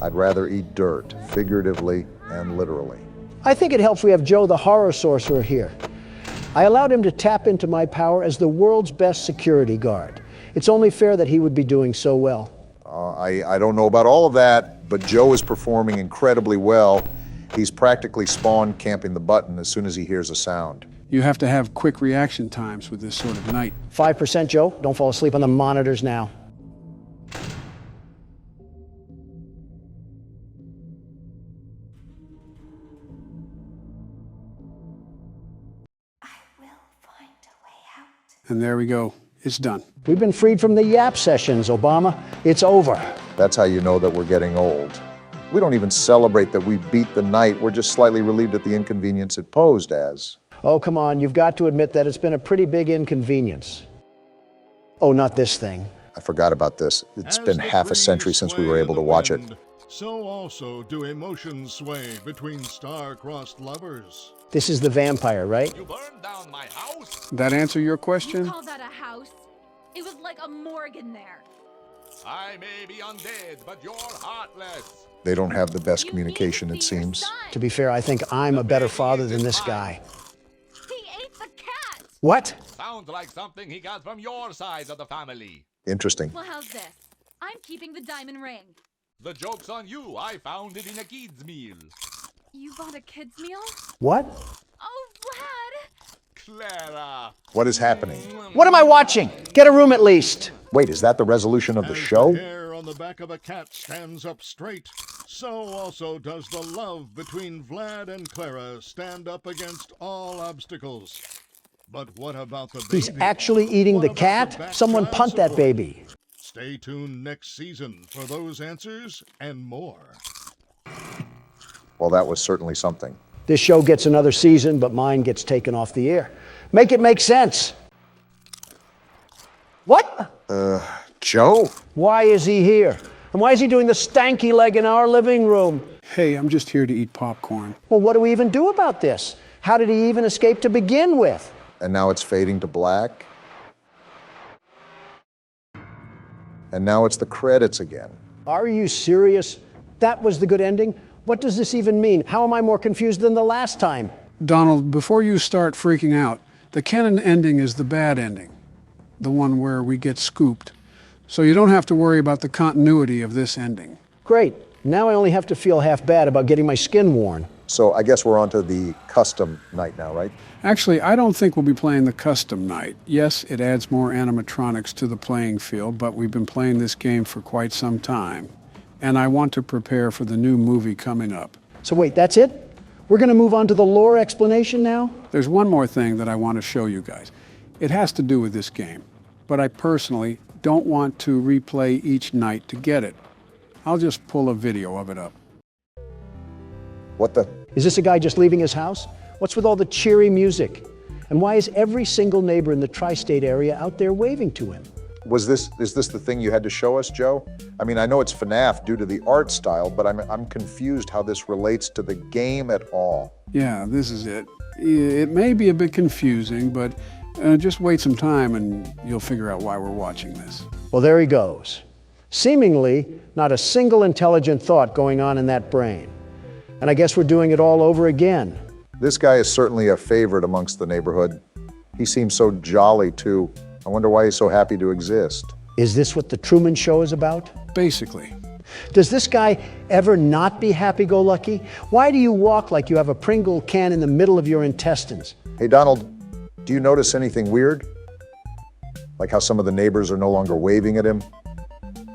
Speaker 2: I'd rather eat dirt, figuratively and literally.
Speaker 5: I think it helps we have Joe the horror sorcerer here. I allowed him to tap into my power as the world's best security guard. It's only fair that he would be doing so well.
Speaker 2: I don't know about all of that, but Joe is performing incredibly well. He's practically spawn camping the button as soon as he hears a sound.
Speaker 3: You have to have quick reaction times with this sort of night.
Speaker 5: 5%, Joe. Don't fall asleep on the monitors now.
Speaker 3: And there we go. It's done.
Speaker 5: We've been freed from the yap sessions, Obama. It's over.
Speaker 2: That's how you know that we're getting old. We don't even celebrate that we beat the night. We're just slightly relieved at the inconvenience it posed as.
Speaker 5: Oh, come on. You've got to admit that it's been a pretty big inconvenience. Oh, not this thing.
Speaker 2: I forgot about this. It's been half a century since we were able to watch it.
Speaker 9: So also do emotions sway between star-crossed lovers.
Speaker 5: This is the vampire, right?
Speaker 10: You burned down my house?
Speaker 3: That answer your question?
Speaker 11: You call that a house? It was like a morgue in there.
Speaker 10: I may be undead, but you're heartless.
Speaker 2: They don't have the best communication, it seems.
Speaker 5: To be fair, I think I'm a better father than this guy.
Speaker 11: He ate the cat!
Speaker 5: What?
Speaker 10: Sounds like something he got from your side of the family.
Speaker 2: Interesting.
Speaker 11: Well, how's this? I'm keeping the diamond ring.
Speaker 10: The joke's on you. I found it in a kid's meal.
Speaker 11: You bought a kid's meal?
Speaker 5: What?
Speaker 11: Oh, Vlad!
Speaker 10: Clara!
Speaker 2: What is happening?
Speaker 5: What am I watching? Get a room at least.
Speaker 2: Wait, is that the resolution of the show?
Speaker 9: The hair on the back of a cat stands up straight, so also does the love between Vlad and Clara stand up against all obstacles. But what about the baby?
Speaker 5: He's actually eating the cat? Someone punt that baby.
Speaker 9: Stay tuned next season for those answers and more.
Speaker 2: Well, that was certainly something.
Speaker 5: This show gets another season, but mine gets taken off the air. Make it make sense. What?
Speaker 2: Joe?
Speaker 5: Why is he here? And why is he doing the stanky leg in our living room?
Speaker 3: Hey, I'm just here to eat popcorn.
Speaker 5: Well, what do we even do about this? How did he even escape to begin with?
Speaker 2: And now it's fading to black. And now it's the credits again.
Speaker 5: Are you serious? That was the good ending? What does this even mean? How am I more confused than the last time?
Speaker 3: Donald, before you start freaking out, the canon ending is the bad ending. The one where we get scooped. So you don't have to worry about the continuity of this ending.
Speaker 5: Great. Now I only have to feel half bad about getting my skin worn.
Speaker 2: So I guess we're on to the custom night now, right?
Speaker 3: Actually, I don't think we'll be playing the custom night. Yes, it adds more animatronics to the playing field, but we've been playing this game for quite some time. And I want to prepare for the new movie coming up.
Speaker 5: So wait, that's it? We're going to move on to the lore explanation now?
Speaker 3: There's one more thing that I want to show you guys. It has to do with this game, but I personally don't want to replay each night to get it. I'll just pull a video of it up.
Speaker 2: What the?
Speaker 5: Is this a guy just leaving his house? What's with all the cheery music? And why is every single neighbor in the tri-state area out there waving to him?
Speaker 2: Is this the thing you had to show us, Joe? I mean, I know it's Fnaf due to the art style, but I'm confused how this relates to the game at all.
Speaker 3: Yeah, this is it. It may be a bit confusing, but just wait some time and you'll figure out why we're watching this.
Speaker 5: Well, there he goes. Seemingly, not a single intelligent thought going on in that brain. And I guess we're doing it all over again.
Speaker 2: This guy is certainly a favorite amongst the neighborhood. He seems so jolly, too. I wonder why he's so happy to exist.
Speaker 5: Is this what the Truman Show is about?
Speaker 3: Basically.
Speaker 5: Does this guy ever not be happy-go-lucky? Why do you walk like you have a Pringle can in the middle of your intestines?
Speaker 2: Hey, Donald, do you notice anything weird? Like how some of the neighbors are no longer waving at him,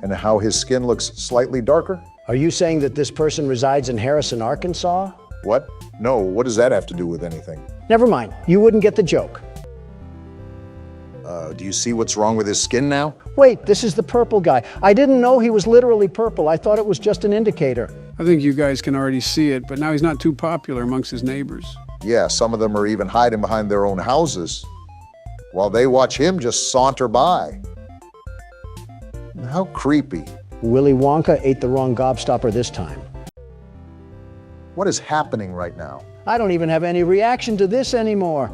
Speaker 2: and how his skin looks slightly darker?
Speaker 5: Are you saying that this person resides in Harrison, Arkansas?
Speaker 2: What? No, what does that have to do with anything?
Speaker 5: Never mind, you wouldn't get the joke.
Speaker 2: Do you see what's wrong with his skin now?
Speaker 5: Wait, this is the purple guy. I didn't know he was literally purple. I thought it was just an indicator.
Speaker 3: I think you guys can already see it, but now he's not too popular amongst his neighbors.
Speaker 2: Yeah, some of them are even hiding behind their own houses, while they watch him just saunter by. How creepy.
Speaker 5: Willy Wonka ate the wrong gobstopper this time.
Speaker 2: What is happening right now?
Speaker 5: I don't even have any reaction to this anymore.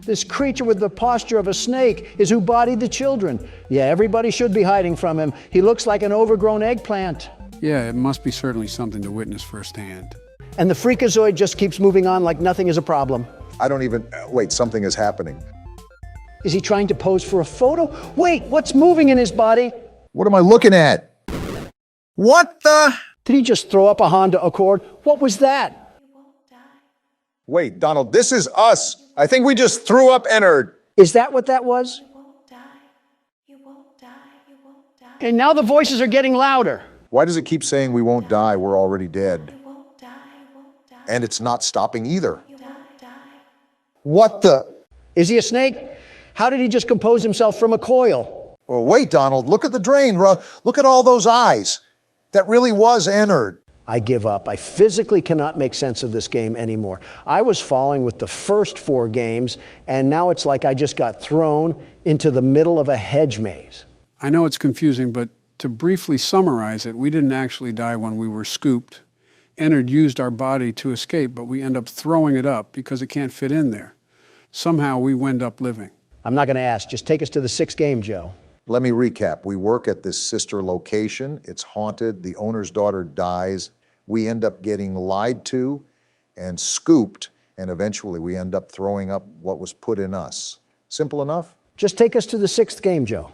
Speaker 5: This creature with the posture of a snake is who bodied the children. Yeah, everybody should be hiding from him. He looks like an overgrown eggplant.
Speaker 3: Yeah, it must be certainly something to witness firsthand.
Speaker 5: And the freakazoid just keeps moving on like nothing is a problem.
Speaker 2: I don't even... Wait, something is happening.
Speaker 5: Is he trying to pose for a photo? Wait, what's moving in his body?
Speaker 2: What am I looking at? What the?
Speaker 5: Did he just throw up a Honda Accord? What was that?
Speaker 2: Wait, Donald, this is us. I think we just threw up Ennard.
Speaker 5: Is that what that was? And now the voices are getting louder.
Speaker 2: Why does it keep saying we won't die? We're already dead. And it's not stopping either. What the?
Speaker 5: Is he a snake? How did he just compose himself from a coil?
Speaker 2: Oh, wait, Donald, look at the drain. Look at all those eyes. That really was Ennard.
Speaker 5: I give up. I physically cannot make sense of this game anymore. I was following with the first 4 games, and now it's like I just got thrown into the middle of a hedge maze.
Speaker 3: I know it's confusing, but to briefly summarize it, we didn't actually die when we were scooped. Ennard used our body to escape, but we end up throwing it up because it can't fit in there. Somehow we wind up living.
Speaker 5: I'm not going to ask. Just take us to the 6th game, Joe.
Speaker 2: Let me recap. We work at this sister location. It's haunted. The owner's daughter dies. We end up getting lied to and scooped, and eventually we end up throwing up what was put in us. Simple enough?
Speaker 5: Just take us to the 6th game, Joe.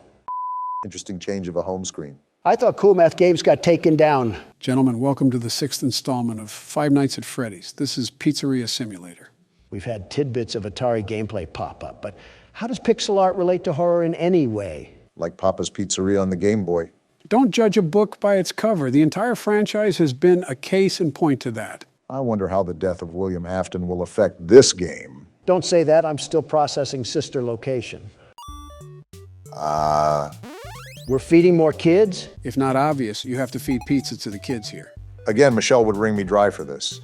Speaker 2: Interesting change of a home screen.
Speaker 5: I thought Cool Math Games got taken down.
Speaker 3: Gentlemen, welcome to the 6th installment of Five Nights at Freddy's. This is Pizzeria Simulator.
Speaker 5: We've had tidbits of Atari gameplay pop up, but how does pixel art relate to horror in any way?
Speaker 2: Like Papa's Pizzeria on the Game Boy.
Speaker 3: Don't judge a book by its cover. The entire franchise has been a case in point to that.
Speaker 2: I wonder how the death of William Afton will affect this game.
Speaker 5: Don't say that. I'm still processing sister location. We're feeding more kids?
Speaker 3: If not obvious, you have to feed pizza to the kids here.
Speaker 2: Again, Michelle would wring me dry for this.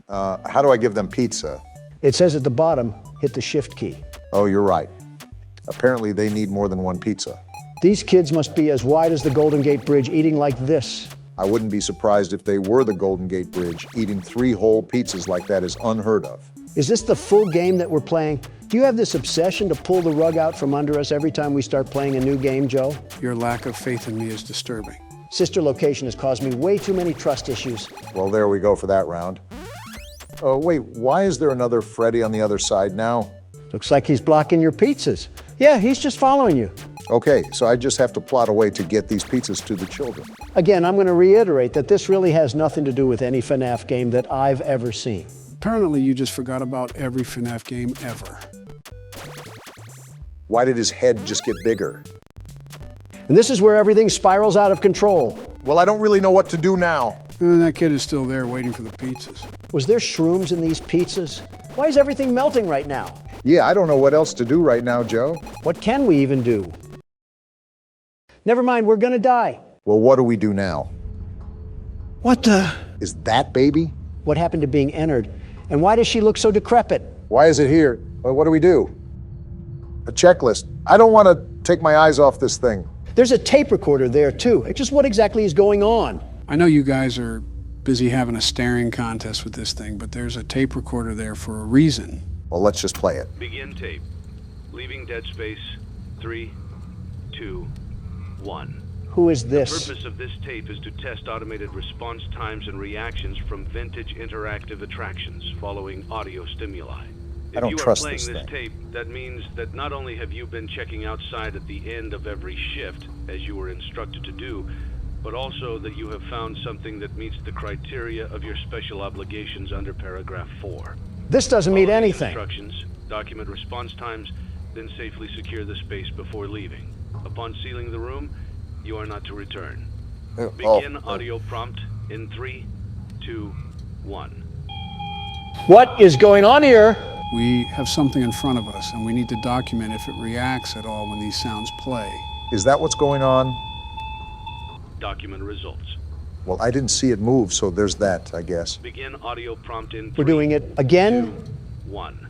Speaker 2: How do I give them pizza?
Speaker 5: It says at the bottom, hit the shift key.
Speaker 2: Oh, you're right. Apparently they need more than one pizza.
Speaker 5: These kids must be as wide as the Golden Gate Bridge, eating like this.
Speaker 2: I wouldn't be surprised if they were the Golden Gate Bridge. Eating 3 whole pizzas like that is unheard of.
Speaker 5: Is this the full game that we're playing? Do you have this obsession to pull the rug out from under us every time we start playing a new game, Joe?
Speaker 3: Your lack of faith in me is disturbing.
Speaker 5: Sister location has caused me way too many trust issues.
Speaker 2: Well, there we go for that round. Oh, wait, why is there another Freddy on the other side now?
Speaker 5: Looks like he's blocking your pizzas. Yeah, he's just following you.
Speaker 2: Okay, so I just have to plot a way to get these pizzas to the children.
Speaker 5: Again, I'm going to reiterate that this really has nothing to do with any FNAF game that I've ever seen.
Speaker 3: Apparently, you just forgot about every FNAF game ever.
Speaker 2: Why did his head just get bigger?
Speaker 5: And this is where everything spirals out of control.
Speaker 2: Well, I don't really know what to do now.
Speaker 3: And that kid is still there waiting for the pizzas.
Speaker 5: Was there shrooms in these pizzas? Why is everything melting right now?
Speaker 2: Yeah, I don't know what else to do right now, Joe.
Speaker 5: What can we even do? Never mind, we're gonna die.
Speaker 2: Well, what do we do now?
Speaker 5: What the?
Speaker 2: Is that baby?
Speaker 5: What happened to being Ennard? And why does she look so decrepit?
Speaker 2: Why is it here? Well, what do we do? A checklist. I don't want to take my eyes off this thing.
Speaker 5: There's a tape recorder there, too. Just what exactly is going on?
Speaker 3: I know you guys are busy having a staring contest with this thing, but there's a tape recorder there for a reason.
Speaker 2: Well, let's just play it.
Speaker 16: Begin tape. Leaving Dead Space. 3, 2, 1.
Speaker 5: Who is this?
Speaker 16: The purpose of this tape is to test automated response times and reactions from vintage interactive attractions following audio stimuli.
Speaker 2: I don't trust
Speaker 16: this thing.
Speaker 2: If you are playing
Speaker 16: this tape, that means that not only have you been checking outside at the end of every shift, as you were instructed to do, but also that you have found something that meets the criteria of your special obligations under paragraph 4.
Speaker 5: This doesn't mean anything.
Speaker 16: Instructions, document response times, then safely secure the space before leaving. Upon sealing the room, you are not to return. Begin audio prompt in 3, 2, 1.
Speaker 5: What is going on here?
Speaker 3: We have something in front of us, and we need to document if it reacts at all when these sounds play.
Speaker 2: Is that what's going on?
Speaker 16: Document results.
Speaker 2: Well, I didn't see it move, so there's that, I guess.
Speaker 16: Begin audio prompt in 3,
Speaker 5: We're doing it again?
Speaker 16: 2, 1.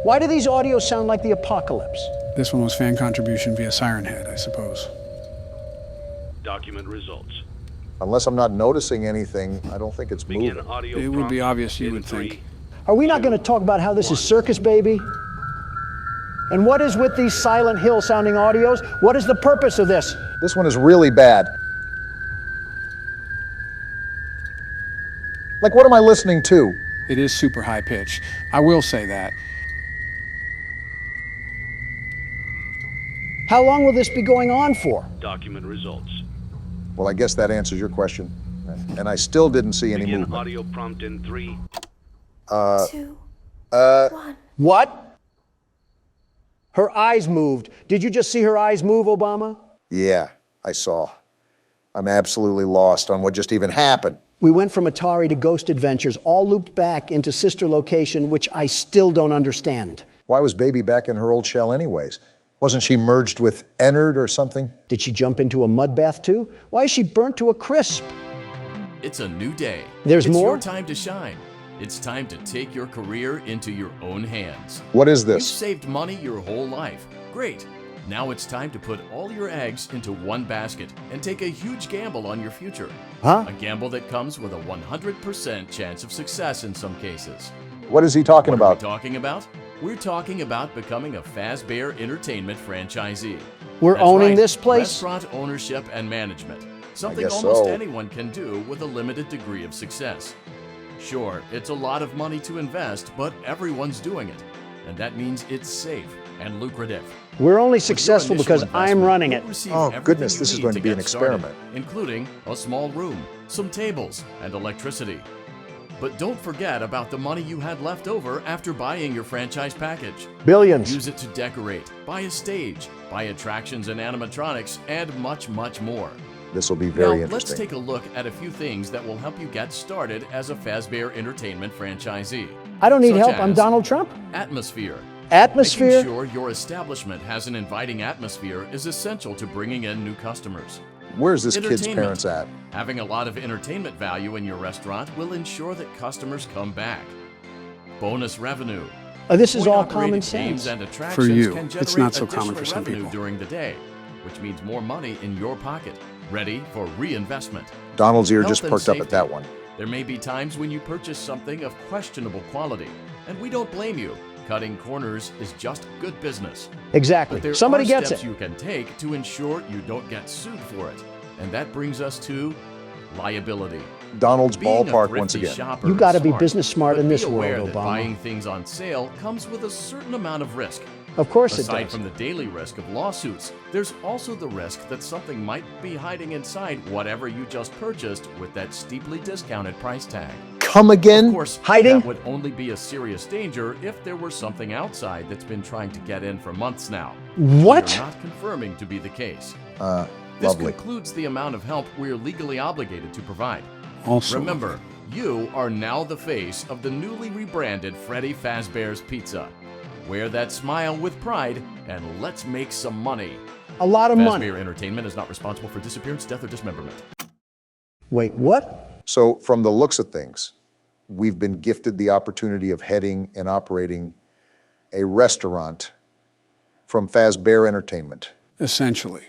Speaker 5: Why do these audios sound like the apocalypse?
Speaker 3: This one was fan contribution via Siren Head, I suppose.
Speaker 16: Document results.
Speaker 2: Unless I'm not noticing anything, I don't think it's moving.
Speaker 3: It would be obvious, you would think.
Speaker 5: Are we not going to talk about how this is circus, baby? And what is with these Silent Hill sounding audios? What is the purpose of this?
Speaker 2: This one is really bad. Like, what am I listening to?
Speaker 3: It is super high pitched. I will say that.
Speaker 5: How long will this be going on for?
Speaker 16: Document results.
Speaker 2: Well, I guess that answers your question. And I still didn't see any
Speaker 16: Begin
Speaker 2: movement.
Speaker 16: audio prompt in 3,
Speaker 6: 2, 1.
Speaker 5: What? Her eyes moved. Did you just see her eyes move, Obama?
Speaker 2: Yeah, I saw. I'm absolutely lost on what just even happened.
Speaker 5: We went from Atari to Ghost Adventures, all looped back into sister location, which I still don't understand.
Speaker 2: Why was Baby back in her old shell anyways? Wasn't she merged with Ennard or something?
Speaker 5: Did she jump into a mud bath too? Why is she burnt to a crisp?
Speaker 7: It's a new day.
Speaker 5: There's
Speaker 7: it's
Speaker 5: more?
Speaker 7: your time to shine. It's time to take your career into your own hands.
Speaker 2: What is
Speaker 7: You've
Speaker 2: this?
Speaker 7: saved money your whole life. Great. Now it's time to put all your eggs into one basket and take a huge gamble on your future.
Speaker 5: Huh?
Speaker 7: A gamble that comes with a 100% chance of success in some cases.
Speaker 2: What is he talking
Speaker 7: What are we
Speaker 2: about?
Speaker 7: talking about? We're talking about becoming a Fazbear Entertainment franchisee.
Speaker 5: We're
Speaker 7: That's
Speaker 5: owning
Speaker 7: right,
Speaker 5: this place?
Speaker 7: Restaurant ownership and management. Something
Speaker 2: guess
Speaker 7: almost
Speaker 2: so.
Speaker 7: anyone can do with a limited degree of success. Sure, it's a lot of money to invest, but everyone's doing it. And that means it's safe and lucrative.
Speaker 5: We're only
Speaker 7: With your
Speaker 5: successful
Speaker 7: initial
Speaker 5: because I'm
Speaker 7: investment,
Speaker 5: running
Speaker 7: you'll
Speaker 5: it.
Speaker 7: receive
Speaker 2: Oh,
Speaker 7: everything
Speaker 2: goodness,
Speaker 7: you
Speaker 2: this is
Speaker 7: need
Speaker 2: going to be an
Speaker 7: get started,
Speaker 2: experiment.
Speaker 7: including a small room, some tables, and electricity. But don't forget about the money you had left over after buying your franchise package.
Speaker 5: Billions.
Speaker 7: Use it to decorate, buy a stage, buy attractions and animatronics, and much, much more.
Speaker 2: This will be very
Speaker 7: Now,
Speaker 2: interesting.
Speaker 7: let's take a look at a few things that will help you get started as a Fazbear Entertainment franchisee.
Speaker 5: I don't need
Speaker 7: Such
Speaker 5: help. I'm
Speaker 7: as
Speaker 5: Donald Trump.
Speaker 7: Atmosphere.
Speaker 5: Atmosphere?
Speaker 7: Making sure your establishment has an inviting atmosphere is essential to bringing in new customers.
Speaker 2: Where's this kid's
Speaker 7: Entertainment.
Speaker 2: parents at?
Speaker 7: Having a lot of entertainment value in your restaurant will ensure that customers come back. Bonus revenue.
Speaker 5: This is all
Speaker 7: Coin-operated
Speaker 5: common
Speaker 7: games
Speaker 5: sense.
Speaker 7: and attractions
Speaker 3: For you,
Speaker 7: can
Speaker 3: it's
Speaker 7: generate
Speaker 3: not so common for
Speaker 7: additional
Speaker 3: some
Speaker 7: revenue
Speaker 3: people.
Speaker 7: during the day, which means more money in your pocket, ready for reinvestment.
Speaker 2: Donald's ear
Speaker 7: Health
Speaker 2: just
Speaker 7: and
Speaker 2: perked up at
Speaker 7: safety.
Speaker 2: that one.
Speaker 7: There may be times when you purchase something of questionable quality, and we don't blame you. Cutting corners is just good business.
Speaker 5: Exactly.
Speaker 7: But there
Speaker 5: Somebody
Speaker 7: are
Speaker 5: gets
Speaker 7: steps
Speaker 5: it.
Speaker 7: you can take to ensure you don't get sued for it. And that brings us to liability.
Speaker 2: Donald's
Speaker 7: Being a
Speaker 2: ballpark once
Speaker 7: thrifty
Speaker 2: again.
Speaker 7: shopper
Speaker 5: You
Speaker 7: is
Speaker 5: gotta be
Speaker 7: smart,
Speaker 5: business smart
Speaker 7: but
Speaker 5: in this
Speaker 7: be aware
Speaker 5: world,
Speaker 7: that
Speaker 5: Obama.
Speaker 7: buying things on sale comes with a certain amount of risk.
Speaker 5: Of course it
Speaker 7: Aside
Speaker 5: does.
Speaker 7: from the daily risk of lawsuits, there's also the risk that something might be hiding inside whatever you just purchased with that steeply discounted price tag.
Speaker 2: Come again?
Speaker 7: Of course,
Speaker 5: Hiding?
Speaker 7: that would only be a serious danger if there were something outside that's been trying to get in for months now.
Speaker 5: What?
Speaker 7: You're not confirming to be the case.
Speaker 2: This
Speaker 7: This concludes the amount of help we're legally obligated to provide.
Speaker 3: Also,
Speaker 7: Remember, you are now the face of the newly rebranded Freddy Fazbear's Pizza. Wear that smile with pride, and let's make some money.
Speaker 5: A lot of money.
Speaker 7: Fazbear Entertainment is not responsible for disappearance, death, or dismemberment.
Speaker 5: Wait, what?
Speaker 2: So, from the looks of things, we've been gifted the opportunity of heading and operating a restaurant from Fazbear Entertainment.
Speaker 3: essentially.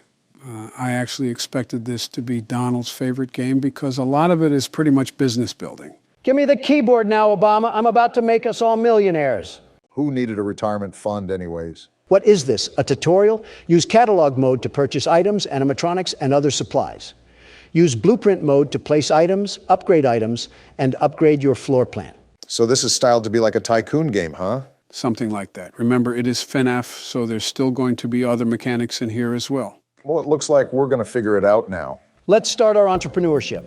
Speaker 3: I actually expected this to be Donald's favorite game because a lot of it is pretty much business building.
Speaker 5: Give me the keyboard now, Obama. I'm about to make us all millionaires.
Speaker 2: Who needed a retirement fund anyways?
Speaker 5: What is this? A tutorial? Use catalog mode to purchase items, animatronics, and other supplies. Use blueprint mode to place items, and upgrade your floor plan.
Speaker 2: So this is styled to be like a tycoon game, huh?
Speaker 3: Something like that. Remember, it is Fnaf, so there's still going to be other mechanics in here as well.
Speaker 2: Well, it looks like we're going to figure it out now.
Speaker 5: Let's start our entrepreneurship.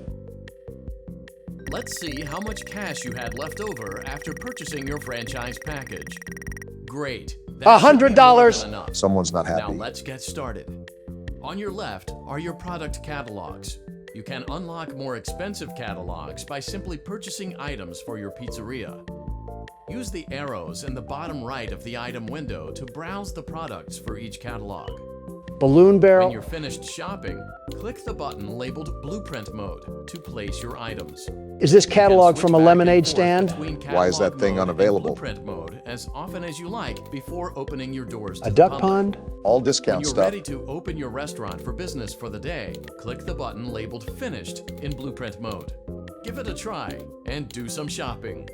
Speaker 7: Let's see how much cash you had left over after purchasing your franchise package. Great. That should be more
Speaker 5: $100.
Speaker 7: than enough.
Speaker 2: Someone's not happy.
Speaker 7: Now let's get started. On your left are your product catalogs. You can unlock more expensive catalogs by simply purchasing items for your pizzeria. Use the arrows in the bottom right of the item window to browse the products for each catalog.
Speaker 5: Balloon barrel.
Speaker 7: When you're finished shopping, click the button labeled Blueprint Mode to place your items.
Speaker 5: Is this catalog from a lemonade stand?
Speaker 2: Why is that thing unavailable?
Speaker 7: Blueprint Mode as often as you like before opening your doors to
Speaker 5: A
Speaker 7: the
Speaker 5: duck
Speaker 7: public.
Speaker 5: pond?
Speaker 2: All
Speaker 7: When
Speaker 2: discount
Speaker 7: you're
Speaker 2: stuff.
Speaker 7: ready to open your restaurant for business for the day, click the button labeled Finished in Blueprint Mode. Give it a try and do some shopping.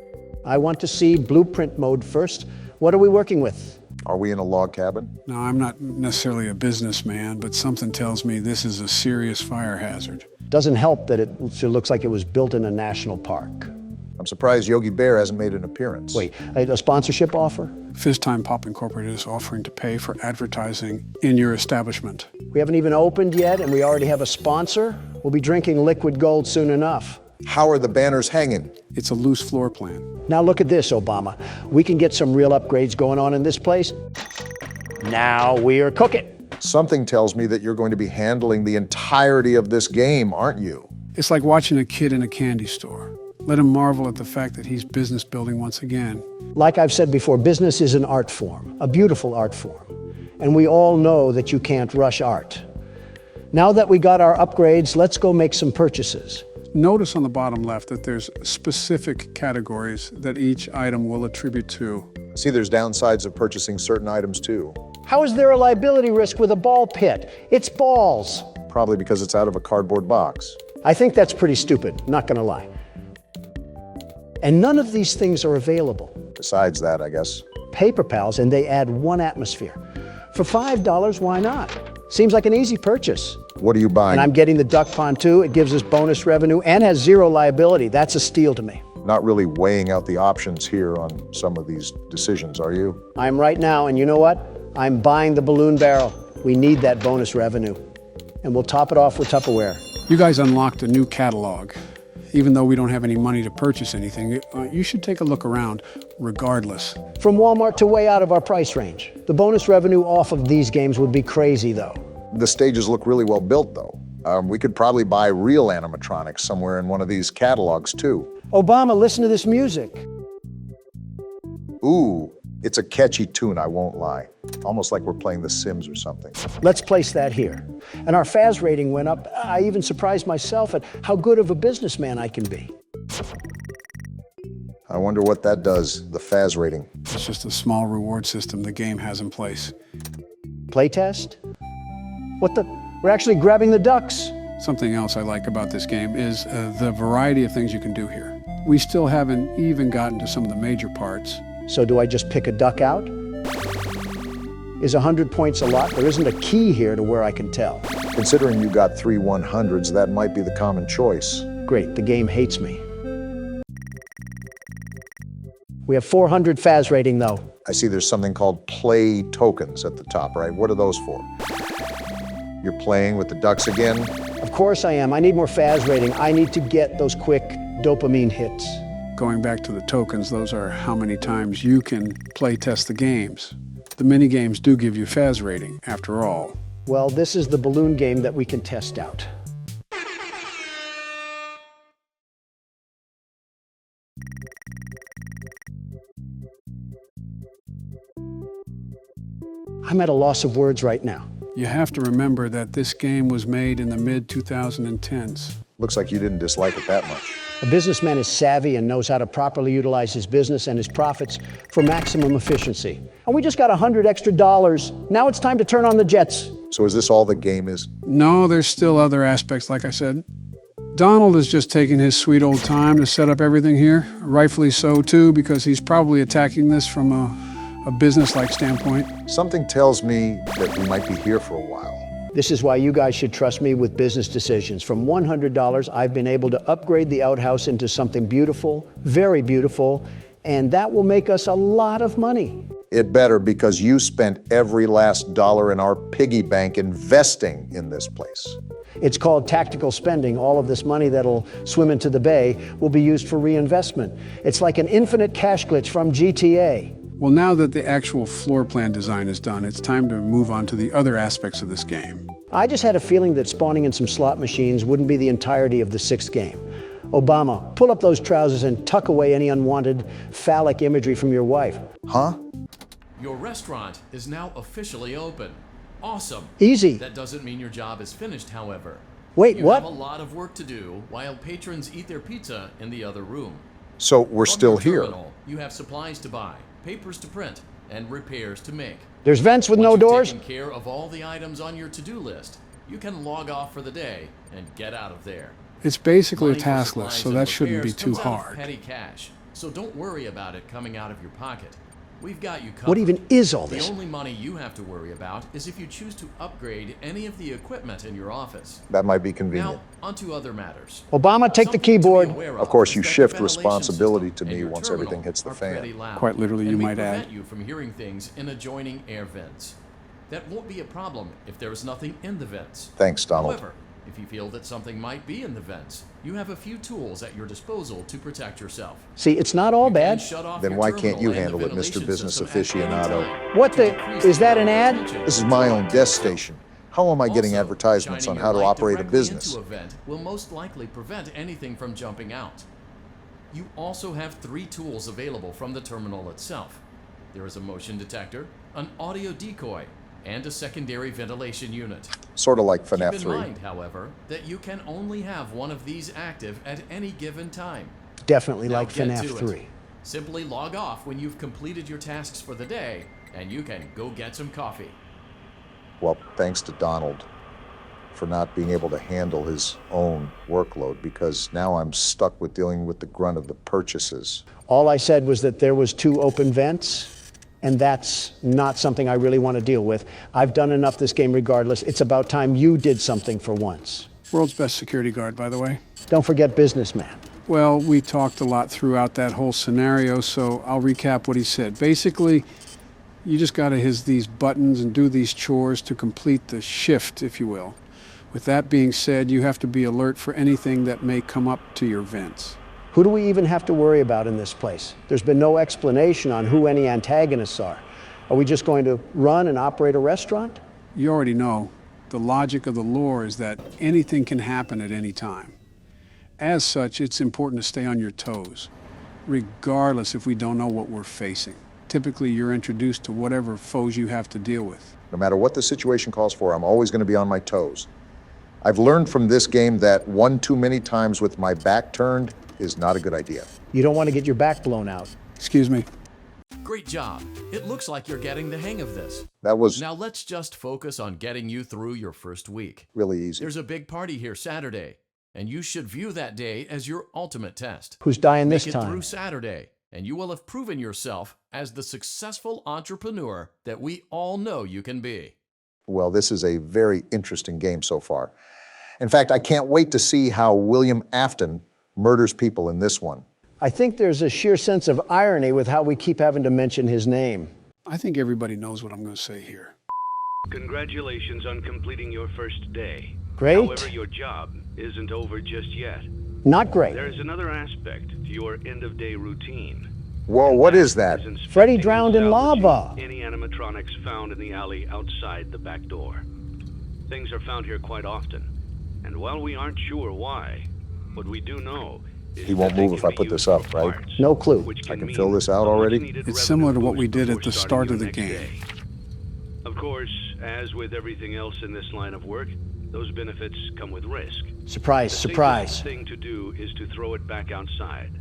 Speaker 5: I want to see blueprint mode first. What are we working with?
Speaker 2: Are we in a log cabin?
Speaker 3: No, I'm not necessarily a businessman, but something tells me this is a serious fire hazard.
Speaker 5: Doesn't help that it looks like it was built in a national park.
Speaker 2: I'm surprised Yogi Bear hasn't made an appearance.
Speaker 5: Wait, a sponsorship offer?
Speaker 3: Fizz Time Pop Incorporated is offering to pay for advertising in your establishment.
Speaker 5: We haven't even opened yet and we already have a sponsor? We'll be drinking liquid gold soon enough.
Speaker 2: How are the banners hanging?
Speaker 3: It's a loose floor plan.
Speaker 5: Now look at this, Obama. We can get some real upgrades going on in this place. Now we are cooking.
Speaker 2: Something tells me that you're going to be handling the entirety of this game, aren't you?
Speaker 3: It's like watching a kid in a candy store. Let him marvel at the fact that he's business building once again.
Speaker 5: Like I've said before, business is an art form, a beautiful art form. And we all know that you can't rush art. Now that we got our upgrades, let's go make some purchases.
Speaker 3: Notice on the bottom left that there's specific categories that each item will attribute to.
Speaker 2: See, there's downsides of purchasing certain items too.
Speaker 5: How is there a liability risk with a ball pit? It's balls.
Speaker 2: Probably because it's out of a cardboard box.
Speaker 5: I think that's pretty stupid, not gonna lie. And none of these things are available.
Speaker 2: Besides that, I guess.
Speaker 5: Paper Pals, and they add one atmosphere. For $5, why not? Seems like an easy purchase.
Speaker 2: What are you buying?
Speaker 5: And I'm getting the duck pond too. It gives us bonus revenue and has zero liability. That's a steal to me.
Speaker 2: Not really weighing out the options here on some of these decisions, are you?
Speaker 5: I'm right now, and you know what? I'm buying the balloon barrel. We need that bonus revenue. And we'll top it off with Tupperware.
Speaker 3: You guys unlocked a new catalog. Even though we don't have any money to purchase anything, you should take a look around regardless.
Speaker 5: From Walmart to way out of our price range. The bonus revenue off of these games would be crazy, though.
Speaker 2: The stages look really well built, though. We could probably buy real animatronics somewhere in one of these catalogs, too.
Speaker 5: Obama, listen to this music.
Speaker 2: Ooh, it's a catchy tune, I won't lie. Almost like we're playing The Sims or something.
Speaker 5: Let's place that here. And our Faz rating went up. I even surprised myself at how good of a businessman I can be.
Speaker 2: I wonder what that does, the Faz rating.
Speaker 3: It's just a small reward system the game has in place.
Speaker 5: Playtest? What the? We're actually grabbing the ducks.
Speaker 3: Something else I like about this game is the variety of things you can do here. We still haven't even gotten to some of the major parts.
Speaker 5: So do I just pick a duck out? Is 100 points a lot? There isn't a key here to where I can tell.
Speaker 2: Considering you got 3 100s, that might be the common choice.
Speaker 5: Great, the game hates me. We have 400 Faz rating, though.
Speaker 2: I see there's something called play tokens at the top, right? What are those for? You're playing with the ducks again?
Speaker 5: Of course I am. I need more Faz rating. I need to get those quick dopamine hits.
Speaker 3: Going back to the tokens, those are how many times you can play test the games. The mini games do give you Faz rating, after all.
Speaker 5: Well, this is the balloon game that we can test out. I'm at a loss of words right now.
Speaker 3: You have to remember that this game was made in the mid-2010s.
Speaker 2: Looks like you didn't dislike it that much.
Speaker 5: A businessman is savvy and knows how to properly utilize his business and his profits for maximum efficiency. And we just got $100 extra. Now it's time to turn on the jets.
Speaker 2: So is this all the game is?
Speaker 3: No, there's still other aspects, like I said. Donald is just taking his sweet old time to set up everything here. Rightfully so, too, because he's probably attacking this from a business-like standpoint.
Speaker 2: Something tells me that we might be here for a while.
Speaker 5: This is why you guys should trust me with business decisions. From $100, I've been able to upgrade the outhouse into something beautiful, very beautiful, and that will make us a lot of money.
Speaker 2: It better, because you spent every last dollar in our piggy bank investing in this place.
Speaker 5: It's called tactical spending. All of this money that'll swim into the bay will be used for reinvestment. It's like an infinite cash glitch from GTA.
Speaker 3: Well, now that the actual floor plan design is done, it's time to move on to the other aspects of this game.
Speaker 5: I just had a feeling that spawning in some slot machines wouldn't be the entirety of the 6th game. Obama, pull up those trousers and tuck away any unwanted phallic imagery from your wife.
Speaker 2: Huh?
Speaker 7: Your restaurant is now officially open. Awesome.
Speaker 5: Easy.
Speaker 7: That doesn't mean your job is finished, however.
Speaker 5: Wait,
Speaker 7: you
Speaker 5: what?
Speaker 7: have a lot of work to do while patrons eat their pizza in the other room.
Speaker 2: So we're
Speaker 7: From
Speaker 2: still
Speaker 7: your
Speaker 2: here.
Speaker 7: terminal, you have supplies to buy, papers to print, and repairs to make.
Speaker 5: There's vents with no
Speaker 7: Once
Speaker 5: doors?
Speaker 7: you've taken care of all the items on your to-do list, you can log off for the day and get out of there.
Speaker 3: It's basically a
Speaker 7: Money for
Speaker 3: task list,
Speaker 7: supplies
Speaker 3: so
Speaker 7: and
Speaker 3: that shouldn't be
Speaker 7: repairs
Speaker 3: too
Speaker 7: comes out of
Speaker 3: hard.
Speaker 7: petty cash, so don't worry about it coming out of your pocket. We've got you covered.
Speaker 5: What even is all this?
Speaker 7: The only money you have to worry about is if you choose to upgrade any of the equipment in your office.
Speaker 2: That might be convenient.
Speaker 7: Now, onto other matters.
Speaker 5: Obama, take the keyboard.
Speaker 2: Of course, you
Speaker 7: is that
Speaker 2: shift
Speaker 7: the ventilation
Speaker 2: responsibility to
Speaker 7: system
Speaker 2: me
Speaker 7: and your
Speaker 2: once
Speaker 7: terminal
Speaker 2: everything hits the
Speaker 7: are
Speaker 2: fan.
Speaker 7: pretty loud,
Speaker 3: Quite literally,
Speaker 7: and
Speaker 3: you
Speaker 7: may
Speaker 3: might add.
Speaker 7: prevent you from hearing things in adjoining air vents. That won't be a problem if there is nothing in the vents.
Speaker 2: Thanks, Donald.
Speaker 7: However, if you feel that something might be in the vents, you have a few tools at your disposal to protect yourself.
Speaker 5: See, it's not all bad.
Speaker 7: Shut off
Speaker 2: Then
Speaker 7: your
Speaker 2: why can't you
Speaker 7: terminal and
Speaker 2: handle
Speaker 7: the
Speaker 2: it, Mr.
Speaker 7: ventilation
Speaker 2: Business
Speaker 7: system at any
Speaker 2: Aficionado?
Speaker 7: time.
Speaker 5: What the? Is that an ad?
Speaker 2: This is my own desk station. How am I getting
Speaker 7: Also,
Speaker 2: advertisements on
Speaker 7: shining
Speaker 2: how to
Speaker 7: your light
Speaker 2: operate a
Speaker 7: directly
Speaker 2: business?
Speaker 7: into a vent will most likely prevent anything from jumping out. You also have 3 tools available from the terminal itself. There is a motion detector, an audio decoy, and a secondary ventilation unit.
Speaker 2: Sort of like Fnaf
Speaker 7: Keep in
Speaker 2: 3.
Speaker 7: mind, however, that you can only have one of these active at any given time.
Speaker 5: Definitely
Speaker 7: Now
Speaker 5: like
Speaker 7: get
Speaker 5: Fnaf
Speaker 7: to it.
Speaker 5: 3.
Speaker 7: Simply log off when you've completed your tasks for the day, and you can go get some coffee.
Speaker 2: Well, thanks to Donald for not being able to handle his own workload, because now I'm stuck with dealing with the grunt of the purchases.
Speaker 5: All I said was that there was 2 open vents, and that's not something I really want to deal with. I've done enough this game regardless. It's about time you did something for once.
Speaker 3: World's best security guard, by the way.
Speaker 5: Don't forget businessman.
Speaker 3: Well, we talked a lot throughout that whole scenario, so I'll recap what he said. Basically, you just got to hit these buttons and do these chores to complete the shift, if you will. With that being said, you have to be alert for anything that may come up to your vents.
Speaker 5: Who do we even have to worry about in this place? There's been no explanation on who any antagonists are. Are we just going to run and operate a restaurant?
Speaker 3: You already know. The logic of the lore is that anything can happen at any time. As such, it's important to stay on your toes, regardless if we don't know what we're facing. Typically, you're introduced to whatever foes you have to deal with.
Speaker 2: No matter what the situation calls for, I'm always going to be on my toes. I've learned from this game that one too many times with my back turned is not a good idea.
Speaker 5: You don't want to get your back blown out.
Speaker 3: Excuse me.
Speaker 7: Great job. It looks like you're getting the hang of this.
Speaker 2: That was
Speaker 7: Now let's just focus on getting you through your first week.
Speaker 2: really easy.
Speaker 7: There's a big party here Saturday, and you should view that day as your ultimate test.
Speaker 5: Who's dying this
Speaker 7: Make it
Speaker 5: time?
Speaker 7: through Saturday, and you will have proven yourself as the successful entrepreneur that we all know you can be.
Speaker 2: Well, this is a very interesting game so far. In fact, I can't wait to see how William Afton murders people in this one.
Speaker 5: I think there's a sheer sense of irony with how we keep having to mention his name.
Speaker 3: I think everybody knows what I'm going to say here.
Speaker 16: Congratulations on completing your first day.
Speaker 5: Great.
Speaker 16: However, your job isn't over just yet.
Speaker 5: Not great.
Speaker 16: There is another aspect to your end-of-day routine.
Speaker 2: Whoa, what is that?
Speaker 5: Freddy drowned in lava.
Speaker 16: Any animatronics found in the alley outside the back door. Things are found here quite often. And while we aren't sure why, what we do know is
Speaker 2: He won't move if I put this up, right?
Speaker 5: No clue.
Speaker 2: I can fill this out already?
Speaker 3: It's similar to what we did at the start of the game.
Speaker 16: Of course, as with everything else in this line of work, those benefits come with risk.
Speaker 5: Surprise,
Speaker 16: The
Speaker 5: surprise.
Speaker 16: safest thing to do is to throw it back outside.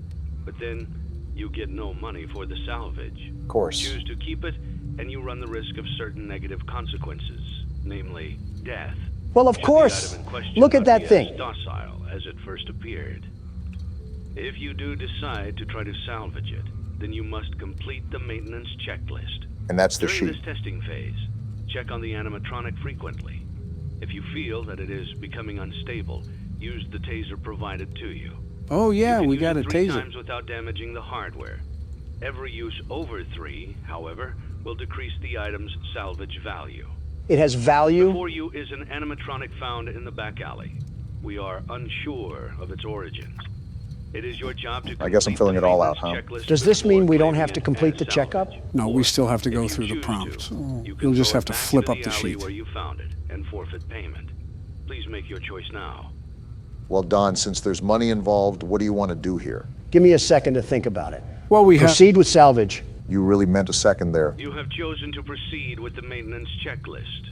Speaker 16: But then you get no money for the salvage.
Speaker 2: Of course.
Speaker 16: Choose to keep it, and you run the risk of certain negative consequences, namely death.
Speaker 5: Well, of
Speaker 16: Should the
Speaker 5: course.
Speaker 16: item in question
Speaker 5: Look at
Speaker 16: not
Speaker 5: that
Speaker 16: be
Speaker 5: thing.
Speaker 16: as docile as it first appeared. If you do decide to try to salvage it, then you must complete the maintenance checklist.
Speaker 2: And that's the
Speaker 16: During
Speaker 2: sheet.
Speaker 16: this testing phase, check on the animatronic frequently. If you feel that it is becoming unstable, use the taser provided to you.
Speaker 3: Oh yeah,
Speaker 16: You can
Speaker 3: we
Speaker 16: use
Speaker 3: got
Speaker 16: it
Speaker 3: a
Speaker 16: 3
Speaker 3: taser.
Speaker 16: times without damaging the hardware. Every use over 3, however, will decrease the item's salvage value.
Speaker 5: It has value.
Speaker 16: Before you is an animatronic found in the back alley. We are unsure of its origins. It is your job to
Speaker 2: I guess I'm filling it all out, huh?
Speaker 5: Does this mean we don't have to complete the checkup?
Speaker 3: No, we still have to go through the prompts. You'll just have to flip up the sheet.
Speaker 16: Where you found it and forfeit payment. Please make your choice now.
Speaker 2: Well, Don, since there's money involved, what do you want to do here?
Speaker 5: Give me a second to think about it.
Speaker 3: Well, we have...
Speaker 5: Proceed with salvage.
Speaker 2: You really meant a second there.
Speaker 16: You have chosen to proceed with the maintenance checklist.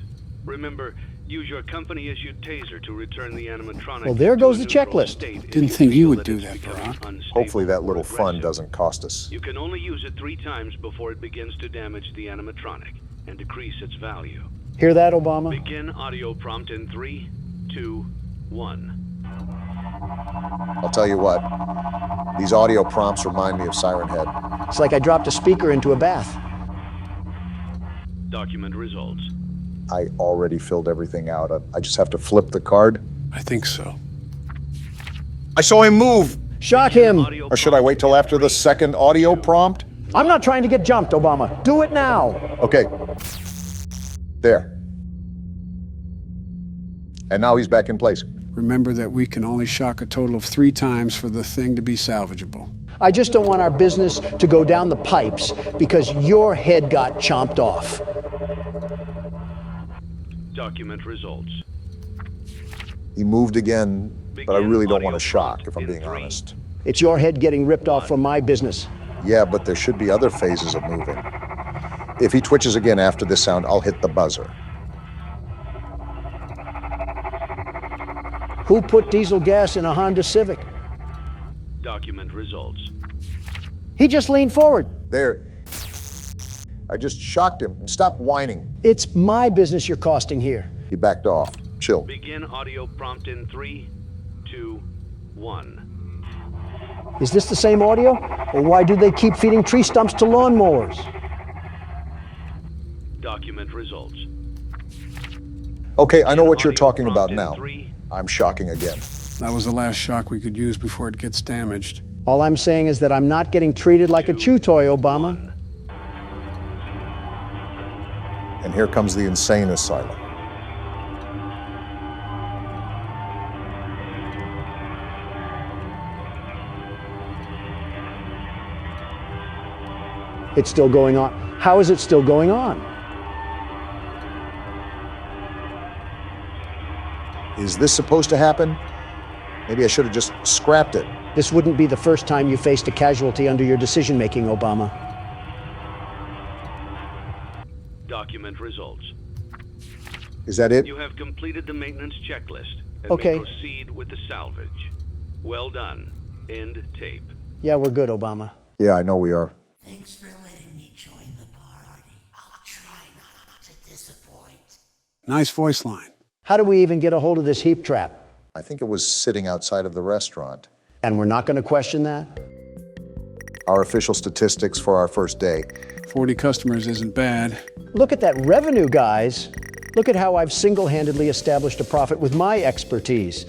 Speaker 16: Remember, use your company-issued taser to return the animatronic.
Speaker 5: Well, there goes the checklist.
Speaker 3: Didn't think you would do that, Barack.
Speaker 2: Hopefully that little fun doesn't cost us.
Speaker 16: You can only use it 3 times before it begins to damage the animatronic and decrease its value.
Speaker 5: Hear that, Obama?
Speaker 16: Begin audio prompt in 3, 2, 1.
Speaker 2: I'll tell you what, these audio prompts remind me of Siren Head.
Speaker 5: It's like I dropped a speaker into a bath.
Speaker 16: Document results.
Speaker 2: I already filled everything out. I just have to flip the card?
Speaker 3: I think so.
Speaker 2: I saw him move!
Speaker 5: Shock him!
Speaker 2: Or should I wait till after the second audio prompt?
Speaker 5: I'm not trying to get jumped, Obama. Do it now!
Speaker 2: Okay. There. And now he's back in place.
Speaker 3: Remember that we can only shock a total of 3 times for the thing to be salvageable.
Speaker 5: I just don't want our business to go down the pipes because your head got chomped off.
Speaker 16: Document results.
Speaker 2: He moved again, but I really don't want to shock, if I'm being
Speaker 16: 3.
Speaker 2: honest.
Speaker 5: It's your head getting ripped off from my business.
Speaker 2: Yeah, but there should be other phases of moving. If he twitches again after this sound, I'll hit the buzzer.
Speaker 5: Who put diesel gas in a Honda Civic?
Speaker 16: Document results.
Speaker 5: He just leaned forward.
Speaker 2: There. I just shocked him. Stop whining.
Speaker 5: It's my business you're costing here.
Speaker 2: He backed off. Chill.
Speaker 16: Begin audio prompt in 3, 2, 1.
Speaker 5: Is this the same audio? Or why do they keep feeding tree stumps to lawnmowers?
Speaker 16: Document results.
Speaker 2: Okay, I know what you're talking about now. I'm shocking again.
Speaker 3: That was the last shock we could use before it gets damaged.
Speaker 5: All I'm saying is that I'm not getting treated like a chew toy, Obama.
Speaker 2: And here comes the insane asylum.
Speaker 5: It's still going on. How is it still going on?
Speaker 2: Is this supposed to happen? Maybe I should have just scrapped it.
Speaker 5: This wouldn't be the first time you faced a casualty under your decision-making, Obama.
Speaker 16: Document results.
Speaker 2: Is that it?
Speaker 16: You have completed the maintenance checklist and
Speaker 5: Okay.
Speaker 16: may proceed with the salvage. Well done. End tape.
Speaker 5: Yeah, we're good, Obama.
Speaker 2: Yeah, I know we are.
Speaker 17: Thanks for letting me join the party. I'll try not to disappoint.
Speaker 3: Nice voice line.
Speaker 5: How do we even get a hold of this heap trap?
Speaker 2: I think it was sitting outside of the restaurant.
Speaker 5: And we're not going to question that?
Speaker 2: Our official statistics for our first day.
Speaker 3: 40 customers isn't bad.
Speaker 5: Look at that revenue, guys. Look at how I've single-handedly established a profit with my expertise.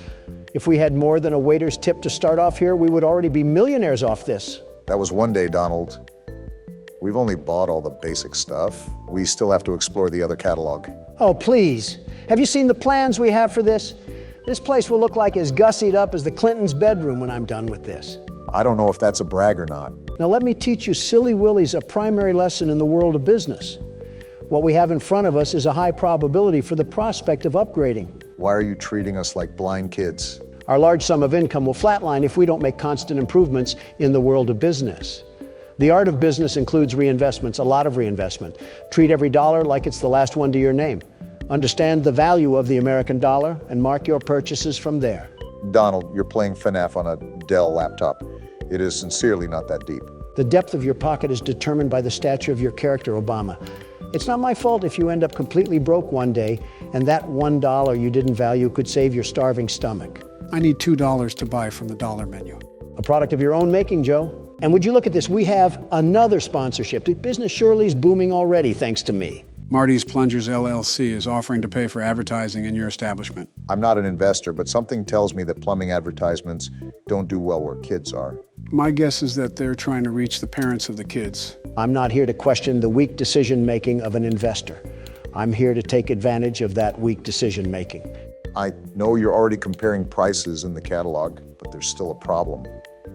Speaker 5: If we had more than a waiter's tip to start off here, we would already be millionaires off this.
Speaker 2: That was one day, Donald. We've only bought all the basic stuff. We still have to explore the other catalog.
Speaker 5: Oh, please. Have you seen the plans we have for this? This place will look like as gussied up as the Clintons' bedroom when I'm done with this.
Speaker 2: I don't know if that's a brag or not.
Speaker 5: Now let me teach you silly willies a primary lesson in the world of business. What we have in front of us is a high probability for the prospect of upgrading.
Speaker 2: Why are you treating us like blind kids?
Speaker 5: Our large sum of income will flatline if we don't make constant improvements in the world of business. The art of business includes reinvestments, a lot of reinvestment. Treat every dollar like it's the last one to your name. Understand the value of the American dollar and mark your purchases from there.
Speaker 2: Donald, you're playing Fnaf on a Dell laptop. It is sincerely not that deep.
Speaker 5: The depth of your pocket is determined by the stature of your character, Obama. It's not my fault if you end up completely broke one day and that $1 you didn't value could save your starving stomach.
Speaker 3: I need $2 to buy from the dollar menu.
Speaker 5: A product of your own making, Joe. And would you look at this, we have another sponsorship. The business surely is booming already, thanks to me.
Speaker 3: Marty's Plungers LLC is offering to pay for advertising in your establishment.
Speaker 2: I'm not an investor, but something tells me that plumbing advertisements don't do well where kids are.
Speaker 3: My guess is that they're trying to reach the parents of the kids.
Speaker 5: I'm not here to question the weak decision-making of an investor. I'm here to take advantage of that weak decision-making.
Speaker 2: I know you're already comparing prices in the catalog, but there's still a problem.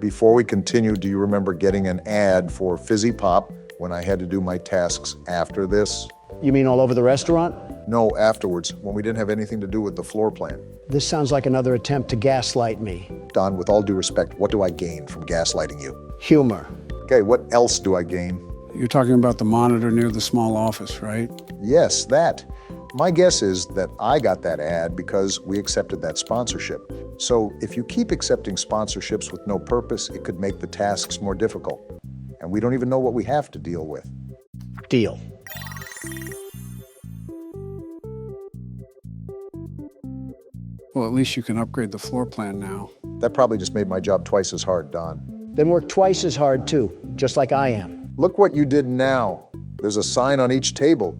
Speaker 2: Before we continue, do you remember getting an ad for Fizzy Pop when I had to do my tasks after this?
Speaker 5: You mean all over the restaurant?
Speaker 2: No, afterwards, when we didn't have anything to do with the floor plan.
Speaker 5: This sounds like another attempt to gaslight me.
Speaker 2: Don, with all due respect, what do I gain from gaslighting you?
Speaker 5: Humor.
Speaker 2: Okay, what else do I gain?
Speaker 3: You're talking about the monitor near the small office, right?
Speaker 2: Yes, that. My guess is that I got that ad because we accepted that sponsorship. So if you keep accepting sponsorships with no purpose, it could make the tasks more difficult. And we don't even know what we have to deal with.
Speaker 5: Deal.
Speaker 3: Well, at least you can upgrade the floor plan now.
Speaker 2: That probably just made my job twice as hard, Don.
Speaker 5: Then work twice as hard too, just like I am.
Speaker 2: Look what you did now. There's a sign on each table.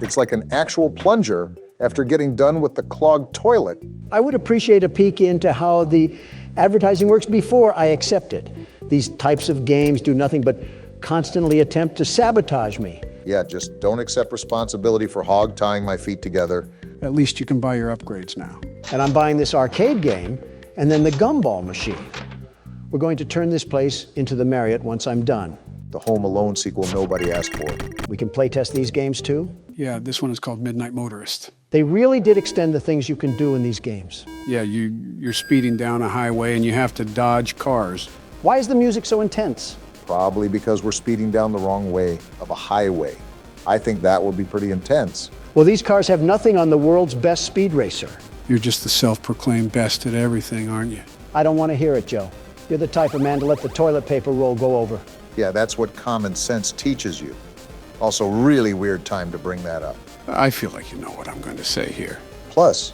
Speaker 2: It's like an actual plunger after getting done with the clogged toilet.
Speaker 5: I would appreciate a peek into how the advertising works before I accept it. These types of games do nothing but constantly attempt to sabotage me.
Speaker 2: Yeah, just don't accept responsibility for hog tying my feet together.
Speaker 3: At least you can buy your upgrades now.
Speaker 5: And I'm buying this arcade game and then the gumball machine. We're going to turn this place into the Marriott once I'm done.
Speaker 2: The Home Alone sequel nobody asked for.
Speaker 5: We can play test these games too?
Speaker 3: Yeah, this one is called Midnight Motorist.
Speaker 5: They really did extend the things you can do in these games.
Speaker 3: Yeah, you're speeding down a highway and you have to dodge cars.
Speaker 5: Why is the music so intense?
Speaker 2: Probably because we're speeding down the wrong way of a highway. I think that will be pretty intense.
Speaker 5: Well, these cars have nothing on the world's best speed racer.
Speaker 3: You're just the self-proclaimed best at everything, aren't you?
Speaker 5: I don't want to hear it, Joe. You're the type of man to let the toilet paper roll go over.
Speaker 2: Yeah, that's what common sense teaches you. Also, really weird time to bring that up.
Speaker 3: I feel like you know what I'm going to say here.
Speaker 2: Plus,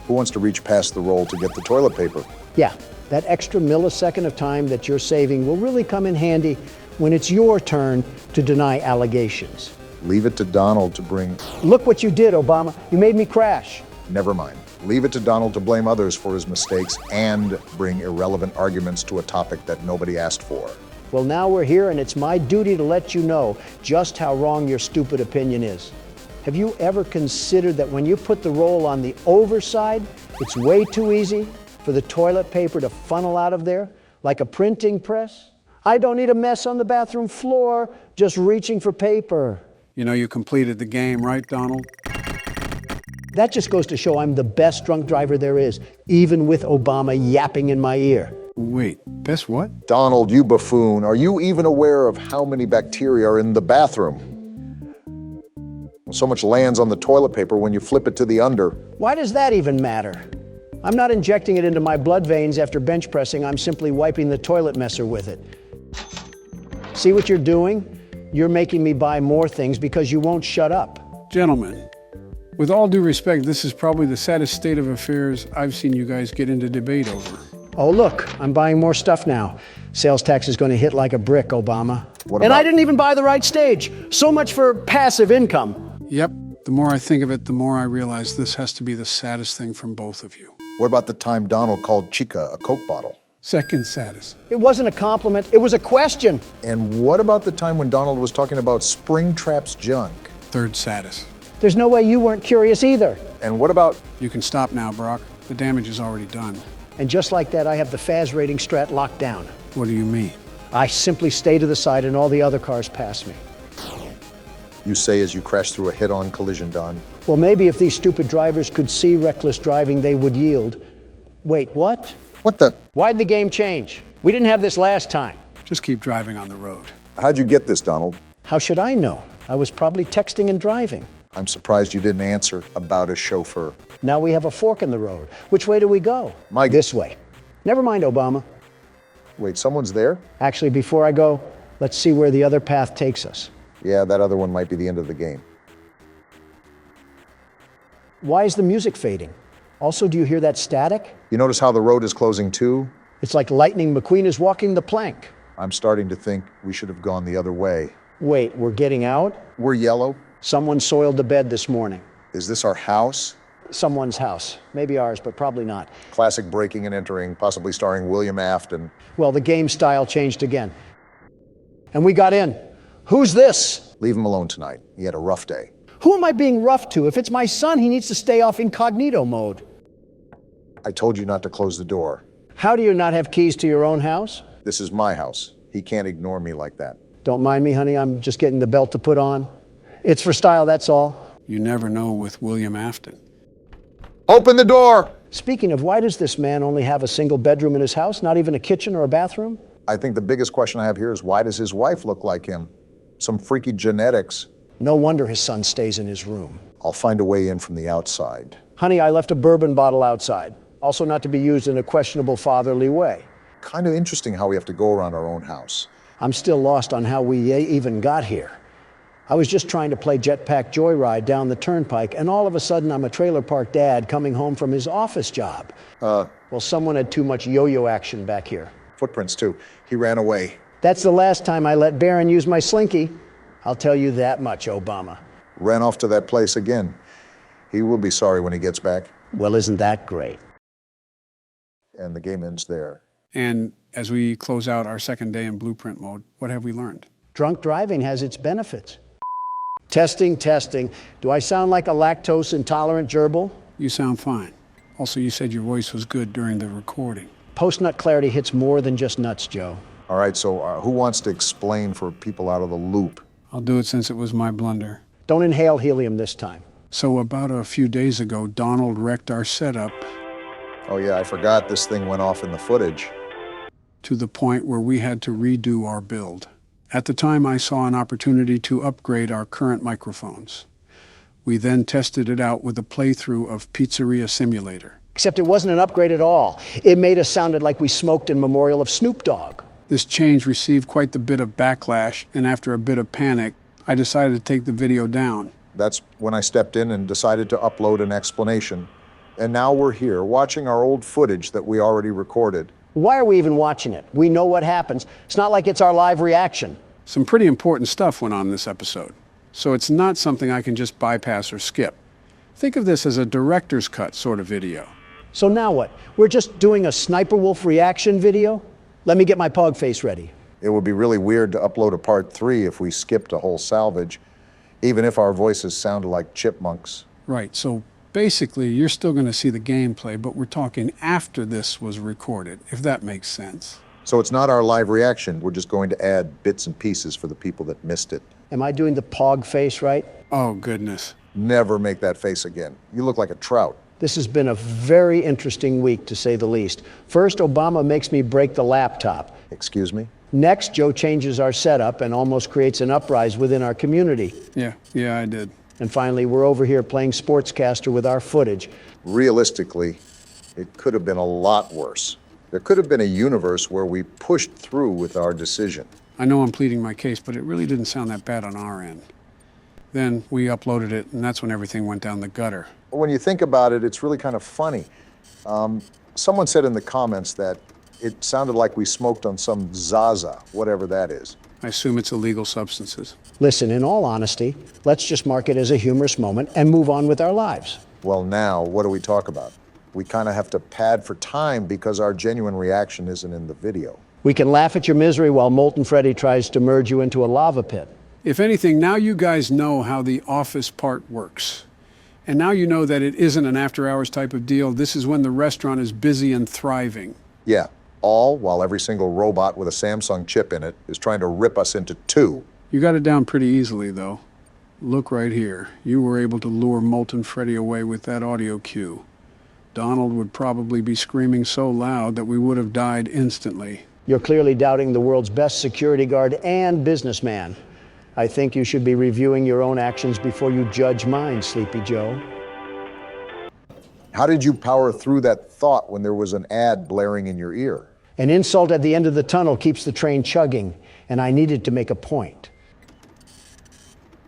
Speaker 2: who wants to reach past the roll to get the toilet paper?
Speaker 5: Yeah, that extra millisecond of time that you're saving will really come in handy when it's your turn to deny allegations.
Speaker 2: Leave it to Donald to bring...
Speaker 5: Look what you did, Obama. You made me crash.
Speaker 2: Never mind. Leave it to Donald to blame others for his mistakes and bring irrelevant arguments to a topic that nobody asked for.
Speaker 5: Well, now we're here, and it's my duty to let you know just how wrong your stupid opinion is. Have you ever considered that when you put the roll on the overside, it's way too easy for the toilet paper to funnel out of there like a printing press? I don't need a mess on the bathroom floor just reaching for paper.
Speaker 3: You know you completed the game, right, Donald?
Speaker 5: That just goes to show I'm the best drunk driver there is, even with Obama yapping in my ear.
Speaker 3: Wait, best what?
Speaker 2: Donald, you buffoon. Are you even aware of how many bacteria are in the bathroom? Well, so much lands on the toilet paper when you flip it to the under.
Speaker 5: Why does that even matter? I'm not injecting it into my blood veins after bench pressing. I'm simply wiping the toilet messer with it. See what you're doing? You're making me buy more things because you won't shut up.
Speaker 3: Gentlemen, with all due respect, this is probably the saddest state of affairs I've seen you guys get into debate over.
Speaker 5: Oh, look, I'm buying more stuff now. Sales tax is going to hit like a brick, Obama. And I didn't even buy the right stage. So much for passive income.
Speaker 3: Yep, the more I think of it, the more I realize this has to be the saddest thing from both of you.
Speaker 2: What about the time Donald called Chica a Coke bottle?
Speaker 3: Second saddest.
Speaker 5: It wasn't a compliment, it was a question.
Speaker 2: And what about the time when Donald was talking about Springtrap's junk?
Speaker 3: Third saddest.
Speaker 5: There's no way you weren't curious either.
Speaker 2: And what about...
Speaker 3: You can stop now, Brock. The damage is already done.
Speaker 5: And just like that, I have the Faz rating strat locked down.
Speaker 3: What do you mean?
Speaker 5: I simply stay to the side and all the other cars pass me.
Speaker 2: You say as you crash through a head-on collision, Don.
Speaker 5: Well, maybe if these stupid drivers could see reckless driving, they would yield. Wait, what?
Speaker 2: What the?
Speaker 5: Why'd the game change? We didn't have this last time.
Speaker 3: Just keep driving on the road.
Speaker 2: How'd you get this, Donald?
Speaker 5: How should I know? I was probably texting and driving.
Speaker 2: I'm surprised you didn't answer about a chauffeur.
Speaker 5: Now we have a fork in the road. Which way do we go? This way. Never mind, Obama.
Speaker 2: Wait, someone's there?
Speaker 5: Actually, before I go, let's see where the other path takes us.
Speaker 2: Yeah, that other one might be the end of the game.
Speaker 5: Why is the music fading? Also, do you hear that static?
Speaker 2: You notice how the road is closing too?
Speaker 5: It's like Lightning McQueen is walking the plank.
Speaker 2: I'm starting to think we should have gone the other way.
Speaker 5: Wait, we're getting out?
Speaker 2: We're yellow?
Speaker 5: Someone soiled the bed this morning.
Speaker 2: Is this our house?
Speaker 5: Someone's house. Maybe ours, but probably not.
Speaker 2: Classic breaking and entering, possibly starring William Afton.
Speaker 5: Well, the game style changed again. And we got in. Who's this?
Speaker 2: Leave him alone tonight. He had a rough day.
Speaker 5: Who am I being rough to? If it's my son, he needs to stay off incognito mode.
Speaker 2: I told you not to close the door.
Speaker 5: How do you not have keys to your own house?
Speaker 2: This is my house. He can't ignore me like that.
Speaker 5: Don't mind me, honey. I'm just getting the belt to put on. It's for style, that's all.
Speaker 3: You never know with William Afton.
Speaker 2: Open the door!
Speaker 5: Speaking of, why does this man only have a single bedroom in his house? Not even a kitchen or a bathroom?
Speaker 2: I think the biggest question I have here is, why does his wife look like him? Some freaky genetics.
Speaker 5: No wonder his son stays in his room.
Speaker 2: I'll find a way in from the outside.
Speaker 5: Honey, I left a bourbon bottle outside. Also not to be used in a questionable fatherly way.
Speaker 2: Kind of interesting how we have to go around our own house.
Speaker 5: I'm still lost on how we even got here. I was just trying to play jetpack joyride down the turnpike, and all of a sudden I'm a trailer park dad coming home from his office job. Well, someone had too much yo-yo action back here.
Speaker 2: Footprints, too. He ran away.
Speaker 5: That's the last time I let Barron use my slinky. I'll tell you that much, Obama.
Speaker 2: Ran off to that place again. He will be sorry when he gets back.
Speaker 5: Well, isn't that great?
Speaker 2: And the game ends there.
Speaker 3: And as we close out our second day in blueprint mode, what have we learned?
Speaker 5: Drunk driving has its benefits. Testing, testing. Do I sound like a lactose intolerant gerbil?
Speaker 3: You sound fine. Also, you said your voice was good during the recording.
Speaker 5: Post-nut clarity hits more than just nuts, Joe.
Speaker 2: All right, so who wants to explain for people out of the loop?
Speaker 3: I'll do it since it was my blunder.
Speaker 5: Don't inhale helium this time.
Speaker 3: So about a few days ago, Donald wrecked our setup.
Speaker 2: Oh yeah, I forgot this thing went off in the footage.
Speaker 3: To the point where we had to redo our build. At the time, I saw an opportunity to upgrade our current microphones. We then tested it out with a playthrough of Pizzeria Simulator.
Speaker 5: Except it wasn't an upgrade at all. It made us sound like we smoked in memorial of Snoop Dogg.
Speaker 3: This change received quite the bit of backlash, and after a bit of panic, I decided to take the video down.
Speaker 2: That's when I stepped in and decided to upload an explanation. And now we're here, watching our old footage that we already recorded.
Speaker 5: Why are we even watching it? We know what happens. It's not like it's our live reaction.
Speaker 3: Some pretty important stuff went on in this episode, so it's not something I can just bypass or skip. Think of this as a director's cut sort of video.
Speaker 5: So now what? We're just doing a Sniper Wolf reaction video? Let me get my pog face ready.
Speaker 2: It would be really weird to upload a part 3 if we skipped a whole salvage, even if our voices sounded like chipmunks.
Speaker 3: Right, so basically you're still going to see the gameplay, but we're talking after this was recorded, if that makes sense.
Speaker 2: So it's not our live reaction, we're just going to add bits and pieces for the people that missed it.
Speaker 5: Am I doing the pog face right?
Speaker 3: Oh, goodness.
Speaker 2: Never make that face again. You look like a trout.
Speaker 5: This has been a very interesting week, to say the least. First, Obama makes me break the laptop.
Speaker 2: Excuse me?
Speaker 5: Next, Joe changes our setup and almost creates an uprising within our community.
Speaker 3: Yeah, I did.
Speaker 5: And finally, we're over here playing sportscaster with our footage.
Speaker 2: Realistically, it could have been a lot worse. There could have been a universe where we pushed through with our decision.
Speaker 3: I know I'm pleading my case, but it really didn't sound that bad on our end. Then we uploaded it, and that's when everything went down the gutter.
Speaker 2: When you think about it, it's really kind of funny. Someone said in the comments that it sounded like we smoked on some Zaza, whatever that is.
Speaker 3: I assume it's illegal substances.
Speaker 5: Listen, in all honesty, let's just mark it as a humorous moment and move on with our lives.
Speaker 2: Well, now, what do we talk about? We kind of have to pad for time because our genuine reaction isn't in the video.
Speaker 5: We can laugh at your misery while Molten Freddy tries to merge you into a lava pit.
Speaker 3: If anything, now you guys know how the office part works. And now you know that it isn't an after-hours type of deal. This is when the restaurant is busy and thriving.
Speaker 2: Yeah, all while every single robot with a Samsung chip in it is trying to rip us into two.
Speaker 3: You got it down pretty easily, though. Look right here. You were able to lure Molten Freddy away with that audio cue. Donald would probably be screaming so loud that we would have died instantly.
Speaker 5: You're clearly doubting the world's best security guard and businessman. I think you should be reviewing your own actions before you judge mine, Sleepy Joe.
Speaker 2: How did you power through that thought when there was an ad blaring in your ear?
Speaker 5: An insult at the end of the tunnel keeps the train chugging, and I needed to make a point.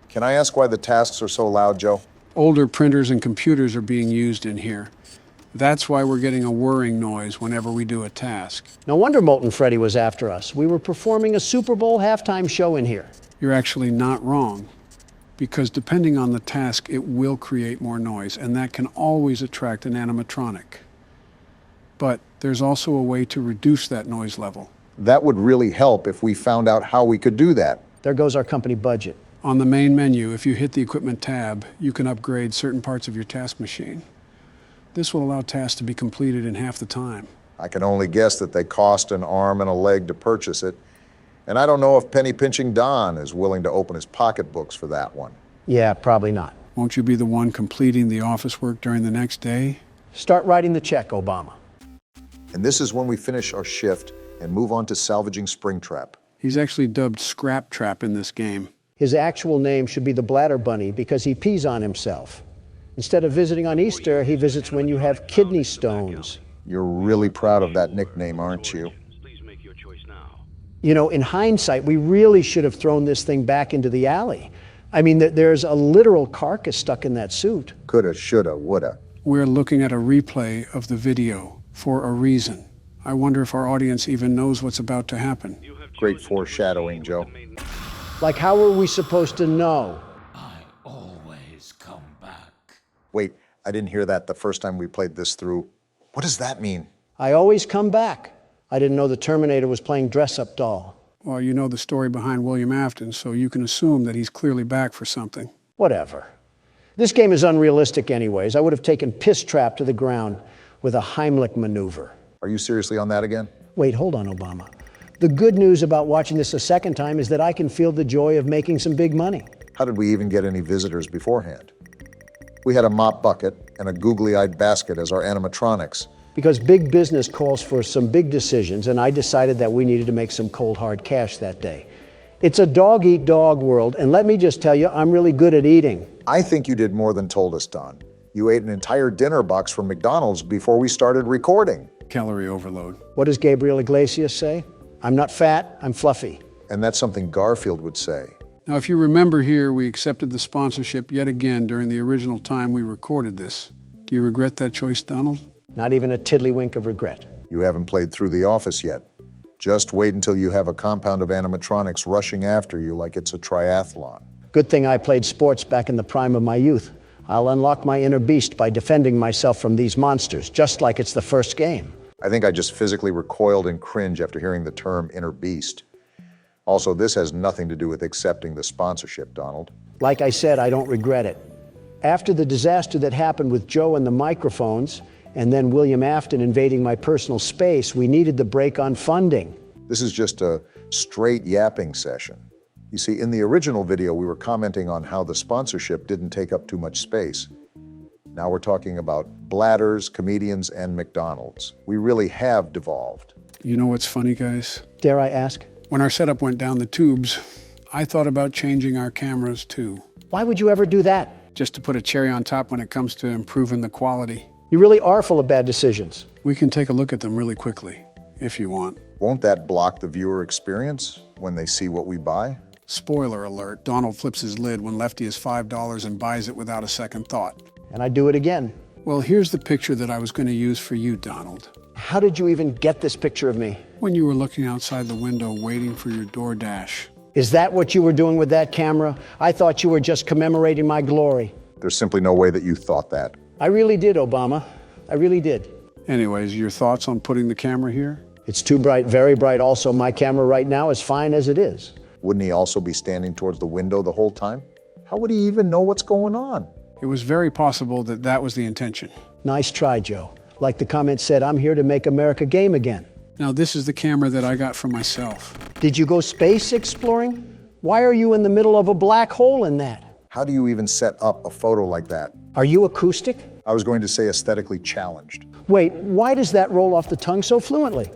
Speaker 2: Can I ask why the tasks are so loud, Joe?
Speaker 3: Older printers and computers are being used in here. That's why we're getting a whirring noise whenever we do a task.
Speaker 5: No wonder Molten Freddy was after us. We were performing a Super Bowl halftime show in here.
Speaker 3: You're actually not wrong, because depending on the task, it will create more noise, and that can always attract an animatronic. But there's also a way to reduce that noise level.
Speaker 2: That would really help if we found out how we could do that.
Speaker 5: There goes our company budget.
Speaker 3: On the main menu, if you hit the equipment tab, you can upgrade certain parts of your task machine. This will allow tasks to be completed in half the time.
Speaker 2: I can only guess that they cost an arm and a leg to purchase it, and I don't know if penny pinching Don is willing to open his pocketbooks for that one.
Speaker 5: Yeah, probably not.
Speaker 3: Won't you be the one completing the office work during the next day?
Speaker 5: Start writing the check, Obama.
Speaker 2: And this is when we finish our shift and move on to salvaging Springtrap.
Speaker 3: He's actually dubbed Scrap Trap in this game.
Speaker 5: His actual name should be the Bladder Bunny because he pees on himself. Instead of visiting on Easter, he visits when you have kidney stones.
Speaker 2: You're really proud of that nickname, aren't you?
Speaker 5: You know, in hindsight, we really should have thrown this thing back into the alley. I mean, there's a literal carcass stuck in that suit.
Speaker 2: Coulda, shoulda, woulda.
Speaker 3: We're looking at a replay of the video for a reason. I wonder if our audience even knows what's about to happen.
Speaker 2: Great foreshadowing, Joe.
Speaker 5: Like, how are we supposed to know?
Speaker 17: Always come back.
Speaker 2: Wait, I didn't hear that the first time we played this through. What does that mean?
Speaker 5: I always come back. I didn't know the Terminator was playing dress-up doll.
Speaker 3: Well, you know the story behind William Afton, so you can assume that he's clearly back for something.
Speaker 5: Whatever. This game is unrealistic anyways. I would have taken Piss Trap to the ground with a Heimlich maneuver.
Speaker 2: Are you seriously on that again?
Speaker 5: Wait, hold on, Obama. The good news about watching this a second time is that I can feel the joy of making some big money.
Speaker 2: How did we even get any visitors beforehand? We had a mop bucket and a googly-eyed basket as our animatronics.
Speaker 5: Because big business calls for some big decisions, and I decided that we needed to make some cold, hard cash that day. It's a dog-eat-dog world, and let me just tell you, I'm really good at eating.
Speaker 2: I think you did more than told us, Don. You ate an entire dinner box from McDonald's before we started recording.
Speaker 3: Calorie overload.
Speaker 5: What does Gabriel Iglesias say? I'm not fat, I'm fluffy.
Speaker 2: And that's something Garfield would say.
Speaker 3: Now, if you remember here, we accepted the sponsorship yet again during the original time we recorded this. Do you regret that choice, Donald?
Speaker 5: Not even a tiddlywink of regret.
Speaker 2: You haven't played through The Office yet. Just wait until you have a compound of animatronics rushing after you like it's a triathlon.
Speaker 5: Good thing I played sports back in the prime of my youth. I'll unlock my inner beast by defending myself from these monsters, just like it's the first game.
Speaker 2: I think I just physically recoiled in cringe after hearing the term inner beast. Also, this has nothing to do with accepting the sponsorship, Donald.
Speaker 5: Like I said, I don't regret it. After the disaster that happened with Joe and the microphones, and then William Afton invading my personal space, we needed the break on funding.
Speaker 2: This is just a straight yapping session. You see, in the original video, we were commenting on how the sponsorship didn't take up too much space. Now we're talking about bladders, comedians, and McDonald's. We really have devolved.
Speaker 3: You know what's funny, guys?
Speaker 5: Dare I ask?
Speaker 3: When our setup went down the tubes, I thought about changing our cameras too.
Speaker 5: Why would you ever do that?
Speaker 3: Just to put a cherry on top when it comes to improving the quality.
Speaker 5: You really are full of bad decisions.
Speaker 3: We can take a look at them really quickly, if you want.
Speaker 2: Won't that block the viewer experience when they see what we buy?
Speaker 3: Spoiler alert, Donald flips his lid when Lefty is $5 and buys it without a second thought.
Speaker 5: And I do it again.
Speaker 3: Well, here's the picture that I was going to use for you, Donald.
Speaker 5: How did you even get this picture of me?
Speaker 3: When you were looking outside the window waiting for your DoorDash.
Speaker 5: Is that what you were doing with that camera? I thought you were just commemorating my glory.
Speaker 2: There's simply no way that you thought that.
Speaker 5: I really did, Obama. I really did.
Speaker 3: Anyways, your thoughts on putting the camera here?
Speaker 5: It's too bright, very bright. Also, my camera right now is fine as it is.
Speaker 2: Wouldn't he also be standing towards the window the whole time? How would he even know what's going on?
Speaker 3: It was very possible that that was the intention.
Speaker 5: Nice try, Joe. Like the comment said, I'm here to make America game again.
Speaker 3: Now, this is the camera that I got for myself.
Speaker 5: Did you go space exploring? Why are you in the middle of a black hole in that?
Speaker 2: How do you even set up a photo like that?
Speaker 5: Are you acoustic?
Speaker 2: I was going to say aesthetically challenged.
Speaker 5: Wait, why does that roll off the tongue so fluently?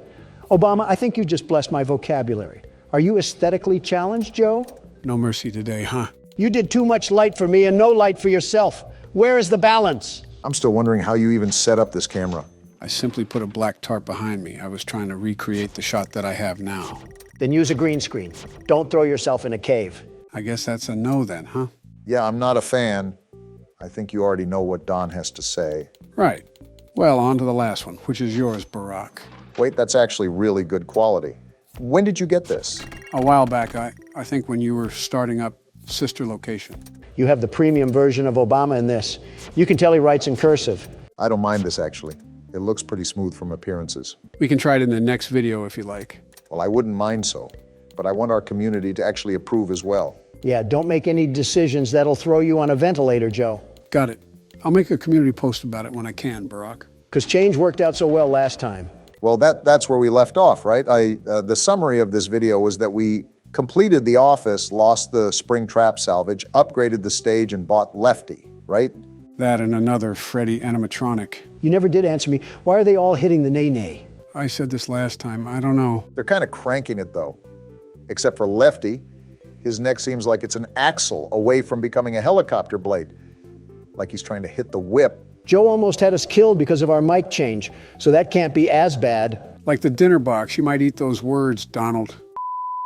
Speaker 5: Obama, I think you just blessed my vocabulary. Are you aesthetically challenged, Joe?
Speaker 3: No mercy today, huh?
Speaker 5: You did too much light for me and no light for yourself. Where is the balance?
Speaker 2: I'm still wondering how you even set up this camera.
Speaker 3: I simply put a black tarp behind me. I was trying to recreate the shot that I have now.
Speaker 5: Then use a green screen. Don't throw yourself in a cave.
Speaker 3: I guess that's a no then, huh?
Speaker 2: Yeah, I'm not a fan. I think you already know what Don has to say.
Speaker 3: Right. Well, on to the last one, which is yours, Barack.
Speaker 2: Wait, that's actually really good quality. When did you get this?
Speaker 3: A while back, I think when you were starting up Sister Location.
Speaker 5: You have the premium version of Obama in this. You can tell he writes in cursive.
Speaker 2: I don't mind this, actually. It looks pretty smooth from appearances.
Speaker 3: We can try it in the next video if you like.
Speaker 2: Well, I wouldn't mind so, but I want our community to actually approve as well.
Speaker 5: Yeah, don't make any decisions that'll throw you on a ventilator, Joe.
Speaker 3: Got it. I'll make a community post about it when I can, Barack.
Speaker 5: Because change worked out so well last time.
Speaker 2: Well, that's where we left off, right? The summary of this video was that we completed the office, lost the spring trap salvage, upgraded the stage, and bought Lefty, right?
Speaker 3: That and another Freddy animatronic.
Speaker 5: You never did answer me. Why are they all hitting the nay-nay?
Speaker 3: I said this last time. I don't know.
Speaker 2: They're kind of cranking it, though. Except for Lefty. His neck seems like it's an axle away from becoming a helicopter blade. Like he's trying to hit the whip.
Speaker 5: Joe almost had us killed because of our mic change, so that can't be as bad.
Speaker 3: Like the dinner box, you might eat those words, Donald.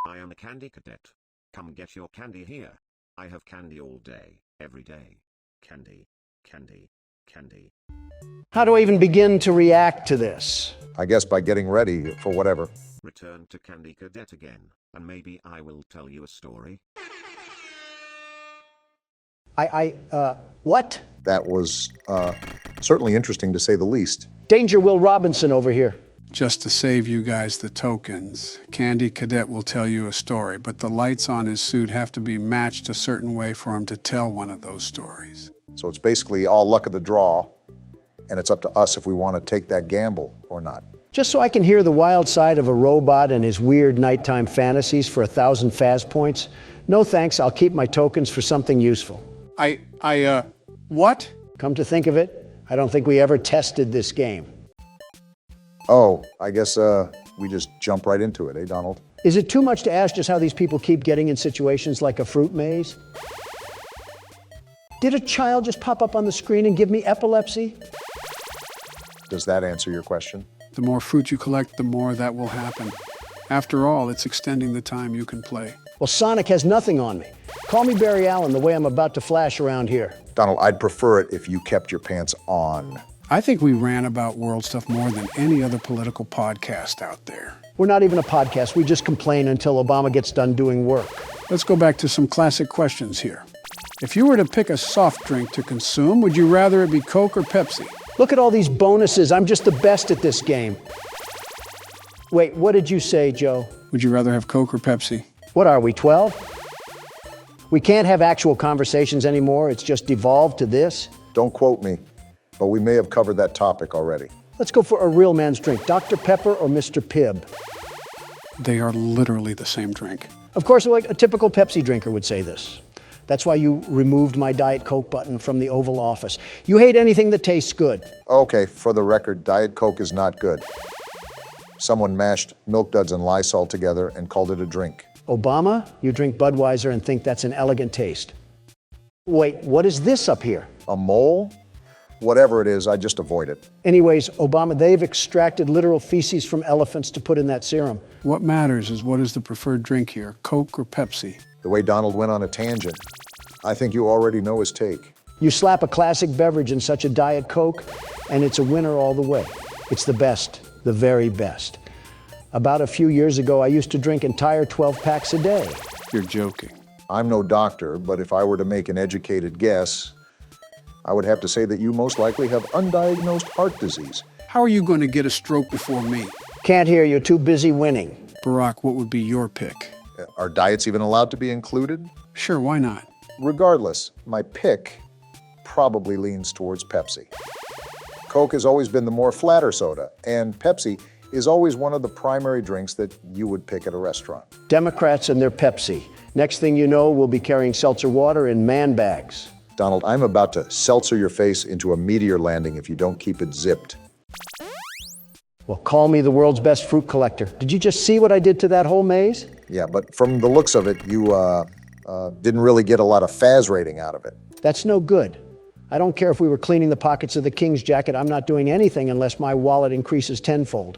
Speaker 18: I am a candy cadet. Come get your candy here. I have candy all day, every day. Candy, candy, candy.
Speaker 5: How do I even begin to react to this?
Speaker 2: I guess by getting ready for whatever.
Speaker 18: Return to Candy Cadet again, and maybe I will tell you a story.
Speaker 5: What?
Speaker 2: That was certainly interesting to say the least.
Speaker 5: Danger Will Robinson over here.
Speaker 3: Just to save you guys the tokens, Candy Cadet will tell you a story, but the lights on his suit have to be matched a certain way for him to tell one of those stories.
Speaker 2: So it's basically all luck of the draw, and it's up to us if we want to take that gamble or not.
Speaker 5: Just so I can hear the wild side of a robot and his weird nighttime fantasies for 1,000 Faz points? No thanks, I'll keep my tokens for something useful.
Speaker 3: What?
Speaker 5: Come to think of it, I don't think we ever tested this game.
Speaker 2: Oh, I guess we just jump right into it, eh, Donald?
Speaker 5: Is it too much to ask just how these people keep getting in situations like a fruit maze? Did a child just pop up on the screen and give me epilepsy?
Speaker 2: Does that answer your question?
Speaker 3: The more fruit you collect, the more that will happen. After all, it's extending the time you can play.
Speaker 5: Well, Sonic has nothing on me. Call me Barry Allen the way I'm about to flash around here.
Speaker 2: Donald, I'd prefer it if you kept your pants on.
Speaker 3: I think we ran about world stuff more than any other political podcast out there.
Speaker 5: We're not even a podcast. We just complain until Obama gets done doing work.
Speaker 3: Let's go back to some classic questions here. If you were to pick a soft drink to consume, would you rather it be Coke or Pepsi?
Speaker 5: Look at all these bonuses. I'm just the best at this game. Wait, what did you say, Joe?
Speaker 3: Would you rather have Coke or Pepsi?
Speaker 5: What are we, 12? We can't have actual conversations anymore. It's just devolved to this.
Speaker 2: Don't quote me, but we may have covered that topic already.
Speaker 5: Let's go for a real man's drink. Dr. Pepper or Mr. Pibb?
Speaker 3: They are literally the same drink.
Speaker 5: Of course, like a typical Pepsi drinker would say this. That's why you removed my Diet Coke button from the Oval Office. You hate anything that tastes good.
Speaker 2: Okay, for the record, Diet Coke is not good. Someone mashed Milk Duds and Lysol together and called it a drink.
Speaker 5: Obama, you drink Budweiser and think that's an elegant taste. Wait, what is this up here?
Speaker 2: A mole? Whatever it is, I just avoid it.
Speaker 5: Anyways, Obama, they've extracted literal feces from elephants to put in that serum.
Speaker 3: What matters is what is the preferred drink here, Coke or Pepsi?
Speaker 2: The way Donald went on a tangent, I think you already know his take.
Speaker 5: You slap a classic beverage in such a Diet Coke, and it's a winner all the way. It's the best, the very best. About a few years ago, I used to drink entire 12 packs a day.
Speaker 3: You're joking.
Speaker 2: I'm no doctor, but if I were to make an educated guess, I would have to say that you most likely have undiagnosed heart disease.
Speaker 3: How are you going to get a stroke before me?
Speaker 5: Can't hear you, too busy winning.
Speaker 3: Barack, what would be your pick?
Speaker 2: Are diets even allowed to be included?
Speaker 3: Sure, why not?
Speaker 2: Regardless, my pick probably leans towards Pepsi. Coke has always been the more flatter soda, and Pepsi is always one of the primary drinks that you would pick at a restaurant.
Speaker 5: Democrats and their Pepsi. Next thing you know, we'll be carrying seltzer water in man bags.
Speaker 2: Donald, I'm about to seltzer your face into a meteor landing if you don't keep it zipped.
Speaker 5: Well, call me the world's best fruit collector. Did you just see what I did to that whole maze?
Speaker 2: Yeah, but from the looks of it, you didn't really get a lot of Faz rating out of it.
Speaker 5: That's no good. I don't care if we were cleaning the pockets of the king's jacket. I'm not doing anything unless my wallet increases tenfold.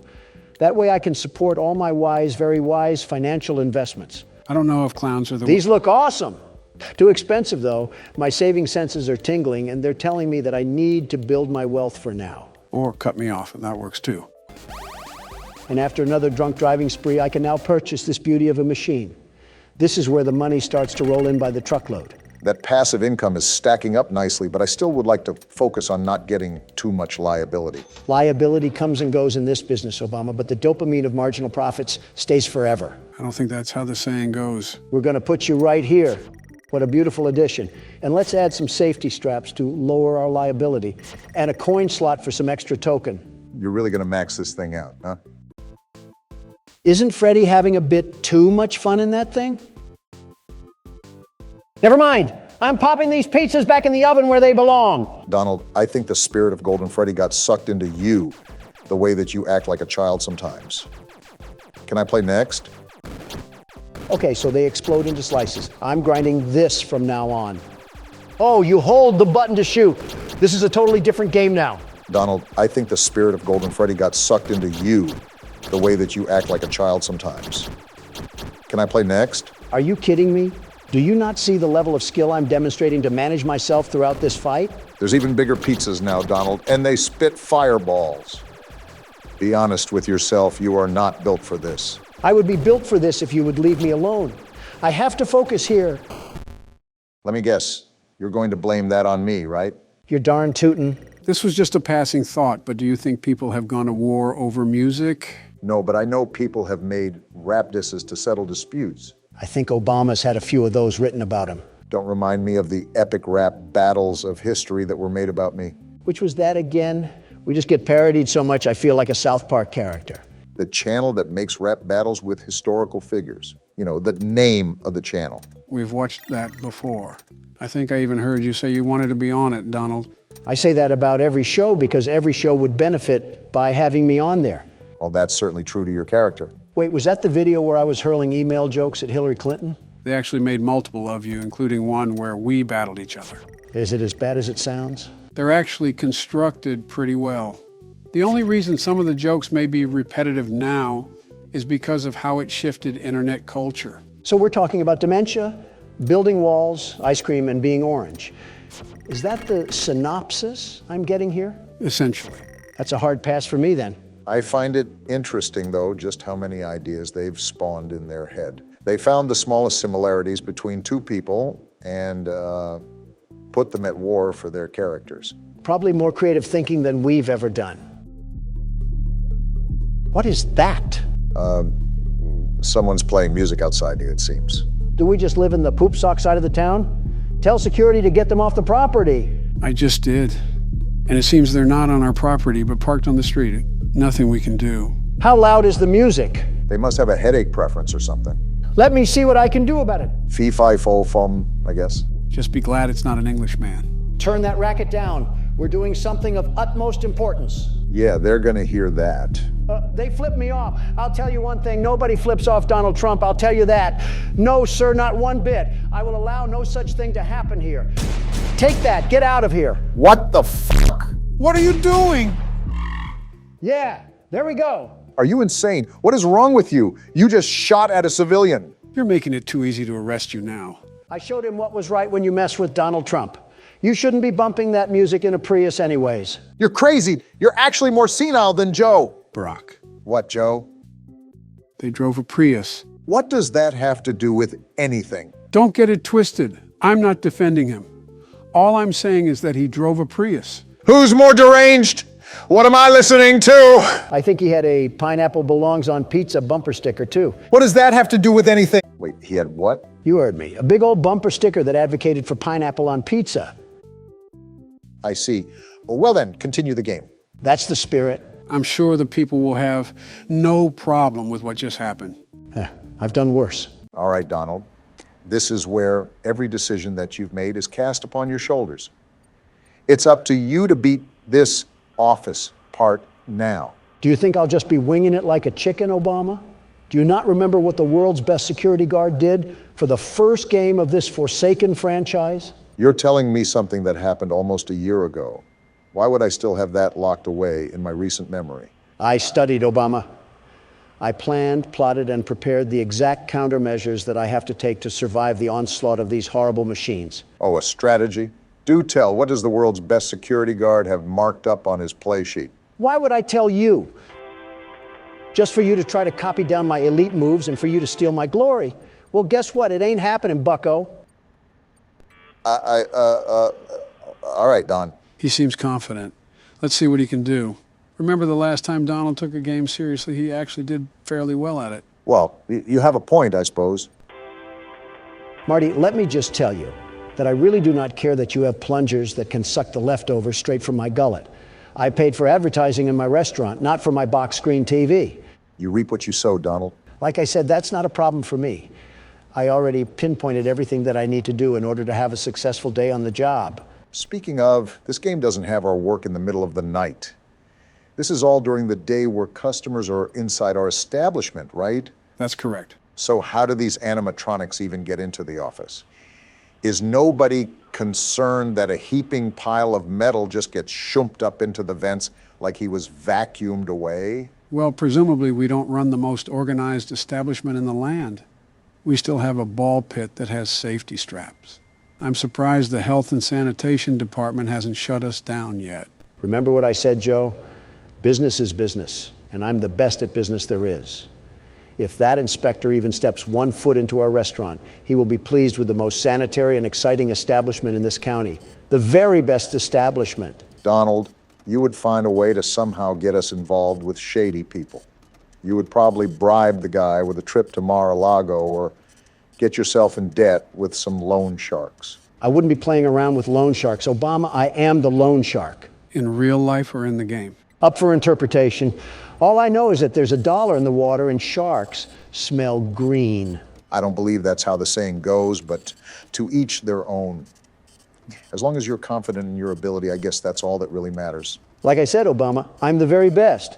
Speaker 5: That way I can support all my wise, very wise financial investments.
Speaker 3: I don't know if clowns are the...
Speaker 5: These look awesome. Too expensive, though. My saving senses are tingling, and they're telling me that I need to build my wealth for now.
Speaker 3: Or cut me off, and that works too.
Speaker 5: And after another drunk driving spree, I can now purchase this beauty of a machine. This is where the money starts to roll in by the truckload.
Speaker 2: That passive income is stacking up nicely, but I still would like to focus on not getting too much liability.
Speaker 5: Liability comes and goes in this business, Obama, but the dopamine of marginal profits stays forever.
Speaker 3: I don't think that's how the saying goes.
Speaker 5: We're going to put you right here. What a beautiful addition. And let's add some safety straps to lower our liability, and a coin slot for some extra token.
Speaker 2: you're really going to max this thing out, huh?
Speaker 5: Isn't Freddy having a bit too much fun in that thing? Never mind. I'm popping these pizzas back in the oven where they belong.
Speaker 2: Donald, I think the spirit of Golden Freddy got sucked into you, the way that you act like a child sometimes. Can I play next?
Speaker 5: Okay, so they explode into slices. I'm grinding this from now on. Oh, you hold the button to shoot. This is a totally different game now.
Speaker 2: Donald, I think the spirit of Golden Freddy got sucked into you, the way that you act like a child sometimes. Can I play next?
Speaker 5: Are you kidding me? Do you not see the level of skill I'm demonstrating to manage myself throughout this fight?
Speaker 2: There's even bigger pizzas now, Donald, and they spit fireballs. Be honest with yourself, you are not built for this.
Speaker 5: I would be built for this if you would leave me alone. I have to focus here.
Speaker 2: Let me guess, you're going to blame that on me, right?
Speaker 5: You're darn tootin'.
Speaker 3: This was just a passing thought, but do you think people have gone to war over music?
Speaker 2: No, but I know people have made rap disses to settle disputes.
Speaker 5: I think Obama's had a few of those written about him.
Speaker 2: Don't remind me of the epic rap battles of history that were made about me.
Speaker 5: Which was that again? We just get parodied so much I feel like a South Park character.
Speaker 2: The channel that makes rap battles with historical figures. You know, the name of the channel.
Speaker 3: We've watched that before. I think I even heard you say you wanted to be on it, Donald.
Speaker 5: I say that about every show because every show would benefit by having me on there.
Speaker 2: Well, that's certainly true to your character.
Speaker 5: Wait, was that the video where I was hurling email jokes at Hillary Clinton?
Speaker 3: They actually made multiple of you, including one where we battled each other.
Speaker 5: Is it as bad as it sounds?
Speaker 3: They're actually constructed pretty well. The only reason some of the jokes may be repetitive now is because of how it shifted internet culture.
Speaker 5: So we're talking about dementia, building walls, ice cream, and being orange. Is that the synopsis I'm getting here?
Speaker 3: Essentially.
Speaker 5: That's a hard pass for me then.
Speaker 2: I find it interesting, though, just how many ideas they've spawned in their head. They found the smallest similarities between two people and put them at war for their characters.
Speaker 5: Probably more creative thinking than we've ever done. What is that?
Speaker 2: Someone's playing music outside you, it seems.
Speaker 5: Do we just live in the poop sock side of the town? Tell security to get them off the property.
Speaker 3: I just did. And it seems they're not on our property, but parked on the street. Nothing we can do.
Speaker 5: How loud is the music?
Speaker 2: They must have a headache preference or something.
Speaker 5: Let me see what I can do about it.
Speaker 2: Fee, fi, fo, fum, I guess.
Speaker 3: Just be glad it's not an Englishman.
Speaker 5: Turn that racket down. We're doing something of utmost importance.
Speaker 2: Yeah, they're gonna hear that.
Speaker 5: They flip me off. I'll tell you one thing, nobody flips off Donald Trump, I'll tell you that. No, sir, not one bit. I will allow no such thing to happen here. Take that, get out of here.
Speaker 2: What the fuck?
Speaker 3: What are you doing?
Speaker 5: Yeah, there we go.
Speaker 2: Are you insane? What is wrong with you? You just shot at a civilian.
Speaker 3: You're making it too easy to arrest you now.
Speaker 5: I showed him what was right when you mess with Donald Trump. You shouldn't be bumping that music in a Prius anyways.
Speaker 2: You're crazy. You're actually more senile than Joe.
Speaker 3: Barack.
Speaker 2: What, Joe?
Speaker 3: They drove a Prius.
Speaker 2: What does that have to do with anything?
Speaker 3: Don't get it twisted. I'm not defending him. All I'm saying is that he drove a Prius.
Speaker 2: Who's more deranged? What am I listening to?
Speaker 5: I think he had a pineapple belongs on pizza bumper sticker too.
Speaker 2: What does that have to do with anything? Wait, he had what?
Speaker 5: You heard me. A big old bumper sticker that advocated for pineapple on pizza.
Speaker 2: I see. Well then, continue the game.
Speaker 5: That's the spirit.
Speaker 3: I'm sure the people will have no problem with what just happened.
Speaker 5: I've done worse.
Speaker 2: All right, Donald. This is where every decision that you've made is cast upon your shoulders. It's up to you to beat this office part now.
Speaker 5: Do you think I'll just be winging it like a chicken, Obama? Do you not remember what the world's best security guard did for the first game of this forsaken franchise?
Speaker 2: You're telling me something that happened almost a year ago. Why would I still have that locked away in my recent memory?
Speaker 5: I studied, Obama. I planned, plotted, and prepared the exact countermeasures that I have to take to survive the onslaught of these horrible machines.
Speaker 2: Oh, a strategy? Do tell, what does the world's best security guard have marked up on his play sheet?
Speaker 5: Why would I tell you? Just for you to try to copy down my elite moves and for you to steal my glory. Well, guess what? It ain't happening, bucko.
Speaker 2: All right, Don.
Speaker 3: He seems confident. Let's see what he can do. Remember the last time Donald took a game seriously, he actually did fairly well at it.
Speaker 2: Well, you have a point, I suppose.
Speaker 5: Marty, let me just tell you that I really do not care that you have plungers that can suck the leftovers straight from my gullet. I paid for advertising in my restaurant, not for my box screen TV.
Speaker 2: You reap what you sow, Donald.
Speaker 5: Like I said, that's not a problem for me. I already pinpointed everything that I need to do in order to have a successful day on the job.
Speaker 2: Speaking of, this game doesn't have our work in the middle of the night. This is all during the day where customers are inside our establishment, right?
Speaker 3: That's correct.
Speaker 2: So how do these animatronics even get into the office? Is nobody concerned that a heaping pile of metal just gets shumped up into the vents like he was vacuumed away?
Speaker 3: Well, presumably we don't run the most organized establishment in the land. We still have a ball pit that has safety straps. I'm surprised the health and sanitation department hasn't shut us down yet.
Speaker 5: Remember what I said, Joe? Business is business, and I'm the best at business there is. If that inspector even steps 1 foot into our restaurant, he will be pleased with the most sanitary and exciting establishment in this county. The very best establishment.
Speaker 2: Donald, you would find a way to somehow get us involved with shady people. You would probably bribe the guy with a trip to Mar-a-Lago or get yourself in debt with some loan sharks.
Speaker 5: I wouldn't be playing around with loan sharks. Obama, I am the loan shark.
Speaker 3: In real life or in the game?
Speaker 5: Up for interpretation. All I know is that there's $1 in the water and sharks smell green.
Speaker 2: I don't believe that's how the saying goes, but to each their own. As long as you're confident in your ability, I guess that's all that really matters.
Speaker 5: Like I said, Obama, I'm the very best.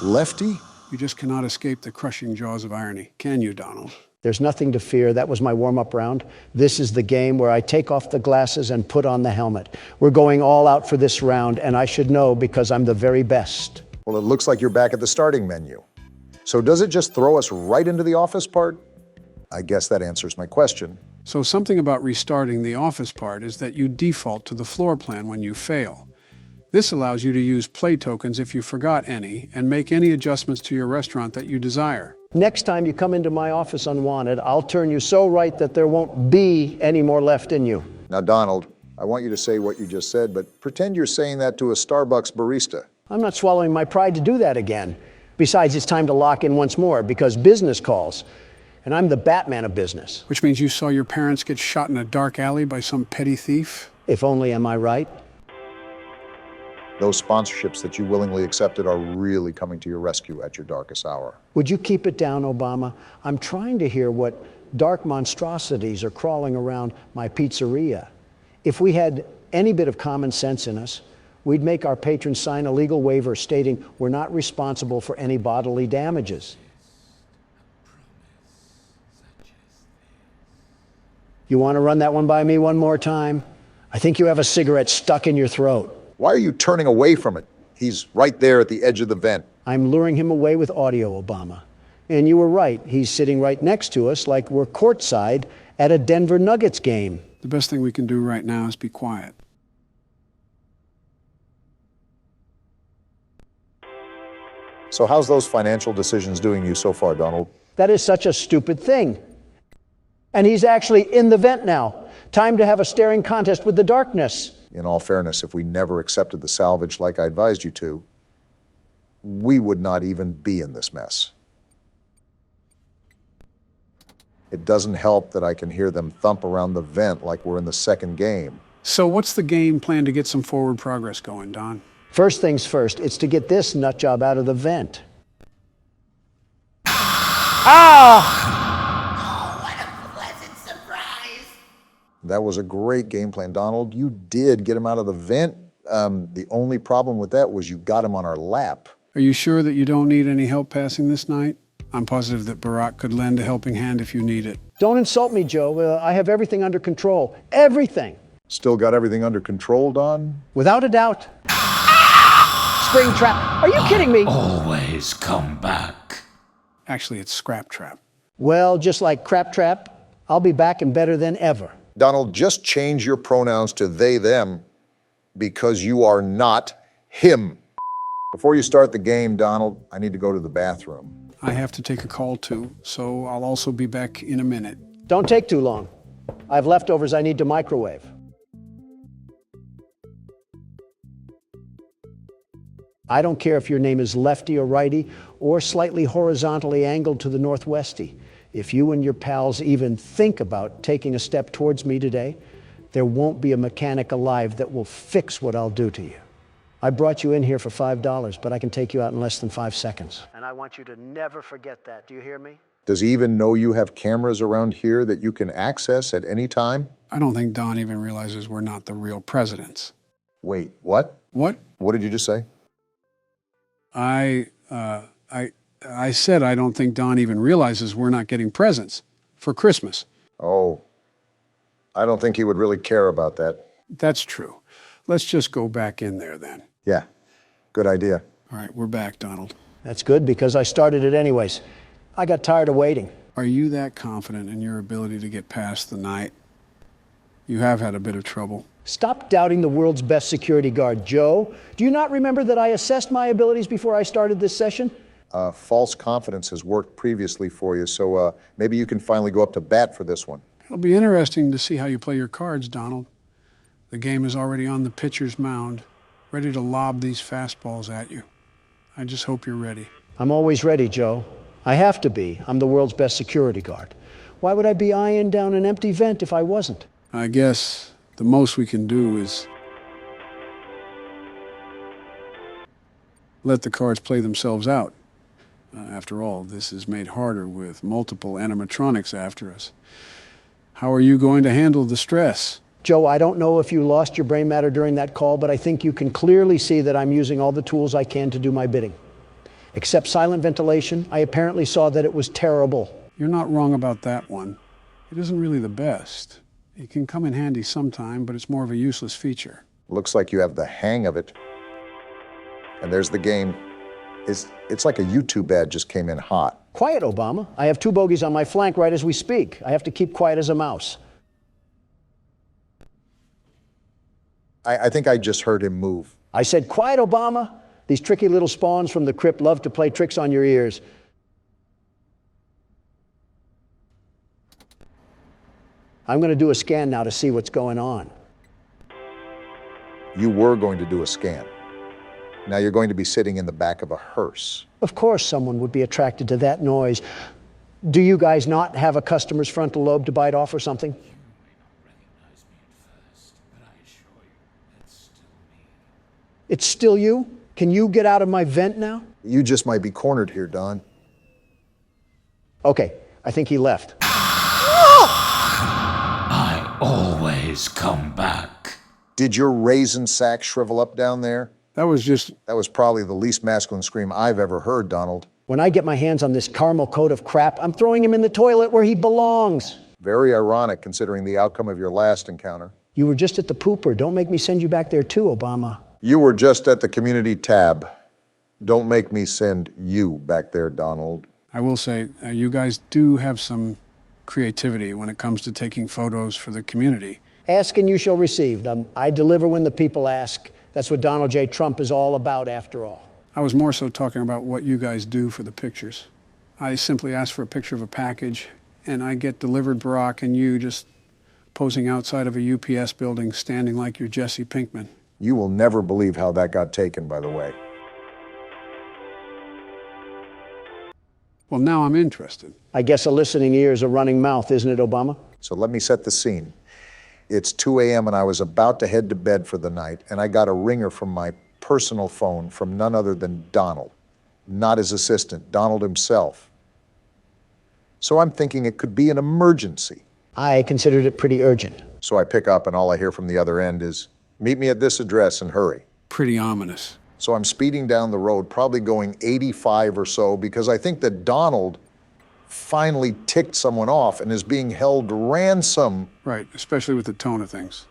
Speaker 2: Lefty?
Speaker 3: You just cannot escape the crushing jaws of irony, can you, Donald?
Speaker 5: There's nothing to fear. That was my warm-up round. This is the game where I take off the glasses and put on the helmet. We're going all out for this round, and I should know because I'm the very best.
Speaker 2: Well, it looks like you're back at the starting menu. So does it just throw us right into the office part? I guess that answers my question.
Speaker 3: So something about restarting the office part is that you default to the floor plan when you fail. This allows you to use play tokens if you forgot any and make any adjustments to your restaurant that you desire.
Speaker 5: Next time you come into my office unwanted, I'll turn you so right that there won't be any more left in you.
Speaker 2: Now, Donald, I want you to say what you just said, but pretend you're saying that to a Starbucks barista.
Speaker 5: I'm not swallowing my pride to do that again. Besides, it's time to lock in once more because business calls. And I'm the Batman of business.
Speaker 3: Which means you saw your parents get shot in a dark alley by some petty thief?
Speaker 5: If only, am I right?
Speaker 2: Those sponsorships that you willingly accepted are really coming to your rescue at your darkest hour.
Speaker 5: Would you keep it down, Obama? I'm trying to hear what dark monstrosities are crawling around my pizzeria. If we had any bit of common sense in us, we'd make our patrons sign a legal waiver stating we're not responsible for any bodily damages. You want to run that one by me one more time? I think you have a cigarette stuck in your throat.
Speaker 2: Why are you turning away from it? He's right there at the edge of the vent.
Speaker 5: I'm luring him away with audio, Obama. And you were right. He's sitting right next to us like we're courtside at a Denver Nuggets game.
Speaker 3: The best thing we can do right now is be quiet.
Speaker 2: So how's those financial decisions doing you so far, Donald?
Speaker 5: That is such a stupid thing. And he's actually in the vent now. Time to have a staring contest with the darkness.
Speaker 2: In all fairness, if we never accepted the salvage like I advised you to, we would not even be in this mess. It doesn't help that I can hear them thump around the vent like we're in the second game.
Speaker 3: So what's the game plan to get some forward progress going, Don?
Speaker 5: First things first, it's to get this nut job out of the vent.
Speaker 2: That was a great game plan, Donald. You did get him out of the vent. The only problem with that was you got him on our lap.
Speaker 3: Are you sure that you don't need any help passing this night? I'm positive that Barack could lend a helping hand if you need it.
Speaker 5: Don't insult me, Joe. I have everything under control. Everything.
Speaker 2: Still got everything under control, Don?
Speaker 5: Without a doubt. Spring trap. Are you kidding me?
Speaker 4: Always come back.
Speaker 3: Actually, it's Scrap Trap.
Speaker 5: Well, just like Crap Trap, I'll be back and better than ever.
Speaker 2: Donald, just change your pronouns to they, them, because you are not him. Before you start the game, Donald, I need to go to the bathroom.
Speaker 3: I have to take a call too, so I'll also be back in a minute.
Speaker 5: Don't take too long. I have leftovers I need to microwave. I don't care if your name is lefty or righty or slightly horizontally angled to the northwesty. If you and your pals even think about taking a step towards me today, there won't be a mechanic alive that will fix what I'll do to you. I brought you in here for $5, but I can take you out in less than 5 seconds. And I want you to never forget that. Do you hear me?
Speaker 2: Does he even know you have cameras around here that you can access at any time?
Speaker 3: I don't think Don even realizes we're not the real presidents.
Speaker 2: Wait, what?
Speaker 3: What?
Speaker 2: What did you just say?
Speaker 3: I said I don't think Don even realizes we're not getting presents for Christmas.
Speaker 2: Oh, I don't think he would really care about that.
Speaker 3: That's true. Let's just go back in there then.
Speaker 2: Yeah, good idea.
Speaker 3: All right, we're back, Donald.
Speaker 5: That's good because I started it anyways. I got tired of waiting.
Speaker 3: Are you that confident in your ability to get past the night? You have had a bit of trouble.
Speaker 5: Stop doubting the world's best security guard, Joe. Do you not remember that I assessed my abilities before I started this session?
Speaker 2: False confidence has worked previously for you, so maybe you can finally go up to bat for this one.
Speaker 3: It'll be interesting to see how you play your cards, Donald. The game is already on the pitcher's mound, ready to lob these fastballs at you. I just hope you're ready.
Speaker 5: I'm always ready, Joe. I have to be. I'm the world's best security guard. Why would I be eyeing down an empty vent if I wasn't?
Speaker 3: I guess the most we can do is let the cards play themselves out. After all, this is made harder with multiple animatronics after us. How are you going to handle the stress?
Speaker 5: Joe, I don't know if you lost your brain matter during that call, but I think you can clearly see that I'm using all the tools I can to do my bidding. Except silent ventilation, I apparently saw that it was terrible.
Speaker 3: You're not wrong about that one. It isn't really the best. It can come in handy sometime, but it's more of a useless feature.
Speaker 2: Looks like you have the hang of it. And there's the game. It's like a YouTube ad just came in hot.
Speaker 5: Quiet, Obama. I have 2 bogeys on my flank right as we speak. I have to keep quiet as a mouse.
Speaker 2: I think I just heard him move.
Speaker 5: I said, quiet, Obama. These tricky little spawns from the crypt love to play tricks on your ears. I'm going to do a scan now to see what's going on.
Speaker 2: You were going to do a scan. Now you're going to be sitting in the back of a hearse.
Speaker 5: Of course someone would be attracted to that noise. Do you guys not have a customer's frontal lobe to bite off or something? It's still you? Can you get out of my vent now?
Speaker 2: You just might be cornered here, Don.
Speaker 5: Okay, I think he left.
Speaker 17: I always come back.
Speaker 2: Did your raisin sack shrivel up down there?
Speaker 3: That was
Speaker 2: probably the least masculine scream I've ever heard, Donald.
Speaker 5: When I get my hands on this caramel coat of crap, I'm throwing him in the toilet where he belongs.
Speaker 2: Very ironic considering the outcome of your last encounter.
Speaker 5: You were just at the pooper. Don't make me send you back there too, Obama.
Speaker 2: You were just at the community tab. Don't make me send you back there, Donald.
Speaker 3: I will say, you guys do have some creativity when it comes to taking photos for the community.
Speaker 5: Ask and you shall receive. I deliver when the people ask. That's what Donald J. Trump is all about, after all.
Speaker 3: I was more so talking about what you guys do for the pictures. I simply ask for a picture of a package, and I get delivered Barack and you just posing outside of a UPS building, standing like you're Jesse Pinkman.
Speaker 2: You will never believe how that got taken, by the way.
Speaker 3: Well, now I'm interested.
Speaker 5: I guess a listening ear is a running mouth, isn't it, Obama?
Speaker 2: So let me set the scene. It's 2 a.m. and I was about to head to bed for the night, and I got a ringer from my personal phone from none other than Donald. Not his assistant, Donald himself. So I'm thinking it could be an emergency.
Speaker 5: I considered it pretty urgent.
Speaker 2: So I pick up and all I hear from the other end is, meet me at this address and hurry.
Speaker 3: Pretty ominous.
Speaker 2: So I'm speeding down the road, probably going 85 or so, because I think that Donald finally ticked someone off and is being held ransom.
Speaker 3: Right, especially with the tone of things.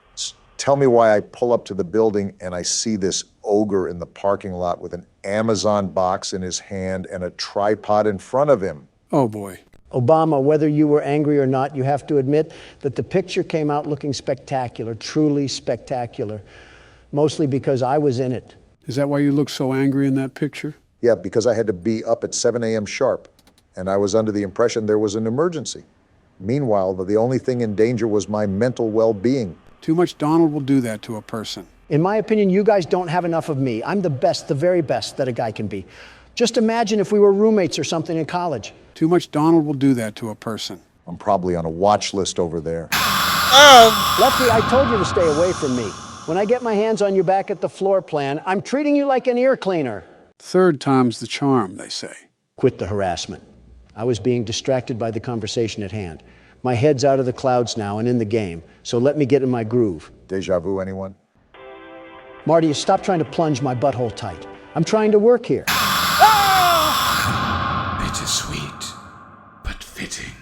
Speaker 2: Tell me why I pull up to the building and I see this ogre in the parking lot with an Amazon box in his hand and a tripod in front of him.
Speaker 3: Oh boy.
Speaker 5: Obama, whether you were angry or not, you have to admit that the picture came out looking spectacular, truly spectacular, mostly because I was in it.
Speaker 3: Is that why you look so angry in that picture?
Speaker 2: Yeah, because I had to be up at 7 a.m. sharp, and I was under the impression there was an emergency. Meanwhile, the only thing in danger was my mental well-being.
Speaker 3: Too much Donald will do that to a person.
Speaker 5: In my opinion, you guys don't have enough of me. I'm the best, the very best that a guy can be. Just imagine if we were roommates or something in college.
Speaker 3: Too much Donald will do that to a person.
Speaker 2: I'm probably on a watch list over there.
Speaker 5: Lefty, I told you to stay away from me. When I get my hands on you back at the floor plan, I'm treating you like an ear cleaner.
Speaker 3: Third time's the charm, they say.
Speaker 5: Quit the harassment. I was being distracted by the conversation at hand. My head's out of the clouds now and in the game, so let me get in my groove.
Speaker 2: Deja vu, anyone?
Speaker 5: Marty, stop trying to plunge my butthole tight. I'm trying to work here.
Speaker 4: Bittersweet, but fitting.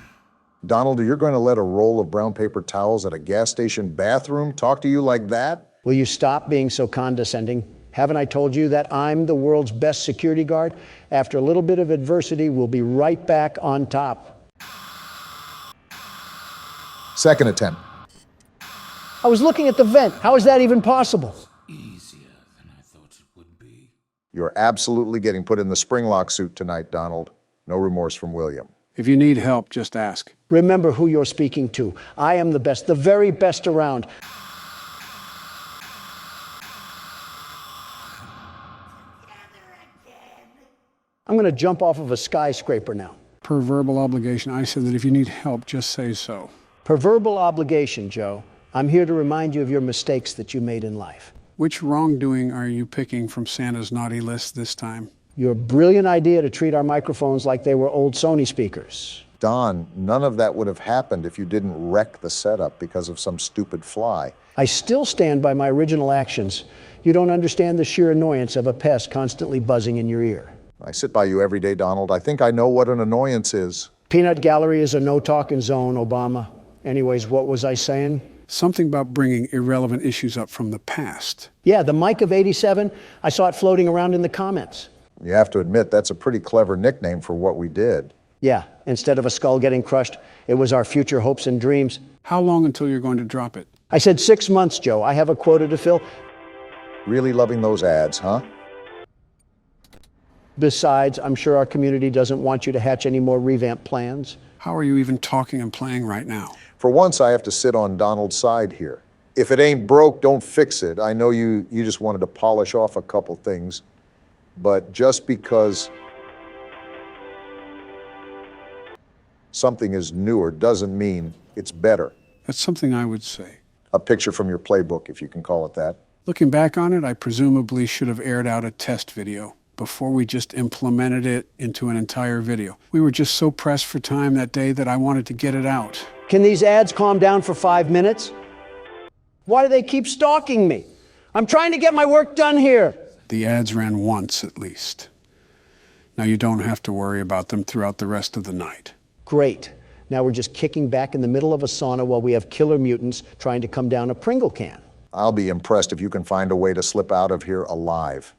Speaker 2: Donald, you're going to let a roll of brown paper towels at a gas station bathroom talk to you like that?
Speaker 5: Will you stop being so condescending? Haven't I told you that I'm the world's best security guard? After a little bit of adversity, we'll be right back on top.
Speaker 2: Second attempt.
Speaker 5: I was looking at the vent. How is that even possible?
Speaker 2: You're absolutely getting put in the spring lock suit tonight, Donald. No remorse from William.
Speaker 3: If you need help, just ask.
Speaker 5: Remember who you're speaking to. I am the best, the very best around. I'm going to jump off of a skyscraper now.
Speaker 3: Per verbal obligation, I said that if you need help, just say so.
Speaker 5: Per verbal obligation, Joe. I'm here to remind you of your mistakes that you made in life.
Speaker 3: Which wrongdoing are you picking from Santa's naughty list this time?
Speaker 5: Your brilliant idea to treat our microphones like they were old Sony speakers.
Speaker 2: Don, none of that would have happened if you didn't wreck the setup because of some stupid fly.
Speaker 5: I still stand by my original actions. You don't understand the sheer annoyance of a pest constantly buzzing in your ear.
Speaker 2: I sit by you every day, Donald. I think I know what an annoyance is.
Speaker 5: Peanut Gallery is a no-talking zone, Obama. Anyways, what was I saying?
Speaker 3: Something about bringing irrelevant issues up from the past.
Speaker 5: Yeah, the mic of '87, I saw it floating around in the comments.
Speaker 2: You have to admit, that's a pretty clever nickname for what we did.
Speaker 5: Yeah, instead of a skull getting crushed, it was our future hopes and dreams.
Speaker 3: How long until you're going to drop it?
Speaker 5: I said 6 months, Joe. I have a quota to fill.
Speaker 2: Really loving those ads, huh?
Speaker 5: Besides, I'm sure our community doesn't want you to hatch any more revamp plans.
Speaker 3: How are you even talking and playing right now?
Speaker 2: For once, I have to sit on Donald's side here. If it ain't broke, don't fix it. I know you just wanted to polish off a couple things, but just because something is newer doesn't mean it's better.
Speaker 3: That's something I would say.
Speaker 2: A picture from your playbook, if you can call it that.
Speaker 3: Looking back on it, I presumably should have aired out a test video before we just implemented it into an entire video. We were just so pressed for time that day that I wanted to get it out.
Speaker 5: Can these ads calm down for 5 minutes? Why do they keep stalking me? I'm trying to get my work done here.
Speaker 3: The ads ran once at least. Now you don't have to worry about them throughout the rest of the night.
Speaker 5: Great. Now we're just kicking back in the middle of a sauna while we have killer mutants trying to come down a Pringle can.
Speaker 2: I'll be impressed if you can find a way to slip out of here alive.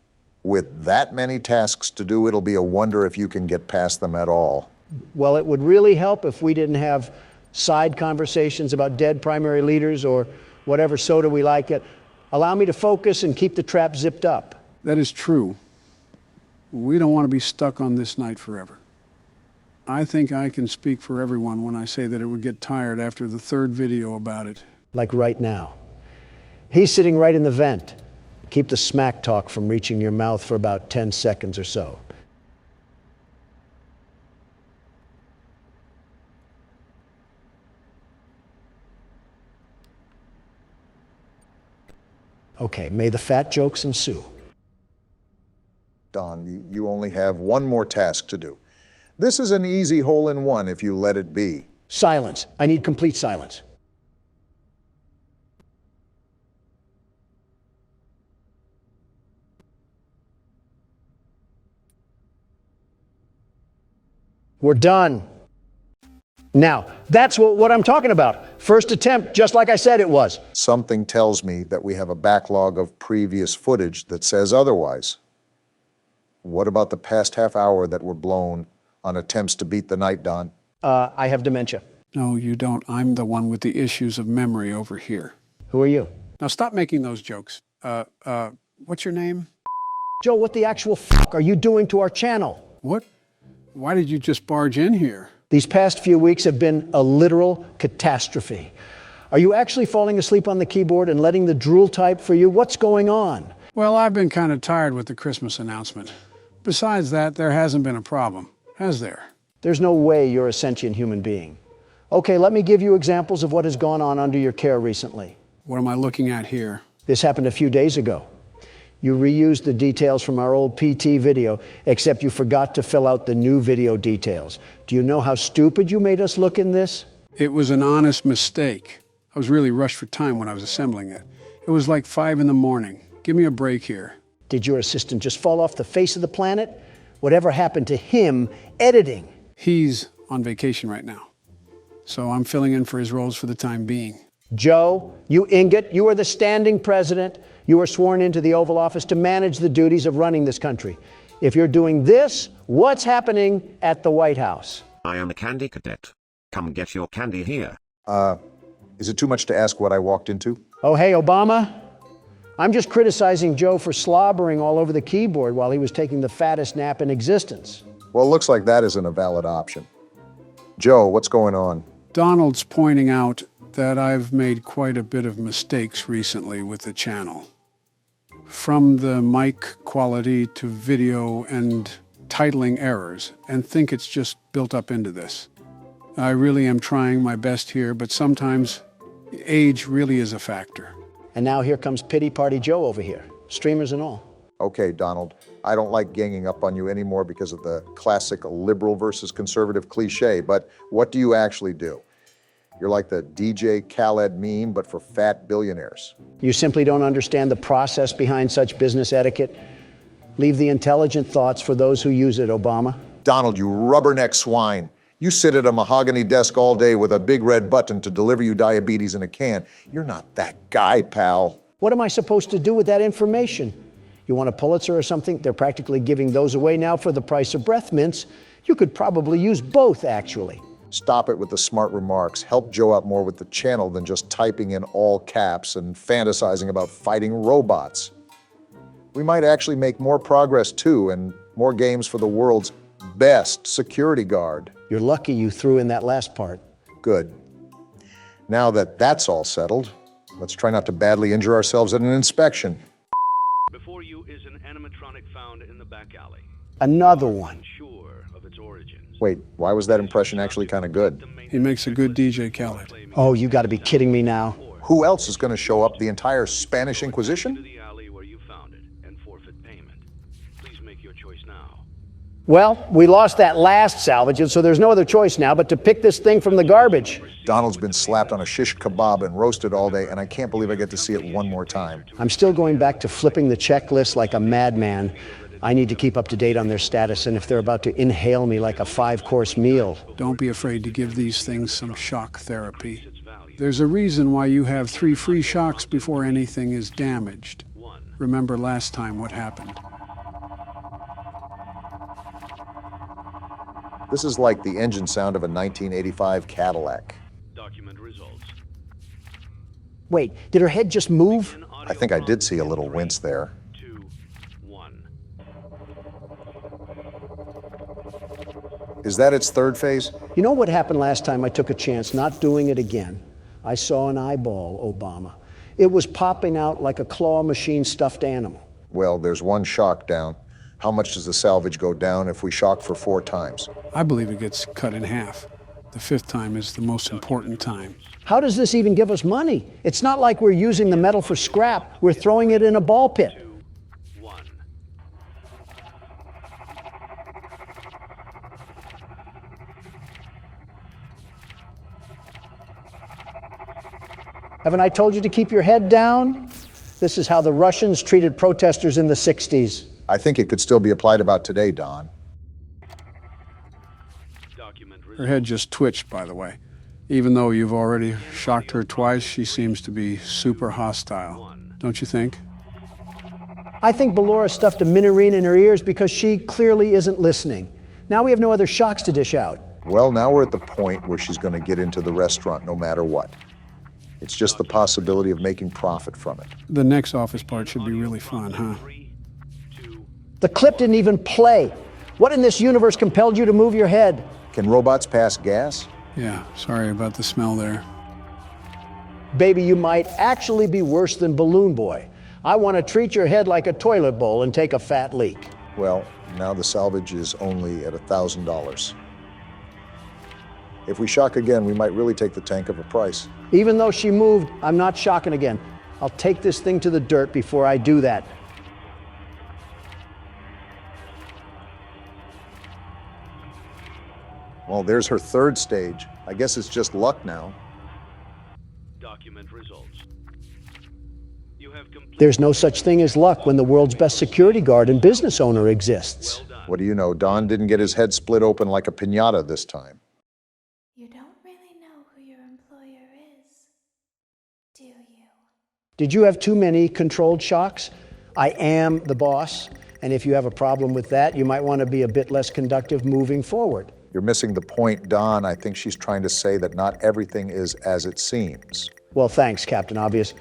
Speaker 2: With that many tasks to do, it'll be a wonder if you can get past them at all.
Speaker 5: Well, it would really help if we didn't have side conversations about dead primary leaders or whatever soda we like it. Allow me to focus and keep the trap zipped up.
Speaker 3: That is true. We don't want to be stuck on this night forever. I think I can speak for everyone when I say that it would get tired after the third video about it.
Speaker 5: Like right now. He's sitting right in the vent. Keep the smack talk from reaching your mouth for about 10 seconds or so. Okay, may the fat jokes ensue.
Speaker 2: Don, you only have one more task to do. This is an easy hole-in-one if you let it be.
Speaker 5: Silence. I need complete silence. We're done. Now, that's what I'm talking about. First attempt, just like I said it was.
Speaker 2: Something tells me that we have a backlog of previous footage that says otherwise. What about the past half hour that were blown on attempts to beat the night, Don?
Speaker 5: I have dementia.
Speaker 3: No, you don't. I'm the one with the issues of memory over here.
Speaker 5: Who are you?
Speaker 3: Now stop making those jokes. What's your name?
Speaker 5: Joe, what the actual f*** are you doing to our channel?
Speaker 3: What? Why did you just barge in here?
Speaker 5: These past few weeks have been a literal catastrophe. Are you actually falling asleep on the keyboard and letting the drool type for you? What's going on?
Speaker 3: Well, I've been kind of tired with the Christmas announcement. Besides that, there hasn't been a problem, has there?
Speaker 5: There's no way you're a sentient human being. Okay, let me give you examples of what has gone on under your care recently.
Speaker 3: What am I looking at here?
Speaker 5: This happened a few days ago. You reused the details from our old PT video, except you forgot to fill out the new video details. Do you know how stupid you made us look in this?
Speaker 3: It was an honest mistake. I was really rushed for time when I was assembling it. It was like 5 in the morning. Give me a break here.
Speaker 5: Did your assistant just fall off the face of the planet? Whatever happened to him editing?
Speaker 3: He's on vacation right now, so I'm filling in for his roles for the time being.
Speaker 5: Joe, you ingot, you are the standing president. You are sworn into the Oval Office to manage the duties of running this country. If you're doing this, what's happening at the White House?
Speaker 18: I am a candy cadet. Come get your candy here.
Speaker 2: Is it too much to ask what I walked into?
Speaker 5: Oh, hey, Obama. I'm just criticizing Joe for slobbering all over the keyboard while he was taking the fattest nap in existence.
Speaker 2: Well, it looks like that isn't a valid option. Joe, what's going on?
Speaker 3: Donald's pointing out that I've made quite a bit of mistakes recently with the channel. From the mic quality to video and titling errors, and think it's just built up into this. I really am trying my best here, but sometimes age really is a factor.
Speaker 5: And now here comes Pity Party Joe over here, streamers and all.
Speaker 2: Okay, Donald, I don't like ganging up on you anymore because of the classic liberal versus conservative cliche, but what do you actually do? You're like the DJ Khaled meme, but for fat billionaires.
Speaker 5: You simply don't understand the process behind such business etiquette. Leave the intelligent thoughts for those who use it, Obama.
Speaker 2: Donald, you rubberneck swine. You sit at a mahogany desk all day with a big red button to deliver you diabetes in a can. You're not that guy, pal.
Speaker 5: What am I supposed to do with that information? You want a Pulitzer or something? They're practically giving those away now for the price of breath mints. You could probably use both, actually.
Speaker 2: Stop it with the smart remarks. Help Joe out more with the channel than just typing in all caps and fantasizing about fighting robots. We might actually make more progress too, and more games for the world's best security guard.
Speaker 5: You're lucky you threw in that last part.
Speaker 2: Good. Now that that's all settled, let's try not to badly injure ourselves at an inspection.
Speaker 16: Before you is an animatronic found in the back alley.
Speaker 5: Another one.
Speaker 16: Unsure of its origins.
Speaker 2: Wait, why was that impression actually kind of good?
Speaker 3: He makes a good DJ Khaled.
Speaker 5: Oh, you got to be kidding me now.
Speaker 2: Who else is going to show up? The entire Spanish Inquisition?
Speaker 16: The alley where you found it and forfeit payment. Please make your choice now.
Speaker 5: Well, we lost that last salvage, and so there's no other choice now but to pick this thing from the garbage.
Speaker 2: Donald's been slapped on a shish kebab and roasted all day, and I can't believe I get to see it one more time.
Speaker 5: I'm still going back to flipping the checklist like a madman. I need to keep up to date on their status, and if they're about to inhale me like a 5-course meal.
Speaker 3: Don't be afraid to give these things some shock therapy. There's a reason why you have 3 free shocks before anything is damaged. Remember last time what happened.
Speaker 2: This is like the engine sound of a 1985 Cadillac.
Speaker 16: Document results.
Speaker 5: Wait, did her head just move?
Speaker 2: I think I did see a little wince there.
Speaker 16: 2, 1.
Speaker 2: Is that its third phase?
Speaker 5: You know what happened last time I took a chance, not doing it again? I saw an eyeball, Obama. It was popping out like a claw machine stuffed animal.
Speaker 2: Well, there's one shock down. How much does the salvage go down if we shock for 4 times?
Speaker 3: I believe it gets cut in half. The 5th time is the most important time.
Speaker 5: How does this even give us money? It's not like we're using the metal for scrap. We're throwing it in a ball pit.
Speaker 16: 2, 1.
Speaker 5: Haven't I told you to keep your head down? This is how the Russians treated protesters in the 60s.
Speaker 2: I think it could still be applied about today, Don.
Speaker 3: Her head just twitched, by the way. Even though you've already shocked her twice, she seems to be super hostile. Don't you think?
Speaker 5: I think Ballora stuffed a minorine in her ears because she clearly isn't listening. Now we have no other shocks to dish out.
Speaker 2: Well, now we're at the point where she's going to get into the restaurant no matter what. It's just the possibility of making profit from it.
Speaker 3: The next office part should be really fun, huh?
Speaker 5: The clip didn't even play. What in this universe compelled you to move your head?
Speaker 2: Can robots pass gas?
Speaker 3: Yeah, sorry about the smell there.
Speaker 5: Baby, you might actually be worse than Balloon Boy. I want to treat your head like a toilet bowl and take a fat leak.
Speaker 2: Well, now the salvage is only at $1,000. If we shock again, we might really take the tank of a price.
Speaker 5: Even though she moved, I'm not shocking again. I'll take this thing to the dirt before I do that.
Speaker 2: Well, there's her third stage. I guess it's just luck now.
Speaker 16: Document results.
Speaker 5: There's no such thing as luck when the world's best security guard and business owner exists.
Speaker 2: What do you know? Don didn't get his head split open like a piñata this time.
Speaker 6: You don't really know who your employer is, do you?
Speaker 5: Did you have too many controlled shocks? I am the boss, and if you have a problem with that, you might want to be a bit less conductive moving forward.
Speaker 2: You're missing the point, Don. I think she's trying to say that not everything is as it seems.
Speaker 5: Well, thanks, Captain Obvious.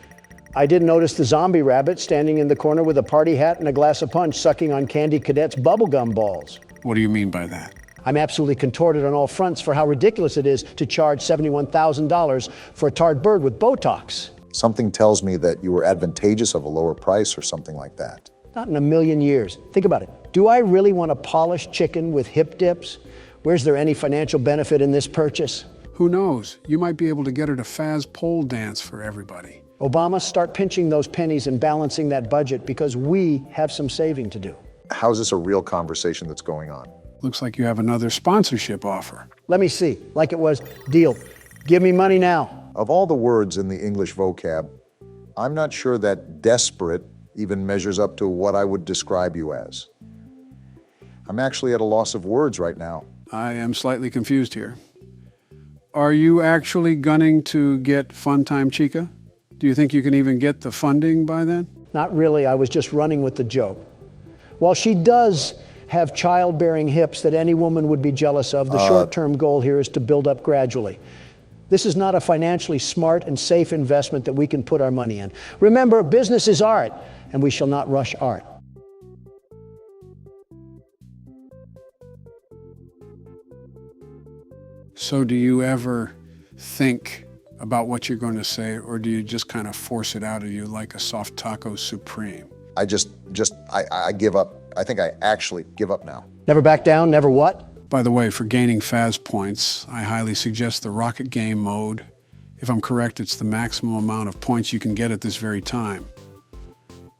Speaker 5: I did notice the zombie rabbit standing in the corner with a party hat and a glass of punch sucking on Candy Cadet's bubblegum balls.
Speaker 3: What do you mean by that?
Speaker 5: I'm absolutely contorted on all fronts for how ridiculous it is to charge $71,000 for a tarred bird with Botox.
Speaker 2: Something tells me that you were advantageous of a lower price or something like that.
Speaker 5: Not in a million years. Think about it. Do I really want a polished chicken with hip dips? Where's there any financial benefit in this purchase?
Speaker 3: Who knows? You might be able to get her to Faz pole dance for everybody.
Speaker 5: Obama, start pinching those pennies and balancing that budget because we have some saving to do.
Speaker 2: How's this a real conversation that's going on?
Speaker 3: Looks like you have another sponsorship offer.
Speaker 5: Let me see. Like it was, deal. Give me money now.
Speaker 2: Of all the words in the English vocab, I'm not sure that desperate even measures up to what I would describe you as. I'm actually at a loss of words right now.
Speaker 3: I am slightly confused here. Are you actually gunning to get Funtime Chica? Do you think you can even get the funding by then?
Speaker 5: Not really. I was just running with the joke. While she does have childbearing hips that any woman would be jealous of, the short-term goal here is to build up gradually. This is not a financially smart and safe investment that we can put our money in. Remember, business is art, and we shall not rush art.
Speaker 3: So do you ever think about what you're going to say, or do you just kind of force it out of you like a soft taco supreme?
Speaker 2: I give up. I think I actually give up now.
Speaker 5: Never back down, never what?
Speaker 3: By the way, for gaining Faz points, I highly suggest the rocket game mode. If I'm correct, it's the maximum amount of points you can get at this very time.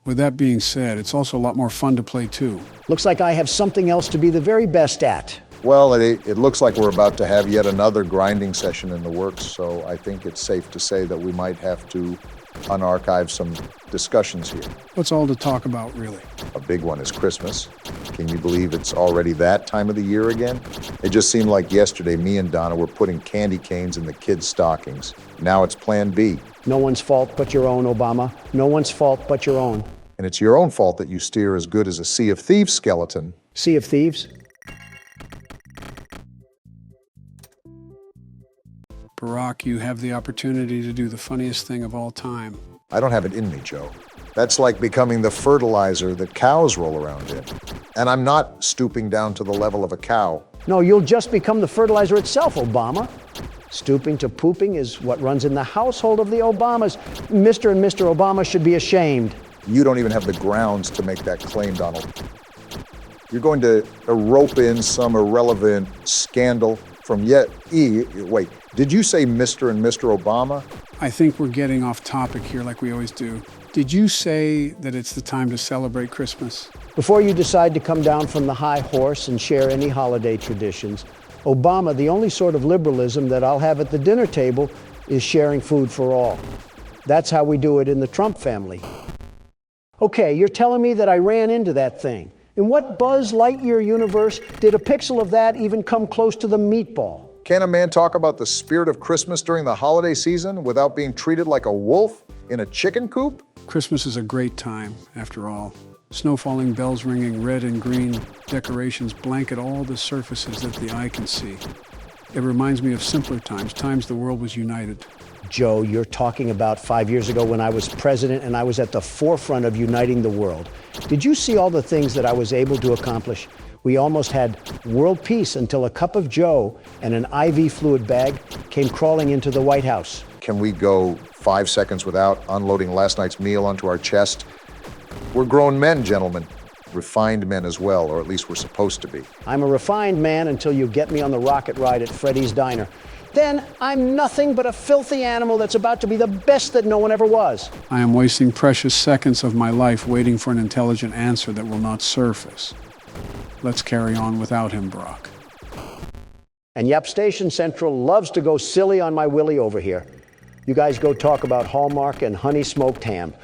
Speaker 3: With that being said, it's also a lot more fun to play too.
Speaker 5: Looks like I have something else to be the very best at.
Speaker 2: Well, it looks like we're about to have yet another grinding session in the works, so I think it's safe to say that we might have to unarchive some discussions here.
Speaker 3: What's all to talk about, really?
Speaker 2: A big one is Christmas. Can you believe it's already that time of the year again? It just seemed like yesterday me and Donna were putting candy canes in the kids' stockings. Now it's Plan B.
Speaker 5: No one's fault but your own, Obama. No one's fault but your own.
Speaker 2: And it's your own fault that you steer as good as a Sea of Thieves skeleton.
Speaker 5: Sea of Thieves?
Speaker 3: Barack, you have the opportunity to do the funniest thing of all time.
Speaker 2: I don't have it in me, Joe. That's like becoming the fertilizer that cows roll around in. And I'm not stooping down to the level of a cow.
Speaker 5: No, you'll just become the fertilizer itself, Obama. Stooping to pooping is what runs in the household of the Obamas. Mr. and Mr. Obama should be ashamed.
Speaker 2: You don't even have the grounds to make that claim, Donald. You're going to rope in some irrelevant scandal from wait, did you say Mr. and Mr. Obama?
Speaker 3: I think we're getting off topic here like we always do. Did you say that it's the time to celebrate Christmas?
Speaker 5: Before you decide to come down from the high horse and share any holiday traditions, Obama, the only sort of liberalism that I'll have at the dinner table is sharing food for all. That's how we do it in the Trump family. Okay, you're telling me that I ran into that thing. In what Buzz Lightyear universe did a pixel of that even come close to the meatball?
Speaker 2: Can a man talk about the spirit of Christmas during the holiday season without being treated like a wolf in a chicken coop?
Speaker 3: Christmas is a great time, after all. Snow falling, bells ringing, red and green decorations blanket all the surfaces that the eye can see. It reminds me of simpler times, times the world was united.
Speaker 5: Joe, you're talking about 5 years ago when I was president and I was at the forefront of uniting the world. Did you see all the things that I was able to accomplish? We almost had world peace until a cup of Joe and an IV fluid bag came crawling into the White House.
Speaker 2: Can we go 5 seconds without unloading last night's meal onto our chest? We're grown men, gentlemen. refined men as well, or at least we're supposed to be.
Speaker 5: I'm a refined man until you get me on the rocket ride at Freddy's Diner. Then I'm nothing but a filthy animal that's about to be the best that no one ever was.
Speaker 3: I am wasting precious seconds of my life waiting for an intelligent answer that will not surface. Let's carry on without him, Brock.
Speaker 5: And Yap Station Central loves to go silly on my Willie over here. You guys go talk about Hallmark and honey smoked ham.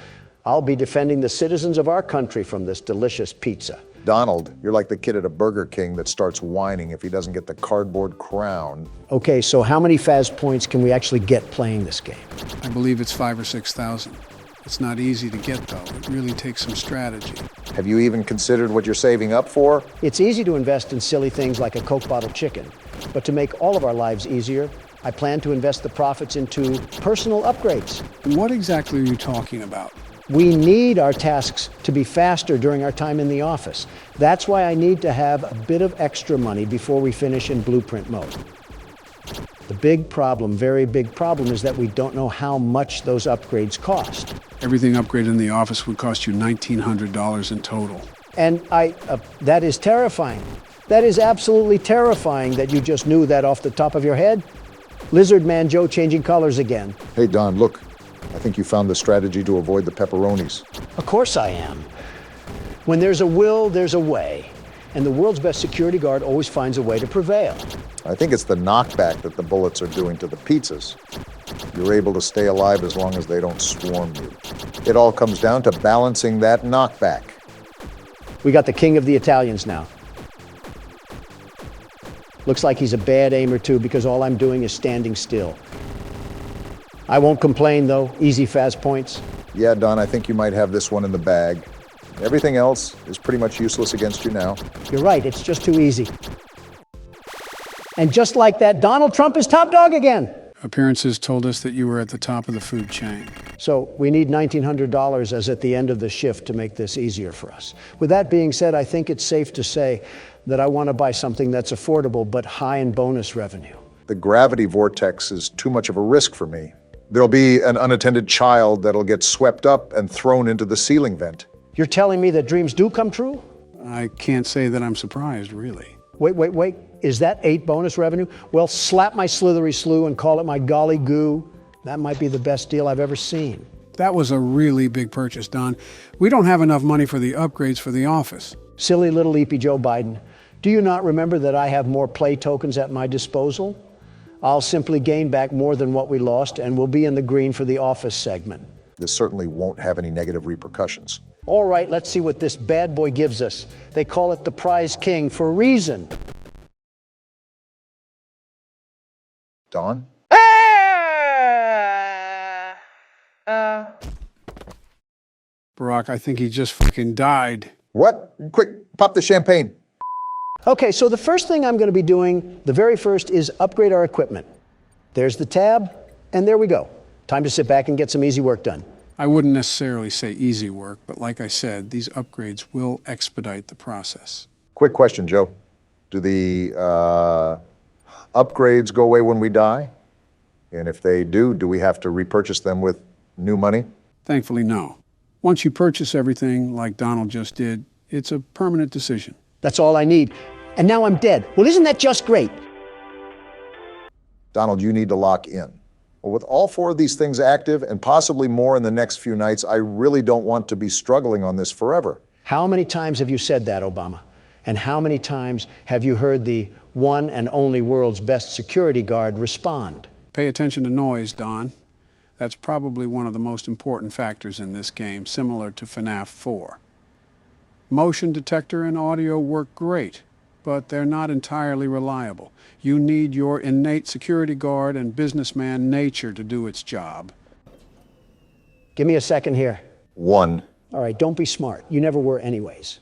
Speaker 5: I'll be defending the citizens of our country from this delicious pizza.
Speaker 2: Donald, you're like the kid at a Burger King that starts whining if he doesn't get the cardboard crown.
Speaker 5: Okay, so how many Faz points can we actually get playing this game?
Speaker 3: I believe it's 5,000 or 6,000. It's not easy to get, though. It really takes some strategy.
Speaker 2: Have you even considered what you're saving up for?
Speaker 5: It's easy to invest in silly things like a Coke bottle chicken. But to make all of our lives easier, I plan to invest the profits into personal upgrades.
Speaker 3: What exactly are you talking about?
Speaker 5: We need our tasks to be faster during our time in the office. That's why I need to have a bit of extra money before we finish in blueprint mode. The big problem, very big problem, is that we don't know how much those upgrades cost.
Speaker 3: Everything upgraded in the office would cost you $1,900 in total.
Speaker 5: And that is terrifying. That is absolutely terrifying that you just knew that off the top of your head. Lizard Man Joe changing colors again.
Speaker 2: Hey, Don, look. I think you found the strategy to avoid the pepperonis.
Speaker 5: Of course I am. When there's a will, there's a way. And the world's best security guard always finds a way to prevail.
Speaker 2: I think it's the knockback that the bullets are doing to the pizzas. You're able to stay alive as long as they don't swarm you. It all comes down to balancing that knockback.
Speaker 5: We got the king of the Italians now. Looks like he's a bad aimer too, because all I'm doing is standing still. I won't complain though. Easy Faz points.
Speaker 2: Yeah, Don, I think you might have this one in the bag. Everything else is pretty much useless against you now.
Speaker 5: You're right, it's just too easy. And just like that, Donald Trump is top dog again.
Speaker 3: Appearances told us that you were at the top of the food chain.
Speaker 5: So we need $1,900 as at the end of the shift to make this easier for us. With that being said, I think it's safe to say that I want to buy something that's affordable but high in bonus revenue.
Speaker 2: The gravity vortex is too much of a risk for me. There'll be an unattended child that'll get swept up and thrown into the ceiling vent.
Speaker 5: You're telling me that dreams do come true?
Speaker 3: I can't say that I'm surprised, really.
Speaker 5: Wait. Is that 8 bonus revenue? Well, slap my slithery slew and call it my golly goo. That might be the best deal I've ever seen.
Speaker 3: That was a really big purchase, Don. We don't have enough money for the upgrades for the office.
Speaker 5: Silly little Eepy Joe Biden. Do you not remember that I have more play tokens at my disposal? I'll simply gain back more than what we lost, and we'll be in the green for the office segment.
Speaker 2: This certainly won't have any negative repercussions.
Speaker 5: All right, let's see what this bad boy gives us. They call it the prize king for a reason.
Speaker 2: Don?
Speaker 3: Barack, I think he just fucking died.
Speaker 2: What? Quick, pop the champagne.
Speaker 5: Okay, so the first thing I'm going to be doing, the very first, is upgrade our equipment. There's the tab, and there we go. Time to sit back and get some easy work done.
Speaker 3: I wouldn't necessarily say easy work, but like I said, these upgrades will expedite the process.
Speaker 2: Quick question, Joe. Do the upgrades go away when we die? And if they do we have to repurchase them with new money?
Speaker 3: Thankfully, no. Once you purchase everything, like Donald just did, it's a permanent decision.
Speaker 5: That's all I need. And now I'm dead. Well, isn't that just great?
Speaker 2: Donald, you need to lock in. Well, with all 4 of these things active, and possibly more in the next few nights, I really don't want to be struggling on this forever.
Speaker 5: How many times have you said that, Obama? And how many times have you heard the one and only world's best security guard respond?
Speaker 3: Pay attention to noise, Don. That's probably one of the most important factors in this game, similar to Fnaf 4. Motion detector and audio work great, but they're not entirely reliable. You need your innate security guard and businessman nature to do its job.
Speaker 5: Give me a second here.
Speaker 2: 1.
Speaker 5: All right, don't be smart. You never were anyways.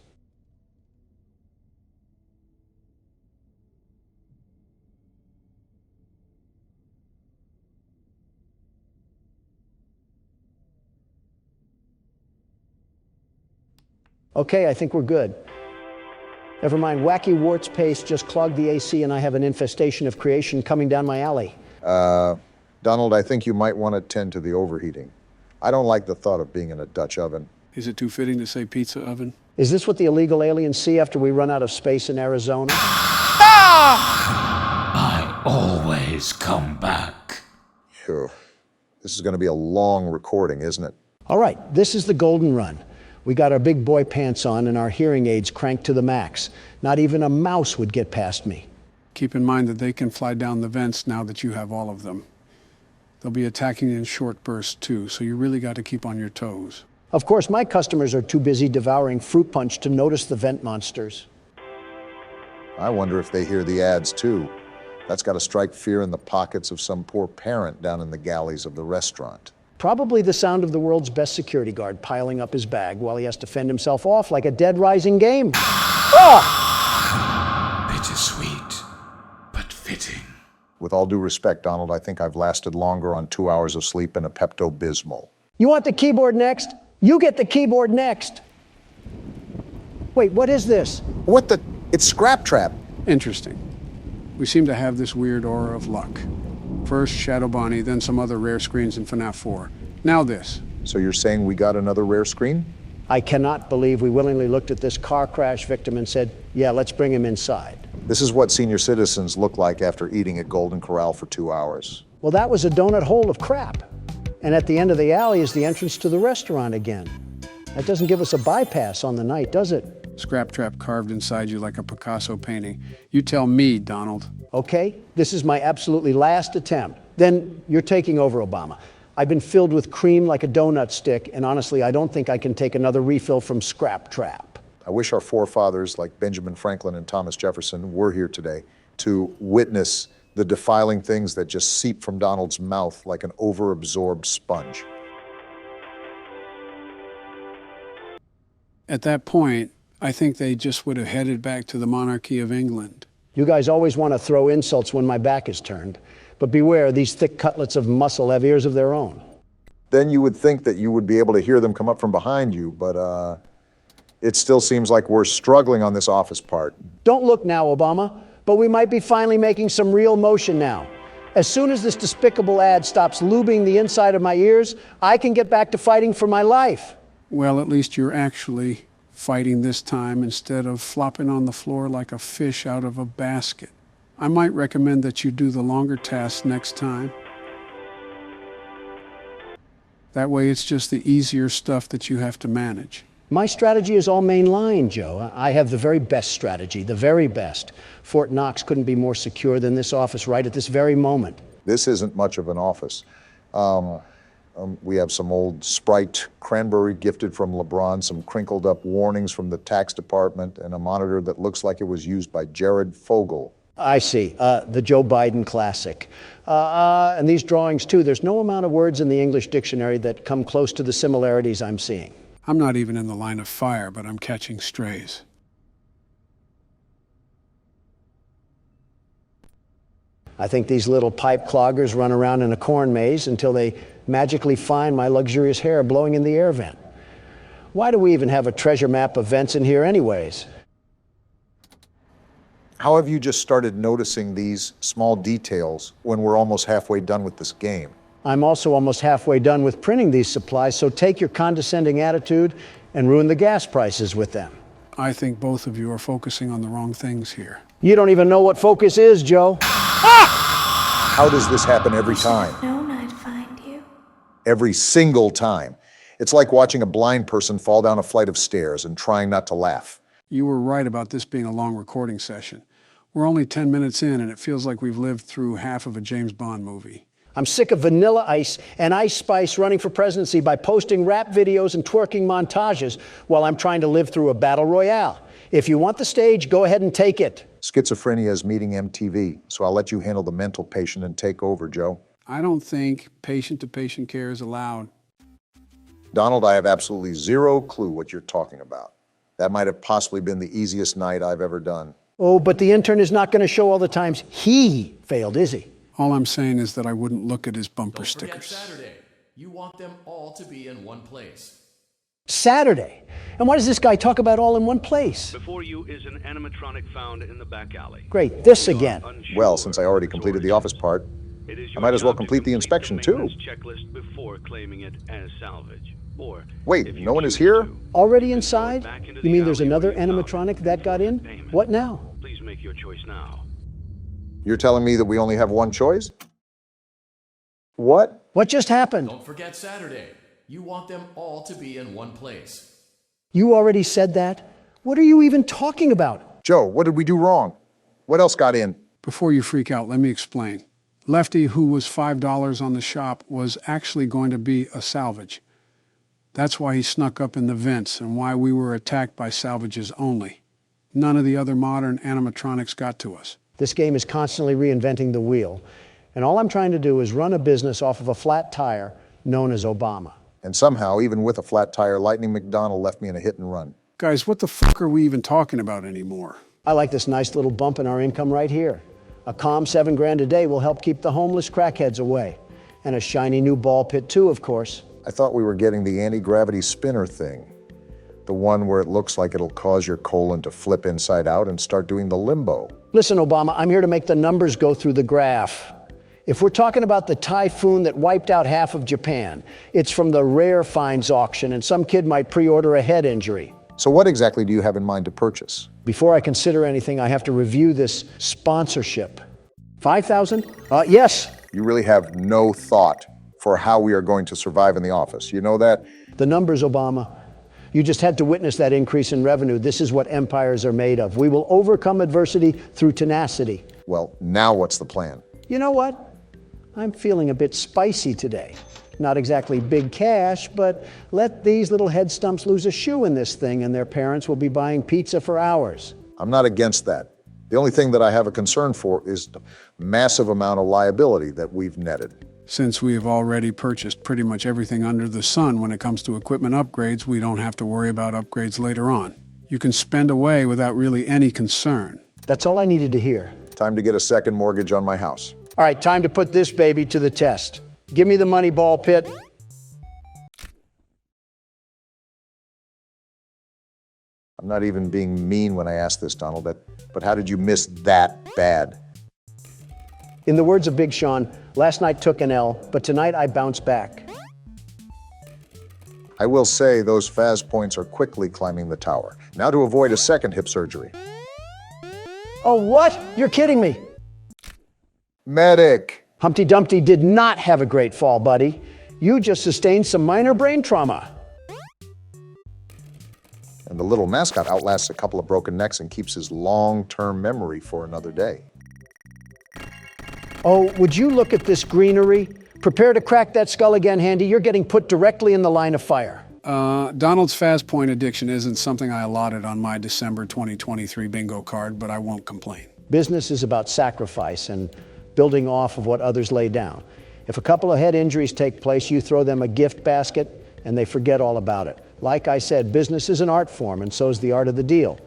Speaker 5: Okay, I think we're good. Never mind, wacky warts paste just clogged the AC and I have an infestation of creation coming down my alley.
Speaker 2: Donald, I think you might want to tend to the overheating. I don't like the thought of being in a Dutch oven.
Speaker 3: Is it too fitting to say pizza oven?
Speaker 5: Is this what the illegal aliens see after we run out of space in Arizona?
Speaker 15: I always come back.
Speaker 2: Phew. This is going to be a long recording, isn't it?
Speaker 5: All right, this is the golden run. We got our big boy pants on and our hearing aids cranked to the max. Not even a mouse would get past me.
Speaker 3: Keep in mind that they can fly down the vents now that you have all of them. They'll be attacking in short bursts too, so you really got to keep on your toes.
Speaker 5: Of course, my customers are too busy devouring fruit punch to notice the vent monsters.
Speaker 2: I wonder if they hear the ads too. That's got to strike fear in the pockets of some poor parent down in the galleys of the restaurant.
Speaker 5: Probably the sound of the world's best security guard piling up his bag while he has to fend himself off like a dead rising game.
Speaker 15: Bittersweet, but fitting.
Speaker 2: With all due respect, Donald, I think I've lasted longer on 2 hours of sleep and a Pepto-Bismol.
Speaker 5: You want the keyboard next? You get the keyboard next. Wait, what is this?
Speaker 2: What the? It's Scrap Trap.
Speaker 3: Interesting. We seem to have this weird aura of luck. First Shadow Bonnie, then some other rare screens in Fnaf 4. Now this.
Speaker 2: So you're saying we got another rare screen?
Speaker 5: I cannot believe we willingly looked at this car crash victim and said, yeah, let's bring him inside.
Speaker 2: This is what senior citizens look like after eating at Golden Corral for 2 hours.
Speaker 5: Well, that was a donut hole of crap. And at the end of the alley is the entrance to the restaurant again. That doesn't give us a bypass on the night, does it?
Speaker 3: Scrap Trap carved inside you like a Picasso painting. You tell me, Donald.
Speaker 5: Okay, this is my absolutely last attempt. Then you're taking over, Obama. I've been filled with cream like a donut stick, and honestly, I don't think I can take another refill from Scrap Trap.
Speaker 2: I wish our forefathers like Benjamin Franklin and Thomas Jefferson were here today to witness the defiling things that just seep from Donald's mouth like an overabsorbed sponge.
Speaker 3: At that point, I think they just would have headed back to the monarchy of England.
Speaker 5: You guys always want to throw insults when my back is turned. But beware, these thick cutlets of muscle have ears of their own.
Speaker 2: Then you would think that you would be able to hear them come up from behind you, but it still seems like we're struggling on this office part.
Speaker 5: Don't look now, Obama, but we might be finally making some real motion now. As soon as this despicable ad stops lubing the inside of my ears, I can get back to fighting for my life.
Speaker 3: Well, at least you're actually fighting this time instead of flopping on the floor like a fish out of a basket. I might recommend that you do the longer tasks next time. That way it's just the easier stuff that you have to manage.
Speaker 5: My strategy is all mainline, Joe. I have the very best strategy, the very best. Fort Knox couldn't be more secure than this office right at this very moment.
Speaker 2: This isn't much of an office. We have some old Sprite cranberry gifted from LeBron, some crinkled up warnings from the tax department, and a monitor that looks like it was used by Jared Fogle.
Speaker 5: I see, the Joe Biden classic. And these drawings too, there's no amount of words in the English dictionary that come close to the similarities I'm seeing.
Speaker 3: I'm not even in the line of fire, but I'm catching strays.
Speaker 5: I think these little pipe cloggers run around in a corn maze until they magically find my luxurious hair blowing in the air vent. Why do we even have a treasure map of vents in here anyways?
Speaker 2: How have you just started noticing these small details when we're almost halfway done with this game?
Speaker 5: I'm also almost halfway done with printing these supplies, so take your condescending attitude and ruin the gas prices with them.
Speaker 3: I think both of you are focusing on the wrong things here.
Speaker 5: You don't even know what focus is, Joe.
Speaker 2: How does this happen every time?
Speaker 6: Known I'd find you.
Speaker 2: Every single time. It's like watching a blind person fall down a flight of stairs and trying not to laugh.
Speaker 3: You were right about this being a long recording session. We're only 10 minutes in, and it feels like we've lived through half of a James Bond movie.
Speaker 5: I'm sick of Vanilla Ice and Ice Spice running for presidency by posting rap videos and twerking montages while I'm trying to live through a battle royale. If you want the stage, go ahead and take it.
Speaker 2: Schizophrenia is meeting MTV, so I'll let you handle the mental patient and take over, Joe.
Speaker 3: I don't think patient-to-patient care is allowed.
Speaker 2: Donald, I have absolutely zero clue what you're talking about. That might have possibly been the easiest night I've ever done.
Speaker 5: Oh, but the intern is not going to show all the times he failed, is he?
Speaker 3: All I'm saying is that I wouldn't look at his bumper
Speaker 7: Don't forget
Speaker 3: stickers.
Speaker 7: Saturday. You want them all to be in one place.
Speaker 5: Saturday. And why does this guy talk about all in one place?
Speaker 16: Before you is an animatronic found in the back alley.
Speaker 5: Great, this again.
Speaker 2: Well, since I already completed the office part, I might as well complete the inspection too.
Speaker 16: Checklist before claiming it as salvage. Or
Speaker 2: Wait, no one is here?
Speaker 5: Already inside? You mean there's another animatronic that got in? What now?
Speaker 16: please make your choice now.
Speaker 2: You're telling me that we only have one choice? What?
Speaker 5: What just happened?
Speaker 7: Don't forget Saturday. You want them all to be in one place.
Speaker 5: You already said that? What are you even talking about?
Speaker 2: Joe, what did we do wrong? What else got in?
Speaker 3: Before you freak out, let me explain. Lefty, who was $5 on the shop, was actually going to be a salvage. That's why he snuck up in the vents and why we were attacked by salvages only. None of the other modern animatronics got to us.
Speaker 5: This game is constantly reinventing the wheel, and all I'm trying to do is run a business off of a flat tire known as Obama.
Speaker 2: And somehow, even with a flat tire, Lightning McDonald left me in a hit and run.
Speaker 3: Guys, what the fuck are we even talking about anymore?
Speaker 5: I like this nice little bump in our income right here. A calm $7 grand a day will help keep the homeless crackheads away. And a shiny new ball pit too, of course.
Speaker 2: I thought we were getting the anti-gravity spinner thing. The one where it looks like it'll cause your colon to flip inside out and start doing the limbo.
Speaker 5: Listen, Obama, I'm here to make the numbers go through the graph. If we're talking about the typhoon that wiped out half of Japan, it's from the rare finds auction, and some kid might pre-order a head injury.
Speaker 2: So what exactly do you have in mind to purchase?
Speaker 5: Before I consider anything, I have to review this sponsorship. 5,000? Yes.
Speaker 2: You really have no thought for how we are going to survive in the office. You know that?
Speaker 5: The numbers, Obama. You just had to witness that increase in revenue. This is what empires are made of. We will overcome adversity through tenacity.
Speaker 2: Well, now what's the plan?
Speaker 5: You know what? I'm feeling a bit spicy today. Not exactly big cash, but let these little head stumps lose a shoe in this thing and their parents will be buying pizza for hours.
Speaker 2: I'm not against that. The only thing that I have a concern for is the massive amount of liability that we've netted.
Speaker 3: Since we have already purchased pretty much everything under the sun when it comes to equipment upgrades, we don't have to worry about upgrades later on. You can spend away without really any concern.
Speaker 5: That's all I needed to hear.
Speaker 2: Time to get a second mortgage on my house.
Speaker 5: All right, time to put this baby to the test. Give me the money, ball pit.
Speaker 2: I'm not even being mean when I ask this, Donald, but how did you miss that bad?
Speaker 5: In the words of Big Sean, last night took an L, but tonight I bounce back.
Speaker 2: I will say those Faz points are quickly climbing the tower. Now to avoid a second hip surgery.
Speaker 5: Oh, what? You're kidding me.
Speaker 2: Medic!
Speaker 5: Humpty Dumpty did not have a great fall, buddy. You just sustained some minor brain trauma.
Speaker 2: And the little mascot outlasts a couple of broken necks and keeps his long-term memory for another day.
Speaker 5: Oh, would you look at this greenery? Prepare to crack that skull again, Handy. You're getting put directly in the line of fire.
Speaker 3: Donald's fast point addiction isn't something I allotted on my December 2023 bingo card, but I won't complain.
Speaker 5: Business is about sacrifice and building off of what others lay down. If a couple of head injuries take place, you throw them a gift basket and they forget all about it. Like I said, business is an art form, and so is the art of the deal.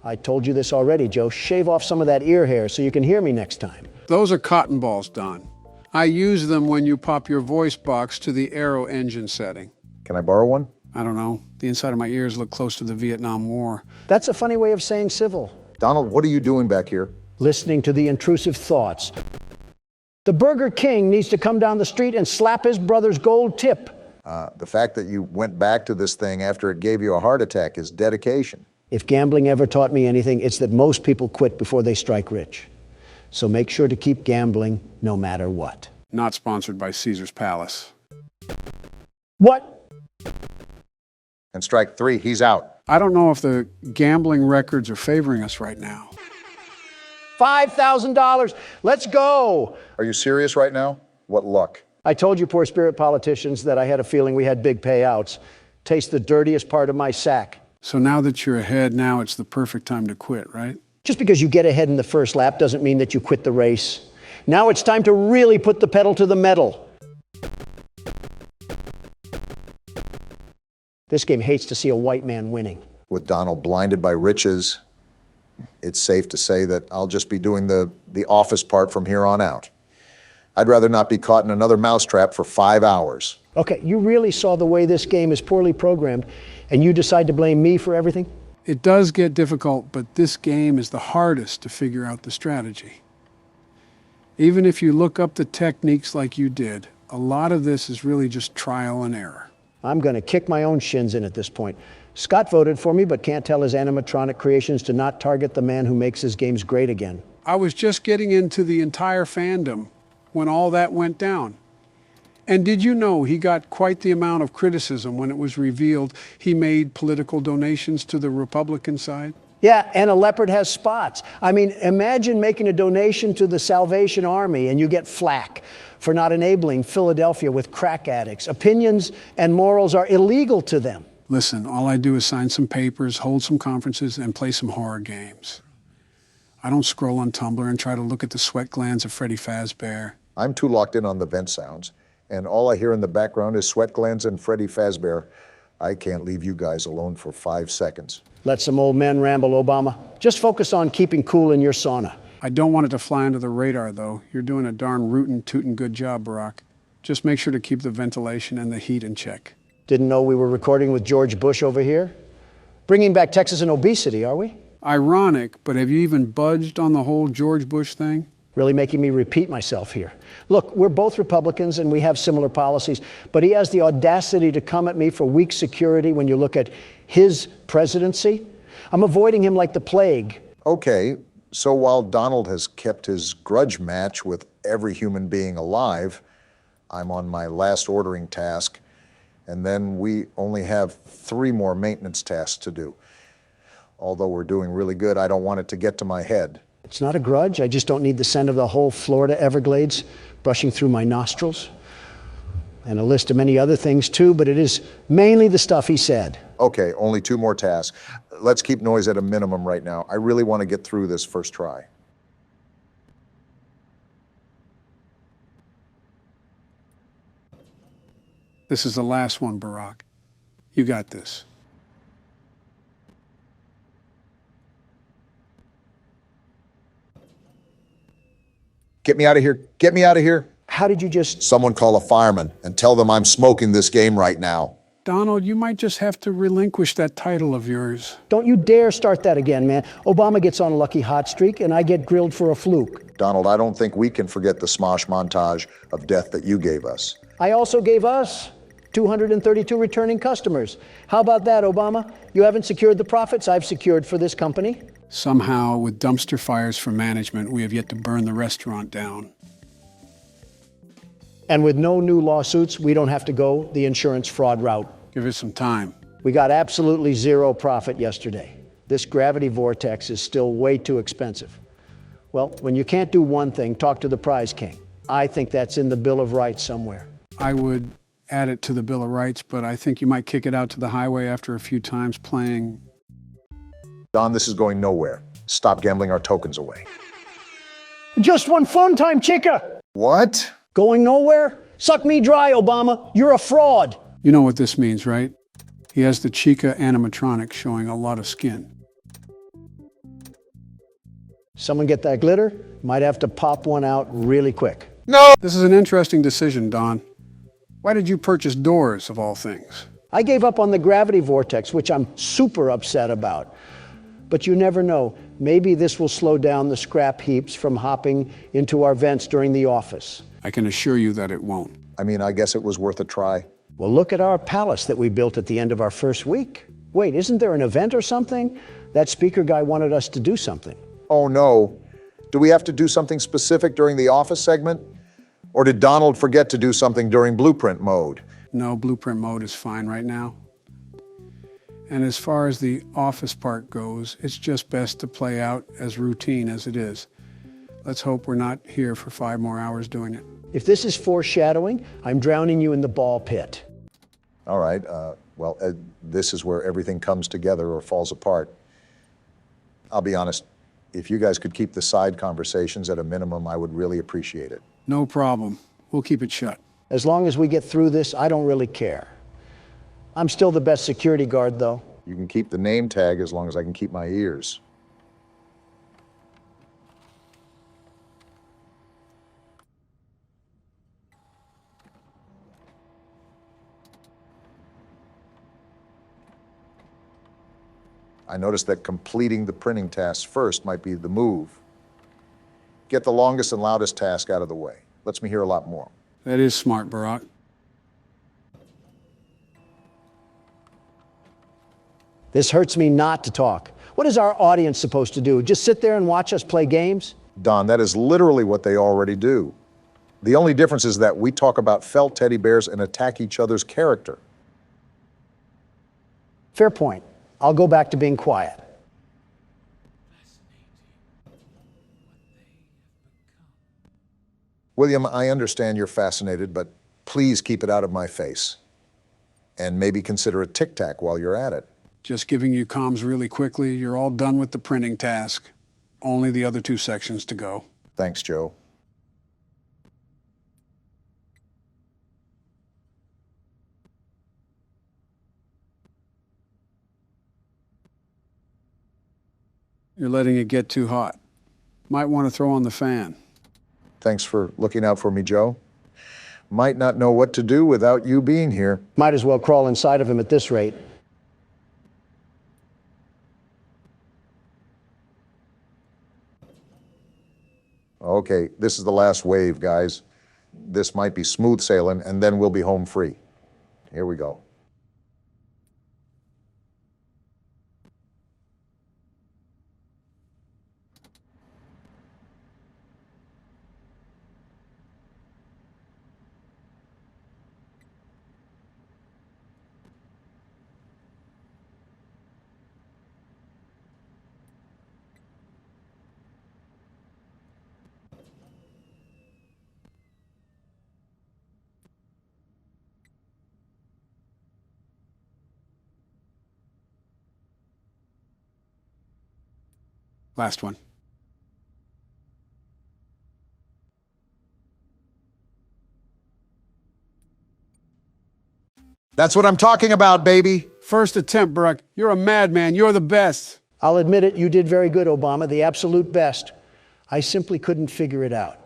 Speaker 5: I told you this already, Joe. Shave off some of that ear hair so you can hear me next time.
Speaker 3: Those are cotton balls, Don. I use them when you pop your voice box to the aero engine setting.
Speaker 2: Can I borrow one?
Speaker 3: I don't know. The inside of my ears look close to the Vietnam War.
Speaker 5: That's a funny way of saying civil.
Speaker 2: Donald, what are you doing back here?
Speaker 5: Listening to the intrusive thoughts. The Burger King needs to come down the street and slap his brother's gold tip.
Speaker 2: The fact that you went back to this thing after it gave you a heart attack is dedication.
Speaker 5: If gambling ever taught me anything, it's that most people quit before they strike rich. So make sure to keep gambling no matter what.
Speaker 3: Not sponsored by Caesar's Palace.
Speaker 5: What?
Speaker 2: And strike three, he's out.
Speaker 3: I don't know if the gambling records are favoring us right now.
Speaker 5: $5,000. Let's go.
Speaker 2: Are you serious right now? What luck.
Speaker 5: I told you poor spirit politicians that I had a feeling we had big payouts. Taste the dirtiest part of my sack.
Speaker 3: So now that you're ahead, now it's the perfect time to quit, right?
Speaker 5: Just because you get ahead in the first lap doesn't mean that you quit the race. Now it's time to really put the pedal to the metal. This game hates to see a white man winning.
Speaker 2: With Donald blinded by riches, it's safe to say that I'll just be doing the office part from here on out. I'd rather not be caught in another mousetrap for 5 hours.
Speaker 5: Okay, you really saw the way this game is poorly programmed, and you decide to blame me for everything?
Speaker 3: It does get difficult, but this game is the hardest to figure out the strategy. Even if you look up the techniques like you did, a lot of this is really just trial and error.
Speaker 5: I'm going to kick my own shins in at this point. Scott voted for me, but can't tell his animatronic creations to not target the man who makes his games great again.
Speaker 3: I was just getting into the entire fandom when all that went down. And did you know he got quite the amount of criticism when it was revealed he made political donations to the Republican side?
Speaker 5: Yeah, and a leopard has spots. I mean, imagine making a donation to the Salvation Army and you get flack for not enabling Philadelphia with crack addicts. Opinions and morals are illegal to them.
Speaker 3: Listen, all I do is sign some papers, hold some conferences, and play some horror games. I don't scroll on Tumblr and try to look at the sweat glands of Freddy Fazbear.
Speaker 2: I'm too locked in on the vent sounds, and all I hear in the background is sweat glands and Freddy Fazbear. I can't leave you guys alone for 5 seconds.
Speaker 5: Let some old men ramble, Obama. Just focus on keeping cool in your sauna.
Speaker 3: I don't want it to fly under the radar, though. You're doing a darn rootin' tootin' good job, Barack. Just make sure to keep the ventilation and the heat in check.
Speaker 5: Didn't know we were recording with George Bush over here. Bringing back Texas and obesity, are we?
Speaker 3: Ironic, but have you even budged on the whole George Bush thing?
Speaker 5: Really making me repeat myself here. Look, we're both Republicans and we have similar policies, but he has the audacity to come at me for weak security when you look at his presidency. I'm avoiding him like the plague.
Speaker 2: Okay, so while Donald has kept his grudge match with every human being alive, I'm on my last ordering task, and then we only have 3 more maintenance tasks to do. Although we're doing really good, I don't want it to get to my head.
Speaker 5: It's not a grudge. I just don't need the scent of the whole Florida Everglades brushing through my nostrils. And a list of many other things too, but it is mainly the stuff he said.
Speaker 2: Okay, only 2 more tasks. Let's keep noise at a minimum right now. I really want to get through this first try.
Speaker 3: This is the last one, Barack. You got this.
Speaker 2: Get me out of here. Get me out of here.
Speaker 5: How did you just...
Speaker 2: Someone call a fireman and tell them I'm smoking this game right now.
Speaker 3: Donald, you might just have to relinquish that title of yours.
Speaker 5: Don't you dare start that again, man. Obama gets on a lucky hot streak and I get grilled for a fluke.
Speaker 2: Donald, I don't think we can forget the smosh montage of death that you gave us.
Speaker 5: I also gave us 232 returning customers. How about that, Obama? You haven't secured the profits I've secured for this company?
Speaker 3: Somehow, with dumpster fires for management, we have yet to burn the restaurant down.
Speaker 5: And with no new lawsuits, we don't have to go the insurance fraud route.
Speaker 3: Give us some time.
Speaker 5: We got absolutely 0 profit yesterday. This gravity vortex is still way too expensive. Well, when you can't do one thing, talk to the prize king. I think that's in the Bill of Rights somewhere.
Speaker 3: I would add it to the Bill of Rights, but I think you might kick it out to the highway after a few times playing.
Speaker 2: Don, this is going nowhere. Stop gambling our tokens away.
Speaker 5: Just one fun time, chica!
Speaker 2: What?
Speaker 5: Going nowhere? Suck me dry, Obama. You're a fraud.
Speaker 3: You know what this means, right? He has the Chica animatronic showing a lot of skin.
Speaker 5: Someone get that glitter? Might have to pop one out really quick.
Speaker 2: No!
Speaker 3: This is an interesting decision, Don. Why did you purchase doors, of all things?
Speaker 5: I gave up on the gravity vortex, which I'm super upset about. But you never know. Maybe this will slow down the scrap heaps from hopping into our vents during the office.
Speaker 3: I can assure you that it won't.
Speaker 2: I mean, I guess it was worth a try.
Speaker 5: Well, look at our palace that we built at the end of our first week. Wait, isn't there an event or something? That speaker guy wanted us to do something.
Speaker 2: Oh, no. Do we have to do something specific during the office segment? Or did Donald forget to do something during blueprint mode?
Speaker 3: No, blueprint mode is fine right now. And as far as the office part goes, it's just best to play out as routine as it is. Let's hope we're not here for 5 more hours doing it.
Speaker 5: If this is foreshadowing, I'm drowning you in the ball pit.
Speaker 2: All right, this is where everything comes together or falls apart. I'll be honest, if you guys could keep the side conversations at a minimum, I would really appreciate it.
Speaker 3: No problem. We'll keep it shut.
Speaker 5: As long as we get through this, I don't really care. I'm still the best security guard, though.
Speaker 2: You can keep the name tag as long as I can keep my ears. I noticed that completing the printing tasks first might be the move. Get the longest and loudest task out of the way. Lets me hear a lot more.
Speaker 3: That is smart, Barack.
Speaker 5: This hurts me not to talk. What is our audience supposed to do? Just sit there and watch us play games?
Speaker 2: Don, that is literally what they already do. The only difference is that we talk about felt teddy bears and attack each other's character.
Speaker 5: Fair point. I'll go back to being quiet.
Speaker 2: William, I understand you're fascinated, but please keep it out of my face. And maybe consider a tic-tac while you're at it.
Speaker 3: Just giving you comms really quickly. You're all done with the printing task. Only the other 2 sections to go.
Speaker 2: Thanks, Joe.
Speaker 3: You're letting it get too hot. Might want to throw on the fan.
Speaker 2: Thanks for looking out for me, Joe. Might not know what to do without you being here.
Speaker 5: Might as well crawl inside of him at this rate.
Speaker 2: Okay, this is the last wave, guys. This might be smooth sailing, and then we'll be home free. Here we go.
Speaker 3: Last one.
Speaker 2: That's what I'm talking about, baby.
Speaker 3: First attempt, Brock. You're a madman. You're the best.
Speaker 5: I'll admit it, you did very good, Obama, the absolute best. I simply couldn't figure it out.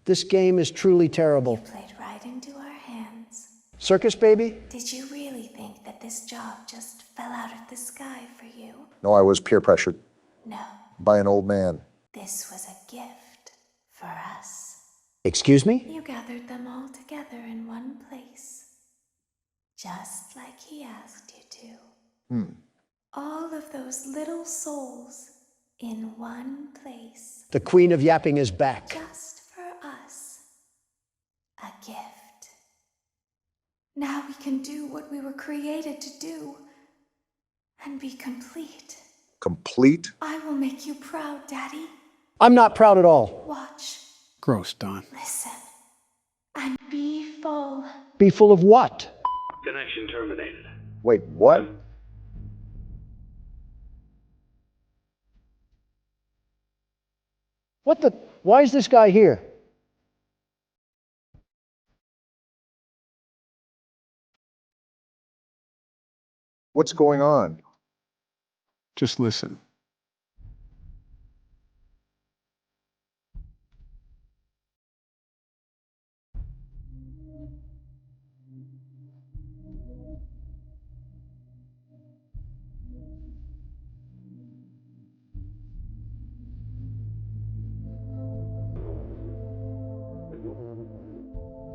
Speaker 5: This game is truly terrible.
Speaker 6: You played right into our hands.
Speaker 5: Circus, baby?
Speaker 6: Did you really think that this job just fell out of the sky for you?
Speaker 2: No, I was peer pressured.
Speaker 6: No.
Speaker 2: By an old man.
Speaker 6: This was a gift for us.
Speaker 5: Excuse me?
Speaker 6: You gathered them all together in one place. Just like he asked you to. All of those little souls in one place.
Speaker 5: The Queen of Yapping is back.
Speaker 6: Just for us. A gift. Now we can do what we were created to do. And be complete.
Speaker 2: Complete?
Speaker 6: I will make you proud, Daddy.
Speaker 5: I'm not proud at all.
Speaker 6: Watch.
Speaker 3: Gross, Don.
Speaker 6: Listen. And be full.
Speaker 5: Be full of what?
Speaker 16: Connection terminated.
Speaker 2: Wait, what?
Speaker 5: What the? Why is this guy here?
Speaker 2: What's going on?
Speaker 3: Just listen.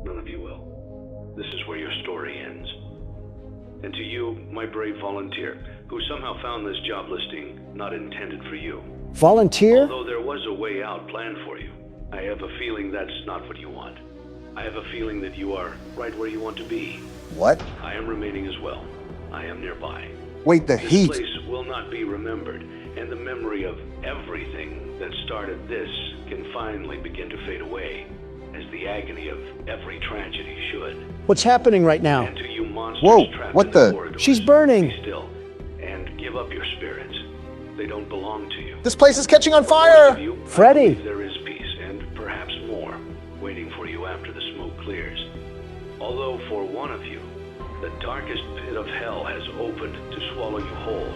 Speaker 16: None of you will. This is where your story ends. And to you, my brave volunteer, who somehow found this job listing not intended for you.
Speaker 5: Volunteer?
Speaker 16: Although there was a way out planned for you, I have a feeling that's not what you want. I have a feeling that you are right where you want to be.
Speaker 2: What?
Speaker 16: I am remaining as well. I am nearby.
Speaker 2: Wait, the heat.
Speaker 16: This place will not be remembered, and the memory of everything that started this can finally begin to fade away, as the agony of every tragedy should.
Speaker 5: What's happening right now?
Speaker 16: And to you monsters
Speaker 2: Whoa,
Speaker 16: trapped
Speaker 2: what
Speaker 16: in the
Speaker 2: the?
Speaker 16: corridors,
Speaker 5: She's burning.
Speaker 16: be still, and give up your spirits. They don't belong to you.
Speaker 2: This place is catching on
Speaker 16: For most
Speaker 2: fire!
Speaker 16: of you, I
Speaker 5: Freddy!
Speaker 16: believe there is peace, and perhaps more, waiting for you after the smoke clears. Although for one of you, the darkest pit of hell has opened to swallow you whole.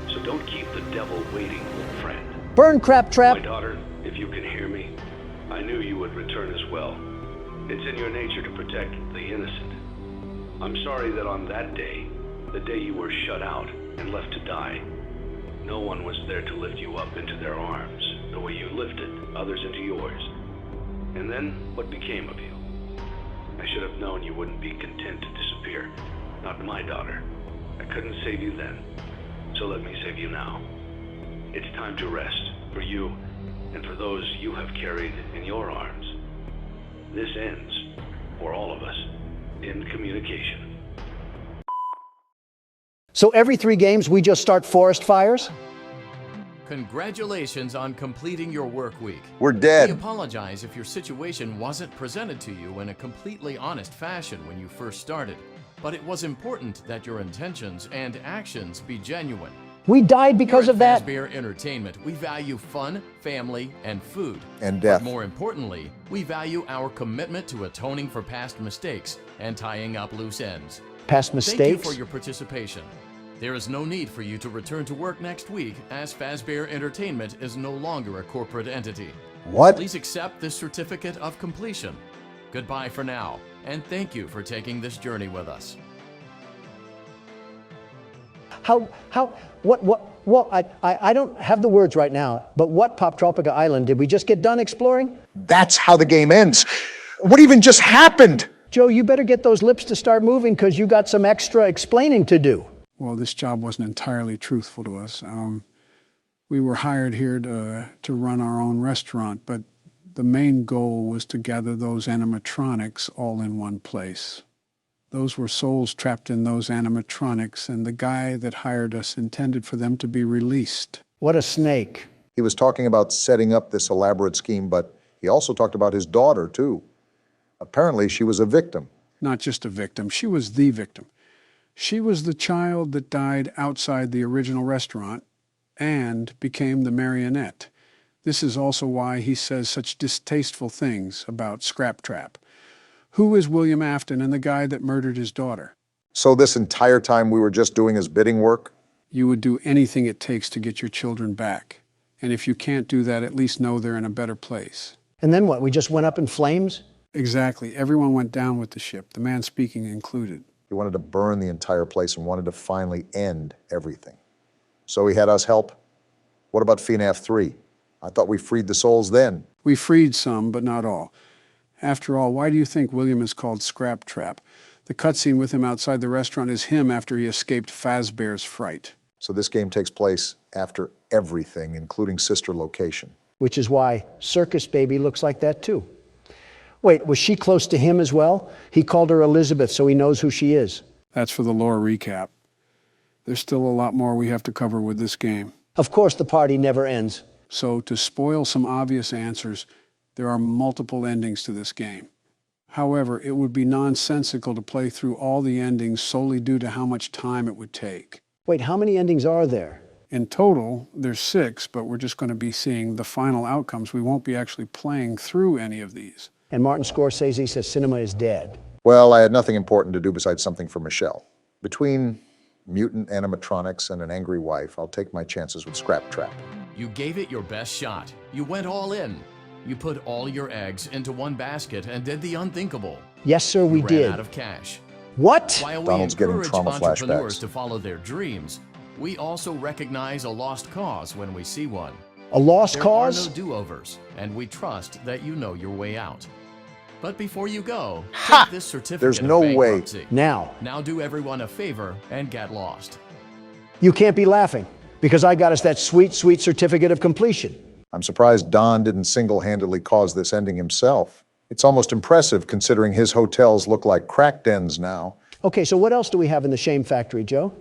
Speaker 16: So don't keep the devil waiting, old friend.
Speaker 5: Burn, crap trap!
Speaker 16: My daughter, if you can hear me, I knew you would return as well. It's in your nature to protect the innocent. I'm sorry that on that day, the day you were shut out and left to die, no one was there to lift you up into their arms, the way you lifted others into yours. And then, what became of you? I should have known you wouldn't be content to disappear. Not my daughter. I couldn't save you then. so let me save you now. It's time to rest, for you and for those you have carried in your arms. This ends, for all of us, in communication.
Speaker 5: So every 3 games, we just start forest fires?
Speaker 7: Congratulations on completing your work week.
Speaker 2: We're dead.
Speaker 7: We apologize if your situation wasn't presented to you in a completely honest fashion when you first started, but it was important that your intentions and actions be genuine.
Speaker 5: We died because of that?
Speaker 7: Here at Fazbear Entertainment, we value fun, family, and food.
Speaker 2: And death.
Speaker 7: But more importantly, we value our commitment to atoning for past mistakes and tying up loose ends.
Speaker 5: Past mistakes?
Speaker 7: Thank you for your participation. There is no need for you to return to work next week, as Fazbear Entertainment is no longer a corporate entity.
Speaker 2: What?
Speaker 7: Please accept this certificate of completion. Goodbye for now, and thank you for taking this journey with us.
Speaker 5: I don't have the words right now, but what Poptropica Island did we just get done exploring?
Speaker 2: That's how the game ends. What even just happened?
Speaker 5: Joe, you better get those lips to start moving because you got some extra explaining to do.
Speaker 3: Well, this job wasn't entirely truthful to us. We were hired here to run our own restaurant, but the main goal was to gather those animatronics all in one place. Those were souls trapped in those animatronics, and the guy that hired us intended for them to be released.
Speaker 5: What a snake.
Speaker 2: He was talking about setting up this elaborate scheme, but he also talked about his daughter, too. Apparently, she was a victim.
Speaker 3: Not just a victim, she was the victim. She was the child that died outside the original restaurant and became the marionette. This is also why he says such distasteful things about Scrap Trap. Who is William Afton and the guy that murdered his daughter?
Speaker 2: So this entire time we were just doing his bidding work?
Speaker 3: You would do anything it takes to get your children back. And if you can't do that, at least know they're in a better place.
Speaker 5: And then what, we just went up in flames?
Speaker 3: Exactly. Everyone went down with the ship, the man speaking included.
Speaker 2: He wanted to burn the entire place and wanted to finally end everything. So he had us help. What about Fnaf 3? I thought we freed the souls then.
Speaker 3: We freed some, but not all. After all, why do you think William is called Scrap Trap? The cutscene with him outside the restaurant is him after he escaped Fazbear's fright.
Speaker 2: So this game takes place after everything, including sister location.
Speaker 5: Which is why Circus Baby looks like that too. Wait, was she close to him as well? He called her Elizabeth, so he knows who she is.
Speaker 3: That's for the lore recap. There's still a lot more we have to cover with this game.
Speaker 5: Of course the party never ends.
Speaker 3: So to spoil some obvious answers, there are multiple endings to this game. However, it would be nonsensical to play through all the endings solely due to how much time it would take.
Speaker 5: Wait, how many endings are there?
Speaker 3: In total, there's 6, but we're just going to be seeing the final outcomes. We won't be actually playing through any of these.
Speaker 5: And Martin Scorsese says cinema is dead.
Speaker 2: Well, I had nothing important to do besides something for Michelle. Between mutant animatronics and an angry wife, I'll take my chances with Scrap Trap.
Speaker 7: You gave it your best shot. You went all in. You put all your eggs into one basket and did the unthinkable.
Speaker 5: Yes, sir, we did.
Speaker 7: Ran out of cash.
Speaker 5: What?
Speaker 7: While
Speaker 2: Donald's
Speaker 7: we
Speaker 2: getting
Speaker 7: encourage
Speaker 2: trauma
Speaker 7: entrepreneurs
Speaker 2: flashbacks.
Speaker 7: to follow their dreams, we also recognize a lost cause when we see one.
Speaker 5: A lost
Speaker 7: There
Speaker 5: cause?
Speaker 7: are no do-overs, and we trust that you know your way out. But before you go, take this certificate
Speaker 2: There's
Speaker 7: of
Speaker 2: no way.
Speaker 7: bankruptcy.
Speaker 5: Now
Speaker 7: do everyone a favor and get lost.
Speaker 5: you can't be laughing because I got us that sweet, sweet certificate of completion.
Speaker 2: I'm surprised Don didn't single-handedly cause this ending himself. It's almost impressive considering his hotels look like crack dens now.
Speaker 5: Okay, so what else do we have in the shame factory, Joe?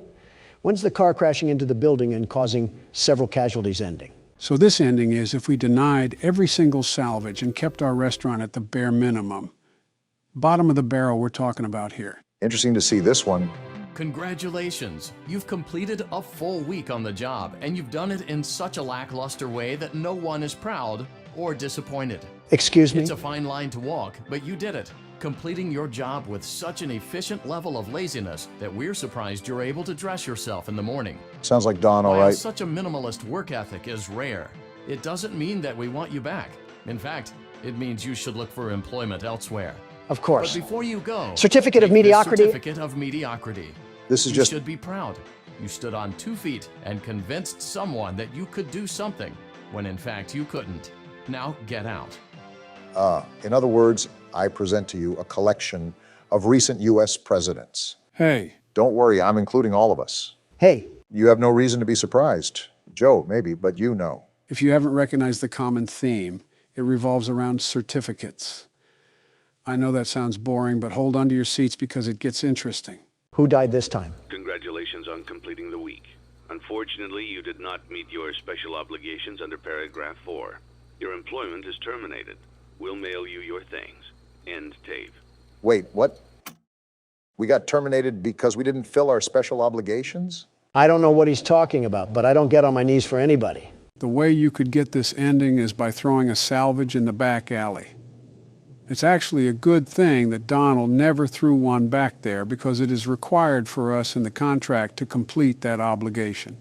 Speaker 5: When's the car crashing into the building and causing several casualties ending?
Speaker 3: So this ending is if we denied every single salvage and kept our restaurant at the bare minimum. Bottom of the barrel we're talking about here.
Speaker 2: Interesting to see this one.
Speaker 7: Congratulations! You've completed a full week on the job, and you've done it in such a lackluster way that no one is proud or disappointed.
Speaker 5: Excuse me?
Speaker 7: It's a fine line to walk, but you did it, completing your job with such an efficient level of laziness that we're surprised you're able to dress yourself in the morning.
Speaker 2: Sounds like Don, all
Speaker 7: While
Speaker 2: right.
Speaker 7: such a minimalist work ethic is rare, it doesn't mean that we want you back. In fact, it means you should look for employment elsewhere.
Speaker 5: Of course.
Speaker 7: But before you go,
Speaker 5: Certificate of
Speaker 7: take this
Speaker 5: mediocrity?
Speaker 7: Certificate of mediocrity.
Speaker 2: This is
Speaker 7: You
Speaker 2: just...
Speaker 7: should be proud. You stood on 2 feet and convinced someone that you could do something, when in fact you couldn't. Now get out.
Speaker 2: In other words, I present to you a collection of recent U.S. presidents.
Speaker 3: Hey.
Speaker 2: Don't worry, I'm including all of us.
Speaker 5: Hey,
Speaker 2: You have no reason to be surprised. Joe, maybe, but you know.
Speaker 3: If you haven't recognized the common theme, it revolves around certificates. I know that sounds boring, but hold on to your seats because it gets interesting.
Speaker 5: Who died this time?
Speaker 16: Congratulations on completing the week. Unfortunately, you did not meet your special obligations under paragraph 4. Your employment is terminated. We'll mail you your things. End tape.
Speaker 2: Wait, what? We got terminated because we didn't fill our special obligations?
Speaker 5: I don't know what he's talking about, but I don't get on my knees for anybody.
Speaker 3: The way you could get this ending is by throwing a salvage in the back alley. It's actually a good thing that Donald never threw one back there because it is required for us in the contract to complete that obligation.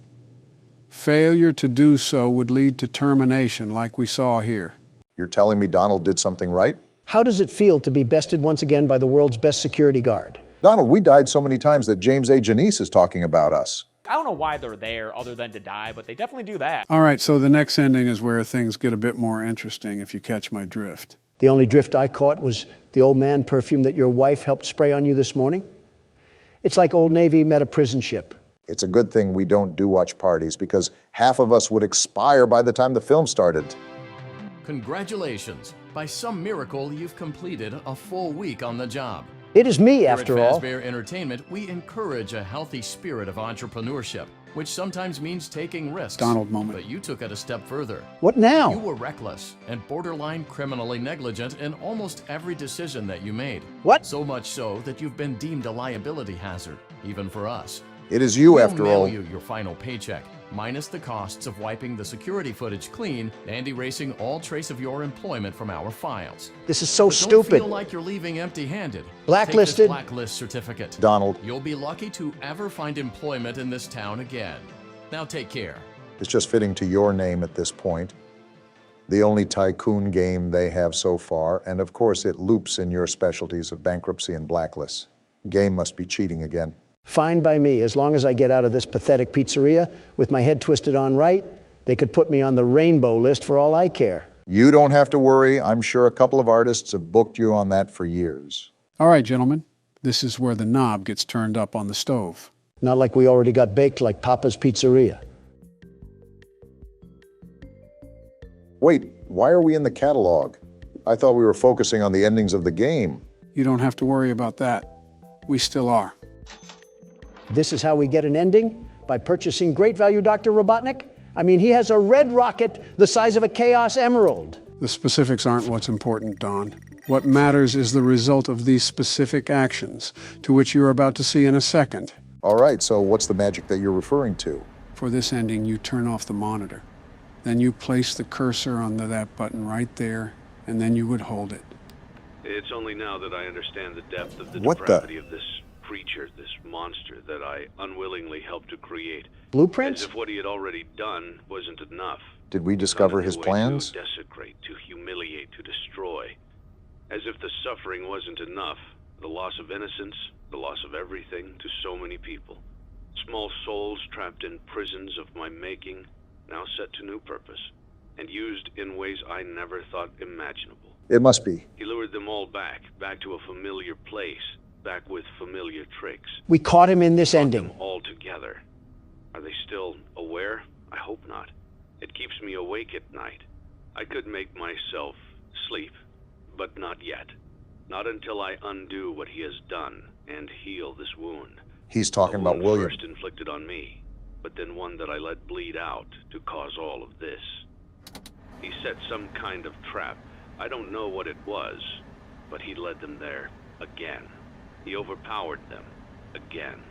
Speaker 3: Failure to do so would lead to termination like we saw here.
Speaker 2: You're telling me Donald did something right?
Speaker 5: How does it feel to be bested once again by the world's best security guard?
Speaker 2: Donald, we died so many times that James A. Janice is talking about us.
Speaker 19: I don't know why they're there other than to die, but they definitely do that.
Speaker 3: All right, so the next ending is where things get a bit more interesting, if you catch my drift.
Speaker 5: The only drift I caught was the Old Man perfume that your wife helped spray on you this morning. It's like Old Navy met a prison ship.
Speaker 2: It's a good thing we don't do watch parties because half of us would expire by the time the film started.
Speaker 7: Congratulations. By some miracle, you've completed a full week on the job.
Speaker 5: It is me,
Speaker 7: Here
Speaker 5: after
Speaker 7: at
Speaker 5: all.
Speaker 7: Fazbear Entertainment, we encourage a healthy spirit of entrepreneurship, which sometimes means taking risks.
Speaker 3: Donald moment.
Speaker 7: But you took it a step further.
Speaker 5: What now?
Speaker 7: You were reckless and borderline criminally negligent in almost every decision that you made.
Speaker 5: What?
Speaker 7: So much so that you've been deemed a liability hazard, even for us.
Speaker 2: It is you,
Speaker 7: We'll
Speaker 2: after
Speaker 7: mail
Speaker 2: all.
Speaker 7: you your final paycheck, minus the costs of wiping the security footage clean and erasing all trace of your employment from our files.
Speaker 5: This is so
Speaker 7: But
Speaker 5: stupid.
Speaker 7: Don't feel like you're leaving empty-handed.
Speaker 5: Blacklisted.
Speaker 7: Take this blacklist certificate.
Speaker 2: Donald.
Speaker 7: You'll be lucky to ever find employment in this town again. Now take care.
Speaker 2: It's just fitting to your name at this point. The only tycoon game they have so far, and of course it loops in your specialties of bankruptcy and blacklists. Game must be cheating again.
Speaker 5: Fine by me, as long as I get out of this pathetic pizzeria with my head twisted on right. They could put me on the rainbow list for all I care.
Speaker 2: You don't have to worry. I'm sure a couple of artists have booked you on that for years.
Speaker 3: All right, gentlemen, this is where the knob gets turned up on the stove.
Speaker 5: Not like we already got baked like Papa's Pizzeria.
Speaker 2: Wait, why are we in the catalog? I thought we were focusing on the endings of the game.
Speaker 3: You don't have to worry about that. We still are.
Speaker 5: This is how we get an ending? By purchasing great value Dr. Robotnik? I mean, he has a red rocket the size of a Chaos Emerald.
Speaker 3: The specifics aren't what's important, Don. What matters is the result of these specific actions, to which you're about to see in a second.
Speaker 2: All right, so what's the magic that you're referring to?
Speaker 3: For this ending, you turn off the monitor. Then you place the cursor on that button right there, and then you would hold it.
Speaker 16: It's only now that I understand the depth of the
Speaker 2: What
Speaker 16: depravity of this creature, this monster that I unwillingly helped to create.
Speaker 5: Blueprints?
Speaker 16: As if what he had already done wasn't enough.
Speaker 2: Did we discover his plans?
Speaker 16: To desecrate, to humiliate, to destroy. As if the suffering wasn't enough. The loss of innocence, the loss of everything to so many people. Small souls trapped in prisons of my making, now set to new purpose, and used in ways I never thought imaginable.
Speaker 2: It must be.
Speaker 16: He lured them all back to a familiar place, back with familiar tricks.
Speaker 5: We caught him in this ending.
Speaker 16: All together. Are they still aware? I hope not. It keeps me awake at night. I could make myself sleep, but not yet. Not until I undo what he has done and heal this wound.
Speaker 2: He's talking about William.
Speaker 16: First inflicted on me, but then one that I let bleed out to cause all of this. He set some kind of trap. I don't know what it was, but he led them there again. He overpowered them again,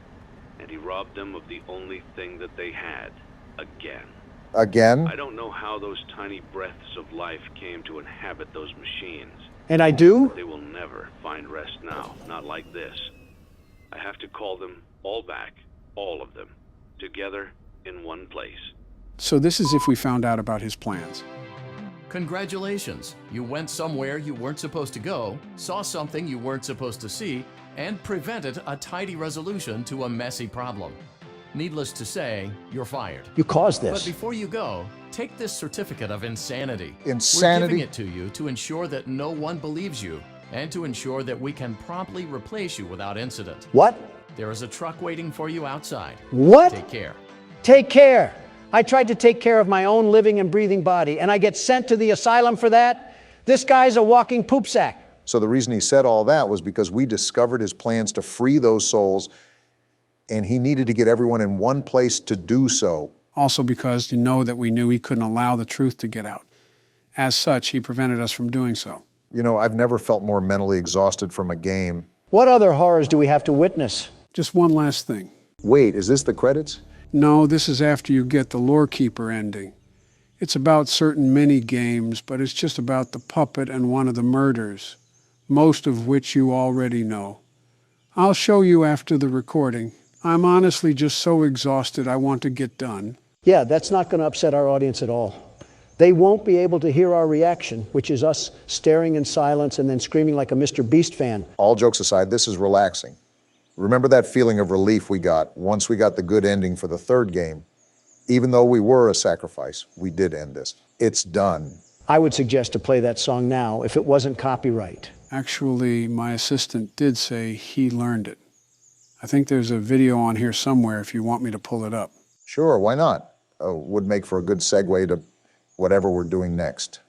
Speaker 16: and he robbed them of the only thing that they had again.
Speaker 2: Again?
Speaker 16: I don't know how those tiny breaths of life came to inhabit those machines.
Speaker 5: And I do?
Speaker 16: They will never find rest now, not like this. I have to call them all back, all of them, together in one place.
Speaker 3: So this is if we found out about his plans.
Speaker 7: Congratulations! You went somewhere you weren't supposed to go, saw something you weren't supposed to see, and prevented a tidy resolution to a messy problem. Needless to say, you're fired.
Speaker 5: You caused this.
Speaker 7: But before you go, take this certificate of insanity.
Speaker 2: Insanity?
Speaker 7: We're giving it to you to ensure that no one believes you, and to ensure that we can promptly replace you without incident.
Speaker 5: What?
Speaker 7: There is a truck waiting for you outside.
Speaker 5: What?
Speaker 7: Take care.
Speaker 5: Take care. I tried to take care of my own living and breathing body, and I get sent to the asylum for that? This guy's a walking poop sack.
Speaker 2: So the reason he said all that was because we discovered his plans to free those souls, and he needed to get everyone in one place to do so.
Speaker 3: Also because you know that we knew he couldn't allow the truth to get out. As such, he prevented us from doing so.
Speaker 2: You know, I've never felt more mentally exhausted from a game.
Speaker 5: What other horrors do we have to witness?
Speaker 3: Just one last thing.
Speaker 2: Wait, is this the credits?
Speaker 3: No, this is after you get the Lore Keeper ending. It's about certain mini games, but it's just about the puppet and one of the murders, most of which you already know. I'll show you after the recording. I'm honestly just so exhausted I want to get done.
Speaker 5: Yeah, that's not going to upset our audience at all. They won't be able to hear our reaction, which is us staring in silence and then screaming like a Mr. Beast fan.
Speaker 2: All jokes aside, this is relaxing. Remember that feeling of relief we got once we got the good ending for the third game? Even though we were a sacrifice, we did end this. It's done.
Speaker 5: I would suggest to play that song now if it wasn't copyright.
Speaker 3: Actually, my assistant did say he learned it. I think there's a video on here somewhere if you want me to pull it up.
Speaker 2: Sure, why not? Would make for a good segue to whatever we're doing next.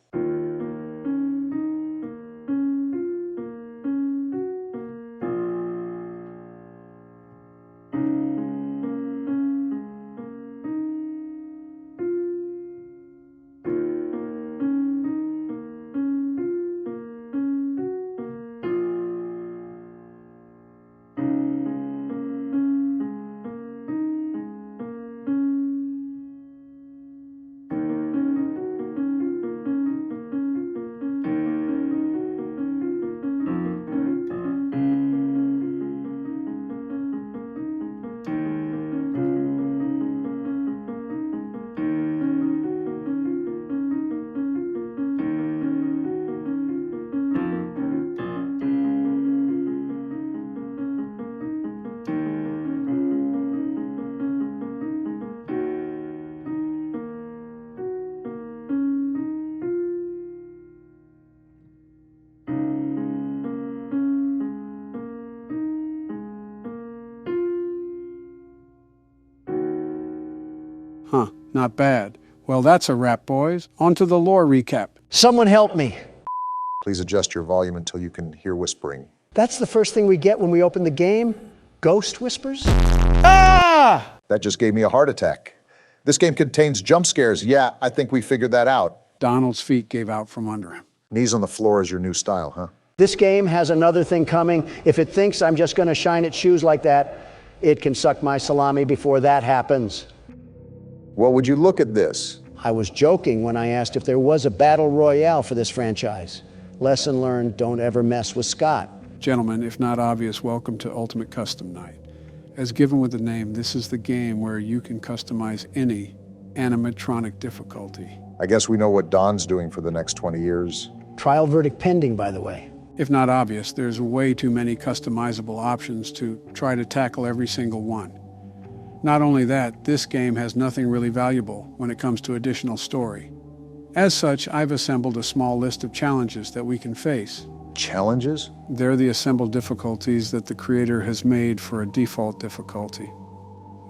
Speaker 3: Huh, not bad. Well, that's a wrap, boys. On to the lore recap.
Speaker 5: Someone help me.
Speaker 2: Please adjust your volume until you can hear whispering.
Speaker 5: That's the first thing we get when we open the game? Ghost whispers? Ah!
Speaker 2: That just gave me a heart attack. This game contains jump scares. Yeah, I think we figured that out.
Speaker 3: Donald's feet gave out from under him.
Speaker 2: Knees on the floor is your new style, huh?
Speaker 5: This game has another thing coming. If it thinks I'm just going to shine its shoes like that, it can suck my salami before that happens.
Speaker 2: Well, would you look at this?
Speaker 5: I was joking when I asked if there was a battle royale for this franchise. Lesson learned, don't ever mess with Scott.
Speaker 3: Gentlemen, if not obvious, welcome to Ultimate Custom Night. As given with the name, this is the game where you can customize any animatronic difficulty.
Speaker 2: I guess we know what Don's doing for the next 20 years.
Speaker 5: Trial verdict pending, by the way.
Speaker 3: If not obvious, there's way too many customizable options to try to tackle every single one. Not only that, this game has nothing really valuable when it comes to additional story. As such, I've assembled a small list of challenges that we can face.
Speaker 2: Challenges?
Speaker 3: They're the assembled difficulties that the creator has made for a default difficulty.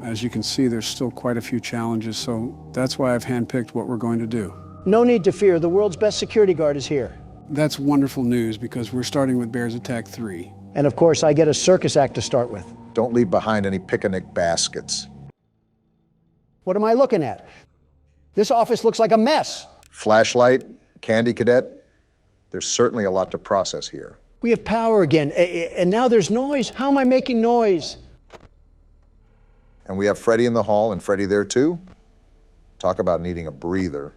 Speaker 3: As you can see, there's still quite a few challenges, so that's why I've handpicked what we're going to do.
Speaker 5: No need to fear, the world's best security guard is here.
Speaker 3: That's wonderful news because we're starting with Bears Attack 3.
Speaker 5: And of course, I get a circus act to start with.
Speaker 2: Don't leave behind any picnic baskets.
Speaker 5: What am I looking at? This office looks like a mess.
Speaker 2: Flashlight, candy cadet. There's certainly a lot to process here.
Speaker 5: We have power again, and now there's noise. How am I making noise?
Speaker 2: And we have Freddy in the hall, and Freddy there too. Talk about needing a breather.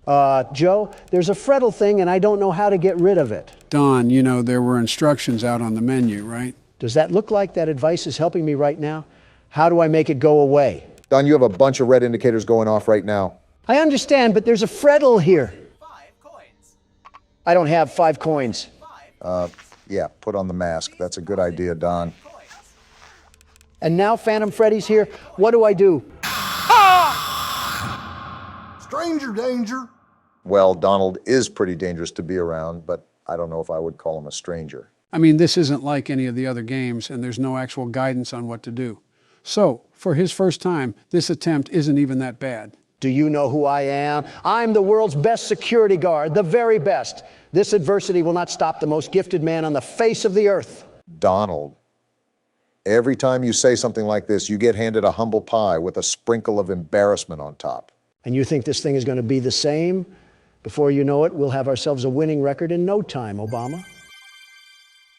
Speaker 5: Joe, there's a Freddle thing, and I don't know how to get rid of it.
Speaker 3: Don, you know there were instructions out on the menu, right?
Speaker 5: Does that look like that advice is helping me right now? How do I make it go away?
Speaker 2: Don, you have a bunch of red indicators going off right now.
Speaker 5: I understand, but there's a Freddle here. 5 coins. I don't have 5 coins.
Speaker 2: Yeah, put on the mask. That's a good idea, Don.
Speaker 5: And now Phantom Freddy's here. What do I do?
Speaker 9: Stranger danger.
Speaker 2: Well, Donald is pretty dangerous to be around, but I don't know if I would call him a stranger.
Speaker 3: I mean, this isn't like any of the other games, and there's no actual guidance on what to do. So, for his first time, this attempt isn't even that bad.
Speaker 5: Do you know who I am? I'm the world's best security guard, the very best. This adversity will not stop the most gifted man on the face of the earth.
Speaker 2: Donald, every time you say something like this, you get handed a humble pie with a sprinkle of embarrassment on top.
Speaker 5: And you think this thing is going to be the same? Before you know it, we'll have ourselves a winning record in no time, Obama.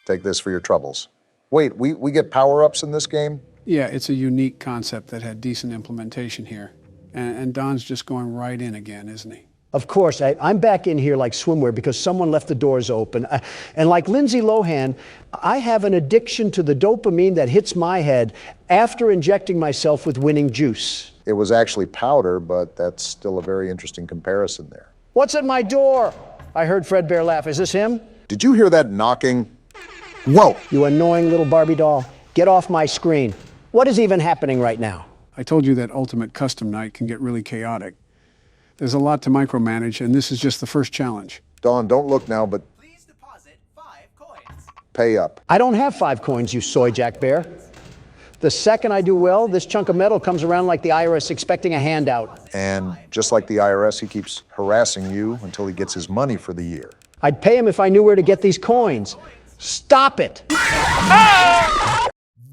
Speaker 2: Take this for your troubles. Wait, we get power-ups in this game?
Speaker 3: Yeah, it's a unique concept that had decent implementation here. And Don's just going right in again, isn't he?
Speaker 5: Of course, I'm back in here like swimwear because someone left the doors open. And like Lindsay Lohan, I have an addiction to the dopamine that hits my head after injecting myself with winning juice.
Speaker 2: It was actually powder, but that's still a very interesting comparison there.
Speaker 5: What's at my door? I heard Fredbear laugh. Is this him?
Speaker 2: Did you hear that knocking? Whoa!
Speaker 5: You annoying little Barbie doll. Get off my screen. What is even happening right now?
Speaker 3: I told you that Ultimate Custom Night can get really chaotic. There's a lot to micromanage, and this is just the first challenge.
Speaker 2: Dawn, don't look now, but
Speaker 20: please deposit 5 coins.
Speaker 2: Pay up.
Speaker 5: I don't have 5 coins, you soy jack bear. The second I do well, this chunk of metal comes around like the IRS expecting a handout.
Speaker 2: And just like the IRS, he keeps harassing you until he gets his money for the year.
Speaker 5: I'd pay him if I knew where to get these coins. Stop it!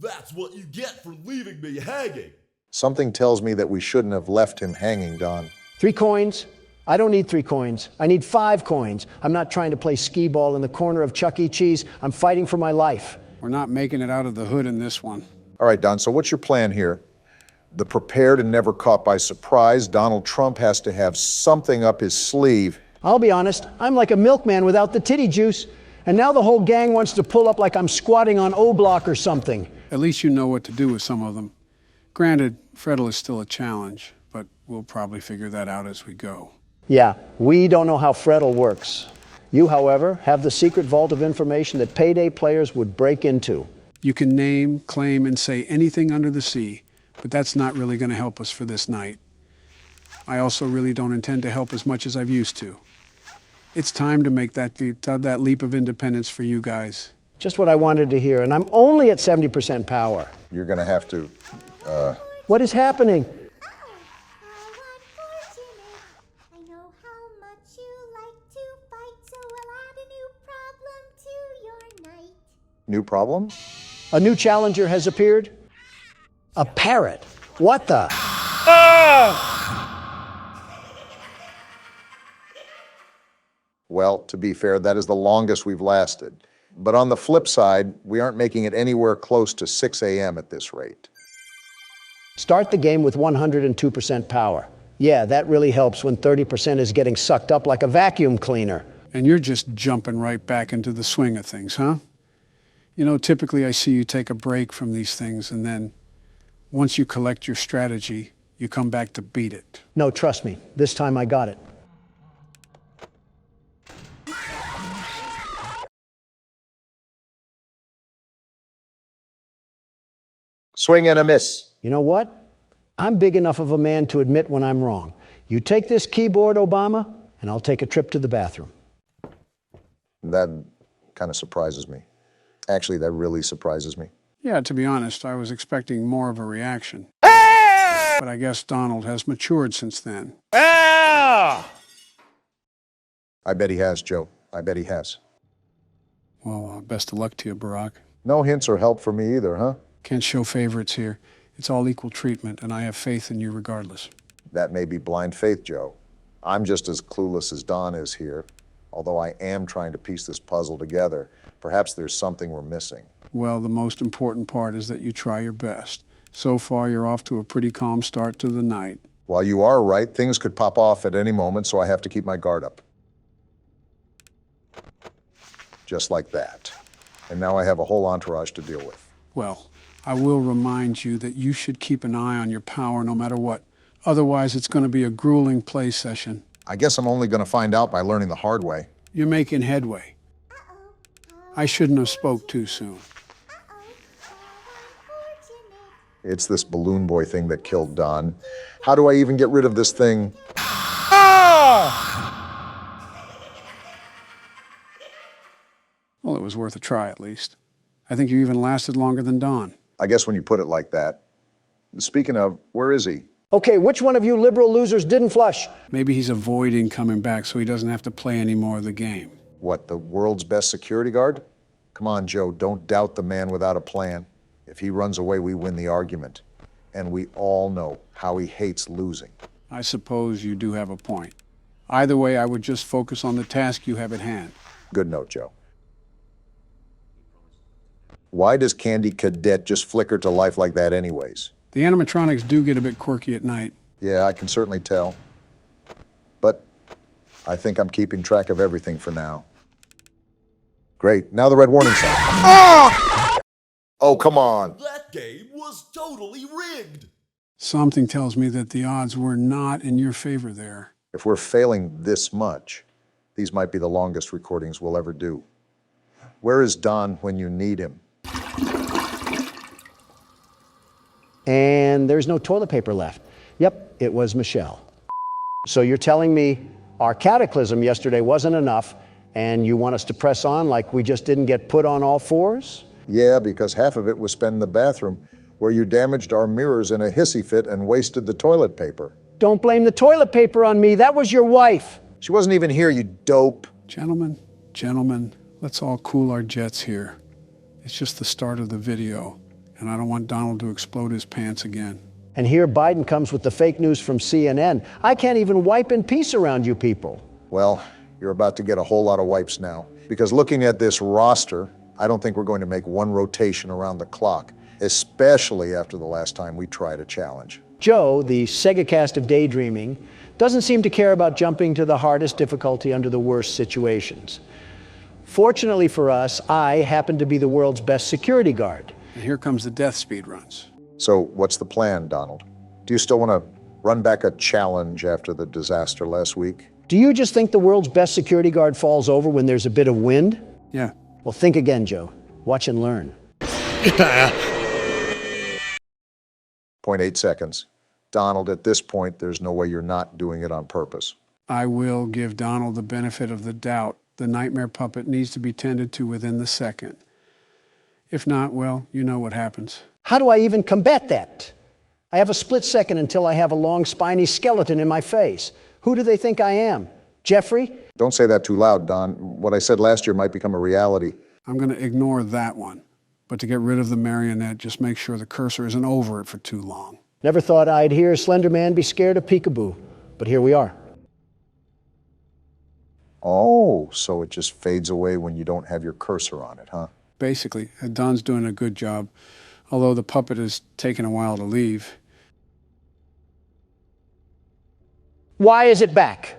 Speaker 21: That's what you get for leaving me hanging.
Speaker 2: Something tells me that we shouldn't have left him hanging, Don.
Speaker 5: 3 coins? I don't need 3 coins. I need 5 coins. I'm not trying to play skee-ball in the corner of Chuck E. Cheese. I'm fighting for my life.
Speaker 3: We're not making it out of the hood in this one.
Speaker 2: All right, Don, so what's your plan here? The prepared and never caught by surprise, Donald Trump has to have something up his sleeve.
Speaker 5: I'll be honest, I'm like a milkman without the titty juice. And now the whole gang wants to pull up like I'm squatting on O-Block or something.
Speaker 3: At least you know what to do with some of them. Granted, Freddy is still a challenge, but we'll probably figure that out as we go.
Speaker 5: Yeah, we don't know how Freddy works. You, however, have the secret vault of information that payday players would break into.
Speaker 3: You can name, claim, and say anything under the sea, but that's not really going to help us for this night. I also really don't intend to help as much as I've used to. It's time to make that leap of independence for you guys.
Speaker 5: Just what I wanted to hear, and I'm only at 70% power.
Speaker 2: You're going to have to,
Speaker 5: What is happening?
Speaker 2: New problem?
Speaker 5: A new challenger has appeared? A parrot. What the?
Speaker 2: Well, to be fair, that is the longest we've lasted. But on the flip side, we aren't making it anywhere close to 6 a.m. at this rate.
Speaker 5: Start the game with 102% power. Yeah, that really helps when 30% is getting sucked up like a vacuum cleaner.
Speaker 3: And you're just jumping right back into the swing of things, huh? You know, typically I see you take a break from these things, and then once you collect your strategy, you come back to beat it.
Speaker 5: No, trust me. This time I got it.
Speaker 2: Swing and a miss.
Speaker 5: You know what? I'm big enough of a man to admit when I'm wrong. You take this keyboard, Obama, and I'll take a trip to the bathroom.
Speaker 2: That kind of surprises me. Actually, that really surprises me.
Speaker 3: Yeah, to be honest, I was expecting more of a reaction. But I guess Donald has matured since then.
Speaker 2: I bet he has, Joe. I bet he has.
Speaker 3: Well, best of luck to you, Barack.
Speaker 2: No hints or help for me either, huh?
Speaker 3: Can't show favorites here. It's all equal treatment, and I have faith in you regardless.
Speaker 2: That may be blind faith, Joe. I'm just as clueless as Don is here, although I am trying to piece this puzzle together. Perhaps there's something we're missing.
Speaker 3: Well, the most important part is that you try your best. So far, you're off to a pretty calm start to the night.
Speaker 2: While you are right, things could pop off at any moment, so I have to keep my guard up. Just like that. And now I have a whole entourage to deal with.
Speaker 3: Well, I will remind you that you should keep an eye on your power no matter what. Otherwise, it's going to be a grueling play session.
Speaker 2: I guess I'm only going to find out by learning the hard way.
Speaker 3: You're making headway. I shouldn't have spoke too soon.
Speaker 2: It's this balloon boy thing that killed Don. How do I even get rid of this thing?
Speaker 3: Well, it was worth a try at least. I think you even lasted longer than Don.
Speaker 2: I guess when you put it like that, Speaking of, where is he?
Speaker 5: Okay, which one of you liberal losers didn't flush?
Speaker 3: Maybe he's avoiding coming back so he doesn't have to play any more of the game.
Speaker 2: What, the world's best security guard? Come on, Joe, don't doubt the man without a plan. If he runs away, we win the argument. And we all know how he hates losing.
Speaker 3: I suppose you do have a point. Either way, I would just focus on the task you have at hand.
Speaker 2: Good note, Joe. Why does Candy Cadet just flicker to life like that anyways?
Speaker 3: The animatronics do get a bit quirky at night.
Speaker 2: Yeah, I can certainly tell. But I think I'm keeping track of everything for now. Great, now the red warning sign. Ah! Oh, come on.
Speaker 21: That game was totally rigged.
Speaker 3: Something tells me that the odds were not in your favor there.
Speaker 2: If we're failing this much, these might be the longest recordings we'll ever do. Where is Don when you need him?
Speaker 5: And there's no toilet paper left. Yep, it was Michelle. So you're telling me our cataclysm yesterday wasn't enough, and you want us to press on like we just didn't get put on all fours?
Speaker 2: Yeah, because half of it was spent in the bathroom, where you damaged our mirrors in a hissy fit and wasted the toilet paper.
Speaker 5: Don't blame the toilet paper on me. That was your wife.
Speaker 2: She wasn't even here, you dope.
Speaker 3: Gentlemen, let's all cool our jets here. It's just the start of the video, and I don't want Donald to explode his pants again.
Speaker 5: And here Biden comes with the fake news from CNN. I can't even wipe in peace around you people.
Speaker 2: Well, you're about to get a whole lot of wipes now. Because looking at this roster, I don't think we're going to make one rotation around the clock, especially after the last time we tried a challenge.
Speaker 5: Joe, the Segacast of daydreaming, doesn't seem to care about jumping to the hardest difficulty under the worst situations. Fortunately for us, I happen to be the world's best security guard.
Speaker 3: And here comes the death speed runs.
Speaker 2: So what's the plan, Donald? Do you still want to run back a challenge after the disaster last week?
Speaker 5: Do you just think the world's best security guard falls over when there's a bit of wind?
Speaker 3: Yeah.
Speaker 5: Well, think again, Joe. Watch and learn.
Speaker 2: 0.8 seconds. Donald, at this point, there's no way you're not doing it on purpose.
Speaker 3: I will give Donald the benefit of the doubt. The nightmare puppet needs to be tended to within the second. If not, well, you know what happens.
Speaker 5: How do I even combat that? I have a split second until I have a long, spiny skeleton in my face. Who do they think I am? Jeffrey?
Speaker 2: Don't say that too loud, Don. What I said last year might become a reality.
Speaker 3: I'm going to ignore that one. But to get rid of the marionette, just make sure the cursor isn't over it for too long.
Speaker 5: Never thought I'd hear Slender Man be scared of peekaboo, but here we are.
Speaker 2: Oh, so it just fades away when you don't have your cursor on it, huh?
Speaker 3: Basically, Don's doing a good job, although the puppet is taking a while to leave.
Speaker 5: Why is it back?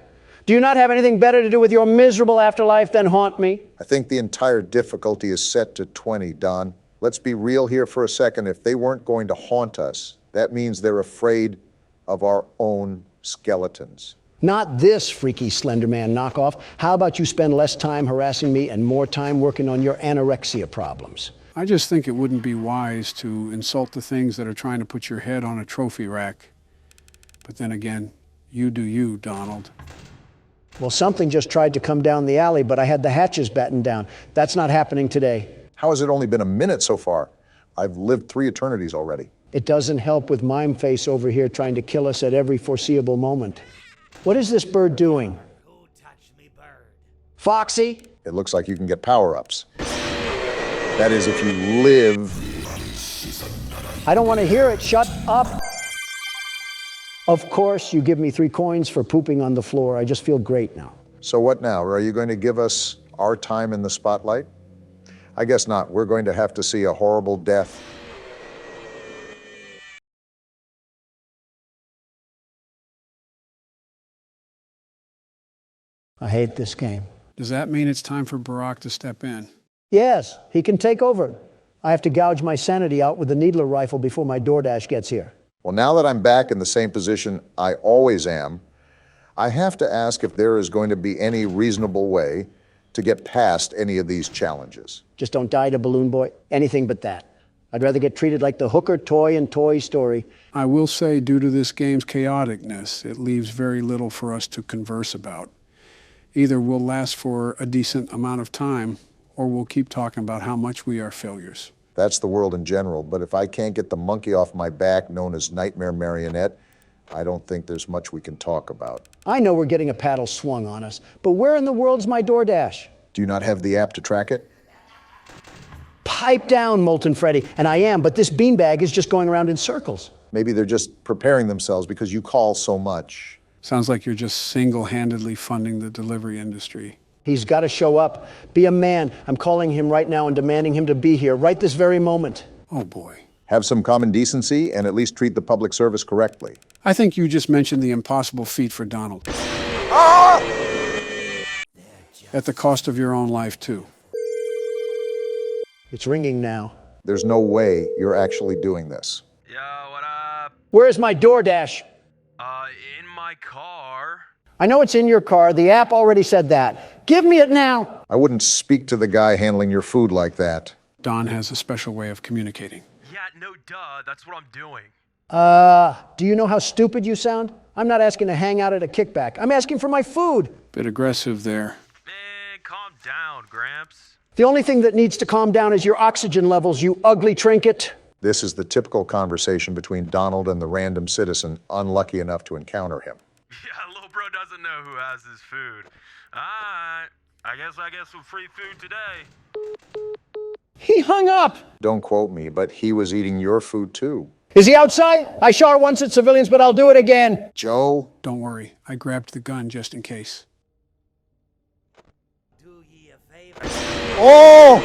Speaker 5: Do you not have anything better to do with your miserable afterlife than haunt me?
Speaker 2: I think the entire difficulty is set to 20, Don. Let's be real here for a second. If they weren't going to haunt us, that means they're afraid of our own skeletons.
Speaker 5: Not this freaky Slender Man knockoff. How about you spend less time harassing me and more time working on your anorexia problems?
Speaker 3: I just think it wouldn't be wise to insult the things that are trying to put your head on a trophy rack. But then again, you do you, Donald.
Speaker 5: Well, something just tried to come down the alley, but I had the hatches battened down. That's not happening today.
Speaker 2: How has it only been a minute so far? I've lived 3 eternities already.
Speaker 5: It doesn't help with Mime Face over here trying to kill us at every foreseeable moment. What is this bird doing?
Speaker 17: Who touched me, bird?
Speaker 5: Foxy?
Speaker 2: It looks like you can get power-ups. That is, if you live.
Speaker 5: I don't want to hear it. Shut up. Of course, you give me 3 coins for pooping on the floor. I just feel great now.
Speaker 2: So what now? Are you going to give us our time in the spotlight? I guess not. We're going to have to see a horrible death.
Speaker 5: I hate this game.
Speaker 3: Does that mean it's time for Barack to step in?
Speaker 5: Yes, he can take over. I have to gouge my sanity out with the needler rifle before my DoorDash gets here.
Speaker 2: Well, now that I'm back in the same position I always am, I have to ask if there is going to be any reasonable way to get past any of these challenges.
Speaker 5: Just don't die to Balloon Boy. Anything but that. I'd rather get treated like the hooker toy in Toy Story.
Speaker 3: I will say, due to this game's chaoticness, it leaves very little for us to converse about. Either we'll last for a decent amount of time, or we'll keep talking about how much we are failures.
Speaker 2: That's the world in general, but if I can't get the monkey off my back, known as Nightmare Marionette, I don't think there's much we can talk about.
Speaker 5: I know we're getting a paddle swung on us, but where in the world's my DoorDash?
Speaker 2: Do you not have the app to track it?
Speaker 5: Pipe down, Molten Freddy. And I am, but this beanbag is just going around in circles.
Speaker 2: Maybe they're just preparing themselves because you call so much.
Speaker 3: Sounds like you're just single-handedly funding the delivery industry.
Speaker 5: He's got to show up. Be a man. I'm calling him right now and demanding him to be here right this very moment.
Speaker 3: Oh, boy.
Speaker 2: Have some common decency and at least treat the public service correctly.
Speaker 3: I think you just mentioned the impossible feat for Donald. At the cost of your own life, too.
Speaker 5: It's ringing now.
Speaker 2: There's no way you're actually doing this.
Speaker 1: Yo, what up?
Speaker 5: Where's my DoorDash?
Speaker 1: In my car.
Speaker 5: I know it's in your car. The app already said that. Give me it now.
Speaker 2: I wouldn't speak to the guy handling your food like that.
Speaker 3: Don has a special way of communicating.
Speaker 1: Yeah, no duh, that's what I'm doing.
Speaker 5: Do you know how stupid you sound? I'm not asking to hang out at a kickback. I'm asking for my food.
Speaker 3: Bit aggressive there.
Speaker 1: Man, calm down, Gramps.
Speaker 5: The only thing that needs to calm down is your oxygen levels, you ugly trinket.
Speaker 2: This is the typical conversation between Donald and the random citizen unlucky enough to encounter him.
Speaker 1: Yeah, little bro doesn't know who has his food. Alright, I guess I get some free food today.
Speaker 5: He hung up.
Speaker 2: Don't quote me, but he was eating your food too.
Speaker 5: Is he outside? I shot once at civilians, but I'll do it again.
Speaker 2: Joe?
Speaker 3: Don't worry. I grabbed the gun just in case.
Speaker 5: Oh!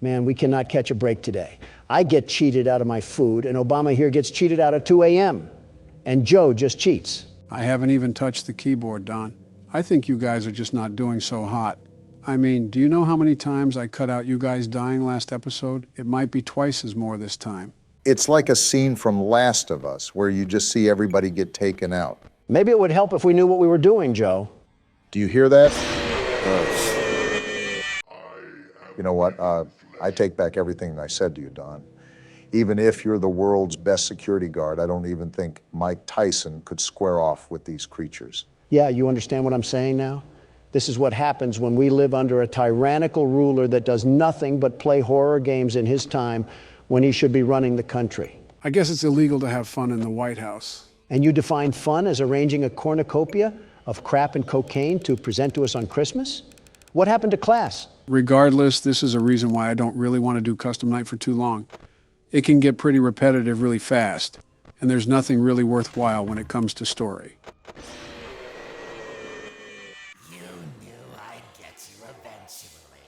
Speaker 5: Man, we cannot catch a break today. I get cheated out of my food, and Obama here gets cheated out at 2 a.m. And Joe just cheats.
Speaker 3: I haven't even touched the keyboard, Don. I think you guys are just not doing so hot. I mean, do you know how many times I cut out you guys dying last episode? It might be twice as more this time.
Speaker 2: It's like a scene from Last of Us, where you just see everybody get taken out.
Speaker 5: Maybe it would help if we knew what we were doing, Joe.
Speaker 2: Do you hear that? You know what? I take back everything I said to you, Don. Even if you're the world's best security guard, I don't even think Mike Tyson could square off with these creatures.
Speaker 5: Yeah, you understand what I'm saying now? This is what happens when we live under a tyrannical ruler that does nothing but play horror games in his time when he should be running the country.
Speaker 3: I guess it's illegal to have fun in the White House.
Speaker 5: And you define fun as arranging a cornucopia of crap and cocaine to present to us on Christmas? What happened to class?
Speaker 3: Regardless, this is a reason why I don't really want to do custom night for too long. It can get pretty repetitive really fast, and there's nothing really worthwhile when it comes to story.
Speaker 17: You knew I'd get you eventually.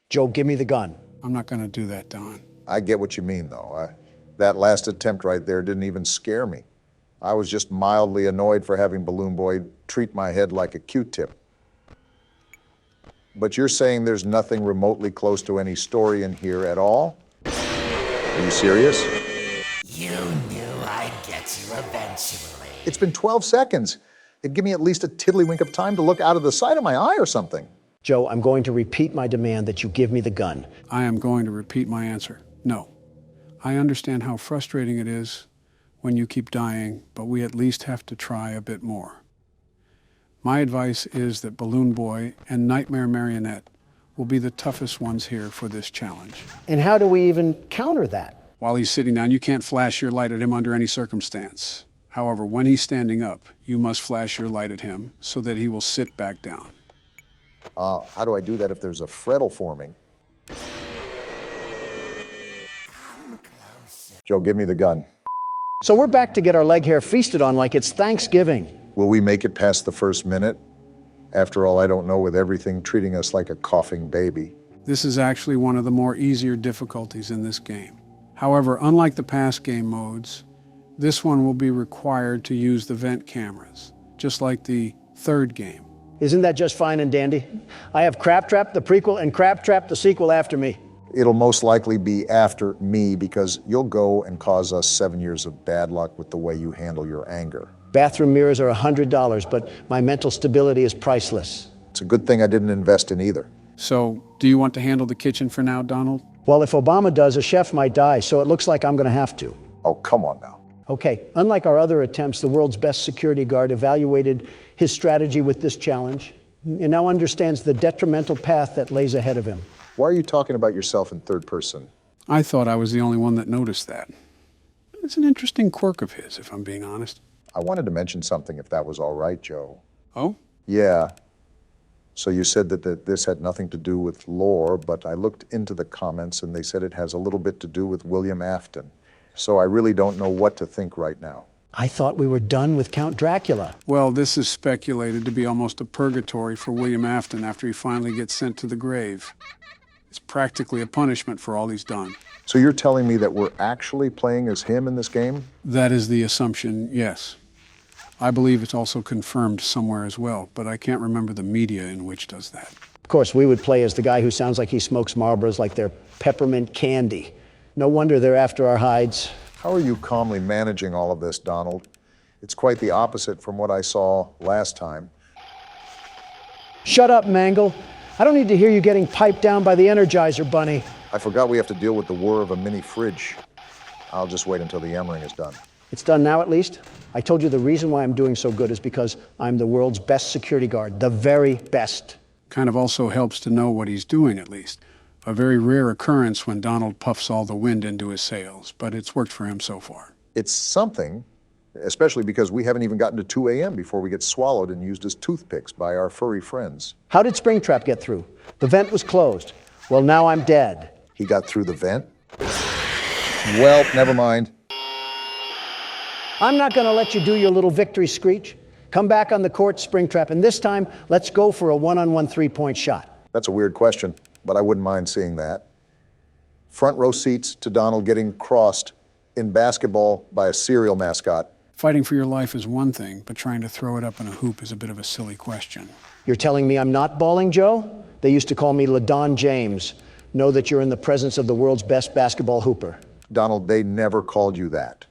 Speaker 5: Joe, give me the gun.
Speaker 3: I'm not going to do that, Don.
Speaker 2: I get what you mean, though. That last attempt right there didn't even scare me. I was just mildly annoyed for having Balloon Boy treat my head like a Q-tip. But you're saying there's nothing remotely close to any story in here at all? Are you serious?
Speaker 17: You knew I'd get you eventually.
Speaker 2: It's been 12 seconds. It'd give me at least a tiddlywink of time to look out of the side of my eye or something.
Speaker 5: Joe, I'm going to repeat my demand that you give me the gun.
Speaker 3: I am going to repeat my answer. No. I understand how frustrating it is when you keep dying, but we at least have to try a bit more. My advice is that Balloon Boy and Nightmare Marionette will be the toughest ones here for this challenge.
Speaker 5: And how do we even counter that?
Speaker 3: While he's sitting down, you can't flash your light at him under any circumstance. However, when he's standing up, you must flash your light at him so that he will sit back down.
Speaker 2: How do I do that if there's a freddle forming? Joe, give me the gun.
Speaker 5: So we're back to get our leg hair feasted on like it's Thanksgiving.
Speaker 2: Will we make it past the first minute? After all, I don't know, with everything treating us like a coughing baby.
Speaker 3: This is actually one of the more easier difficulties in this game. However, unlike the past game modes, this one will be required to use the vent cameras, just like the third game.
Speaker 5: Isn't that just fine and dandy? I have Crab Trap, the prequel, and Crab Trap, the sequel after me.
Speaker 2: It'll most likely be after me because you'll go and cause us 7 years of bad luck with the way you handle your anger.
Speaker 5: Bathroom mirrors are $100, but my mental stability is priceless.
Speaker 2: It's a good thing I didn't invest in either.
Speaker 3: So, do you want to handle the kitchen for now, Donald?
Speaker 5: Well, if Obama does, a chef might die, so it looks like I'm going to have to.
Speaker 2: Oh, come on now.
Speaker 5: Okay, unlike our other attempts, the world's best security guard evaluated his strategy with this challenge and now understands the detrimental path that lays ahead of him.
Speaker 2: Why are you talking about yourself in third person?
Speaker 3: I thought I was the only one that noticed that. It's an interesting quirk of his, if I'm being honest.
Speaker 2: I wanted to mention something, if that was all right, Joe.
Speaker 3: Oh?
Speaker 2: Yeah. So you said that this had nothing to do with lore, but I looked into the comments and they said it has a little bit to do with William Afton. So I really don't know what to think right now.
Speaker 5: I thought we were done with Count Dracula.
Speaker 3: Well, this is speculated to be almost a purgatory for William Afton after he finally gets sent to the grave. It's practically a punishment for all he's done.
Speaker 2: So you're telling me that we're actually playing as him in this game?
Speaker 3: That is the assumption, yes. I believe it's also confirmed somewhere as well, but I can't remember the media in which does that.
Speaker 5: Of course, we would play as the guy who sounds like he smokes Marlboros like they're peppermint candy. No wonder they're after our hides.
Speaker 2: How are you calmly managing all of this, Donald? It's quite the opposite from what I saw last time.
Speaker 5: Shut up, Mangle. I don't need to hear you getting piped down by the Energizer Bunny.
Speaker 2: I forgot we have to deal with the whir of a mini fridge. I'll just wait until the yammering is done.
Speaker 5: It's done now, at least. I told you the reason why I'm doing so good is because I'm the world's best security guard, the very best.
Speaker 3: Kind of also helps to know what he's doing, at least. A very rare occurrence when Donald puffs all the wind into his sails, but it's worked for him so far.
Speaker 2: It's something, especially because we haven't even gotten to 2 a.m. before we get swallowed and used as toothpicks by our furry friends.
Speaker 5: How did Springtrap get through? The vent was closed. Well, now I'm dead.
Speaker 2: He got through the vent? Well, never mind.
Speaker 5: I'm not going to let you do your little victory screech. Come back on the court, Springtrap, and this time, let's go for a one-on-one three-point shot.
Speaker 2: That's a weird question, but I wouldn't mind seeing that. Front row seats to Donald getting crossed in basketball by a cereal mascot.
Speaker 3: Fighting for your life is one thing, but trying to throw it up in a hoop is a bit of a silly question.
Speaker 5: You're telling me I'm not balling, Joe? They used to call me LaDon James. Know that you're in the presence of the world's best basketball hooper.
Speaker 2: Donald, they never called you that.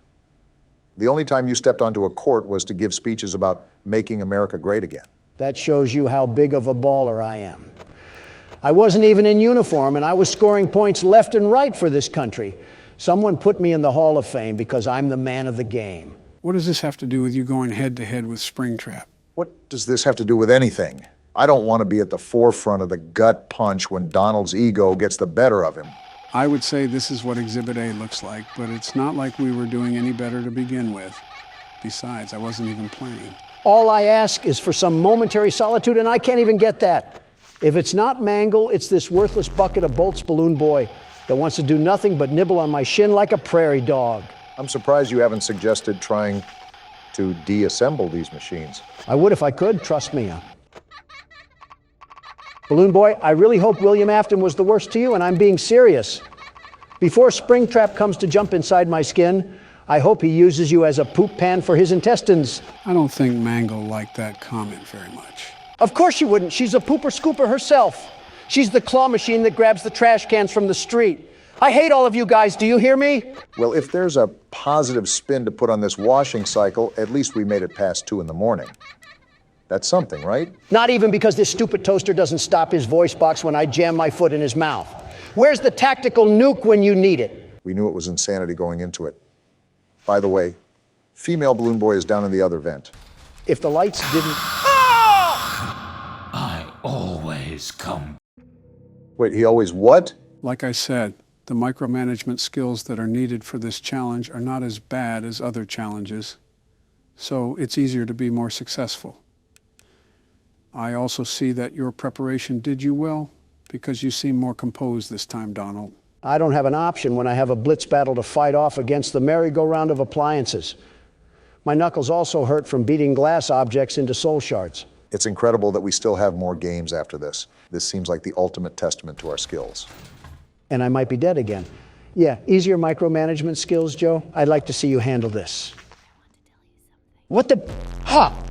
Speaker 2: The only time you stepped onto a court was to give speeches about making America great again.
Speaker 5: That shows you how big of a baller I am. I wasn't even in uniform, and I was scoring points left and right for this country. Someone put me in the Hall of Fame because I'm the man of the game.
Speaker 3: What does this have to do with you going head-to-head with Springtrap?
Speaker 2: What does this have to do with anything? I don't want to be at the forefront of the gut punch when Donald's ego gets the better of him.
Speaker 3: I would say this is what Exhibit A looks like, but it's not like we were doing any better to begin with. Besides, I wasn't even playing.
Speaker 5: All I ask is for some momentary solitude, and I can't even get that. If it's not Mangle, it's this worthless bucket of bolts balloon boy that wants to do nothing but nibble on my shin like a prairie dog.
Speaker 2: I'm surprised you haven't suggested trying to deassemble these machines.
Speaker 5: I would if I could, trust me. Balloon Boy, I really hope William Afton was the worst to you, and I'm being serious. Before Springtrap comes to jump inside my skin, I hope he uses you as a poop pan for his intestines.
Speaker 3: I don't think Mangle liked that comment very much.
Speaker 5: Of course she wouldn't. She's a pooper scooper herself. She's the claw machine that grabs the trash cans from the street. I hate all of you guys. Do you hear me?
Speaker 2: Well, if there's a positive spin to put on this washing cycle, at least we made it past 2 in the morning. That's something, right?
Speaker 5: Not even because this stupid toaster doesn't stop his voice box when I jam my foot in his mouth. Where's the tactical nuke when you need it?
Speaker 2: We knew it was insanity going into it. By the way, female Balloon Boy is down in the other vent.
Speaker 5: If the lights didn't...
Speaker 4: I always come.
Speaker 2: Wait, he always what?
Speaker 3: Like I said, the micromanagement skills that are needed for this challenge are not as bad as other challenges, so it's easier to be more successful. I also see that your preparation did you well, because you seem more composed this time, Donald.
Speaker 5: I don't have an option when I have a blitz battle to fight off against the merry-go-round of appliances. My knuckles also hurt from beating glass objects into soul shards.
Speaker 2: It's incredible that we still have more games after this. This seems like the ultimate testament to our skills.
Speaker 5: And I might be dead again. Yeah, easier micromanagement skills, Joe. I'd like to see you handle this. What the... Ha!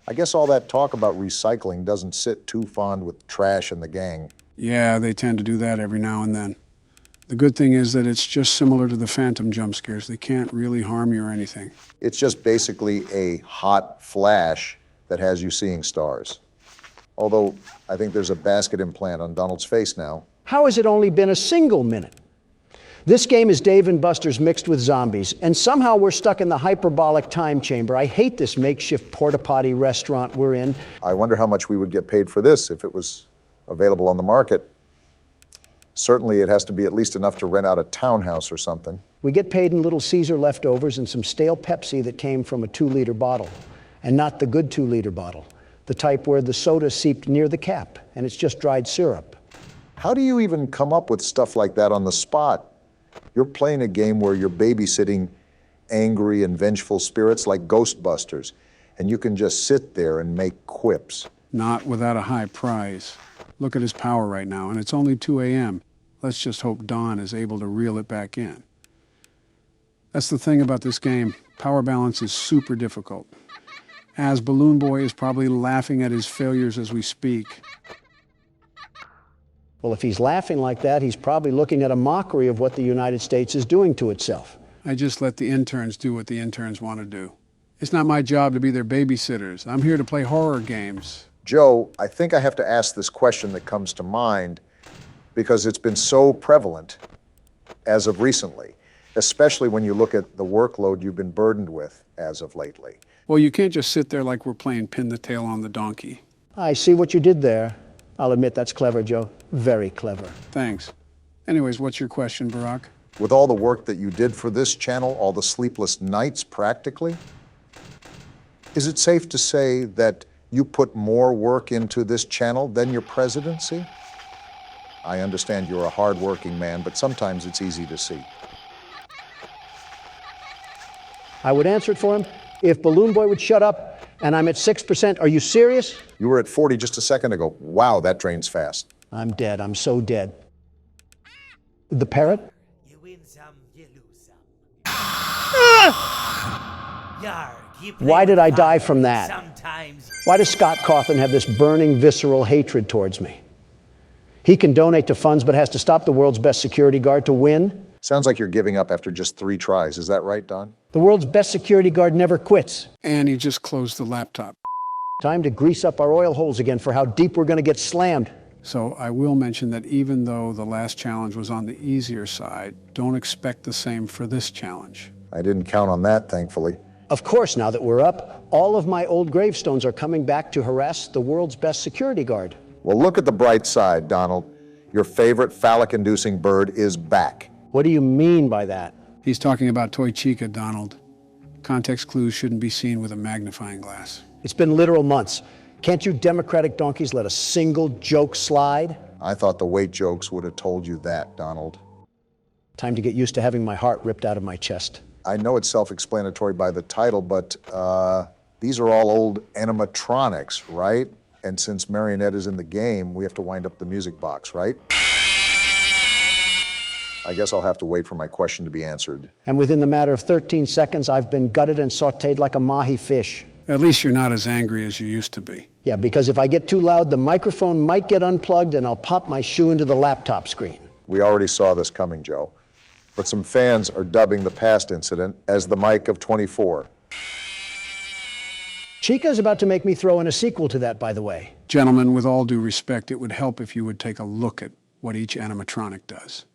Speaker 2: I guess all that talk about recycling doesn't sit too fond with Trash and the gang.
Speaker 3: Yeah, they tend to do that every now and then. The good thing is that it's just similar to the Phantom jump scares. They can't really harm you or anything.
Speaker 2: It's just basically a hot flash that has you seeing stars. Although, I think there's a basket implant on Donald's face now.
Speaker 5: How has it only been a single minute? This game is Dave and Buster's mixed with zombies, and somehow we're stuck in the hyperbolic time chamber. I hate this makeshift porta-potty restaurant we're in.
Speaker 2: I wonder how much we would get paid for this if it was available on the market. Certainly it has to be at least enough to rent out a townhouse or something.
Speaker 5: We get paid in Little Caesar leftovers and some stale Pepsi that came from a 2-liter bottle. And not the good 2-liter bottle. The type where the soda seeped near the cap and it's just dried syrup.
Speaker 2: How do you even come up with stuff like that on the spot? You're playing a game where you're babysitting angry and vengeful spirits like Ghostbusters, and you can just sit there and make quips.
Speaker 3: Not without a high prize. Look at his power right now, and it's only 2 a.m. Let's just hope Dawn is able to reel it back in. That's the thing about this game. Power balance is super difficult. As Balloon Boy is probably laughing at his failures as we speak.
Speaker 5: Well, if he's laughing like that, he's probably looking at a mockery of what the United States is doing to itself.
Speaker 3: I just let the interns do what the interns want to do. It's not my job to be their babysitters. I'm here to play horror games.
Speaker 2: Joe, I think I have to ask this question that comes to mind because it's been so prevalent as of recently, especially when you look at the workload you've been burdened with as of lately.
Speaker 3: Well, you can't just sit there like we're playing pin the tail on the donkey.
Speaker 5: I see what you did there. I'll admit that's clever, Joe. Very clever.
Speaker 3: Thanks. Anyways, what's your question, Barack?
Speaker 2: With all the work that you did for this channel, all the sleepless nights practically, is it safe to say that you put more work into this channel than your presidency? I understand you're a hard-working man, but sometimes it's easy to see.
Speaker 5: I would answer it for him if Balloon Boy would shut up, and I'm at 6%. Are you serious?
Speaker 2: You were at 40 just a second ago. Wow, that drains fast.
Speaker 5: I'm dead. I'm so dead. The parrot?
Speaker 17: You win some, you lose some. Yarg, you play
Speaker 5: Why did I
Speaker 17: with
Speaker 5: die
Speaker 17: fire
Speaker 5: from that?
Speaker 17: Sometimes.
Speaker 5: Why does Scott Cawthon have this burning, visceral hatred towards me? He can donate to funds, but has to stop the world's best security guard to win.
Speaker 2: Sounds like you're giving up after just 3 tries. Is that right, Don?
Speaker 5: The world's best security guard never quits.
Speaker 3: And he just closed the laptop.
Speaker 5: Time to grease up our oil holes again for how deep we're going to get slammed.
Speaker 3: So I will mention that even though the last challenge was on the easier side, don't expect the same for this challenge.
Speaker 2: I didn't count on that, thankfully.
Speaker 5: Of course, now that we're up, all of my old gravestones are coming back to harass the world's best security guard.
Speaker 2: Well, look at the bright side, Donald. Your favorite phallic-inducing bird is back.
Speaker 5: What do you mean by that?
Speaker 3: He's talking about Toy Chica, Donald. Context clues shouldn't be seen with a magnifying glass.
Speaker 5: It's been literal months. Can't you Democratic donkeys let a single joke slide?
Speaker 2: I thought the weight jokes would have told you that, Donald.
Speaker 5: Time to get used to having my heart ripped out of my chest.
Speaker 2: I know it's self-explanatory by the title, but these are all old animatronics, right? And since Marionette is in the game, we have to wind up the music box, right? I guess I'll have to wait for my question to be answered.
Speaker 5: And within the matter of 13 seconds, I've been gutted and sautéed like a mahi fish.
Speaker 3: At least you're not as angry as you used to be.
Speaker 5: Yeah, because if I get too loud, the microphone might get unplugged and I'll pop my shoe into the laptop screen.
Speaker 2: We already saw this coming, Joe. But some fans are dubbing the past incident as the Mike of 24.
Speaker 5: Chica's about to make me throw in a sequel to that, by the way.
Speaker 3: Gentlemen, with all due respect, it would help if you would take a look at what each animatronic does.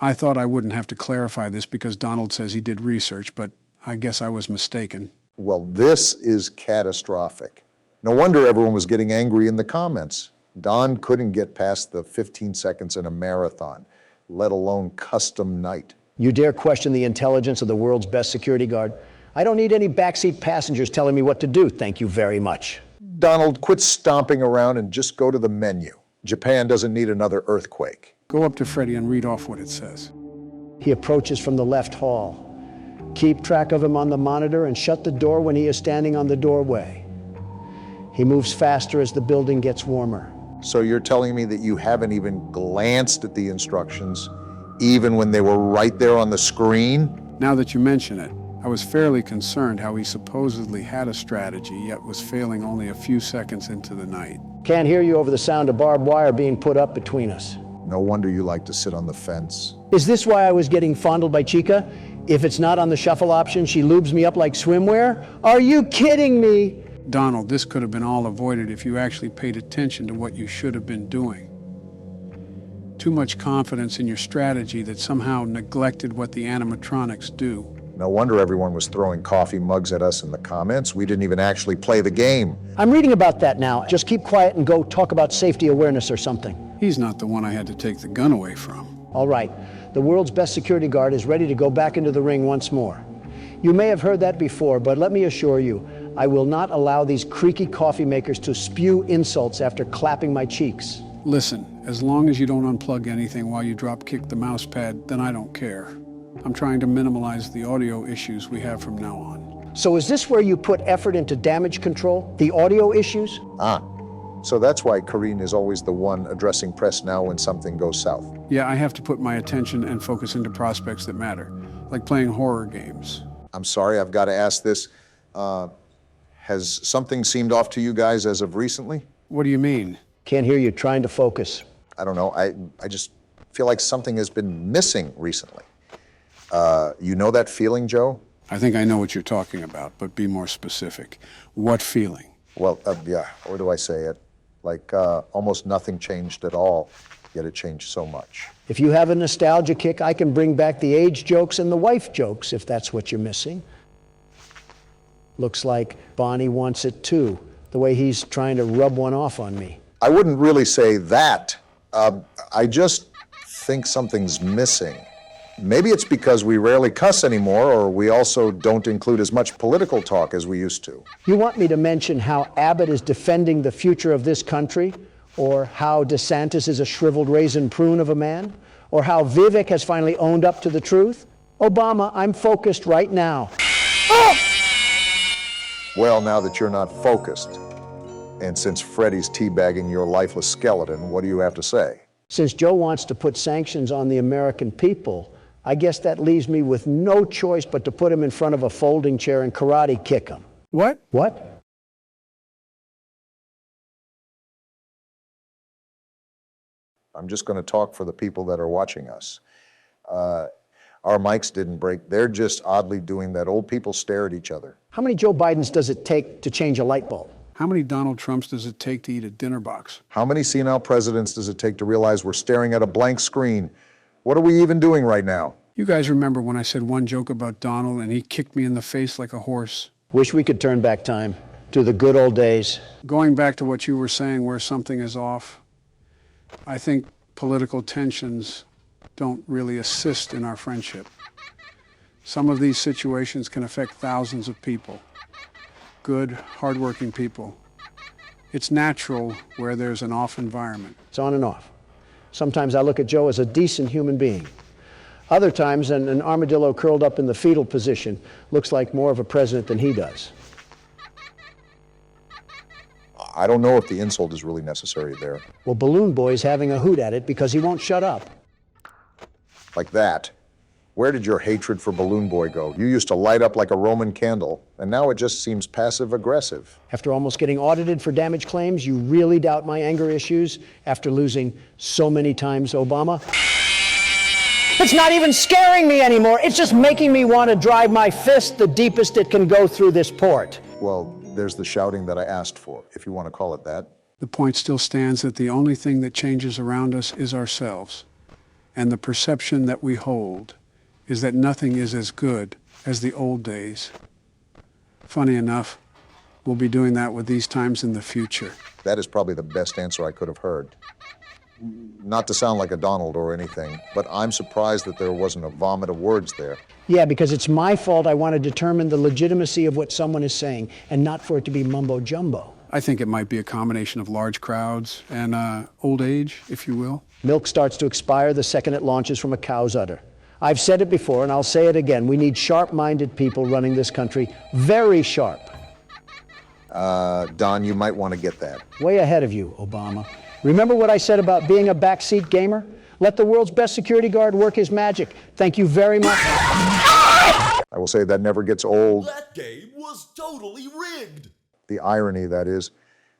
Speaker 3: I thought I wouldn't have to clarify this because Donald says he did research, but I guess I was mistaken.
Speaker 2: Well, this is catastrophic. No wonder everyone was getting angry in the comments. Don couldn't get past the 15 seconds in a marathon, let alone custom night.
Speaker 5: You dare question the intelligence of the world's best security guard? I don't need any backseat passengers telling me what to do, thank you very much.
Speaker 2: Donald, quit stomping around and just go to the menu. Japan doesn't need another earthquake.
Speaker 3: Go up to Freddy and read off what it says.
Speaker 5: He approaches from the left hall. Keep track of him on the monitor and shut the door when he is standing on the doorway. He moves faster as the building gets warmer.
Speaker 2: So you're telling me that you haven't even glanced at the instructions, even when they were right there on the screen?
Speaker 3: Now that you mention it, I was fairly concerned how he supposedly had a strategy, yet was failing only a few seconds into the night.
Speaker 5: Can't hear you over the sound of barbed wire being put up between us.
Speaker 2: No wonder you like to sit on the fence.
Speaker 5: Is this why I was getting fondled by Chica? If it's not on the shuffle option, she lubes me up like swimwear? Are you kidding me?
Speaker 3: Donald, this could have been all avoided if you actually paid attention to what you should have been doing. Too much confidence in your strategy that somehow neglected what the animatronics do.
Speaker 2: No wonder everyone was throwing coffee mugs at us in the comments. We didn't even actually play the game.
Speaker 5: I'm reading about that now. Just keep quiet and go talk about safety awareness or something.
Speaker 3: He's not the one I had to take the gun away from.
Speaker 5: All right, the world's best security guard is ready to go back into the ring once more. You may have heard that before, but let me assure you, I will not allow these creaky coffee makers to spew insults after clapping my cheeks.
Speaker 3: Listen, as long as you don't unplug anything while you drop kick the mouse pad, then I don't care. I'm trying to minimize the audio issues we have from now on.
Speaker 5: So is this where you put effort into damage control, the audio issues?
Speaker 2: So that's why Karine is always the one addressing press now when something goes south.
Speaker 3: Yeah, I have to put my attention and focus into prospects that matter, like playing horror games.
Speaker 2: I'm sorry, I've got to ask this. Has something seemed off to you guys as of recently?
Speaker 3: What do you mean?
Speaker 5: Can't hear you, trying to focus.
Speaker 2: I don't know. I just feel like something has been missing recently. You know that feeling, Joe?
Speaker 3: I think I know what you're talking about, but be more specific. What feeling?
Speaker 2: Well, yeah, or do I say it? Like almost nothing changed at all, yet it changed so much.
Speaker 5: If you have a nostalgia kick, I can bring back the age jokes and the wife jokes, if that's what you're missing. Looks like Bonnie wants it too, the way he's trying to rub one off on me.
Speaker 2: I wouldn't really say that. I just think something's missing. Maybe it's because we rarely cuss anymore, or we also don't include as much political talk as we used to.
Speaker 5: You want me to mention how Abbott is defending the future of this country? Or how DeSantis is a shriveled raisin prune of a man? Or how Vivek has finally owned up to the truth? Obama, I'm focused right now. Oh!
Speaker 2: Well, now that you're not focused, and since Freddy's teabagging your lifeless skeleton, what do you have to say?
Speaker 5: Since Joe wants to put sanctions on the American people, I guess that leaves me with no choice but to put him in front of a folding chair and karate kick him.
Speaker 3: What?
Speaker 5: What?
Speaker 2: I'm just going to talk for the people that are watching us. Our mics didn't break. They're just oddly doing that old people stare at each other.
Speaker 5: How many Joe Bidens does it take to change a light bulb?
Speaker 3: How many Donald Trumps does it take to eat a dinner box?
Speaker 2: How many senile presidents does it take to realize we're staring at a blank screen? What are we even doing right now?
Speaker 3: You guys remember when I said one joke about Donald and he kicked me in the face like a horse?
Speaker 5: Wish we could turn back time to the good old days.
Speaker 3: Going back to what you were saying, where something is off, I think political tensions don't really assist in our friendship. Some of these situations can affect thousands of people. Good, hardworking people. It's natural where there's an off environment.
Speaker 5: It's on and off. Sometimes I look at Joe as a decent human being. Other times, an armadillo curled up in the fetal position looks like more of a president than he does.
Speaker 2: I don't know if the insult is really necessary there.
Speaker 5: Well, Balloon Boy's having a hoot at it because he won't shut up.
Speaker 2: Like that. Where did your hatred for Balloon Boy go? You used to light up like a Roman candle, and now it just seems passive-aggressive.
Speaker 5: After almost getting audited for damage claims, you really doubt my anger issues after losing so many times, Obama? It's not even scaring me anymore. It's just making me want to drive my fist the deepest it can go through this port.
Speaker 2: Well, there's the shouting that I asked for, if you want to call it that.
Speaker 3: The point still stands that the only thing that changes around us is ourselves, and the perception that we hold is that nothing is as good as the old days. Funny enough, we'll be doing that with these times in the future.
Speaker 2: That is probably the best answer I could have heard. Not to sound like a Donald or anything, but I'm surprised that there wasn't a vomit of words there.
Speaker 5: Yeah, because it's my fault I want to determine the legitimacy of what someone is saying, and not for it to be mumbo-jumbo.
Speaker 3: I think it might be a combination of large crowds and old age, if you will.
Speaker 5: Milk starts to expire the second it launches from a cow's udder. I've said it before, and I'll say it again. We need sharp-minded people running this country. Very sharp.
Speaker 2: Don, you might want to get that.
Speaker 5: Way ahead of you, Obama. Remember what I said about being a backseat gamer? Let the world's best security guard work his magic. Thank you very much.
Speaker 2: I will say that never gets old.
Speaker 21: That game was totally rigged.
Speaker 2: The irony, that is,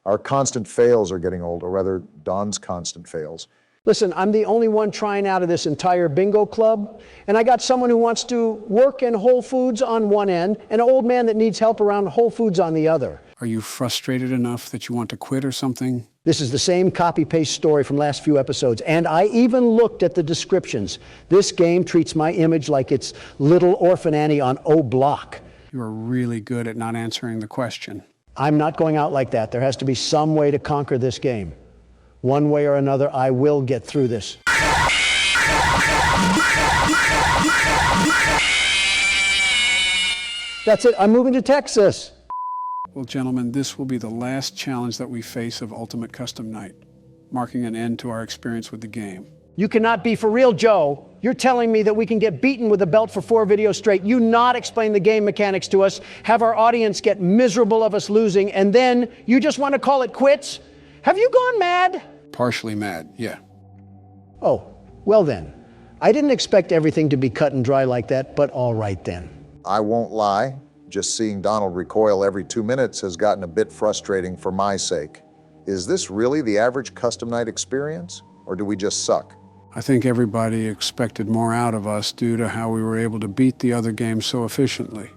Speaker 2: our constant fails are getting old, or rather, Don's constant fails.
Speaker 5: Listen, I'm the only one trying out of this entire bingo club, and I got someone who wants to work in Whole Foods on one end, and an old man that needs help around Whole Foods on the other.
Speaker 3: Are you frustrated enough that you want to quit or something?
Speaker 5: This is the same copy-paste story from last few episodes, and I even looked at the descriptions. This game treats my image like it's Little Orphan Annie on O Block.
Speaker 3: You are really good at not answering the question.
Speaker 5: I'm not going out like that. There has to be some way to conquer this game. One way or another, I will get through this. That's it. I'm moving to Texas.
Speaker 3: Well, gentlemen, this will be the last challenge that we face of Ultimate Custom Night, marking an end to our experience with the game.
Speaker 5: You cannot be for real, Joe. You're telling me that we can get beaten with a belt for 4 videos straight, you not explain the game mechanics to us, have our audience get miserable of us losing, and then you just want to call it quits? Have you gone mad?
Speaker 3: Partially mad, yeah.
Speaker 5: Oh, well then. I didn't expect everything to be cut and dry like that, but all right then.
Speaker 2: I won't lie. Just seeing Donald recoil every 2 minutes has gotten a bit frustrating for my sake. Is this really the average custom night experience, or do we just suck?
Speaker 3: I think everybody expected more out of us due to how we were able to beat the other games so efficiently.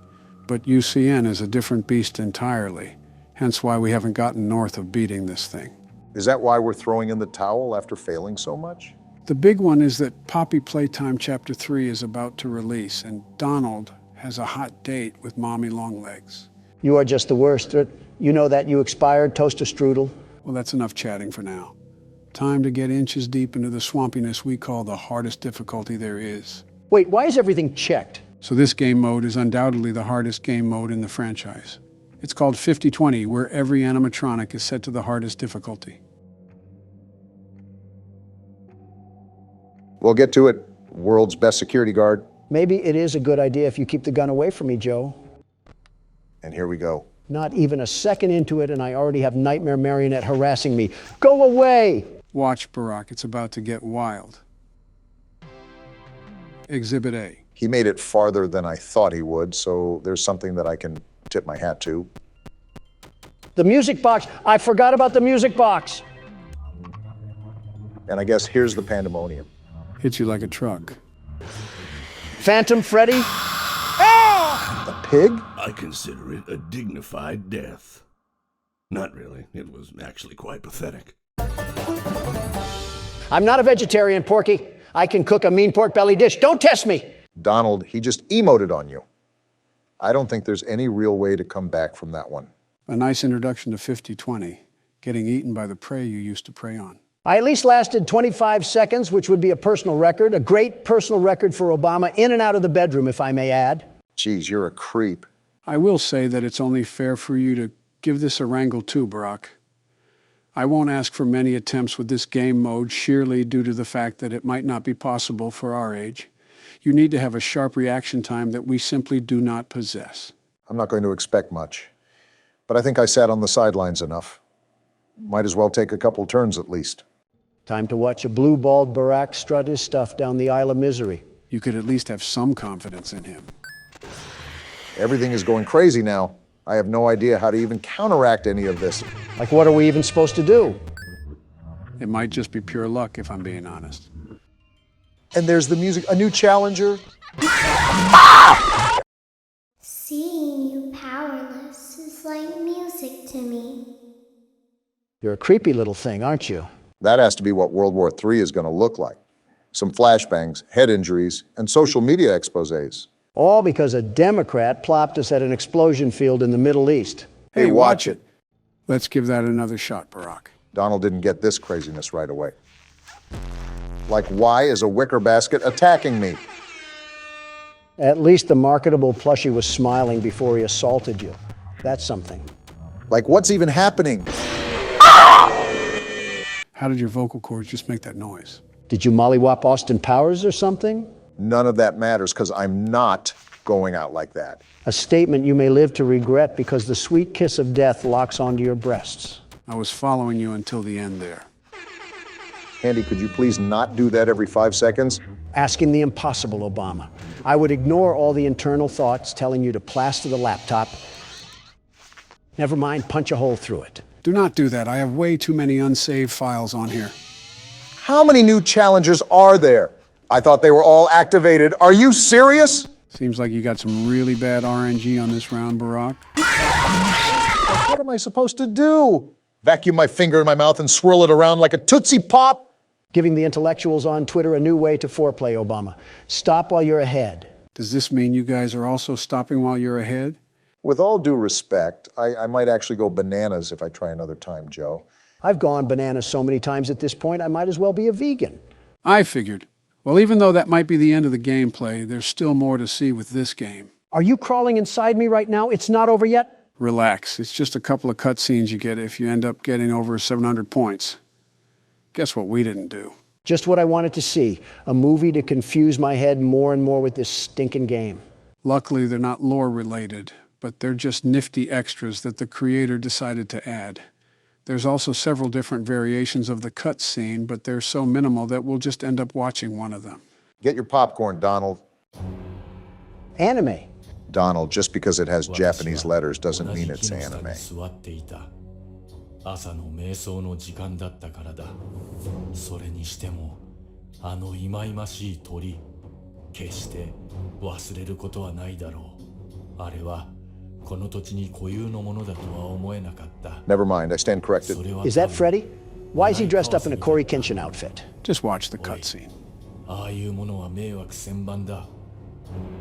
Speaker 3: But UCN is a different beast entirely, hence why we haven't gotten north of beating this thing.
Speaker 2: Is that why we're throwing in the towel after failing so much?
Speaker 3: The big one is that Poppy Playtime Chapter 3 is about to release, and Donald has a hot date with Mommy Longlegs.
Speaker 5: You are just the worst. You know that you expired, toaster strudel.
Speaker 3: Well, that's enough chatting for now. Time to get inches deep into the swampiness we call the hardest difficulty there is.
Speaker 5: Wait, why is everything checked?
Speaker 3: So this game mode is undoubtedly the hardest game mode in the franchise. It's called 50-20, where every animatronic is set to the hardest difficulty.
Speaker 2: We'll get to it, world's best security guard.
Speaker 5: Maybe it is a good idea if you keep the gun away from me, Joe.
Speaker 2: And here we go.
Speaker 5: Not even a second into it, and I already have Nightmare Marionette harassing me. Go away!
Speaker 3: Watch, Barack, it's about to get wild. Exhibit A.
Speaker 2: He made it farther than I thought he would, so there's something that I can tip my hat to.
Speaker 5: The music box. I forgot about the music box.
Speaker 2: And I guess here's the pandemonium.
Speaker 3: Hit you like a truck.
Speaker 5: Phantom Freddy?
Speaker 2: The pig?
Speaker 12: I consider it a dignified death. Not really. It was actually quite pathetic.
Speaker 5: I'm not a vegetarian, Porky. I can cook a mean pork belly dish. Don't test me.
Speaker 2: Donald, he just emoted on you. I don't think there's any real way to come back from that one.
Speaker 3: A nice introduction to 50-20, getting eaten by the prey you used to prey on.
Speaker 5: I at least lasted 25 seconds, which would be a personal record, a great personal record for Obama, in and out of the bedroom, if I may add.
Speaker 2: Geez, you're a creep.
Speaker 3: I will say that it's only fair for you to give this a wrangle too, Barack. I won't ask for many attempts with this game mode, sheerly due to the fact that it might not be possible for our age. You need to have a sharp reaction time that we simply do not possess.
Speaker 2: I'm not going to expect much, but I think I sat on the sidelines enough. Might as well take a couple turns at least.
Speaker 5: Time to watch a blue-balled Barack strut his stuff down the Isle of Misery.
Speaker 3: You could at least have some confidence in him.
Speaker 2: Everything is going crazy now. I have no idea how to even counteract any of this.
Speaker 5: Like, what are we even supposed to do?
Speaker 3: It might just be pure luck, if I'm being honest.
Speaker 2: And there's the music, a new challenger.
Speaker 14: Seeing you powerless is like music to me.
Speaker 5: You're a creepy little thing, aren't you?
Speaker 2: That has to be what World War III is going to look like. Some flashbangs, head injuries, and social media exposés.
Speaker 5: All because a Democrat plopped us at an explosion field in the Middle East.
Speaker 2: Hey, watch it.
Speaker 3: Let's give that another shot, Barack.
Speaker 2: Donald didn't get this craziness right away. Like, why is a wicker basket attacking me?
Speaker 5: At least the marketable plushie was smiling before he assaulted you. That's something.
Speaker 2: Like, what's even happening?
Speaker 3: How did your vocal cords just make that noise?
Speaker 5: Did you mollywop Austin Powers or something?
Speaker 2: None of that matters, because I'm not going out like that.
Speaker 5: A statement you may live to regret because the sweet kiss of death locks onto your breasts.
Speaker 3: I was following you until the end there.
Speaker 2: Andy, could you please not do that every 5 seconds?
Speaker 5: Asking the impossible, Obama. I would ignore all the internal thoughts telling you to plaster the laptop. Never mind, punch a hole through it.
Speaker 3: Do not do that. I have way too many unsaved files on here.
Speaker 2: How many new challengers are there? I thought they were all activated. Are you serious?
Speaker 3: Seems like you got some really bad RNG on this round, Barack.
Speaker 2: What am I supposed to do? Vacuum my finger in my mouth and swirl it around like a Tootsie Pop?
Speaker 5: Giving the intellectuals on Twitter a new way to foreplay, Obama. Stop while you're ahead.
Speaker 3: Does this mean you guys are also stopping while you're ahead?
Speaker 2: With all due respect, I might actually go bananas if I try another time, Joe.
Speaker 5: I've gone bananas so many times at this point, I might as well be a vegan.
Speaker 3: I figured. Well, even though that might be the end of the gameplay, there's still more to see with this game.
Speaker 5: Are you crawling inside me right now? It's not over yet?
Speaker 3: Relax. It's just a couple of cutscenes you get if you end up getting over 700 points. Guess what we didn't do?
Speaker 5: Just what I wanted to see. A movie to confuse my head more and more with this stinking game.
Speaker 3: Luckily, they're not lore-related, but they're just nifty extras that the creator decided to add. There's also several different variations of the cutscene, but they're so minimal that we'll just end up watching one of them.
Speaker 2: Get your popcorn, Donald.
Speaker 5: Anime.
Speaker 2: Donald, just because it has Japanese letters doesn't mean it's anime.
Speaker 13: 朝の瞑想の時間だったからだ。それにしても、あの忌々しい鳥、決して忘れることはないだろう。あれはこの土地に固有のものだとは思えなかった。
Speaker 2: Never mind, I stand corrected.
Speaker 5: Is that Freddy? Why is he dressed up in a Corey Kenshin outfit?
Speaker 3: Just watch the cutscene.
Speaker 13: ああいうものは迷惑千万だ。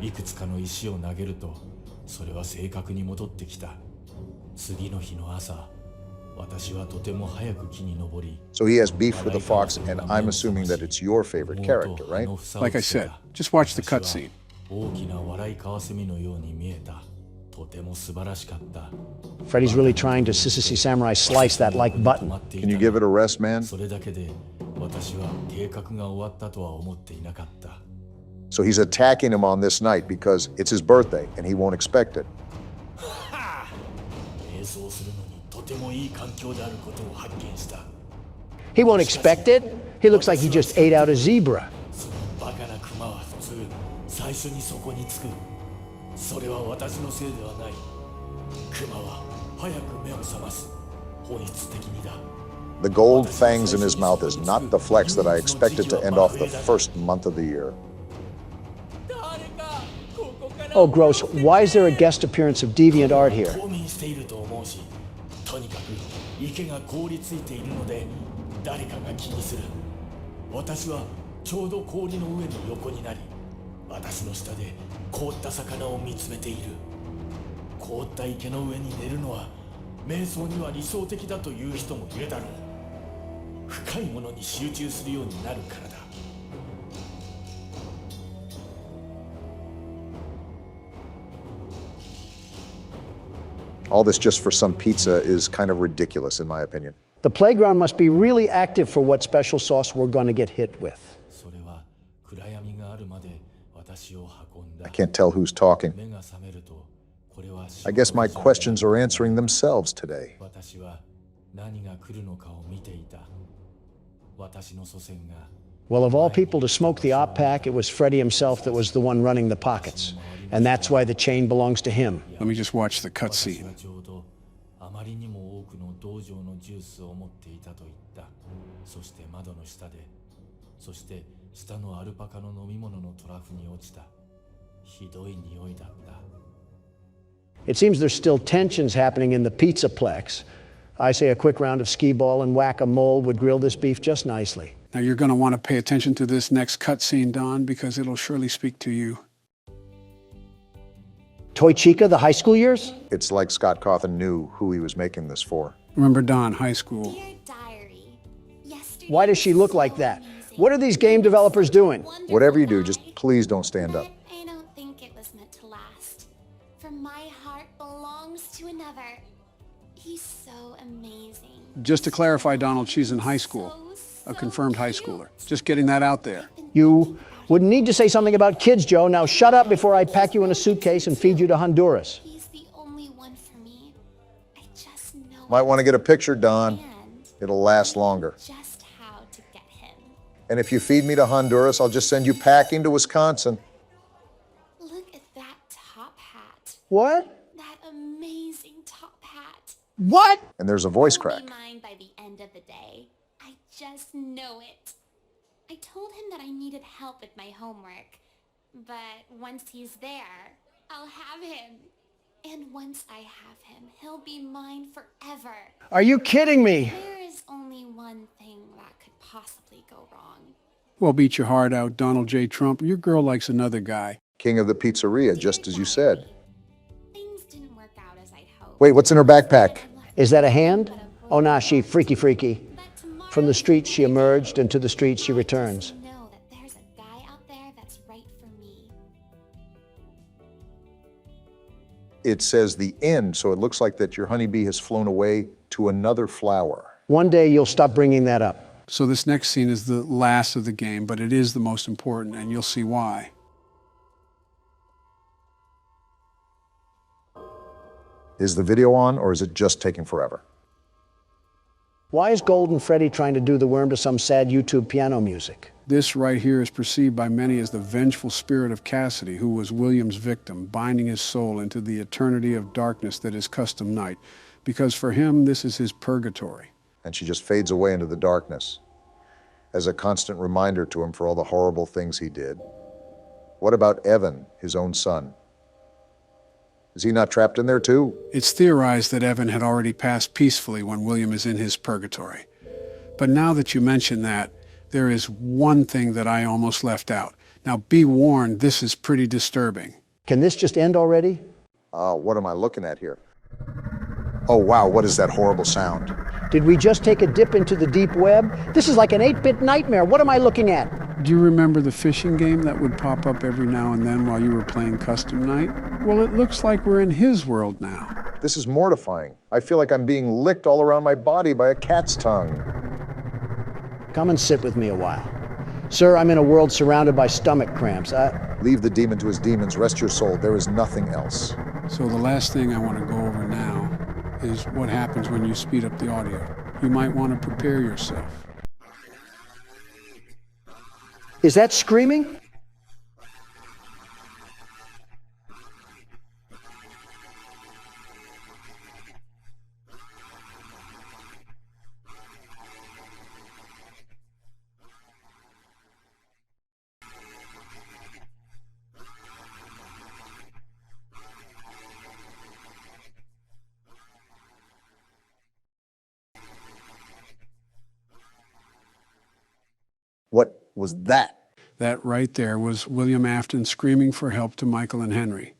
Speaker 13: いくつかの石を投げると、それは正確に戻ってきた。次の日の朝、私はとても早く木に登り。
Speaker 2: So he has beef with the fox, and I'm assuming that it's your favorite character, right?
Speaker 3: Like I said, just watch the cutscene.
Speaker 13: 大きな笑いカワセミのように見えた。とても素晴らしかった。
Speaker 5: Freddy's really trying to Sissy Samurai slice that like button.
Speaker 2: Can you give it a rest, man?
Speaker 13: それだけで私は計画が終わったとは思っていなかった。
Speaker 2: So he's attacking him on this night because it's his birthday and he won't expect it.
Speaker 13: 瞑想するのにとてもいい環境であることを発見した。
Speaker 5: He won't expect it? He looks like he just ate out a zebra.
Speaker 13: そのバカなクマは普通最初にそこにつく。それは私のせいではない。クマは早く目を覚ます。本質的にだ。
Speaker 2: The gold fangs in his mouth is not the flex that I expected to end off the first month of the year.
Speaker 5: Oh, gross. Why is there a guest appearance of deviant art here?
Speaker 13: 冬眠していると思うし、とにかく池が凍りついているので誰かが気にする。私はちょうど氷の上の横になり、私の下で凍った魚を見つめている。凍った池の上に寝るのは瞑想には理想的だという人もいるだろう。深いものに集中するようになるからだ。
Speaker 2: All this just for some pizza is kind of ridiculous, in my opinion.
Speaker 5: The playground must be really active for what special sauce we're going to get hit with.
Speaker 2: I can't tell who's talking. I guess my questions are answering themselves today.
Speaker 5: Well, of all people to smoke the op pack, it was Freddy himself that was the one running the pockets. And that's why the chain belongs to him.
Speaker 3: Let me just watch the cutscene.
Speaker 5: It seems there's still tensions happening in the Pizzaplex. I say a quick round of skee-ball and whack-a-mole would grill this beef just nicely.
Speaker 3: Now you're going to want to pay attention to this next cutscene, Don, because it'll surely speak to you.
Speaker 5: Toy Chica, the high school years?
Speaker 2: It's like Scott Cawthon knew who he was making this for.
Speaker 3: Remember Don, high school.
Speaker 5: Why does she look like that? What are these game developers doing?
Speaker 2: Whatever you do, just please don't stand up.
Speaker 14: I don't think it was meant to last. For my heart belongs to another. He's so amazing.
Speaker 3: Just to clarify, Donald, she's in high school. A confirmed high schooler. Just getting that out there.
Speaker 5: You wouldn't need to say something about kids, Joe. Now shut up before I pack you in a suitcase and feed you to Honduras.
Speaker 14: He's the only one for me. I just know.
Speaker 2: Might want to get a picture, Don. It'll last longer.
Speaker 14: Just how to get him.
Speaker 2: And if you feed me to Honduras, I'll just send you packing to Wisconsin.
Speaker 14: Look at that top hat.
Speaker 5: What?
Speaker 14: That amazing top hat.
Speaker 5: What?
Speaker 2: And there's a voice crack.
Speaker 14: He'll be mine by the end of the day. I just know it. I told him that I needed help with my homework, but once he's there, I'll have him. And once I have him, he'll be mine forever.
Speaker 5: Are you kidding me?
Speaker 14: There is only one thing that could possibly go wrong.
Speaker 3: Well, beat your heart out, Donald J. Trump. Your girl likes another guy.
Speaker 2: King of the Pizzeria, just as you said.
Speaker 14: Things didn't work out as I'd hoped.
Speaker 2: Wait, what's in her backpack?
Speaker 5: Is that a hand? Oh, nah, she freaky freaky. From the streets she emerged, and to the streets she returns.
Speaker 14: Know that there's a guy out there that's right for me.
Speaker 2: It says the end, so it looks like that your honeybee has flown away to another flower.
Speaker 5: One day you'll stop bringing that up.
Speaker 3: So this next scene is the last of the game, but it is the most important, and you'll see why.
Speaker 2: Is the video on, or is it just taking forever?
Speaker 5: Why is Golden Freddy trying to do the worm to some sad YouTube piano music?
Speaker 3: This right here is perceived by many as the vengeful spirit of Cassidy, who was William's victim, binding his soul into the eternity of darkness that is custom night, because for him, this is his purgatory.
Speaker 2: And she just fades away into the darkness as a constant reminder to him for all the horrible things he did. What about Evan, his own son? Is he not trapped in there too?
Speaker 3: It's theorized that Evan had already passed peacefully when William is in his purgatory. But now that you mention that, there is one thing that I almost left out. Now be warned, this is pretty disturbing.
Speaker 5: Can this just end already?
Speaker 2: What am I looking at here? Oh wow, what is that horrible sound?
Speaker 5: Did we just take a dip into the deep web? This is like an 8-bit nightmare. What am I looking at?
Speaker 3: Do you remember the fishing game that would pop up every now and then while you were playing Custom Night? Well, it looks like we're in his world now.
Speaker 2: This is mortifying. I feel like I'm being licked all around my body by a cat's tongue.
Speaker 5: Come and sit with me a while. Sir, I'm in a world surrounded by stomach cramps.
Speaker 2: Leave the demon to his demons. Rest your soul. There is nothing else.
Speaker 3: So the last thing I want to go over now is what happens when you speed up the audio. You might want to prepare yourself.
Speaker 5: Is that screaming?
Speaker 2: What was that?
Speaker 3: That right there was William Afton screaming for help to Michael and Henry.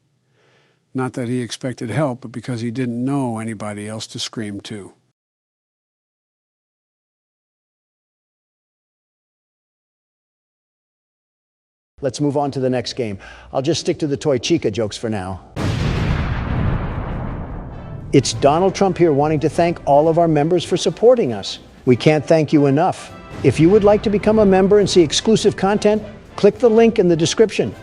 Speaker 3: Not that he expected help, but because he didn't know anybody else to scream to.
Speaker 5: Let's move on to the next game. I'll just stick to the Toy Chica jokes for now. It's Donald Trump here wanting to thank all of our members for supporting us. We can't thank you enough. If you would like to become a member and see exclusive content, click the link in the description.